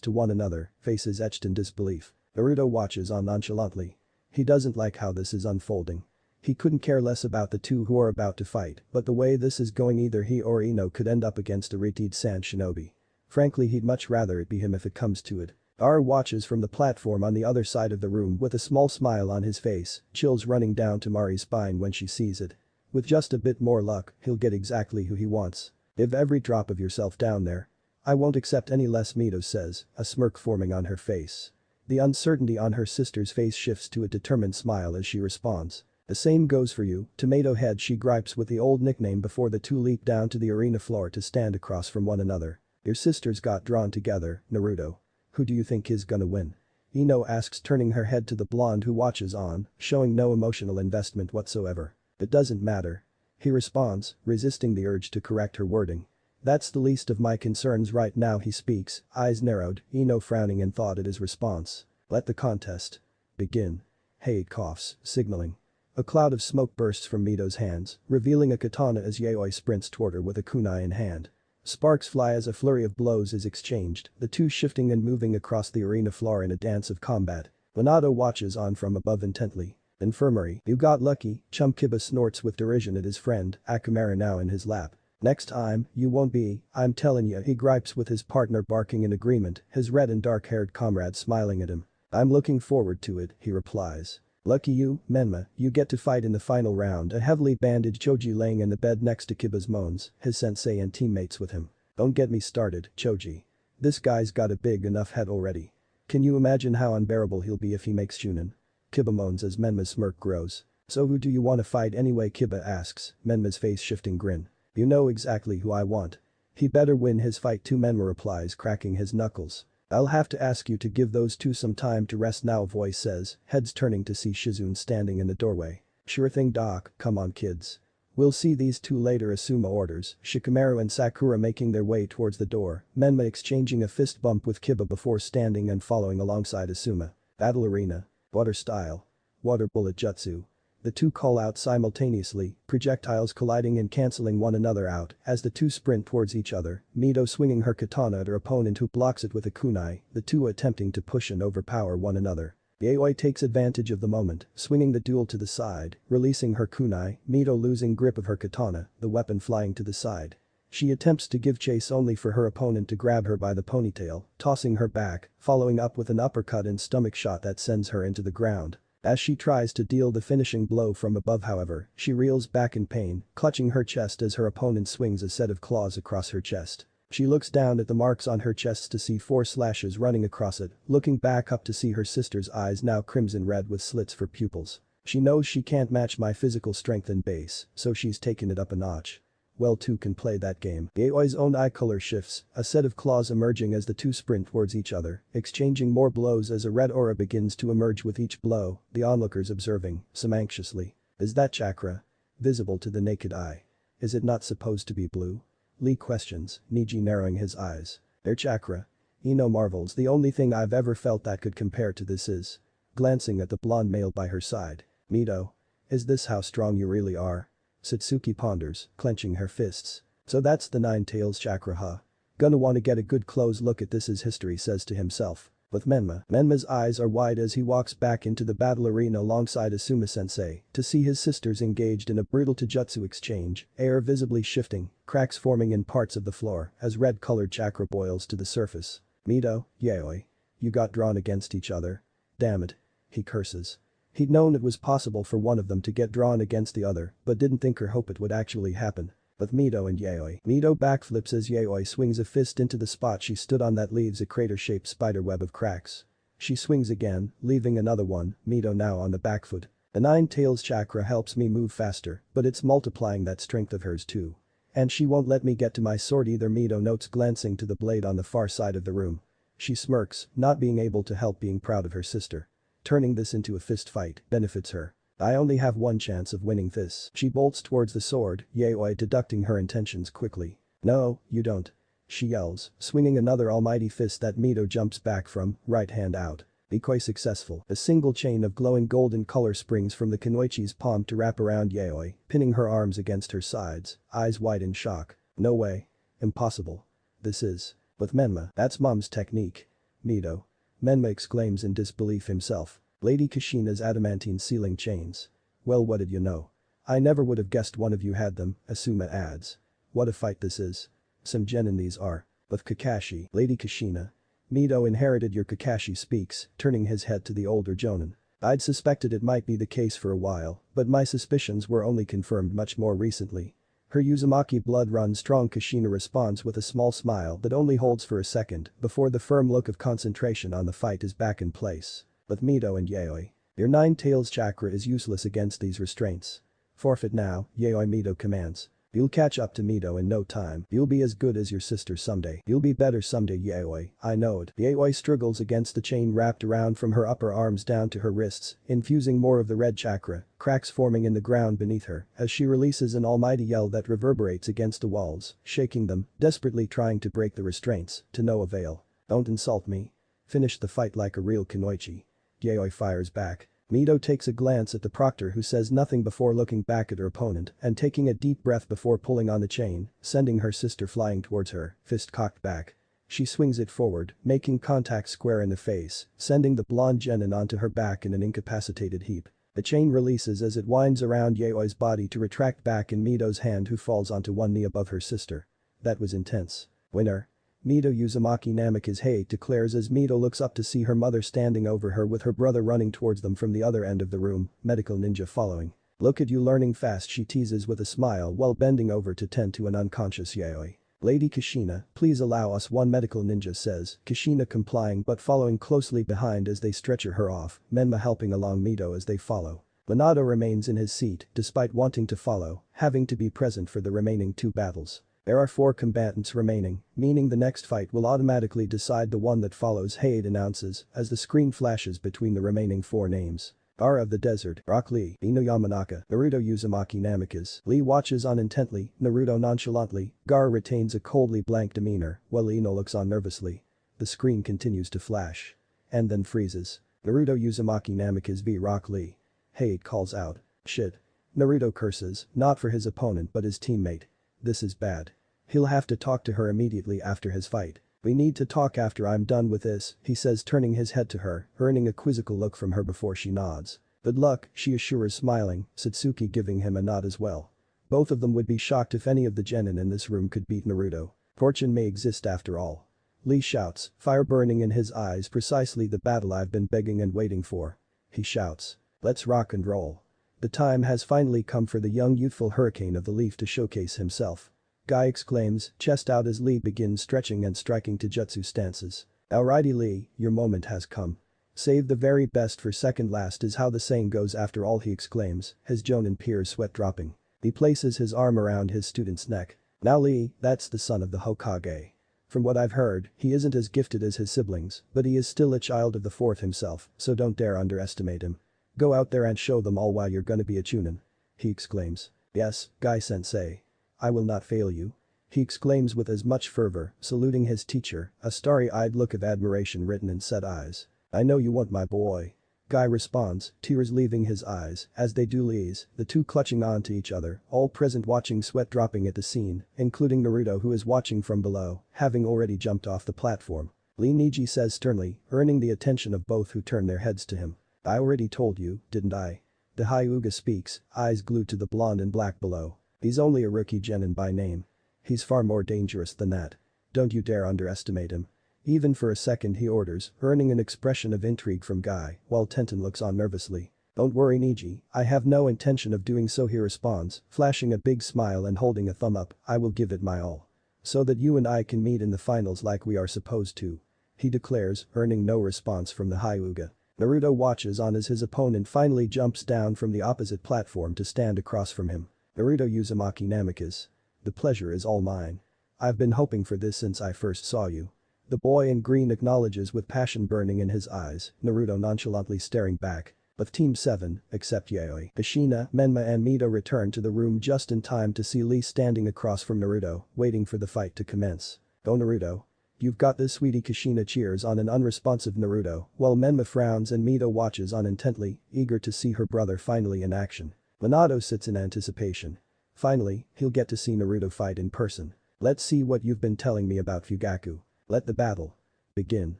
to one another, faces etched in disbelief. Naruto watches on nonchalantly. He doesn't like how this is unfolding. He couldn't care less about the two who are about to fight, but the way this is going, either he or Ino could end up against a Ritiid-san shinobi. Frankly, he'd much rather it be him if it comes to it. R watches from the platform on the other side of the room with a small smile on his face, chills running down to Mari's spine when she sees it. With just a bit more luck, he'll get exactly who he wants. Give every drop of yourself down there. I won't accept any less, Mito says, a smirk forming on her face. The uncertainty on her sister's face shifts to a determined smile as she responds. The same goes for you, Tomato Head, she gripes with the old nickname before the two leap down to the arena floor to stand across from one another. Your sisters got drawn together, Naruto. Who do you think is gonna win? Ino asks, turning her head to the blonde who watches on, showing no emotional investment whatsoever. It doesn't matter. He responds, resisting the urge to correct her wording. That's the least of my concerns right now, he speaks, eyes narrowed, Ino frowning in thought at his response. Let the contest begin. Hey, coughs, signaling. A cloud of smoke bursts from Mito's hands, revealing a katana as Yaoi sprints toward her with a kunai in hand. Sparks fly as a flurry of blows is exchanged, the two shifting and moving across the arena floor in a dance of combat. Minato watches on from above intently. Infirmary, you got lucky, Chum Kiba snorts with derision at his friend, Akamara now in his lap. Next time, you won't be, I'm telling you, he gripes with his partner barking in agreement, his red and dark-haired comrade smiling at him. I'm looking forward to it, he replies. Lucky you, Menma, you get to fight in the final round, a heavily bandaged Choji laying in the bed next to Kiba's moans, his sensei and teammates with him. Don't get me started, Choji. This guy's got a big enough head already. Can you imagine how unbearable he'll be if he makes Chunin? Kiba moans as Menma's smirk grows. So who do you want to fight anyway, Kiba asks, Menma's face shifting grin. You know exactly who I want. He better win his fight too, Menma replies, cracking his knuckles. I'll have to ask you to give those two some time to rest now, voice says, heads turning to see Shizune standing in the doorway. Sure thing, Doc, come on kids. We'll see these two later, Asuma orders, Shikamaru and Sakura making their way towards the door, Menma exchanging a fist bump with Kiba before standing and following alongside Asuma. Battle arena. Water style. Water bullet jutsu. The two call out simultaneously, projectiles colliding and cancelling one another out as the two sprint towards each other, Mito swinging her katana at her opponent who blocks it with a kunai, the two attempting to push and overpower one another. Yaoi takes advantage of the moment, swinging the duel to the side, releasing her kunai, Mito losing grip of her katana, the weapon flying to the side. She attempts to give chase only for her opponent to grab her by the ponytail, tossing her back, following up with an uppercut and stomach shot that sends her into the ground. As she tries to deal the finishing blow from above, however, she reels back in pain, clutching her chest as her opponent swings a set of claws across her chest. She looks down at the marks on her chest to see 4 slashes running across it, looking back up to see her sister's eyes now crimson red with slits for pupils. She knows she can't match my physical strength and base, so she's taken it up a notch. Well, two can play that game. Yaoi's own eye color shifts, a set of claws emerging as the two sprint towards each other, exchanging more blows as a red aura begins to emerge with each blow, the onlookers observing, some anxiously. Is that chakra? Visible to the naked eye. Is it not supposed to be blue? Lee questions, Niji narrowing his eyes. Their chakra. Ino marvels, the only thing I've ever felt that could compare to this is. Glancing at the blonde male by her side. Mito. Is this how strong you really are? Satsuki ponders, clenching her fists. So that's the Nine Tails chakra, huh? Gonna wanna get a good close look at this, as history says to himself. With Menma's eyes are wide as he walks back into the battle arena alongside Asuma-sensei to see his sisters engaged in a brutal taijutsu exchange, air visibly shifting, cracks forming in parts of the floor as red-colored chakra boils to the surface. Mito, Yaoi. You got drawn against each other. Damn it. He curses. He'd known it was possible for one of them to get drawn against the other, but didn't think or hope it would actually happen. With Mito and Yaoi. Mito backflips as Yaoi swings a fist into the spot she stood on that leaves a crater-shaped spiderweb of cracks. She swings again, leaving another one, Mito now on the back foot. The Nine Tails chakra helps me move faster, but it's multiplying that strength of hers too. And she won't let me get to my sword either, Mito notes, glancing to the blade on the far side of the room. She smirks, not being able to help being proud of her sister. Turning this into a fist fight benefits her. I only have one chance of winning this. She bolts towards the sword, Yaoi deducting her intentions quickly. No, you don't. She yells, swinging another almighty fist that Mito jumps back from, right hand out. Decoy successful. A single chain of glowing golden color springs from the Kunoichi's palm to wrap around Yaoi, pinning her arms against her sides, eyes wide in shock. No way. Impossible. This is. With Menma, that's mom's technique. Mito. Menma exclaims in disbelief himself. Lady Kushina's adamantine sealing chains. Well, what did you know? I never would have guessed one of you had them, Asuma adds. What a fight this is. Some genin these are. With Kakashi, Lady Kushina. Mito inherited your Kakashi speaks, turning his head to the older Jonin. I'd suspected it might be the case for a while, but my suspicions were only confirmed much more recently. Her Uzumaki blood runs strong. Kushina responds with a small smile that only holds for a second before the firm look of concentration on the fight is back in place. But Mito and Yayoi. Your Nine Tails chakra is useless against these restraints. Forfeit now, Yayoi, Mito commands. You'll catch up to Mito in no time. You'll be as good as your sister someday. You'll be better someday, Yaoi. I know it. Yaoi struggles against the chain wrapped around from her upper arms down to her wrists, infusing more of the red chakra, cracks forming in the ground beneath her as she releases an almighty yell that reverberates against the walls, shaking them, desperately trying to break the restraints, to no avail. Don't insult me. Finish the fight like a real kunoichi. Yaoi fires back. Mito takes a glance at the proctor who says nothing before looking back at her opponent and taking a deep breath before pulling on the chain, sending her sister flying towards her, fist cocked back. She swings it forward, making contact square in the face, sending the blonde genin onto her back in an incapacitated heap. The chain releases as it winds around Yaoi's body to retract back in Mito's hand, who falls onto one knee above her sister. That was intense. Winner. Mito Uzumaki Namika's hate declares as Mito looks up to see her mother standing over her with her brother running towards them from the other end of the room, medical ninja following. Look at you learning fast, she teases with a smile while bending over to tend to an unconscious Yaoi. Lady Kushina, please allow us, one medical ninja says, Kushina complying but following closely behind as they stretcher her off, Menma helping along Mito as they follow. Minato remains in his seat despite wanting to follow, having to be present for the remaining two battles. There are 4 combatants remaining, meaning the next fight will automatically decide the one that follows, Hade announces as the screen flashes between the remaining 4 names. Ara of the Desert, Rock Lee, Ino Yamanaka, Naruto Uzumaki Namikaze. Lee watches on intently, Naruto nonchalantly, Gar retains a coldly blank demeanor, while Ino looks on nervously. The screen continues to flash. And then freezes. Naruto Uzumaki Namikaze v Rock Lee. Hade calls out. Shit. Naruto curses, not for his opponent but his teammate. This is bad. He'll have to talk to her immediately after his fight. We need to talk after I'm done with this, he says, turning his head to her, earning a quizzical look from her before she nods. Good luck, she assures, smiling, Satsuki giving him a nod as well. Both of them would be shocked if any of the genin in this room could beat Naruto. Fortune may exist after all. Lee shouts, fire burning in his eyes, precisely the battle I've been begging and waiting for. He shouts. Let's rock and roll. The time has finally come for the young youthful hurricane of the leaf to showcase himself. Guy exclaims, chest out as Lee begins stretching and striking to jutsu stances. Alrighty Lee, your moment has come. Save the very best for second last is how the saying goes after all, he exclaims, his Jonin peers sweat dropping. He places his arm around his student's neck. Now Lee, that's the son of the Hokage. From what I've heard, he isn't as gifted as his siblings, but he is still a child of the fourth himself, so don't dare underestimate him. Go out there and show them all why you're gonna be a Chunin. He exclaims. Yes, Guy-sensei. I will not fail you. He exclaims with as much fervor, saluting his teacher, a starry-eyed look of admiration written in set eyes. I know you want my boy. Guy responds, tears leaving his eyes, as they do Lee's, the two clutching on to each other, all present watching, sweat dropping at the scene, including Naruto, who is watching from below, having already jumped off the platform. Lee Niji says sternly, earning the attention of both who turn their heads to him. I already told you, didn't I? The Hyuga speaks, eyes glued to the blonde and black below. He's only a rookie genin by name. He's far more dangerous than that. Don't you dare underestimate him. Even for a second, he orders, earning an expression of intrigue from Guy, while Tenten looks on nervously. Don't worry Niji, I have no intention of doing so, he responds, flashing a big smile and holding a thumb up. I will give it my all. So that you and I can meet in the finals like we are supposed to. He declares, earning no response from the Hyuga. Naruto watches on as his opponent finally jumps down from the opposite platform to stand across from him. Naruto Uzumaki Namikaze. The pleasure is all mine. I've been hoping for this since I first saw you. The boy in green acknowledges with passion burning in his eyes, Naruto nonchalantly staring back. But Team 7, except Yaoi, Kushina, Menma and Mito return to the room just in time to see Lee standing across from Naruto, waiting for the fight to commence. Go Naruto. You've got this, sweetie. Kushina cheers on an unresponsive Naruto, while Menma frowns and Mito watches on intently, eager to see her brother finally in action. Minato sits in anticipation. Finally, he'll get to see Naruto fight in person. Let's see what you've been telling me about Fugaku. Let the battle begin.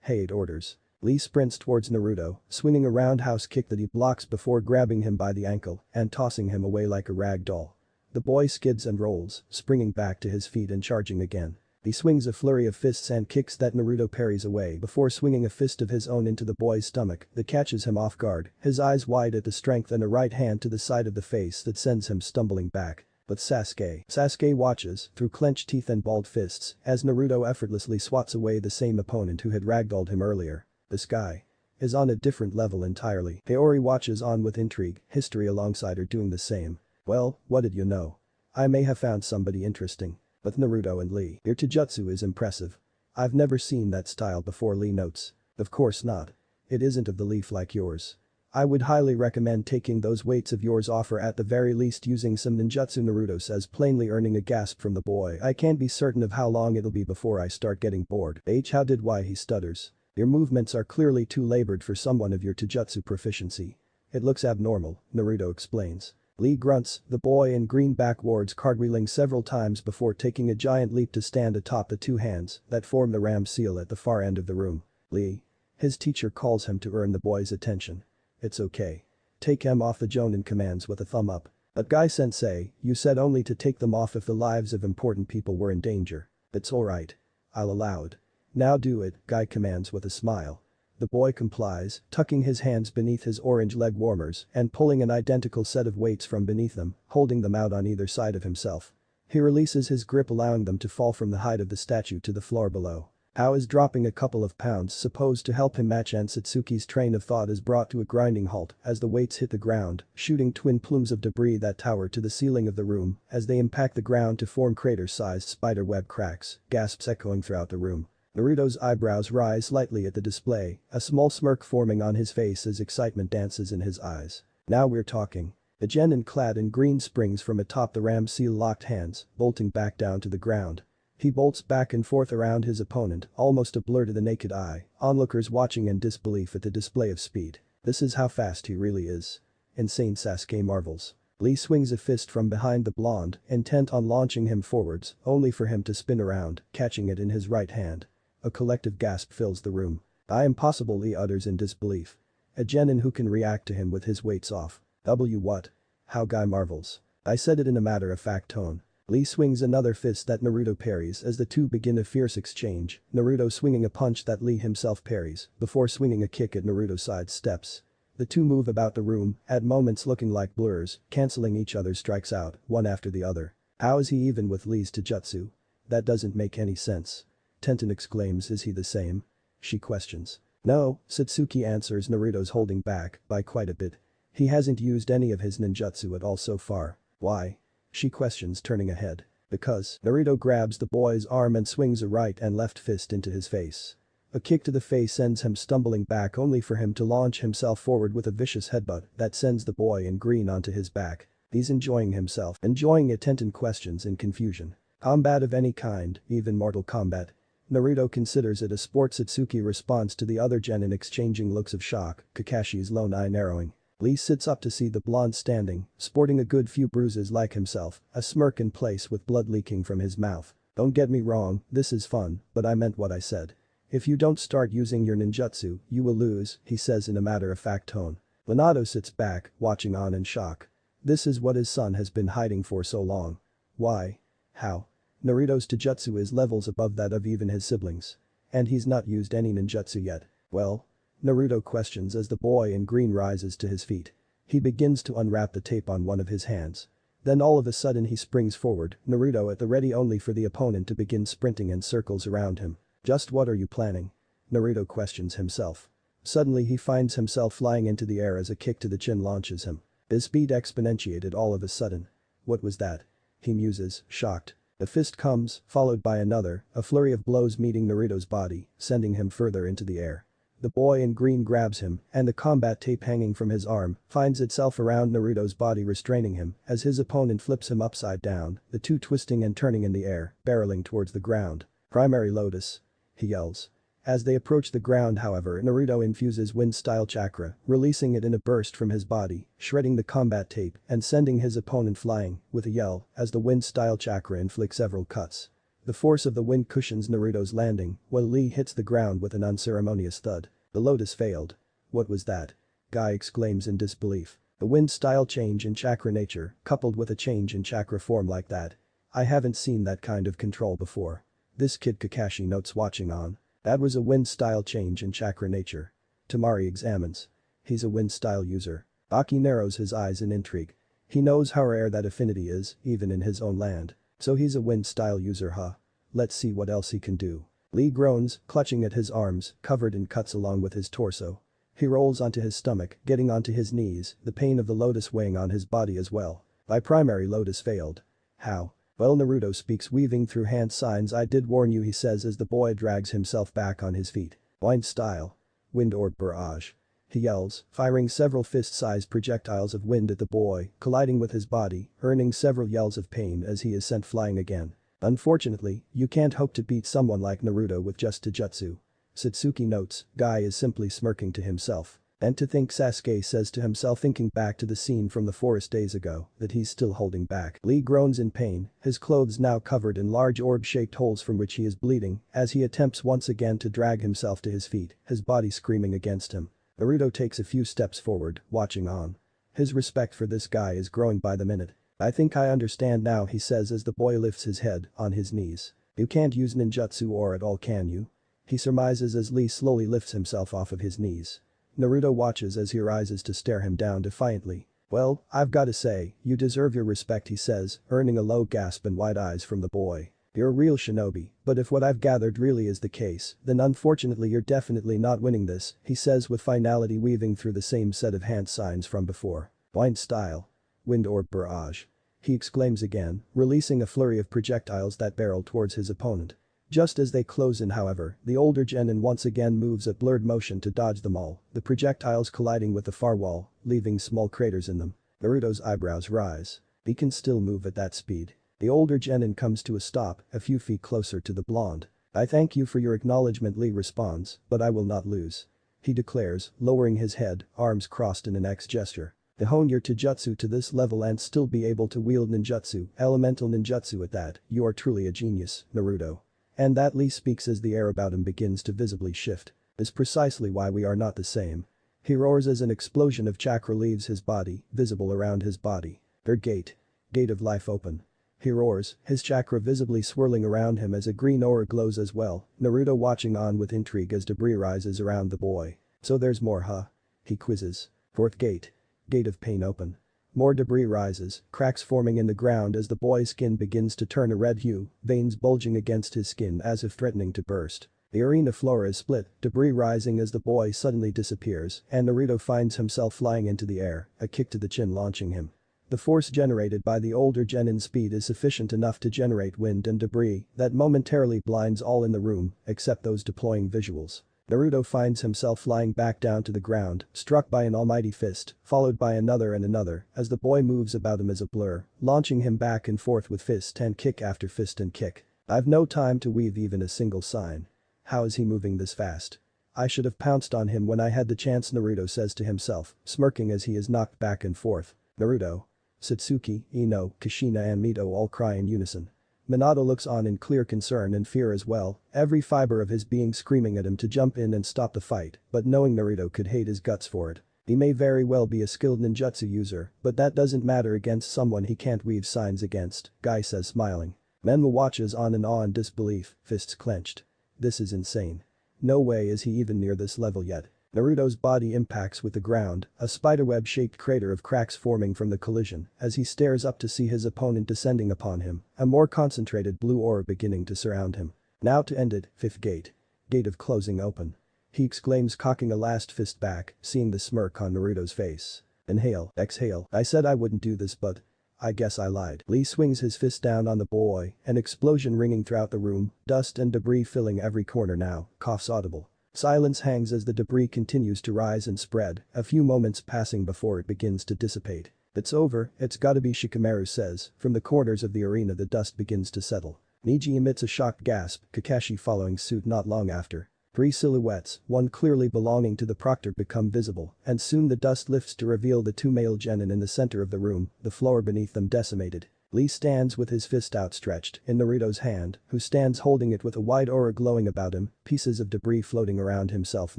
Hade orders. Lee sprints towards Naruto, swinging a roundhouse kick that he blocks before grabbing him by the ankle and tossing him away like a rag doll. The boy skids and rolls, springing back to his feet and charging again. He swings a flurry of fists and kicks that Naruto parries away before swinging a fist of his own into the boy's stomach that catches him off guard, his eyes wide at the strength and a right hand to the side of the face that sends him stumbling back. But Sasuke watches, through clenched teeth and balled fists, as Naruto effortlessly swats away the same opponent who had ragdolled him earlier. This guy is on a different level entirely. Hiyori watches on with intrigue, history alongside her doing the same. Well, what did you know? I may have found somebody interesting. But Naruto and Lee, your taijutsu is impressive. I've never seen that style before, Lee notes. Of course not. It isn't of the leaf like yours. I would highly recommend taking those weights of yours off or at the very least using some ninjutsu, Naruto says, plainly earning a gasp from the boy. I can't be certain of how long it'll be before I start getting bored. How did why he stutters. Your movements are clearly too labored for someone of your taijutsu proficiency. It looks abnormal, Naruto explains. Lee grunts, the boy in green backwards cartwheeling several times before taking a giant leap to stand atop the two hands that form the ram seal at the far end of the room. Lee. His teacher calls him to earn the boy's attention. It's okay. Take him off, the Jonin commands with a thumb up. But Guy-sensei, you said only to take them off if the lives of important people were in danger. It's alright. I'll allow it. Now do it, Guy commands with a smile. The boy complies, tucking his hands beneath his orange leg warmers and pulling an identical set of weights from beneath them, holding them out on either side of himself. He releases his grip, allowing them to fall from the height of the statue to the floor below. How is dropping a couple of pounds supposed to help him match? And Satsuki's train of thought is brought to a grinding halt as the weights hit the ground, shooting twin plumes of debris that tower to the ceiling of the room as they impact the ground to form crater-sized spiderweb cracks, gasps echoing throughout the room. Naruto's eyebrows rise slightly at the display, a small smirk forming on his face as excitement dances in his eyes. Now we're talking. The genin clad in green springs from atop the ram seal locked hands, bolting back down to the ground. He bolts back and forth around his opponent, almost a blur to the naked eye, onlookers watching in disbelief at the display of speed. This is how fast he really is. Insane, Sasuke marvels. Lee swings a fist from behind the blonde, intent on launching him forwards, only for him to spin around, catching it in his right hand. A collective gasp fills the room. I am possible, Lee utters in disbelief. A genin who can react to him with his weights off. What? How, Guy marvels. I said it in a matter-of-fact tone. Lee swings another fist that Naruto parries as the two begin a fierce exchange, Naruto swinging a punch that Lee himself parries, before swinging a kick at Naruto sidesteps. The two move about the room, at moments looking like blurs, cancelling each other's strikes out, one after the other. How is he even with Lee's taijutsu? That doesn't make any sense. Tenten exclaims, is he the same? She questions. No, Satsuki answers, Naruto's holding back by quite a bit. He hasn't used any of his ninjutsu at all so far. Why? She questions, turning ahead. Because Naruto grabs the boy's arm and swings a right and left fist into his face. A kick to the face sends him stumbling back, only for him to launch himself forward with a vicious headbutt that sends the boy in green onto his back. He's enjoying himself. Enjoying it, Tenten questions in confusion. Combat of any kind, even Mortal Kombat. Naruto considers it a sport. Satsuki responds to the other genin exchanging looks of shock, Kakashi's lone eye narrowing. Lee sits up to see the blonde standing, sporting a good few bruises like himself, a smirk in place with blood leaking from his mouth. Don't get me wrong, this is fun, but I meant what I said. If you don't start using your ninjutsu, you will lose, he says in a matter-of-fact tone. Minato sits back, watching on in shock. This is what his son has been hiding for so long. Why? How? Naruto's taijutsu is levels above that of even his siblings. And he's not used any ninjutsu yet. Well? Naruto questions as the boy in green rises to his feet. He begins to unwrap the tape on one of his hands. Then all of a sudden he springs forward, Naruto at the ready, only for the opponent to begin sprinting in circles around him. Just what are you planning? Naruto questions himself. Suddenly he finds himself flying into the air as a kick to the chin launches him. His speed exponentiated all of a sudden. What was that? He muses, shocked. A fist comes, followed by another, a flurry of blows meeting Naruto's body, sending him further into the air. The boy in green grabs him, and the combat tape hanging from his arm finds itself around Naruto's body, restraining him as his opponent flips him upside down, the two twisting and turning in the air, barreling towards the ground. Primary Lotus. He yells. As they approach the ground, however, Naruto infuses wind-style chakra, releasing it in a burst from his body, shredding the combat tape and sending his opponent flying, with a yell, as the wind-style chakra inflicts several cuts. The force of the wind cushions Naruto's landing, while Lee hits the ground with an unceremonious thud. The lotus failed. What was that? Guy exclaims in disbelief. A wind-style change in chakra nature, coupled with a change in chakra form like that. I haven't seen that kind of control before. This kid Kakashi notes watching on. That was a wind style change in chakra nature. Tamari examines. He's a wind style user. Aki narrows his eyes in intrigue. He knows how rare that affinity is, even in his own land. So he's a wind style user, huh? Let's see what else he can do. Lee groans, clutching at his arms, covered in cuts along with his torso. He rolls onto his stomach, getting onto his knees, the pain of the lotus weighing on his body as well. My primary lotus failed. How? Well, Naruto speaks weaving through hand signs. I did warn you, he says as the boy drags himself back on his feet. Wind style. Wind orb barrage. He yells, firing several fist-sized projectiles of wind at the boy, colliding with his body, earning several yells of pain as he is sent flying again. Unfortunately, you can't hope to beat someone like Naruto with just Taijutsu. Satsuki notes, Guy is simply smirking to himself. And to think, Sasuke says to himself, thinking back to the scene from the forest days ago, that he's still holding back. Lee groans in pain, his clothes now covered in large orb-shaped holes from which he is bleeding, as he attempts once again to drag himself to his feet, his body screaming against him. Naruto takes a few steps forward, watching on. His respect for this guy is growing by the minute. I think I understand now, he says as the boy lifts his head on his knees. You can't use ninjutsu or at all, can you? He surmises as Lee slowly lifts himself off of his knees. Naruto watches as he rises to stare him down defiantly. Well, I've gotta say, you deserve your respect, he says, earning a low gasp and wide eyes from the boy. You're a real shinobi, but if what I've gathered really is the case, then unfortunately you're definitely not winning this, he says with finality, weaving through the same set of hand signs from before. Wind style. Wind orb barrage. He exclaims again, releasing a flurry of projectiles that barrel towards his opponent. Just as they close in, however, the older genin once again moves a blurred motion to dodge them all, the projectiles colliding with the far wall, leaving small craters in them. Naruto's eyebrows rise. He can still move at that speed. The older genin comes to a stop, a few feet closer to the blonde. I thank you for your acknowledgement, Lee responds, but I will not lose. He declares, lowering his head, arms crossed in an X gesture. To hone your taijutsu to this level and still be able to wield ninjutsu, elemental ninjutsu at that, you are truly a genius, Naruto. And that Lee speaks as the air about him begins to visibly shift. Is precisely why we are not the same. He roars as an explosion of chakra leaves his body, visible around his body. Third gate. Gate of life open. He roars, his chakra visibly swirling around him as a green aura glows as well, Naruto watching on with intrigue as debris rises around the boy. So there's more, huh? He quizzes. Fourth gate. Gate of pain open. More debris rises, cracks forming in the ground as the boy's skin begins to turn a red hue, veins bulging against his skin as if threatening to burst. The arena floor is split, debris rising as the boy suddenly disappears, and Naruto finds himself flying into the air, a kick to the chin launching him. The force generated by the older genin's speed is sufficient enough to generate wind and debris that momentarily blinds all in the room, except those deploying visuals. Naruto finds himself flying back down to the ground, struck by an almighty fist, followed by another and another, as the boy moves about him as a blur, launching him back and forth with fist and kick after fist and kick. I've no time to weave even a single sign. How is he moving this fast? I should have pounced on him when I had the chance, Naruto says to himself, smirking as he is knocked back and forth. Naruto. Satsuki, Ino, Kushina and Mito all cry in unison. Minato looks on in clear concern and fear as well, every fiber of his being screaming at him to jump in and stop the fight, but knowing Naruto could hate his guts for it. He may very well be a skilled ninjutsu user, but that doesn't matter against someone he can't weave signs against, Guy says smiling. Menma watches on in awe and disbelief, fists clenched. This is insane. No way is he even near this level yet. Naruto's body impacts with the ground, a spiderweb-shaped crater of cracks forming from the collision as he stares up to see his opponent descending upon him, a more concentrated blue aura beginning to surround him. Now to end it, fifth gate. Gate of closing open. He exclaims, cocking a last fist back, seeing the smirk on Naruto's face. Inhale, exhale, I said I wouldn't do this, but I guess I lied. Lee swings his fist down on the boy, an explosion ringing throughout the room, dust and debris filling every corner now, coughs audible. Silence hangs as the debris continues to rise and spread, a few moments passing before it begins to dissipate. It's over, it's gotta be, Shikamaru says, from the corners of the arena the dust begins to settle. Niji emits a shocked gasp, Kakashi following suit not long after. Three silhouettes, one clearly belonging to the proctor, become visible, and soon the dust lifts to reveal the two male genin in the center of the room, the floor beneath them decimated. Lee stands with his fist outstretched in Naruto's hand, who stands holding it with a wide aura glowing about him, pieces of debris floating around himself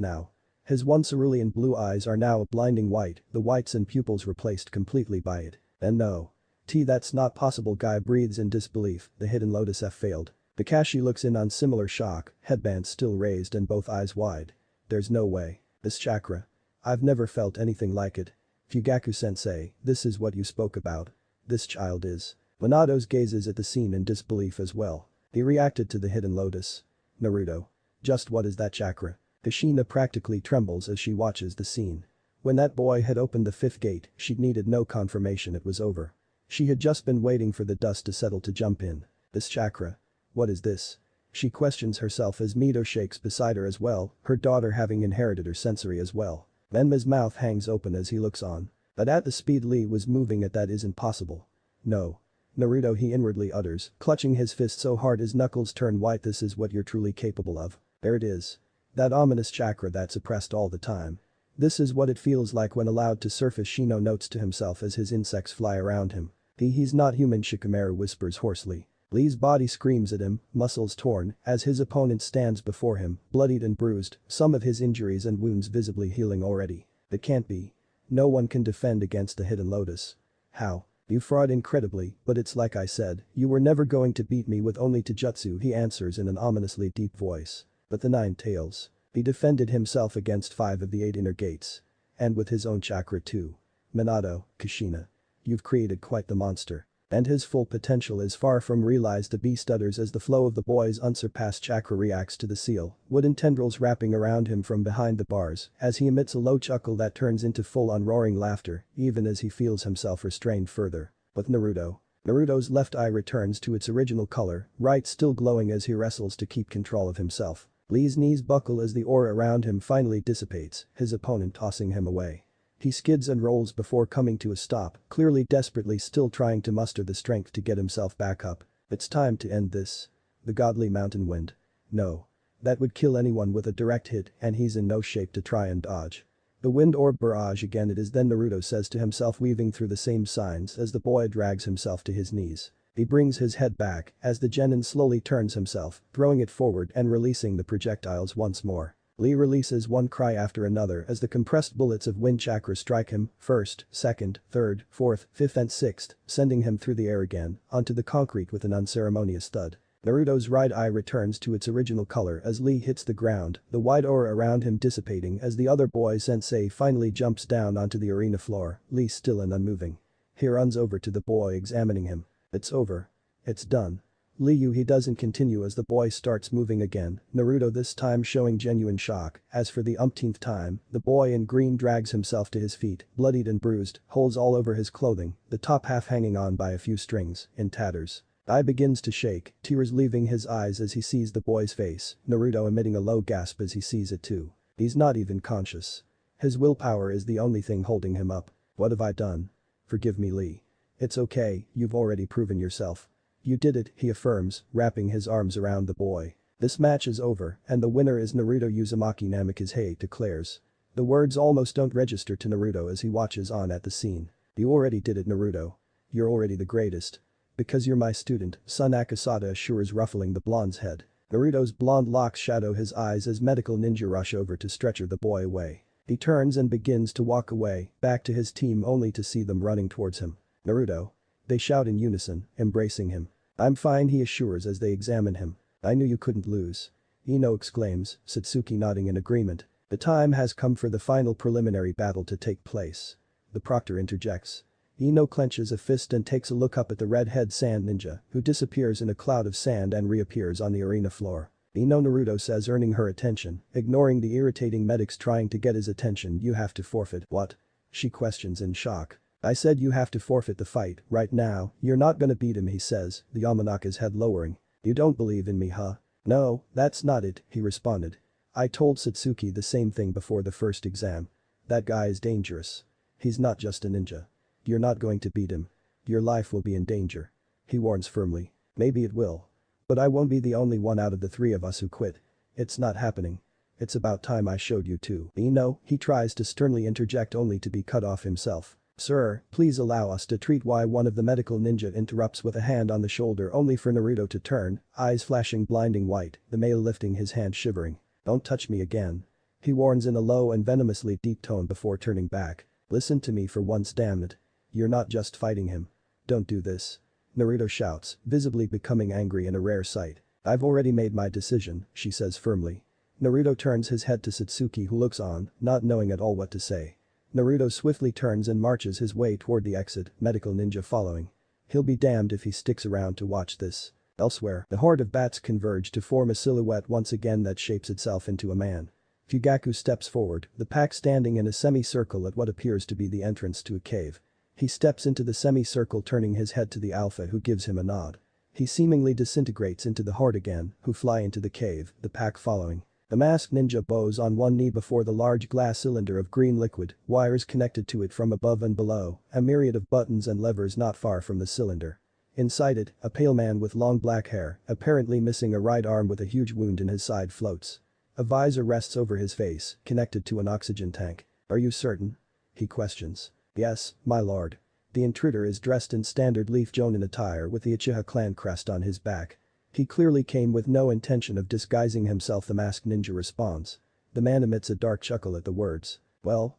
now. His once cerulean blue eyes are now a blinding white, the whites and pupils replaced completely by it. And no. That's not possible, Guy breathes in disbelief, the hidden lotus F failed. Kakashi looks in on similar shock, headband still raised and both eyes wide. There's no way. This chakra. I've never felt anything like it. Fugaku-sensei, this is what you spoke about. This child is. Minato gazes at the scene in disbelief as well. He reacted to the hidden lotus. Naruto. Just what is that chakra? Kushina practically trembles as she watches the scene. When that boy had opened the fifth gate, she needed no confirmation it was over. She had just been waiting for the dust to settle to jump in. This chakra. What is this? She questions herself as Mito shakes beside her as well, her daughter having inherited her sensory as well. Enma's mouth hangs open as he looks on. But at the speed Lee was moving at that isn't possible. No. Naruto, he inwardly utters, clutching his fist so hard his knuckles turn white. This is what you're truly capable of. There it is. That ominous chakra that suppressed all the time. This is what it feels like when allowed to surface, Shino notes to himself as his insects fly around him. He's not human, Shikamaru whispers hoarsely. Lee's body screams at him, muscles torn, as his opponent stands before him, bloodied and bruised, some of his injuries and wounds visibly healing already. It can't be. No one can defend against the hidden lotus. How? You fought incredibly, but it's like I said, you were never going to beat me with only Taijutsu, he answers in an ominously deep voice. But the nine tails. He defended himself against 5 of the 8 inner gates. And with his own chakra too. Minato, Kushina. You've created quite the monster. And his full potential is far from realized, the beast utters as the flow of the boy's unsurpassed chakra reacts to the seal, wooden tendrils wrapping around him from behind the bars, as he emits a low chuckle that turns into full-on roaring laughter, even as he feels himself restrained further. But Naruto's left eye returns to its original color, right still glowing as he wrestles to keep control of himself. Lee's knees buckle as the aura around him finally dissipates, his opponent tossing him away. He skids and rolls before coming to a stop, clearly desperately still trying to muster the strength to get himself back up. It's time to end this. The godly mountain wind. No. That would kill anyone with a direct hit, and he's in no shape to try and dodge. The wind orb barrage again, it is then, Naruto says to himself, weaving through the same signs as the boy drags himself to his knees. He brings his head back as the genin slowly turns himself, throwing it forward and releasing the projectiles once more. Lee releases one cry after another as the compressed bullets of wind chakra strike him, first, second, third, fourth, fifth and sixth, sending him through the air again, onto the concrete with an unceremonious thud. Naruto's right eye returns to its original color as Lee hits the ground, the wide aura around him dissipating as the other boy sensei finally jumps down onto the arena floor, Lee still and unmoving. He runs over to the boy, examining him. It's over. It's done. Liu, he doesn't continue as the boy starts moving again, Naruto this time showing genuine shock, as for the umpteenth time, the boy in green drags himself to his feet, bloodied and bruised, holes all over his clothing, the top half hanging on by a few strings, in tatters. Eye begins to shake, tears leaving his eyes as he sees the boy's face, Naruto emitting a low gasp as he sees it too. He's not even conscious. His willpower is the only thing holding him up. What have I done? Forgive me, Lee. It's okay, you've already proven yourself. You did it, he affirms, wrapping his arms around the boy. This match is over, and the winner is Naruto Uzumaki Namikaze declares. The words almost don't register to Naruto as he watches on at the scene. You already did it, Naruto. You're already the greatest. Because you're my student, son, Akasada assures, ruffling the blonde's head. Naruto's blonde locks shadow his eyes as medical ninja rush over to stretcher the boy away. He turns and begins to walk away, back to his team, only to see them running towards him. Naruto. They shout in unison, embracing him. I'm fine, he assures as they examine him. I knew you couldn't lose. Ino exclaims, Satsuki nodding in agreement. The time has come for the final preliminary battle to take place. The proctor interjects. Ino clenches a fist and takes a look up at the red-head sand ninja, who disappears in a cloud of sand and reappears on the arena floor. Ino, Naruto says, earning her attention, ignoring the irritating medics trying to get his attention. You have to forfeit. What? She questions in shock. I said you have to forfeit the fight, right now. You're not gonna beat him, he says, the Yamanaka's head lowering. You don't believe in me, huh? No, that's not it, he responded. I told Satsuki the same thing before the first exam. That guy is dangerous. He's not just a ninja. You're not going to beat him. Your life will be in danger. He warns firmly. Maybe it will. But I won't be the only one out of the 3 of us who quit. It's not happening. It's about time I showed you too. Ino, he tries to sternly interject only to be cut off himself. Sir, please allow us to treat. Why? One of the medical ninja interrupts with a hand on the shoulder, only for Naruto to turn, eyes flashing blinding white, the male lifting his hand shivering. Don't touch me again. He warns in a low and venomously deep tone before turning back. Listen to me for once, damn it. You're not just fighting him. Don't do this. Naruto shouts, visibly becoming angry in a rare sight. I've already made my decision, she says firmly. Naruto turns his head to Satsuki who looks on, not knowing at all what to say. Naruto swiftly turns and marches his way toward the exit, medical ninja following. He'll be damned if he sticks around to watch this. Elsewhere, the horde of bats converge to form a silhouette once again that shapes itself into a man. Fugaku steps forward, the pack standing in a semicircle at what appears to be the entrance to a cave. He steps into the semicircle turning his head to the alpha who gives him a nod. He seemingly disintegrates into the horde again, who fly into the cave, the pack following. The masked ninja bows on one knee before the large glass cylinder of green liquid, wires connected to it from above and below, a myriad of buttons and levers not far from the cylinder. Inside it, a pale man with long black hair, apparently missing a right arm with a huge wound in his side floats. A visor rests over his face, connected to an oxygen tank. Are you certain? He questions. Yes, my lord. The intruder is dressed in standard Leaf Jonin attire with the Uchiha clan crest on his back. He clearly came with no intention of disguising himself, the masked ninja responds. The man emits a dark chuckle at the words. Well.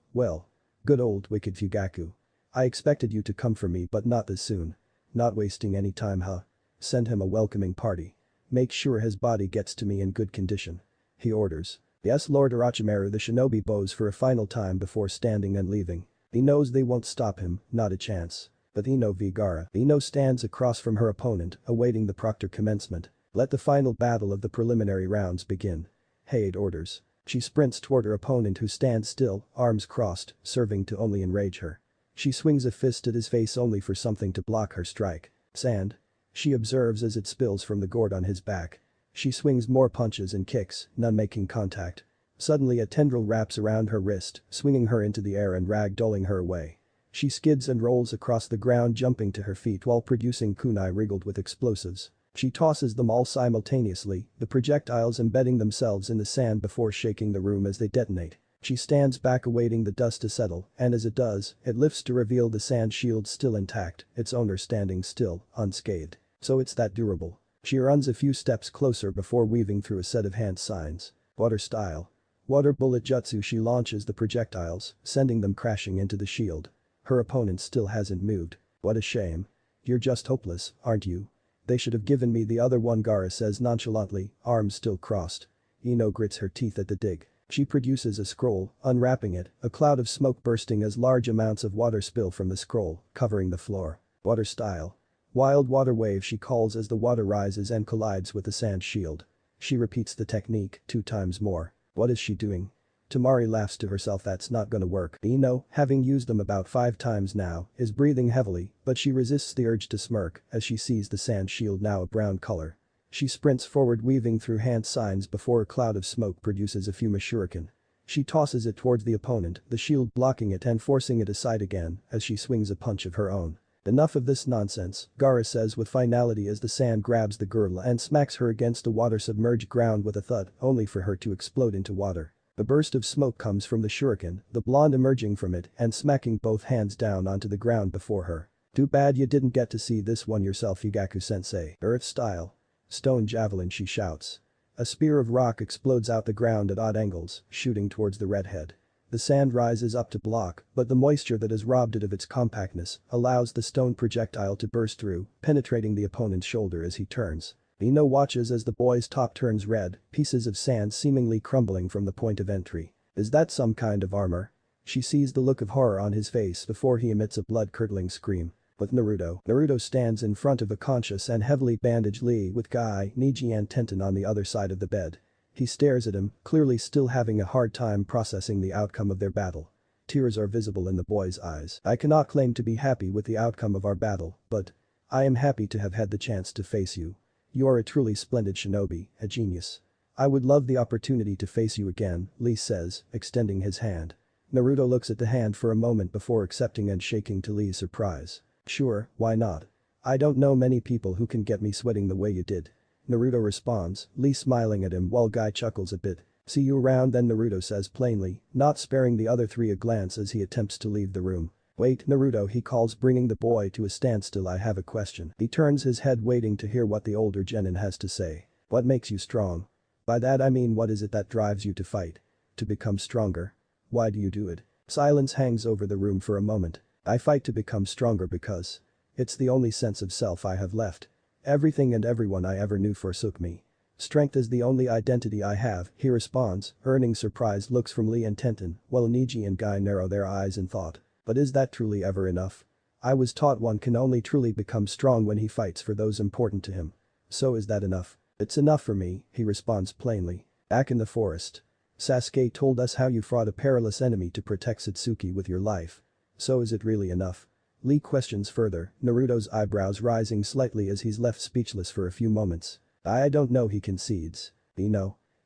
Good old wicked Fugaku. I expected you to come for me but not this soon. Not wasting any time, huh? Send him a welcoming party. Make sure his body gets to me in good condition. He orders. Yes, Lord Orochimaru. The shinobi bows for a final time before standing and leaving. He knows they won't stop him, not a chance. But Ino v. Gaara. Ino stands across from her opponent, awaiting the proctor commencement. Let the final battle of the preliminary rounds begin. Hey, it orders. She sprints toward her opponent who stands still, arms crossed, serving to only enrage her. She swings a fist at his face only for something to block her strike. Sand. She observes as it spills from the gourd on his back. She swings more punches and kicks, none making contact. Suddenly a tendril wraps around her wrist, swinging her into the air and ragdolling her away. She skids and rolls across the ground, jumping to her feet while producing kunai riddled with explosives. She tosses them all simultaneously, the projectiles embedding themselves in the sand before shaking the room as they detonate. She stands back awaiting the dust to settle, and as it does, it lifts to reveal the sand shield still intact, its owner standing still, unscathed. So it's that durable. She runs a few steps closer before weaving through a set of hand signs. Water style. Water bullet jutsu. She launches the projectiles, sending them crashing into the shield. Her opponent still hasn't moved. What a shame. You're just hopeless, aren't you? They should have given me the other one, Gaara says nonchalantly, arms still crossed. Ino grits her teeth at the dig. She produces a scroll, unwrapping it, a cloud of smoke bursting as large amounts of water spill from the scroll, covering the floor. Water style. Wild water wave, she calls as the water rises and collides with the sand shield. She repeats the technique 2 times more. What is she doing? Tamari laughs to herself. That's not gonna work. Ino, having used them about 5 times now, is breathing heavily, but she resists the urge to smirk as she sees the sand shield now a brown color. She sprints forward, weaving through hand signs before a cloud of smoke produces a Fuma shuriken. She tosses it towards the opponent, the shield blocking it and forcing it aside again as she swings a punch of her own. Enough of this nonsense, Gaara says with finality as the sand grabs the girl and smacks her against the water-submerged ground with a thud, only for her to explode into water. A burst of smoke comes from the shuriken, the blonde emerging from it and smacking both hands down onto the ground before her. Too bad you didn't get to see this one yourself, Fugaku-sensei. Earth style. Stone javelin, she shouts. A spear of rock explodes out the ground at odd angles, shooting towards the redhead. The sand rises up to block, but the moisture that has robbed it of its compactness allows the stone projectile to burst through, penetrating the opponent's shoulder as he turns. Ino watches as the boy's top turns red, pieces of sand seemingly crumbling from the point of entry. Is that some kind of armor? She sees the look of horror on his face before he emits a blood-curdling scream. With Naruto stands in front of a conscious and heavily bandaged Lee with Guy, Niji and Tenten on the other side of the bed. He stares at him, clearly still having a hard time processing the outcome of their battle. Tears are visible in the boy's eyes. I cannot claim to be happy with the outcome of our battle, but I am happy to have had the chance to face you. You are a truly splendid shinobi, a genius. I would love the opportunity to face you again, Lee says, extending his hand. Naruto looks at the hand for a moment before accepting and shaking to Lee's surprise. Sure, why not? I don't know many people who can get me sweating the way you did. Naruto responds, Lee smiling at him while Guy chuckles a bit. See you around then, Naruto says plainly, not sparing the other 3 a glance as he attempts to leave the room. Wait, Naruto, he calls, bringing the boy to a standstill. I have a question. He turns his head waiting to hear what the older genin has to say. What makes you strong? By that I mean, what is it that drives you to fight? To become stronger? Why do you do it? Silence hangs over the room for a moment. I fight to become stronger because it's the only sense of self I have left. Everything and everyone I ever knew forsook me. Strength is the only identity I have, he responds, earning surprised looks from Lee and Tenten, while Niji and Guy narrow their eyes in thought. But is that truly ever enough? I was taught one can only truly become strong when he fights for those important to him. So is that enough? It's enough for me, he responds plainly. Back in the forest. Sasuke told us how you fought a perilous enemy to protect Satsuki with your life. So is it really enough? Lee questions further, Naruto's eyebrows rising slightly as he's left speechless for a few moments. I don't know, he concedes.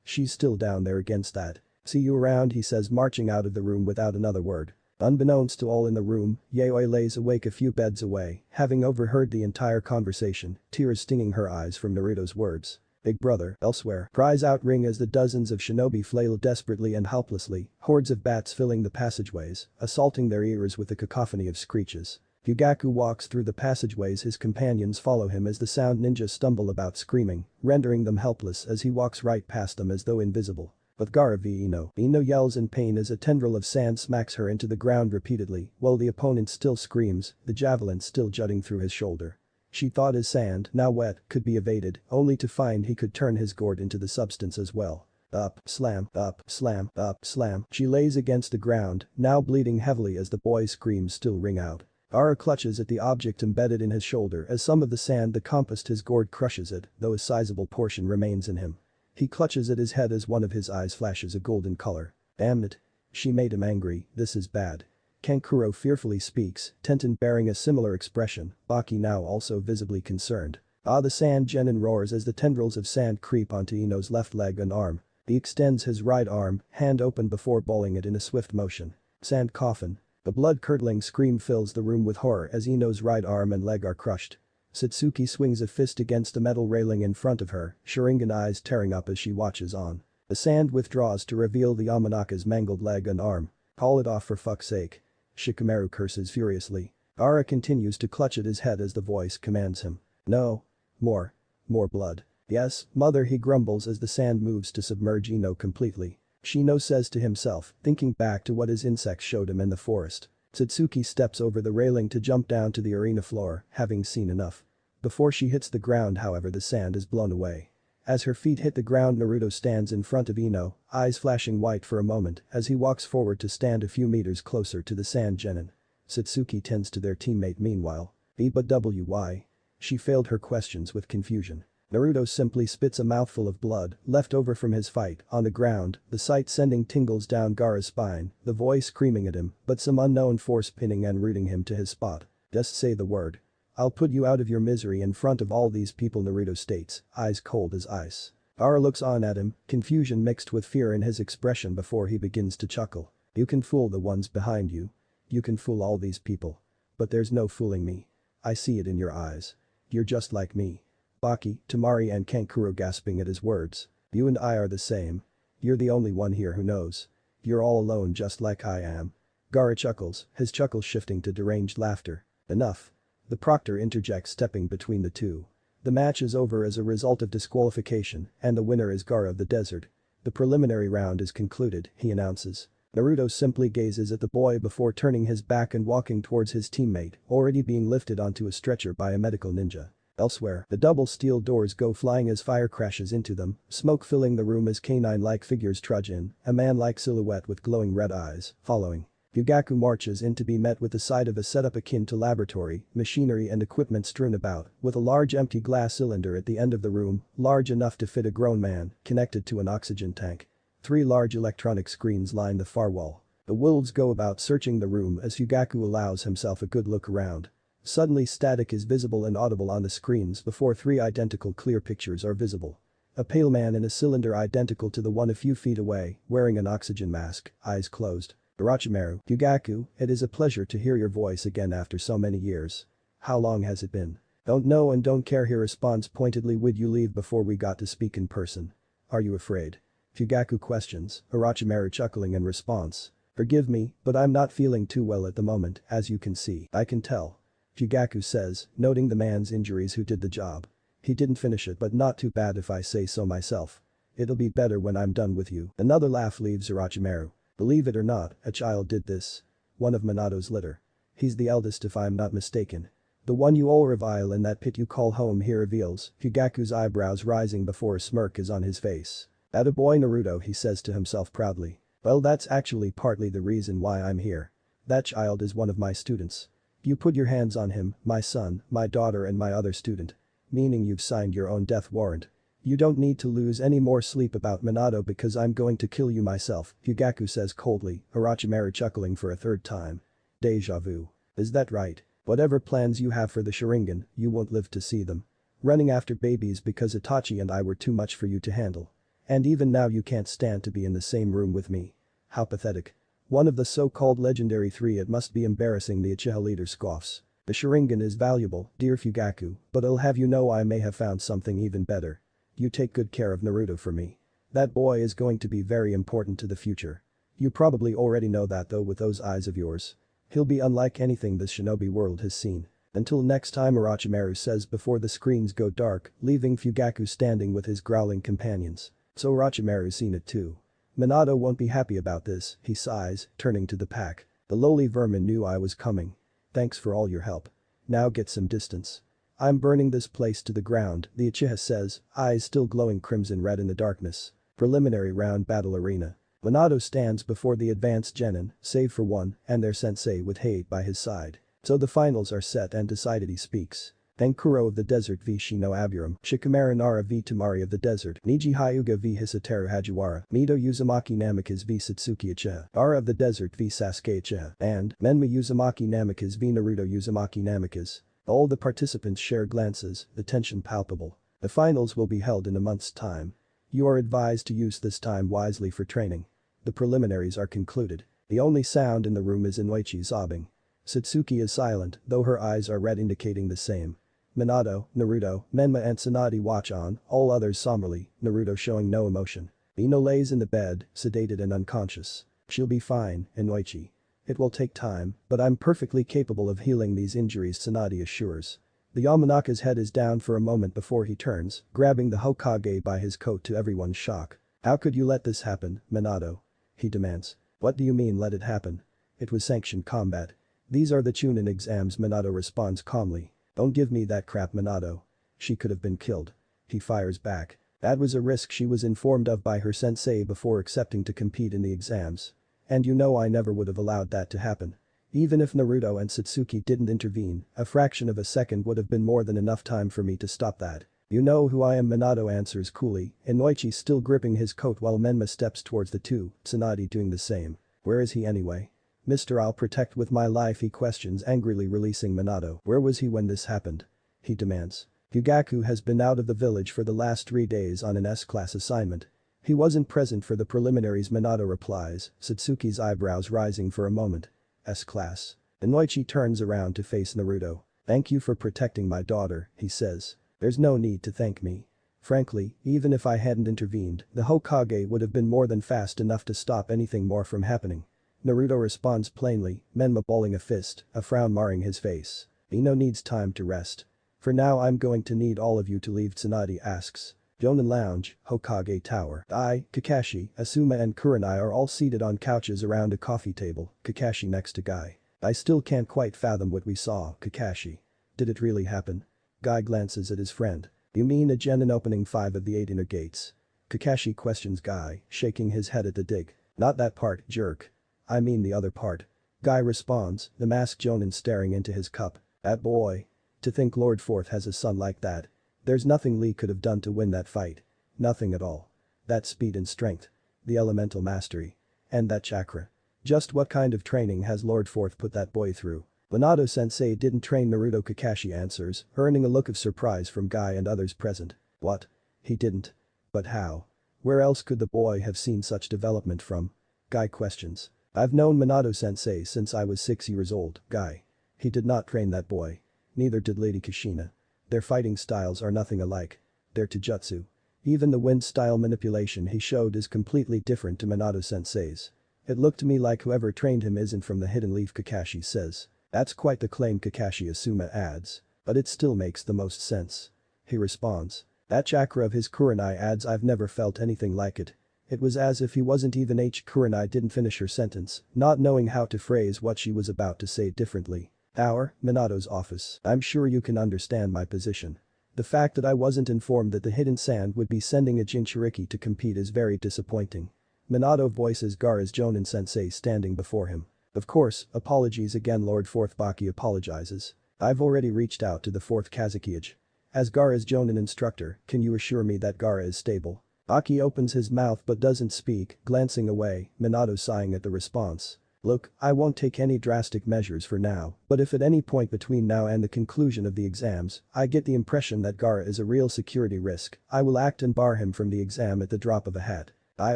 She's still down there against that. See you around, he says, marching out of the room without another word. Unbeknownst to all in the room, Yaoi lays awake a few beds away, having overheard the entire conversation, tears stinging her eyes from Naruto's words. Big brother, elsewhere, cries out Ring as the dozens of shinobi flail desperately and helplessly, hordes of bats filling the passageways, assaulting their ears with a cacophony of screeches. Yugaku walks through the passageways, his companions follow him as the sound ninjas stumble about screaming, rendering them helpless as he walks right past them as though invisible. But Gaara v Ino. Ino yells in pain as a tendril of sand smacks her into the ground repeatedly, while the opponent still screams, the javelin still jutting through his shoulder. She thought his sand, now wet, could be evaded, only to find he could turn his gourd into the substance as well. Up, slam, up, slam, up, slam. She lays against the ground, now bleeding heavily as the boy's screams still ring out. Gaara clutches at the object embedded in his shoulder as some of the sand that compassed his gourd crushes it, though a sizable portion remains in him. He clutches at his head as one of his eyes flashes a golden color. Damn it. She made him angry, this is bad. Kankuro fearfully speaks, Tenten bearing a similar expression, Baki now also visibly concerned. The sand genin roars as the tendrils of sand creep onto Ino's left leg and arm. He extends his right arm, hand open before balling it in a swift motion. Sand coffin. A blood-curdling scream fills the room with horror as Ino's right arm and leg are crushed. Satsuki swings a fist against the metal railing in front of her, Sharingan eyes tearing up as she watches on. The sand withdraws to reveal the Yamanaka's mangled leg and arm. Call it off for fuck's sake. Shikamaru curses furiously. Gaara continues to clutch at his head as the voice commands him. No. More. More blood. Yes, mother, he grumbles as the sand moves to submerge Ino completely. Shino says to himself, thinking back to what his insects showed him in the forest. Satsuki steps over the railing to jump down to the arena floor, having seen enough. Before she hits the ground, however, the sand is blown away. As her feet hit the ground, Naruto stands in front of Ino, eyes flashing white for a moment as he walks forward to stand a few meters closer to the sand genin. Satsuki tends to their teammate meanwhile. But why? She failed her questions with confusion. Naruto simply spits a mouthful of blood, left over from his fight, on the ground, the sight sending tingles down Gaara's spine, the voice screaming at him, but some unknown force pinning and rooting him to his spot. Just say the word. I'll put you out of your misery in front of all these people, Naruto states, eyes cold as ice. Gaara looks on at him, confusion mixed with fear in his expression before he begins to chuckle. You can fool the ones behind you. You can fool all these people. But there's no fooling me. I see it in your eyes. You're just like me. Baki, Tamari and Kankuro gasping at his words. You and I are the same. You're the only one here who knows. You're all alone just like I am. Gaara chuckles, his chuckle shifting to deranged laughter. Enough. The proctor interjects, stepping between the two. The match is over as a result of disqualification, and the winner is Gaara of the Desert. The preliminary round is concluded, he announces. Naruto simply gazes at the boy before turning his back and walking towards his teammate, already being lifted onto a stretcher by a medical ninja. Elsewhere, the double steel doors go flying as fire crashes into them, smoke filling the room as canine-like figures trudge in, a man-like silhouette with glowing red eyes, following. Yugaku marches in to be met with the sight of a setup akin to laboratory, machinery and equipment strewn about, with a large empty glass cylinder at the end of the room, large enough to fit a grown man, connected to an oxygen tank. 3 large electronic screens line the far wall. The wolves go about searching the room as Yugaku allows himself a good look around. Suddenly static is visible and audible on the screens before 3 identical clear pictures are visible. A pale man in a cylinder identical to the one a few feet away, wearing an oxygen mask, eyes closed. Orochimaru, Yugaku, it is a pleasure to hear your voice again after so many years. How long has it been? Don't know and don't care, he responds pointedly. Would you leave before we got to speak in person? Are you afraid? Yugaku questions, Orochimaru chuckling in response. Forgive me, but I'm not feeling too well at the moment, as you can see. I can tell. Fugaku says, noting the man's injuries who did the job. He didn't finish it, but not too bad if I say so myself. It'll be better when I'm done with you. Another laugh leaves Orochimaru. Believe it or not, a child did this. One of Minato's litter. He's the eldest if I'm not mistaken. The one you all revile in that pit you call home, he reveals, Fugaku's eyebrows rising before a smirk is on his face. Atta boy Naruto, he says to himself proudly. Well, that's actually partly the reason why I'm here. That child is one of my students. You put your hands on him, my son, my daughter and my other student. Meaning you've signed your own death warrant. You don't need to lose any more sleep about Minato because I'm going to kill you myself, Fugaku says coldly, Orochimaru chuckling for a third time. Deja vu. Is that right? Whatever plans you have for the Sharingan, you won't live to see them. Running after babies because Itachi and I were too much for you to handle. And even now you can't stand to be in the same room with me. How pathetic. One of the so-called legendary three, it must be embarrassing, the Uchiha leader scoffs. The Sharingan is valuable, dear Fugaku, but I'll have you know I may have found something even better. You take good care of Naruto for me. That boy is going to be very important to the future. You probably already know that though with those eyes of yours. He'll be unlike anything this shinobi world has seen. Until next time, Orochimaru says before the screens go dark, leaving Fugaku standing with his growling companions. So Orochimaru's seen it too. Minato won't be happy about this, he sighs, turning to the pack. The lowly vermin knew I was coming. Thanks for all your help. Now get some distance. I'm burning this place to the ground, the Uchiha says, eyes still glowing crimson red in the darkness. Preliminary round battle arena. Minato stands before the advanced genin, save for one, and their sensei with hate by his side. So the finals are set and decided, he speaks. Tenkuro of the desert v Shino Aburam, Shikamaru Nara v Tamari of the desert, Niji Hyuga v Hisateru Hajiwara, Mito Uzumaki Namikaze v Satsuki Uchiha, Ara of the desert v Sasuke Uchiha, and Menma Uzumaki Namikaze v Naruto Uzumaki Namikaze. All the participants share glances, the tension palpable. The finals will be held in a month's time. You are advised to use this time wisely for training. The preliminaries are concluded. The only sound in the room is Inoichi sobbing. Satsuki is silent, though her eyes are red indicating the same. Minato, Naruto, Menma and Tsunade watch on, all others somberly, Naruto showing no emotion. Ino lays in the bed, sedated and unconscious. She'll be fine, Inoichi. It will take time, but I'm perfectly capable of healing these injuries, Tsunade assures. The Yamanaka's head is down for a moment before he turns, grabbing the Hokage by his coat to everyone's shock. How could you let this happen, Minato? He demands. What do you mean let it happen? It was sanctioned combat. These are the Chunin exams, Minato responds calmly. Don't give me that crap, Minato. She could have been killed. He fires back. That was a risk she was informed of by her sensei before accepting to compete in the exams. And you know I never would have allowed that to happen. Even if Naruto and Satsuki didn't intervene, a fraction of a second would have been more than enough time for me to stop that. You know who I am, Minato answers coolly, Inoichi still gripping his coat while Menma steps towards the two, Tsunade doing the same. Where is he anyway? Mr. I'll protect with my life, he questions angrily, releasing Minato. Where was he when this happened? He demands. Fugaku has been out of the village for the last 3 days on an S-class assignment. He wasn't present for the preliminaries, Minato replies, Satsuki's eyebrows rising for a moment. S-class. Inoichi turns around to face Naruto. Thank you for protecting my daughter, he says. There's no need to thank me. Frankly, even if I hadn't intervened, the Hokage would have been more than fast enough to stop anything more from happening. Naruto responds plainly, Menma balling a fist, a frown marring his face. Ino needs time to rest. For now I'm going to need all of you to leave, Tsunade asks. Jonin Lounge, Hokage Tower. I, Kakashi, Asuma and Kurenai are all seated on couches around a coffee table, Kakashi next to Guy. I still can't quite fathom what we saw, Kakashi. Did it really happen? Guy glances at his friend. You mean a genin opening 5 of the 8 inner gates? Kakashi questions Guy, shaking his head at the dig. Not that part, jerk. I mean the other part. Guy responds, the masked Jonin staring into his cup. That boy. To think Lord Forth has a son like that. There's nothing Lee could have done to win that fight. Nothing at all. That speed and strength. The elemental mastery. And that chakra. Just what kind of training has Lord Forth put that boy through? Minato-sensei didn't train Naruto, Kakashi answers, earning a look of surprise from Guy and others present. What? He didn't? But how? Where else could the boy have seen such development from? Guy questions. I've known Minato-sensei since I was 6 years old, Guy. He did not train that boy. Neither did Lady Kushina. Their fighting styles are nothing alike. Their taijutsu. Even the wind style manipulation he showed is completely different to Minato-sensei's. It looked to me like whoever trained him isn't from the Hidden Leaf, Kakashi says. That's quite the claim, Kakashi Asuma adds. But it still makes the most sense. He responds. That chakra of his, Kurenai adds, I've never felt anything like it. It was as if he wasn't even Kurenai didn't finish her sentence, not knowing how to phrase what she was about to say differently. Minato's office. I'm sure you can understand my position. The fact that I wasn't informed that the Hidden Sand would be sending a Jinchuriki to compete is very disappointing. Minato voices Gaara's Jonin-sensei standing before him. Of course, apologies again Lord Fourth Baki apologizes. I've already reached out to the 4th Kazekage. As Gaara's Jonin instructor, can you assure me that Gaara is stable? Baki opens his mouth but doesn't speak, glancing away, Minato sighing at the response. Look, I won't take any drastic measures for now, but if at any point between now and the conclusion of the exams, I get the impression that Gaara is a real security risk, I will act and bar him from the exam at the drop of a hat. I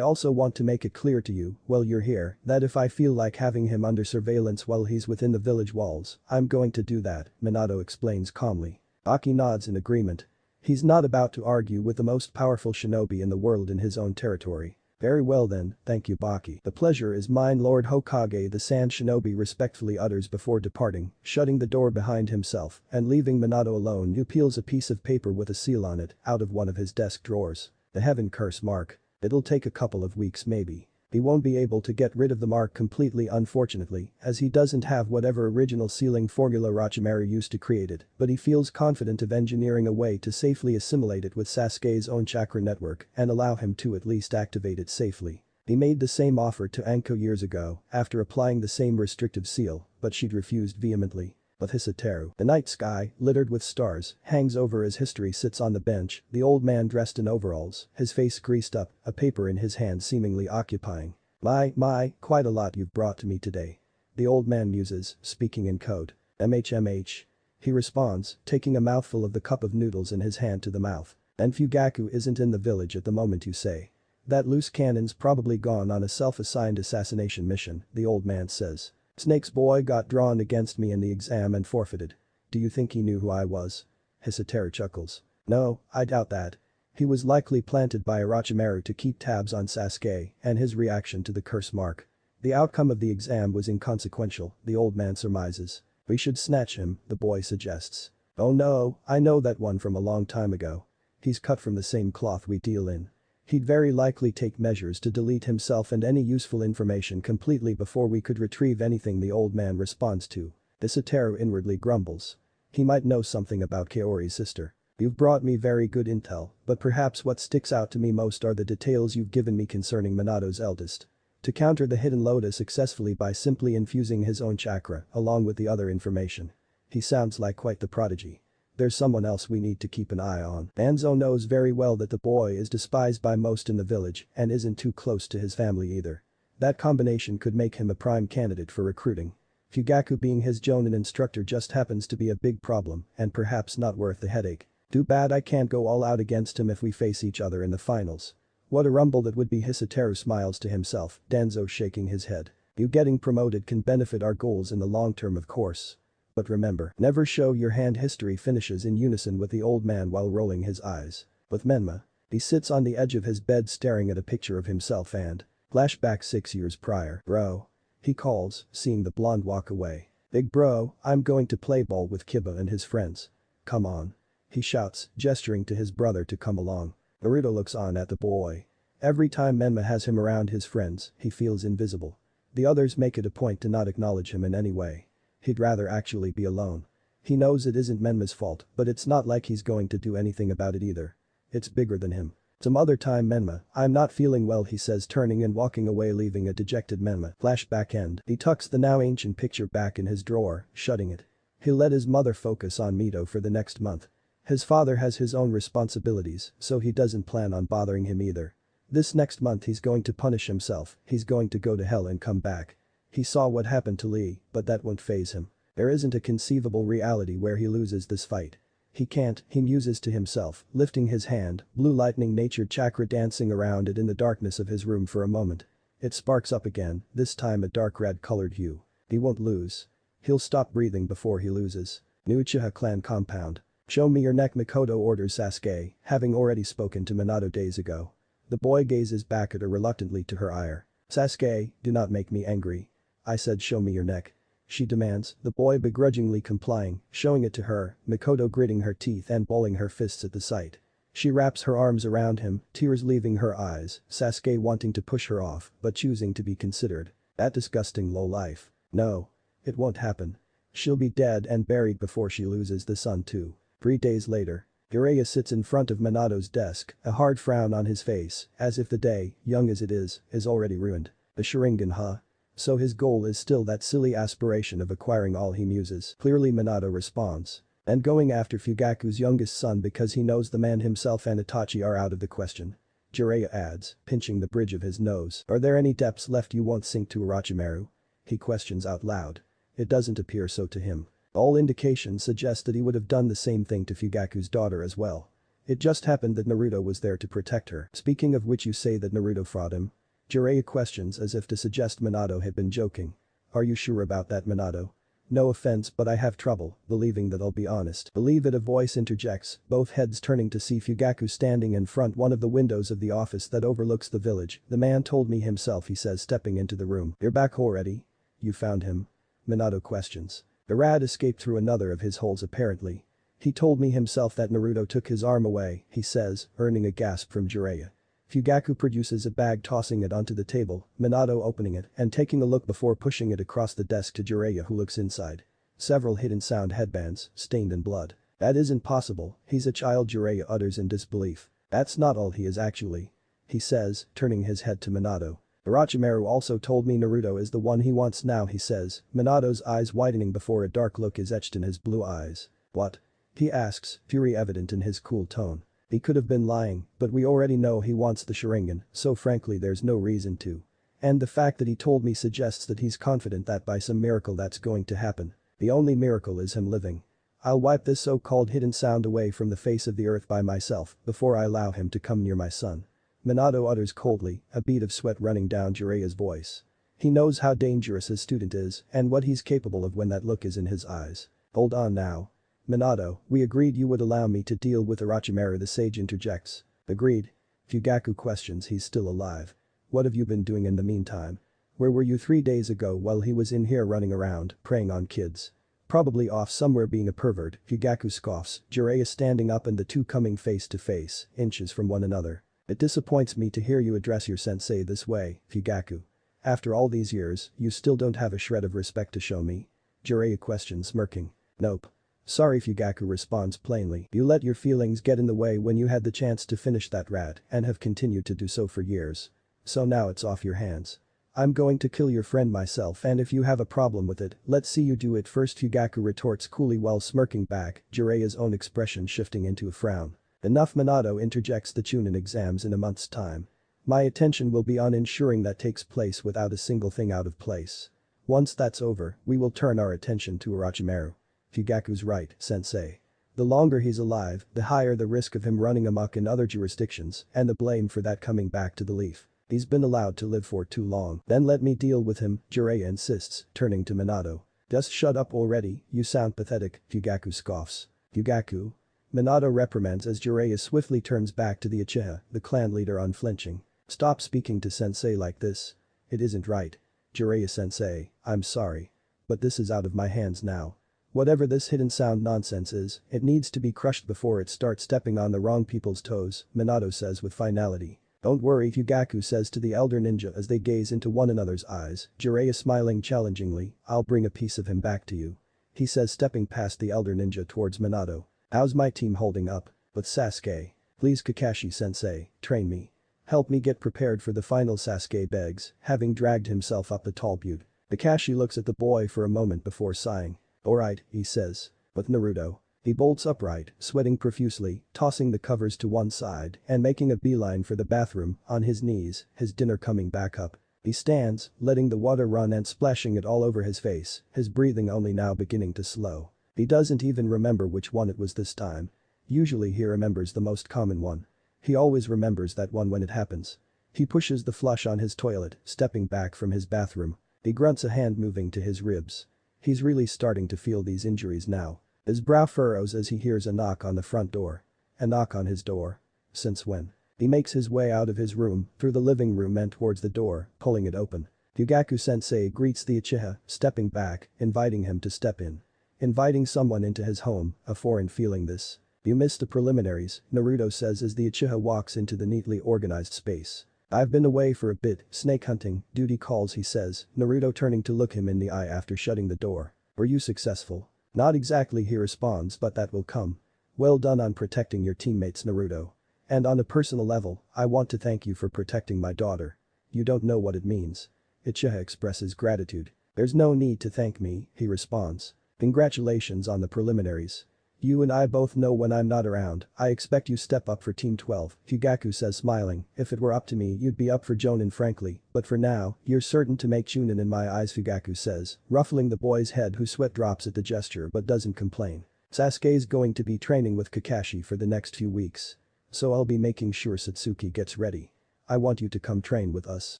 also want to make it clear to you, while you're here, that if I feel like having him under surveillance while he's within the village walls, I'm going to do that, Minato explains calmly. Baki nods in agreement. He's not about to argue with the most powerful shinobi in the world in his own territory. Very well then, thank you Baki. The pleasure is mine Lord Hokage the Sand Shinobi respectfully utters before departing, shutting the door behind himself and leaving Minato alone. He peels a piece of paper with a seal on it out of one of his desk drawers. The heaven curse mark. It'll take a couple of weeks maybe. He won't be able to get rid of the mark completely unfortunately, as he doesn't have whatever original sealing formula Orochimaru used to create it, but he feels confident of engineering a way to safely assimilate it with Sasuke's own chakra network and allow him to at least activate it safely. He made the same offer to Anko years ago after applying the same restrictive seal, but she'd refused vehemently. But Hisateru, the night sky, littered with stars, hangs over as history sits on the bench, the old man dressed in overalls, his face greased up, a paper in his hand seemingly occupying. My, quite a lot you've brought to me today. The old man muses, speaking in code. MHMH. He responds, taking a mouthful of the cup of noodles in his hand to the mouth. And Fugaku isn't in the village at the moment you say. That loose cannon's probably gone on a self-assigned assassination mission, the old man says. Snake's boy got drawn against me in the exam and forfeited. Do you think he knew who I was? Hisateru chuckles. No, I doubt that. He was likely planted by Orochimaru to keep tabs on Sasuke and his reaction to the curse mark. The outcome of the exam was inconsequential, the old man surmises. We should snatch him, the boy suggests. Oh no, I know that one from a long time ago. He's cut from the same cloth we deal in. He'd very likely take measures to delete himself and any useful information completely before we could retrieve anything the old man responds to. Hisateru inwardly grumbles. He might know something about Kaori's sister. You've brought me very good intel, but perhaps what sticks out to me most are the details you've given me concerning Minato's eldest. To counter the Hidden Lotus successfully by simply infusing his own chakra along with the other information. He sounds like quite the prodigy. There's someone else we need to keep an eye on. Danzo knows very well that the boy is despised by most in the village and isn't too close to his family either. That combination could make him a prime candidate for recruiting. Fugaku being his Jonin instructor just happens to be a big problem and perhaps not worth the headache. Too bad I can't go all out against him if we face each other in the finals. What a rumble that would be. Hisateru smiles to himself, Danzo shaking his head. You getting promoted can benefit our goals in the long term of course. But remember, never show your hand. History finishes in unison with the old man while rolling his eyes. With Menma. He sits on the edge of his bed staring at a picture of himself and flashback 6 years prior. Bro. He calls, seeing the blonde walk away. Big bro, I'm going to play ball with Kiba and his friends. Come on. He shouts, gesturing to his brother to come along. Naruto looks on at the boy. Every time Menma has him around his friends, he feels invisible. The others make it a point to not acknowledge him in any way. He'd rather actually be alone. He knows it isn't Menma's fault, but it's not like he's going to do anything about it either. It's bigger than him. Some other time Menma, I'm not feeling well he says turning and walking away leaving a dejected Menma. Flashback end. He tucks the now ancient picture back in his drawer, shutting it. He'll let his mother focus on Mito for the next month. His father has his own responsibilities, so he doesn't plan on bothering him either. This next month he's going to punish himself, he's going to go to hell and come back. He saw what happened to Lee, but that won't faze him. There isn't a conceivable reality where he loses this fight. He can't, he muses to himself, lifting his hand, blue lightning nature chakra dancing around it in the darkness of his room for a moment. It sparks up again, this time a dark red colored hue. He won't lose. He'll stop breathing before he loses. New Uchiha clan compound. Show me your neck, Mikoto orders Sasuke, having already spoken to Minato days ago. The boy gazes back at her reluctantly to her ire. Sasuke, do not make me angry. I said show me your neck. She demands, the boy begrudgingly complying, showing it to her, Mikoto gritting her teeth and balling her fists at the sight. She wraps her arms around him, tears leaving her eyes, Sasuke wanting to push her off, but choosing to be considered. That disgusting lowlife. No. It won't happen. She'll be dead and buried before she loses the sun too. 3 days later. Jiraiya sits in front of Minato's desk, a hard frown on his face, as if the day, young as it is already ruined. The Sharingan huh? So his goal is still that silly aspiration of acquiring all he muses. Clearly Minato responds. And going after Fugaku's youngest son because he knows the man himself and Itachi are out of the question. Jiraiya adds, pinching the bridge of his nose. Are there any depths left you won't sink to Orochimaru? He questions out loud. It doesn't appear so to him. All indications suggest that he would have done the same thing to Fugaku's daughter as well. It just happened that Naruto was there to protect her. Speaking of which, you say that Naruto fought him? Jiraiya questions as if to suggest Minato had been joking. Are you sure about that, Minato? No offense, but I have trouble believing that. I'll be honest. Believe it, a voice interjects, both heads turning to see Fugaku standing in front one of the windows of the office that overlooks the village. The man told me himself, he says, stepping into the room. You're back already? You found him? Minato questions. The rat escaped through another of his holes apparently. He told me himself that Naruto took his arm away, he says, earning a gasp from Jiraiya. Fugaku produces a bag, tossing it onto the table, Minato opening it and taking a look before pushing it across the desk to Jiraiya, who looks inside. Several hidden sound headbands, stained in blood. That isn't possible, he's a child, Jiraiya utters in disbelief. That's not all he is actually. He says, turning his head to Minato. Orochimaru also told me Naruto is the one he wants now, he says, Minato's eyes widening before a dark look is etched in his blue eyes. What? He asks, fury evident in his cool tone. He could have been lying, but we already know he wants the Sharingan, so frankly there's no reason to. And the fact that he told me suggests that he's confident that by some miracle that's going to happen. The only miracle is him living. I'll wipe this so-called hidden sound away from the face of the earth by myself before I allow him to come near my son. Minato utters coldly, a bead of sweat running down Jiraiya's voice. He knows how dangerous his student is and what he's capable of when that look is in his eyes. Hold on now. Minato, we agreed you would allow me to deal with Orochimaru, the sage interjects. Agreed. Fugaku questions, he's still alive. What have you been doing in the meantime? Where were you 3 days ago while he was in here running around, preying on kids? Probably off somewhere being a pervert, Fugaku scoffs, Jiraiya standing up and the two coming face to face, inches from one another. It disappoints me to hear you address your sensei this way, Fugaku. After all these years, you still don't have a shred of respect to show me? Jiraiya questions, smirking. Nope. Sorry, Fugaku responds plainly. You let your feelings get in the way when you had the chance to finish that rat and have continued to do so for years. So now it's off your hands. I'm going to kill your friend myself, and if you have a problem with it, let's see you do it first, Fugaku retorts coolly while smirking back, Jiraiya's own expression shifting into a frown. Enough, Minato interjects, the Chunin exams in a month's time. My attention will be on ensuring that takes place without a single thing out of place. Once that's over, we will turn our attention to Orochimaru. Fugaku's right, sensei. The longer he's alive, the higher the risk of him running amok in other jurisdictions, and the blame for that coming back to the leaf. He's been allowed to live for too long. Then let me deal with him, Jiraiya insists, turning to Minato. Just shut up already, you sound pathetic, Fugaku scoffs. Fugaku? Minato reprimands as Jiraiya swiftly turns back to the Uchiha, the clan leader, unflinching. Stop speaking to sensei like this. It isn't right. Jiraiya-sensei, I'm sorry. But this is out of my hands now. Whatever this hidden sound nonsense is, it needs to be crushed before it starts stepping on the wrong people's toes, Minato says with finality. Don't worry, Fugaku says to the elder ninja as they gaze into one another's eyes, Jiraiya smiling challengingly, I'll bring a piece of him back to you. He says, stepping past the elder ninja towards Minato. How's my team holding up? But Sasuke. Please, Kakashi-sensei, train me. Help me get prepared for the final, Sasuke begs, having dragged himself up the tall butte. Kakashi looks at the boy for a moment before sighing. Alright, he says. But Naruto. He bolts upright, sweating profusely, tossing the covers to one side and making a beeline for the bathroom, on his knees, his dinner coming back up. He stands, letting the water run and splashing it all over his face, his breathing only now beginning to slow. He doesn't even remember which one it was this time. Usually he remembers the most common one. He always remembers that one when it happens. He pushes the flush on his toilet, stepping back from his bathroom. He grunts, a hand moving to his ribs. He's really starting to feel these injuries now. His brow furrows as he hears a knock on the front door. A knock on his door. Since when? He makes his way out of his room, through the living room and towards the door, pulling it open. Fugaku-sensei greets the Uchiha, stepping back, inviting him to step in. Inviting someone into his home, a foreign feeling this. You missed the preliminaries, Naruto says as the Uchiha walks into the neatly organized space. I've been away for a bit, snake hunting, duty calls, he says, Naruto turning to look him in the eye after shutting the door. Were you successful? Not exactly, he responds, but that will come. Well done on protecting your teammates, Naruto. And on a personal level, I want to thank you for protecting my daughter. You don't know what it means. Uchiha expresses gratitude. There's no need to thank me, he responds. Congratulations on the preliminaries. You and I both know when I'm not around, I expect you step up for Team 12, Fugaku says smiling. If it were up to me, you'd be up for Jonin, frankly, but for now, you're certain to make Chunin in my eyes, Fugaku says, ruffling the boy's head, whose sweat drops at the gesture but doesn't complain. Sasuke's going to be training with Kakashi for the next few weeks. So I'll be making sure Satsuki gets ready. I want you to come train with us.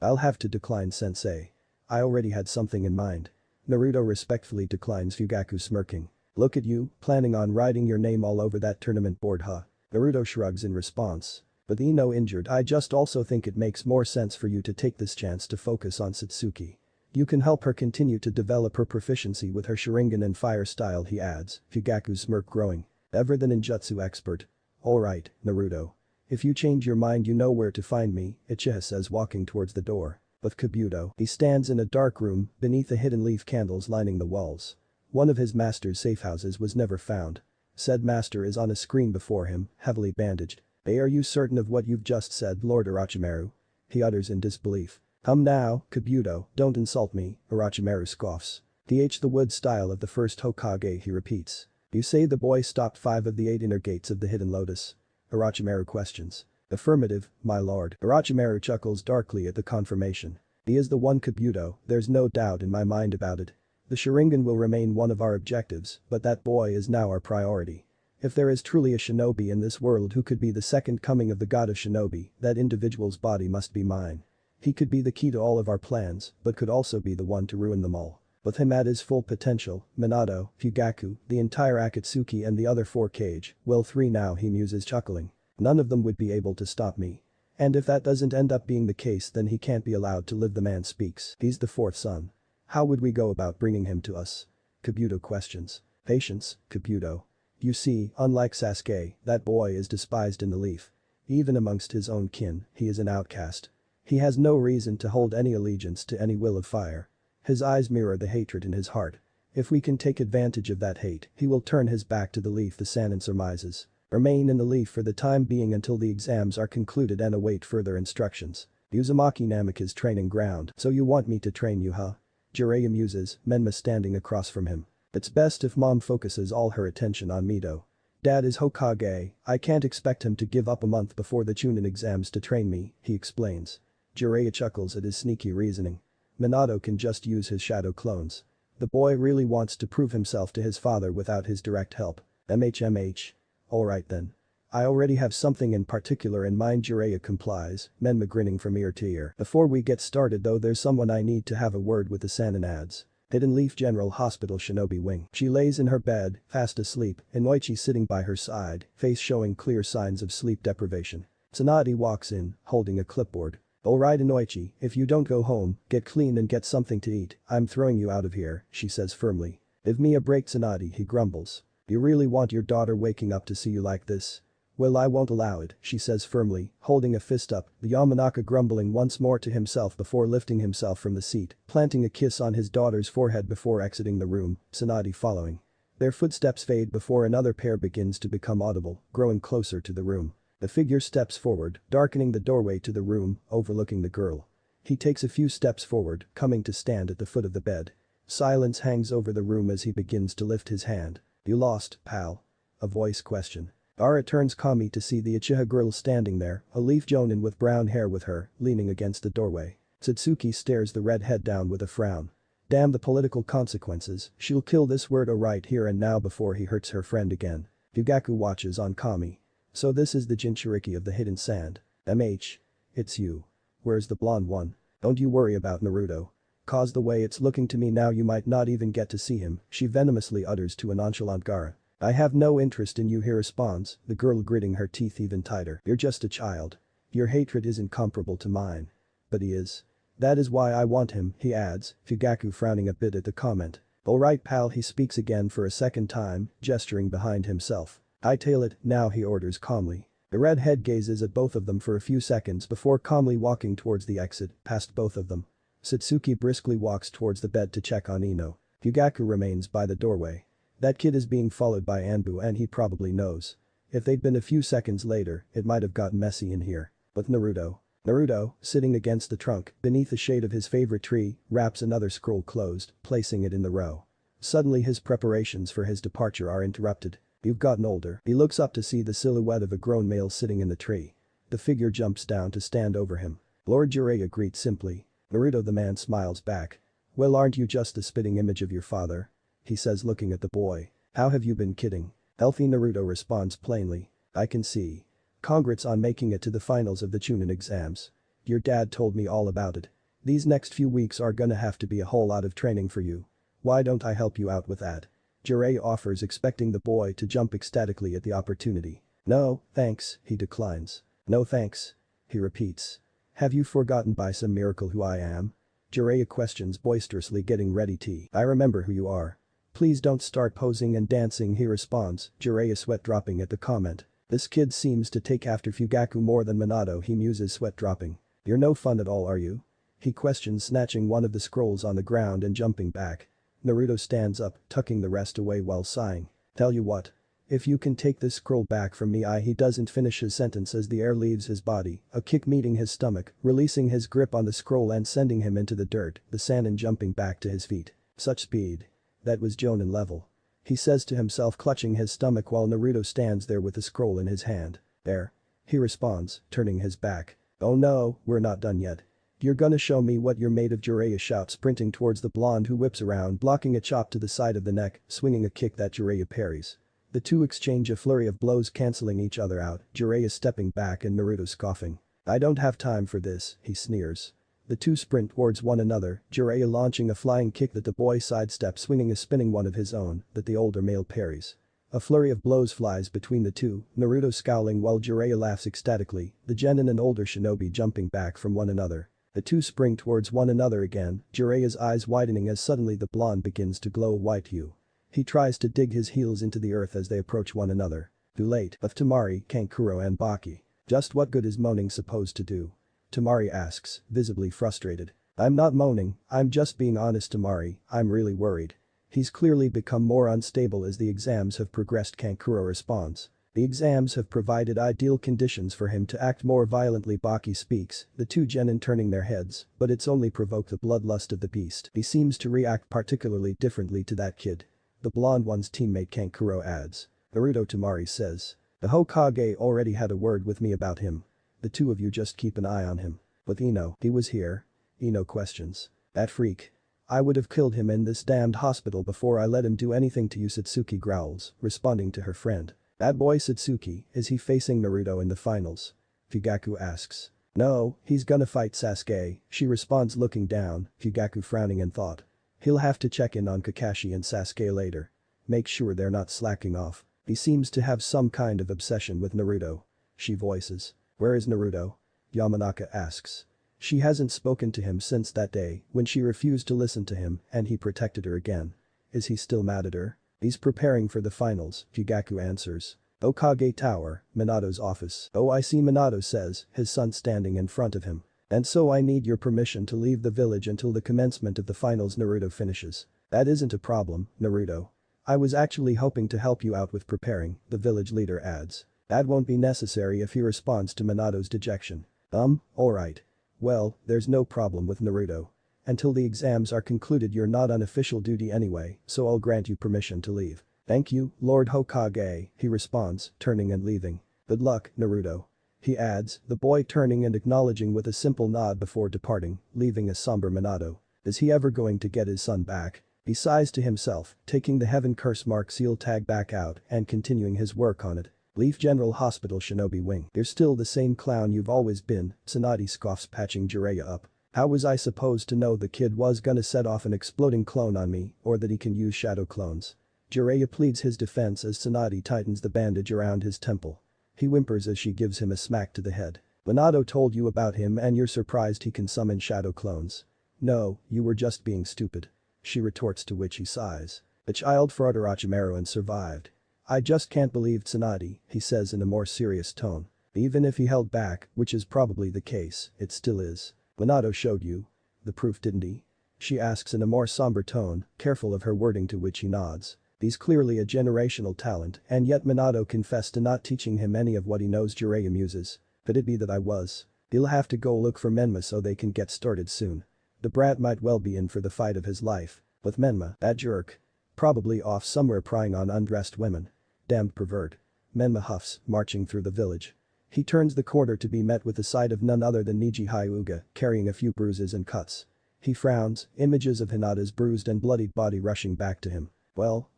I'll have to decline, sensei. I already had something in mind. Naruto respectfully declines, Fugaku smirking. Look at you, planning on writing your name all over that tournament board, huh? Naruto shrugs in response. With Ino injured, I just also think it makes more sense for you to take this chance to focus on Satsuki. You can help her continue to develop her proficiency with her Sharingan and fire style, he adds, Fugaku's smirk growing. Ever the ninjutsu expert. Alright, Naruto. If you change your mind, you know where to find me, Uchiha says, walking towards the door. With Kabuto, he stands in a dark room beneath the hidden leaf candles lining the walls. One of his master's safe houses was never found. Said master is on a screen before him, heavily bandaged. Hey, are you certain of what you've just said, Lord Orochimaru? He utters in disbelief. Come now, Kabuto, don't insult me, Orochimaru scoffs. The wood style of the first Hokage, he repeats. You say the boy stopped 5 of the 8 inner gates of the Hidden Lotus? Orochimaru questions. Affirmative, my lord. Orochimaru chuckles darkly at the confirmation. He is the one, Kabuto, there's no doubt in my mind about it. The Sharingan will remain one of our objectives, but that boy is now our priority. If there is truly a shinobi in this world who could be the second coming of the god of shinobi, that individual's body must be mine. He could be the key to all of our plans, but could also be the one to ruin them all. With him at his full potential, Minato, Fugaku, the entire Akatsuki and the other 4 Kage, well 3 now, he muses, chuckling. None of them would be able to stop me. And if that doesn't end up being the case, then he can't be allowed to live, the man speaks. He's the 4th son. How would we go about bringing him to us? Kabuto questions. Patience, Kabuto. You see, unlike Sasuke, that boy is despised in the leaf. Even amongst his own kin, he is an outcast. He has no reason to hold any allegiance to any will of fire. His eyes mirror the hatred in his heart. If we can take advantage of that hate, he will turn his back to the leaf, the Sannin surmises. Remain in the leaf for the time being until the exams are concluded and await further instructions. Uzumaki Namika's training ground. So you want me to train you, huh? Jiraiya muses, Menma standing across from him. It's best if mom focuses all her attention on Mito. Dad is Hokage, I can't expect him to give up a month before the Chunin exams to train me, he explains. Jiraiya chuckles at his sneaky reasoning. Minato can just use his shadow clones. The boy really wants to prove himself to his father without his direct help. MH. Alright then. I already have something in particular in mind, Jiraiya complies, Menma grinning from ear to ear. Before we get started though, there's someone I need to have a word with, the Sannin adds. Hidden Leaf General Hospital Shinobi Wing. She lays in her bed, fast asleep, Inoichi sitting by her side, face showing clear signs of sleep deprivation. Tsunade walks in, holding a clipboard. Alright Inoichi, if you don't go home, get clean and get something to eat, I'm throwing you out of here, she says firmly. Give me a break, Tsunade, he grumbles. You really want your daughter waking up to see you like this? Well, I won't allow it, she says firmly, holding a fist up, the Yamanaka grumbling once more to himself before lifting himself from the seat, planting a kiss on his daughter's forehead before exiting the room, Tsunade following. Their footsteps fade before another pair begins to become audible, growing closer to the room. The figure steps forward, darkening the doorway to the room, overlooking the girl. He takes a few steps forward, coming to stand at the foot of the bed. Silence hangs over the room as he begins to lift his hand. You lost, pal? A voice question. Ara turns Kami to see the Uchiha girl standing there, a leaf Jonin with brown hair with her, leaning against the doorway. Satsuki stares the redhead down with a frown. Damn the political consequences, she'll kill this weirdo right here and now before he hurts her friend again. Fugaku watches on Kami. So this is the Jinchuriki of the Hidden Sand. MH. It's you. Where's the blonde one? Don't you worry about Naruto. Cause the way it's looking to me now you might not even get to see him, she venomously utters to a nonchalant Gaara. I have no interest in you, he responds, the girl gritting her teeth even tighter. You're just a child. Your hatred isn't comparable to mine. But he is. That is why I want him, he adds, Fugaku frowning a bit at the comment. Alright pal, he speaks again for a second time, gesturing behind himself. Hightail it, now, he orders calmly. The redhead gazes at both of them for a few seconds before calmly walking towards the exit, past both of them. Satsuki briskly walks towards the bed to check on Ino. Fugaku remains by the doorway. That kid is being followed by Anbu and he probably knows. If they'd been a few seconds later, it might have gotten messy in here. But Naruto, sitting against the trunk, beneath the shade of his favorite tree, wraps another scroll closed, placing it in the row. Suddenly his preparations for his departure are interrupted. You've gotten older. He looks up to see the silhouette of a grown male sitting in the tree. The figure jumps down to stand over him. Lord Jiraiya greets simply. Naruto, the man smiles back. Well, aren't you just the spitting image of your father? He says, looking at the boy. How have you been kidding? Healthy, Naruto responds plainly. I can see. Congrats on making it to the finals of the Chunin exams. Your dad told me all about it. These next few weeks are gonna have to be a whole lot of training for you. Why don't I help you out with that? Jiraiya offers, expecting the boy to jump ecstatically at the opportunity. No, thanks, he declines. No thanks. He repeats. Have you forgotten by some miracle who I am? Jiraiya questions boisterously, getting ready. I remember who you are. Please don't start posing and dancing, he responds, Jiraiya sweat dropping at the comment. This kid seems to take after Fugaku more than Minato, he muses, sweat dropping. You're no fun at all, are you? He questions, snatching one of the scrolls on the ground and jumping back. Naruto stands up, tucking the rest away while sighing. Tell you what. If you can take this scroll back from me, he doesn't finish his sentence as the air leaves his body, a kick meeting his stomach, releasing his grip on the scroll and sending him into the dirt, the sand, and jumping back to his feet. Such speed. That was Jonin level. He says to himself, clutching his stomach while Naruto stands there with the scroll in his hand. There. He responds, turning his back. Oh no, we're not done yet. You're gonna show me what you're made of, Jiraiya shouts, sprinting towards the blonde, who whips around, blocking a chop to the side of the neck, swinging a kick that Jiraiya parries. The two exchange a flurry of blows, cancelling each other out, Jiraiya stepping back and Naruto scoffing. I don't have time for this, he sneers. The two sprint towards one another, Jiraiya launching a flying kick that the boy sidesteps, swinging a spinning one of his own that the older male parries. A flurry of blows flies between the two, Naruto scowling while Jiraiya laughs ecstatically, the genin and older shinobi jumping back from one another. The two spring towards one another again, Jiraiya's eyes widening as suddenly the blonde begins to glow a white hue. He tries to dig his heels into the earth as they approach one another. Too late. Of Temari, Kankuro and Baki. Just what good is moaning supposed to do? Temari asks, visibly frustrated. I'm not moaning, I'm just being honest, Temari, I'm really worried. He's clearly become more unstable as the exams have progressed, Kankuro responds. The exams have provided ideal conditions for him to act more violently, Baki speaks, the two genin turning their heads, but it's only provoked the bloodlust of the beast. He seems to react particularly differently to that kid. The blonde one's teammate, Kankuro adds. Naruto, Temari says. The Hokage already had a word with me about him. The two of you just keep an eye on him. With Ino, he was here? Ino questions. That freak. I would have killed him in this damned hospital before I let him do anything to you, Satsuki growls, responding to her friend. That boy Satsuki, is he facing Naruto in the finals? Fugaku asks. No, he's gonna fight Sasuke, she responds, looking down, Fugaku frowning in thought. He'll have to check in on Kakashi and Sasuke later. Make sure they're not slacking off. He seems to have some kind of obsession with Naruto. She voices. Where is Naruto? Yamanaka asks. She hasn't spoken to him since that day when she refused to listen to him and he protected her again. Is he still mad at her? He's preparing for the finals, Fugaku answers. Okage Tower, Minato's office. Oh, I see, Minato says, his son standing in front of him. And so I need your permission to leave the village until the commencement of the finals, Naruto finishes. That isn't a problem, Naruto. I was actually hoping to help you out with preparing, the village leader adds. That won't be necessary if he responds to Minato's dejection. Alright. Well, there's no problem with Naruto. Until the exams are concluded you're not on official duty anyway, so I'll grant you permission to leave. Thank you, Lord Hokage, he responds, turning and leaving. Good luck, Naruto. He adds, the boy turning and acknowledging with a simple nod before departing, leaving a somber Minato. Is he ever going to get his son back? He sighs to himself, taking the Heaven Curse Mark seal tag back out and continuing his work on it. Leaf General Hospital Shinobi Wing. You're still the same clown you've always been, Tsunade scoffs, patching Jiraiya up. How was I supposed to know the kid was gonna set off an exploding clone on me or that he can use shadow clones? Jiraiya pleads his defense as Tsunade tightens the bandage around his temple. He whimpers as she gives him a smack to the head. Minato told you about him and you're surprised he can summon shadow clones. No, you were just being stupid. She retorts, to which he sighs. The child fought Orochimaru and survived. I just can't believe Tsunade, he says in a more serious tone. Even if he held back, which is probably the case, it still is. Minato showed you the proof, didn't he? she asks in a more somber tone, careful of her wording, to which he nods. He's clearly a generational talent, and yet Minato confessed to not teaching him any of what he knows. Jiraiya muses. Could it be that I was? He'll have to go look for Menma so they can get started soon. The brat might well be in for the fight of his life. With Menma, that jerk. Probably off somewhere prying on undressed women. Damned pervert. Menma huffs, marching through the village. He turns the corner to be met with the sight of none other than Niji Hyuga, carrying a few bruises and cuts. He frowns, images of Hinata's bruised and bloodied body rushing back to him. Well.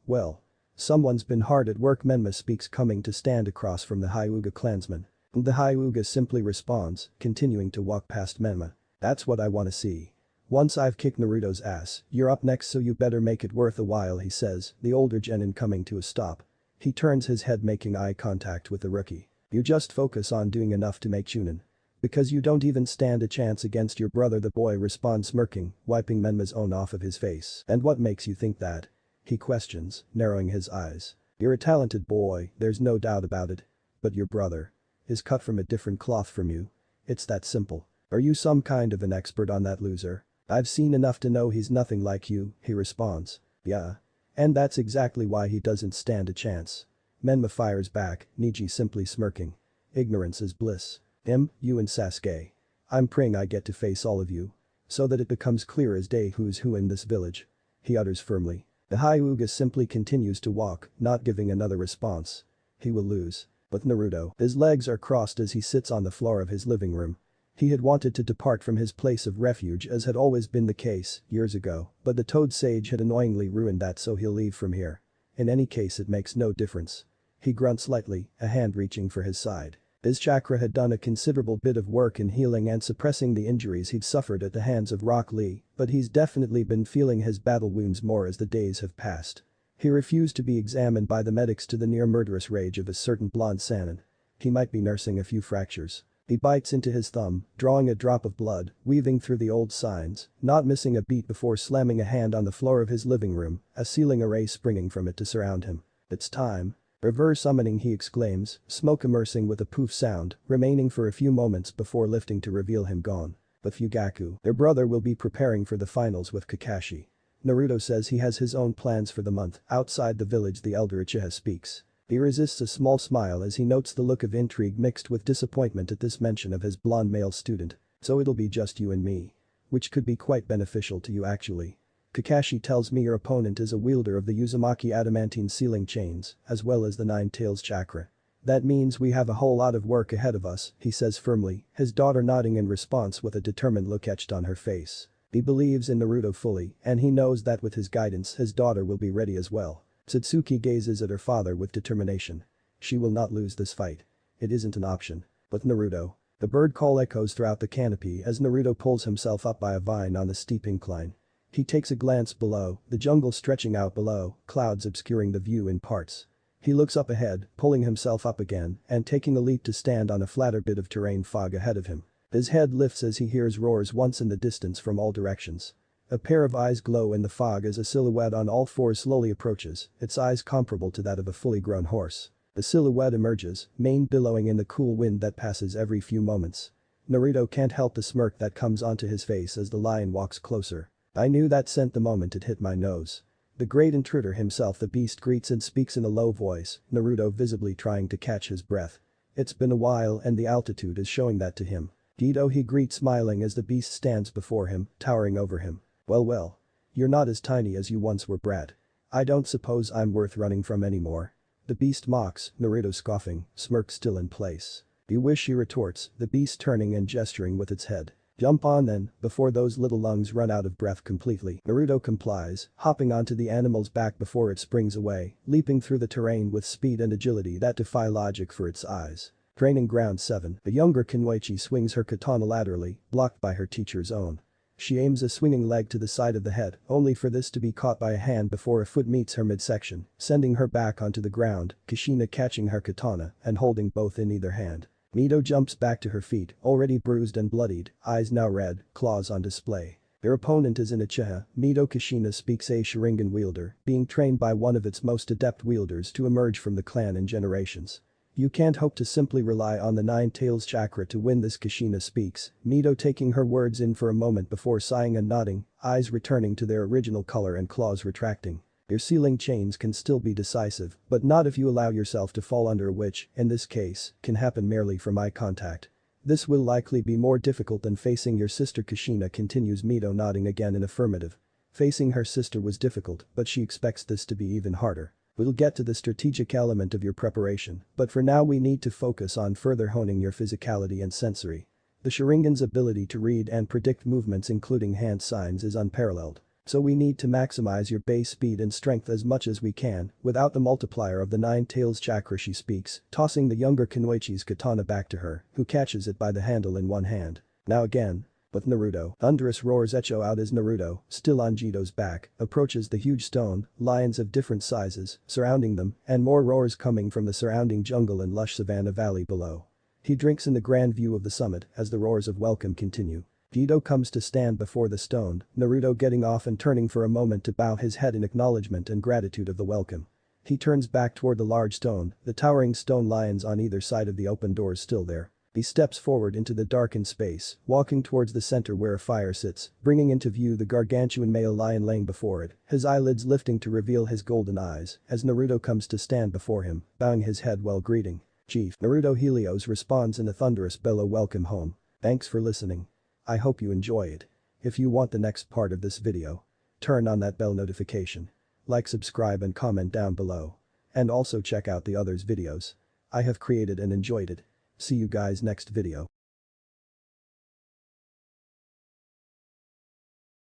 Someone's been hard at work, Menma speaks, coming to stand across from the Hyuga clansman. The Hyuga simply responds, continuing to walk past Menma. That's what I wanna see. Once I've kicked Naruto's ass, you're up next, so you better make it worth a while, he says, the older genin coming to a stop. He turns his head, making eye contact with the rookie. You just focus on doing enough to make Chunin. Because you don't even stand a chance against your brother, the boy responds, smirking, wiping Menma's own off of his face. And what makes you think that? He questions, narrowing his eyes. You're a talented boy, there's no doubt about it. But your brother is cut from a different cloth from you. It's that simple. Are you some kind of an expert on that loser? I've seen enough to know he's nothing like you, he responds. Yeah. And that's exactly why he doesn't stand a chance. Menma fires back, Niji simply smirking. Ignorance is bliss. You and Sasuke. I'm praying I get to face all of you. So that it becomes clear as day who's who in this village. He utters firmly. The Hyuga simply continues to walk, not giving another response. He will lose. With Naruto, his legs are crossed as he sits on the floor of his living room. He had wanted to depart from his place of refuge, as had always been the case years ago, but the Toad Sage had annoyingly ruined that, so he'll leave from here. In any case, it makes no difference. He grunts lightly, a hand reaching for his side. His chakra had done a considerable bit of work in healing and suppressing the injuries he'd suffered at the hands of Rock Lee, but he's definitely been feeling his battle wounds more as the days have passed. He refused to be examined by the medics to the near murderous rage of a certain blonde Sannin. He might be nursing a few fractures. He bites into his thumb, drawing a drop of blood, weaving through the old signs, not missing a beat before slamming a hand on the floor of his living room, a ceiling array springing from it to surround him. It's time. Reverse summoning, he exclaims, smoke immersing with a poof sound, remaining for a few moments before lifting to reveal him gone. But Fugaku, their brother, will be preparing for the finals with Kakashi. Naruto says he has his own plans for the month. Outside the village, the elder Uchiha speaks. He resists a small smile as he notes the look of intrigue mixed with disappointment at this mention of his blonde male student. So it'll be just you and me. Which could be quite beneficial to you, actually. Kakashi tells me your opponent is a wielder of the Uzumaki adamantine sealing chains, as well as the Nine Tails chakra. That means we have a whole lot of work ahead of us, he says firmly, his daughter nodding in response with a determined look etched on her face. He believes in Naruto fully, and he knows that with his guidance his daughter will be ready as well. Satsuki gazes at her father with determination. She will not lose this fight. It isn't an option. With Naruto. The bird call echoes throughout the canopy as Naruto pulls himself up by a vine on the steep incline. He takes a glance below, the jungle stretching out below, clouds obscuring the view in parts. He looks up ahead, pulling himself up again, and taking a leap to stand on a flatter bit of terrain fog ahead of him. His head lifts as he hears roars once in the distance from all directions. A pair of eyes glow in the fog as a silhouette on all fours slowly approaches, its eyes comparable to that of a fully grown horse. The silhouette emerges, mane billowing in the cool wind that passes every few moments. Naruto can't help the smirk that comes onto his face as the lion walks closer. I knew that scent the moment it hit my nose. The great intruder himself, the beast greets and speaks in a low voice, Naruto visibly trying to catch his breath. It's been a while and the altitude is showing that to him. Guido, he greets smiling as the beast stands before him, towering over him. Well. You're not as tiny as you once were, brat. I don't suppose I'm worth running from anymore. The beast mocks, Naruto scoffing, smirk still in place. You wish, he retorts, the beast turning and gesturing with its head. Jump on then, before those little lungs run out of breath completely. Naruto complies, hopping onto the animal's back before it springs away, leaping through the terrain with speed and agility that defy logic for its eyes. Training ground 7, the younger Kunoichi swings her katana laterally, blocked by her teacher's own. She aims a swinging leg to the side of the head, only for this to be caught by a hand before a foot meets her midsection, sending her back onto the ground, Kushina catching her katana and holding both in either hand. Mito jumps back to her feet, already bruised and bloodied, eyes now red, claws on display. Their opponent is an Uchiha. Mito Kushina speaks, a Sharingan wielder, being trained by one of its most adept wielders to emerge from the clan in generations. You can't hope to simply rely on the Nine Tails chakra to win this, Kushina speaks, Mito taking her words in for a moment before sighing and nodding, eyes returning to their original color and claws retracting. Your sealing chains can still be decisive, but not if you allow yourself to fall under, which, in this case, can happen merely from eye contact. This will likely be more difficult than facing your sister, Kushina continues, Mito nodding again in affirmative. Facing her sister was difficult, but she expects this to be even harder. We'll get to the strategic element of your preparation, but for now we need to focus on further honing your physicality and sensory. The Sharingan's ability to read and predict movements including hand signs is unparalleled. So we need to maximize your base speed and strength as much as we can, without the multiplier of the Nine Tails chakra, she speaks, tossing the younger Kunoichi's katana back to her, who catches it by the handle in one hand. Now again. With Naruto, thunderous roars echo out as Naruto, still on Jito's back, approaches the huge stone, lions of different sizes, surrounding them, and more roars coming from the surrounding jungle and lush savanna valley below. He drinks in the grand view of the summit as the roars of welcome continue. Jito comes to stand before the stone, Naruto getting off and turning for a moment to bow his head in acknowledgement and gratitude of the welcome. He turns back toward the large stone, the towering stone lions on either side of the open doors still there. He steps forward into the darkened space, walking towards the center where a fire sits, bringing into view the gargantuan male lion laying before it, his eyelids lifting to reveal his golden eyes, as Naruto comes to stand before him, bowing his head while greeting. Chief. Naruto Helios responds in a thunderous bellow, welcome home. Thanks for listening. I hope you enjoy it. If you want the next part of this video, turn on that bell notification. Like, subscribe and comment down below. And also check out the others videos I have created and enjoyed it. See you guys next video.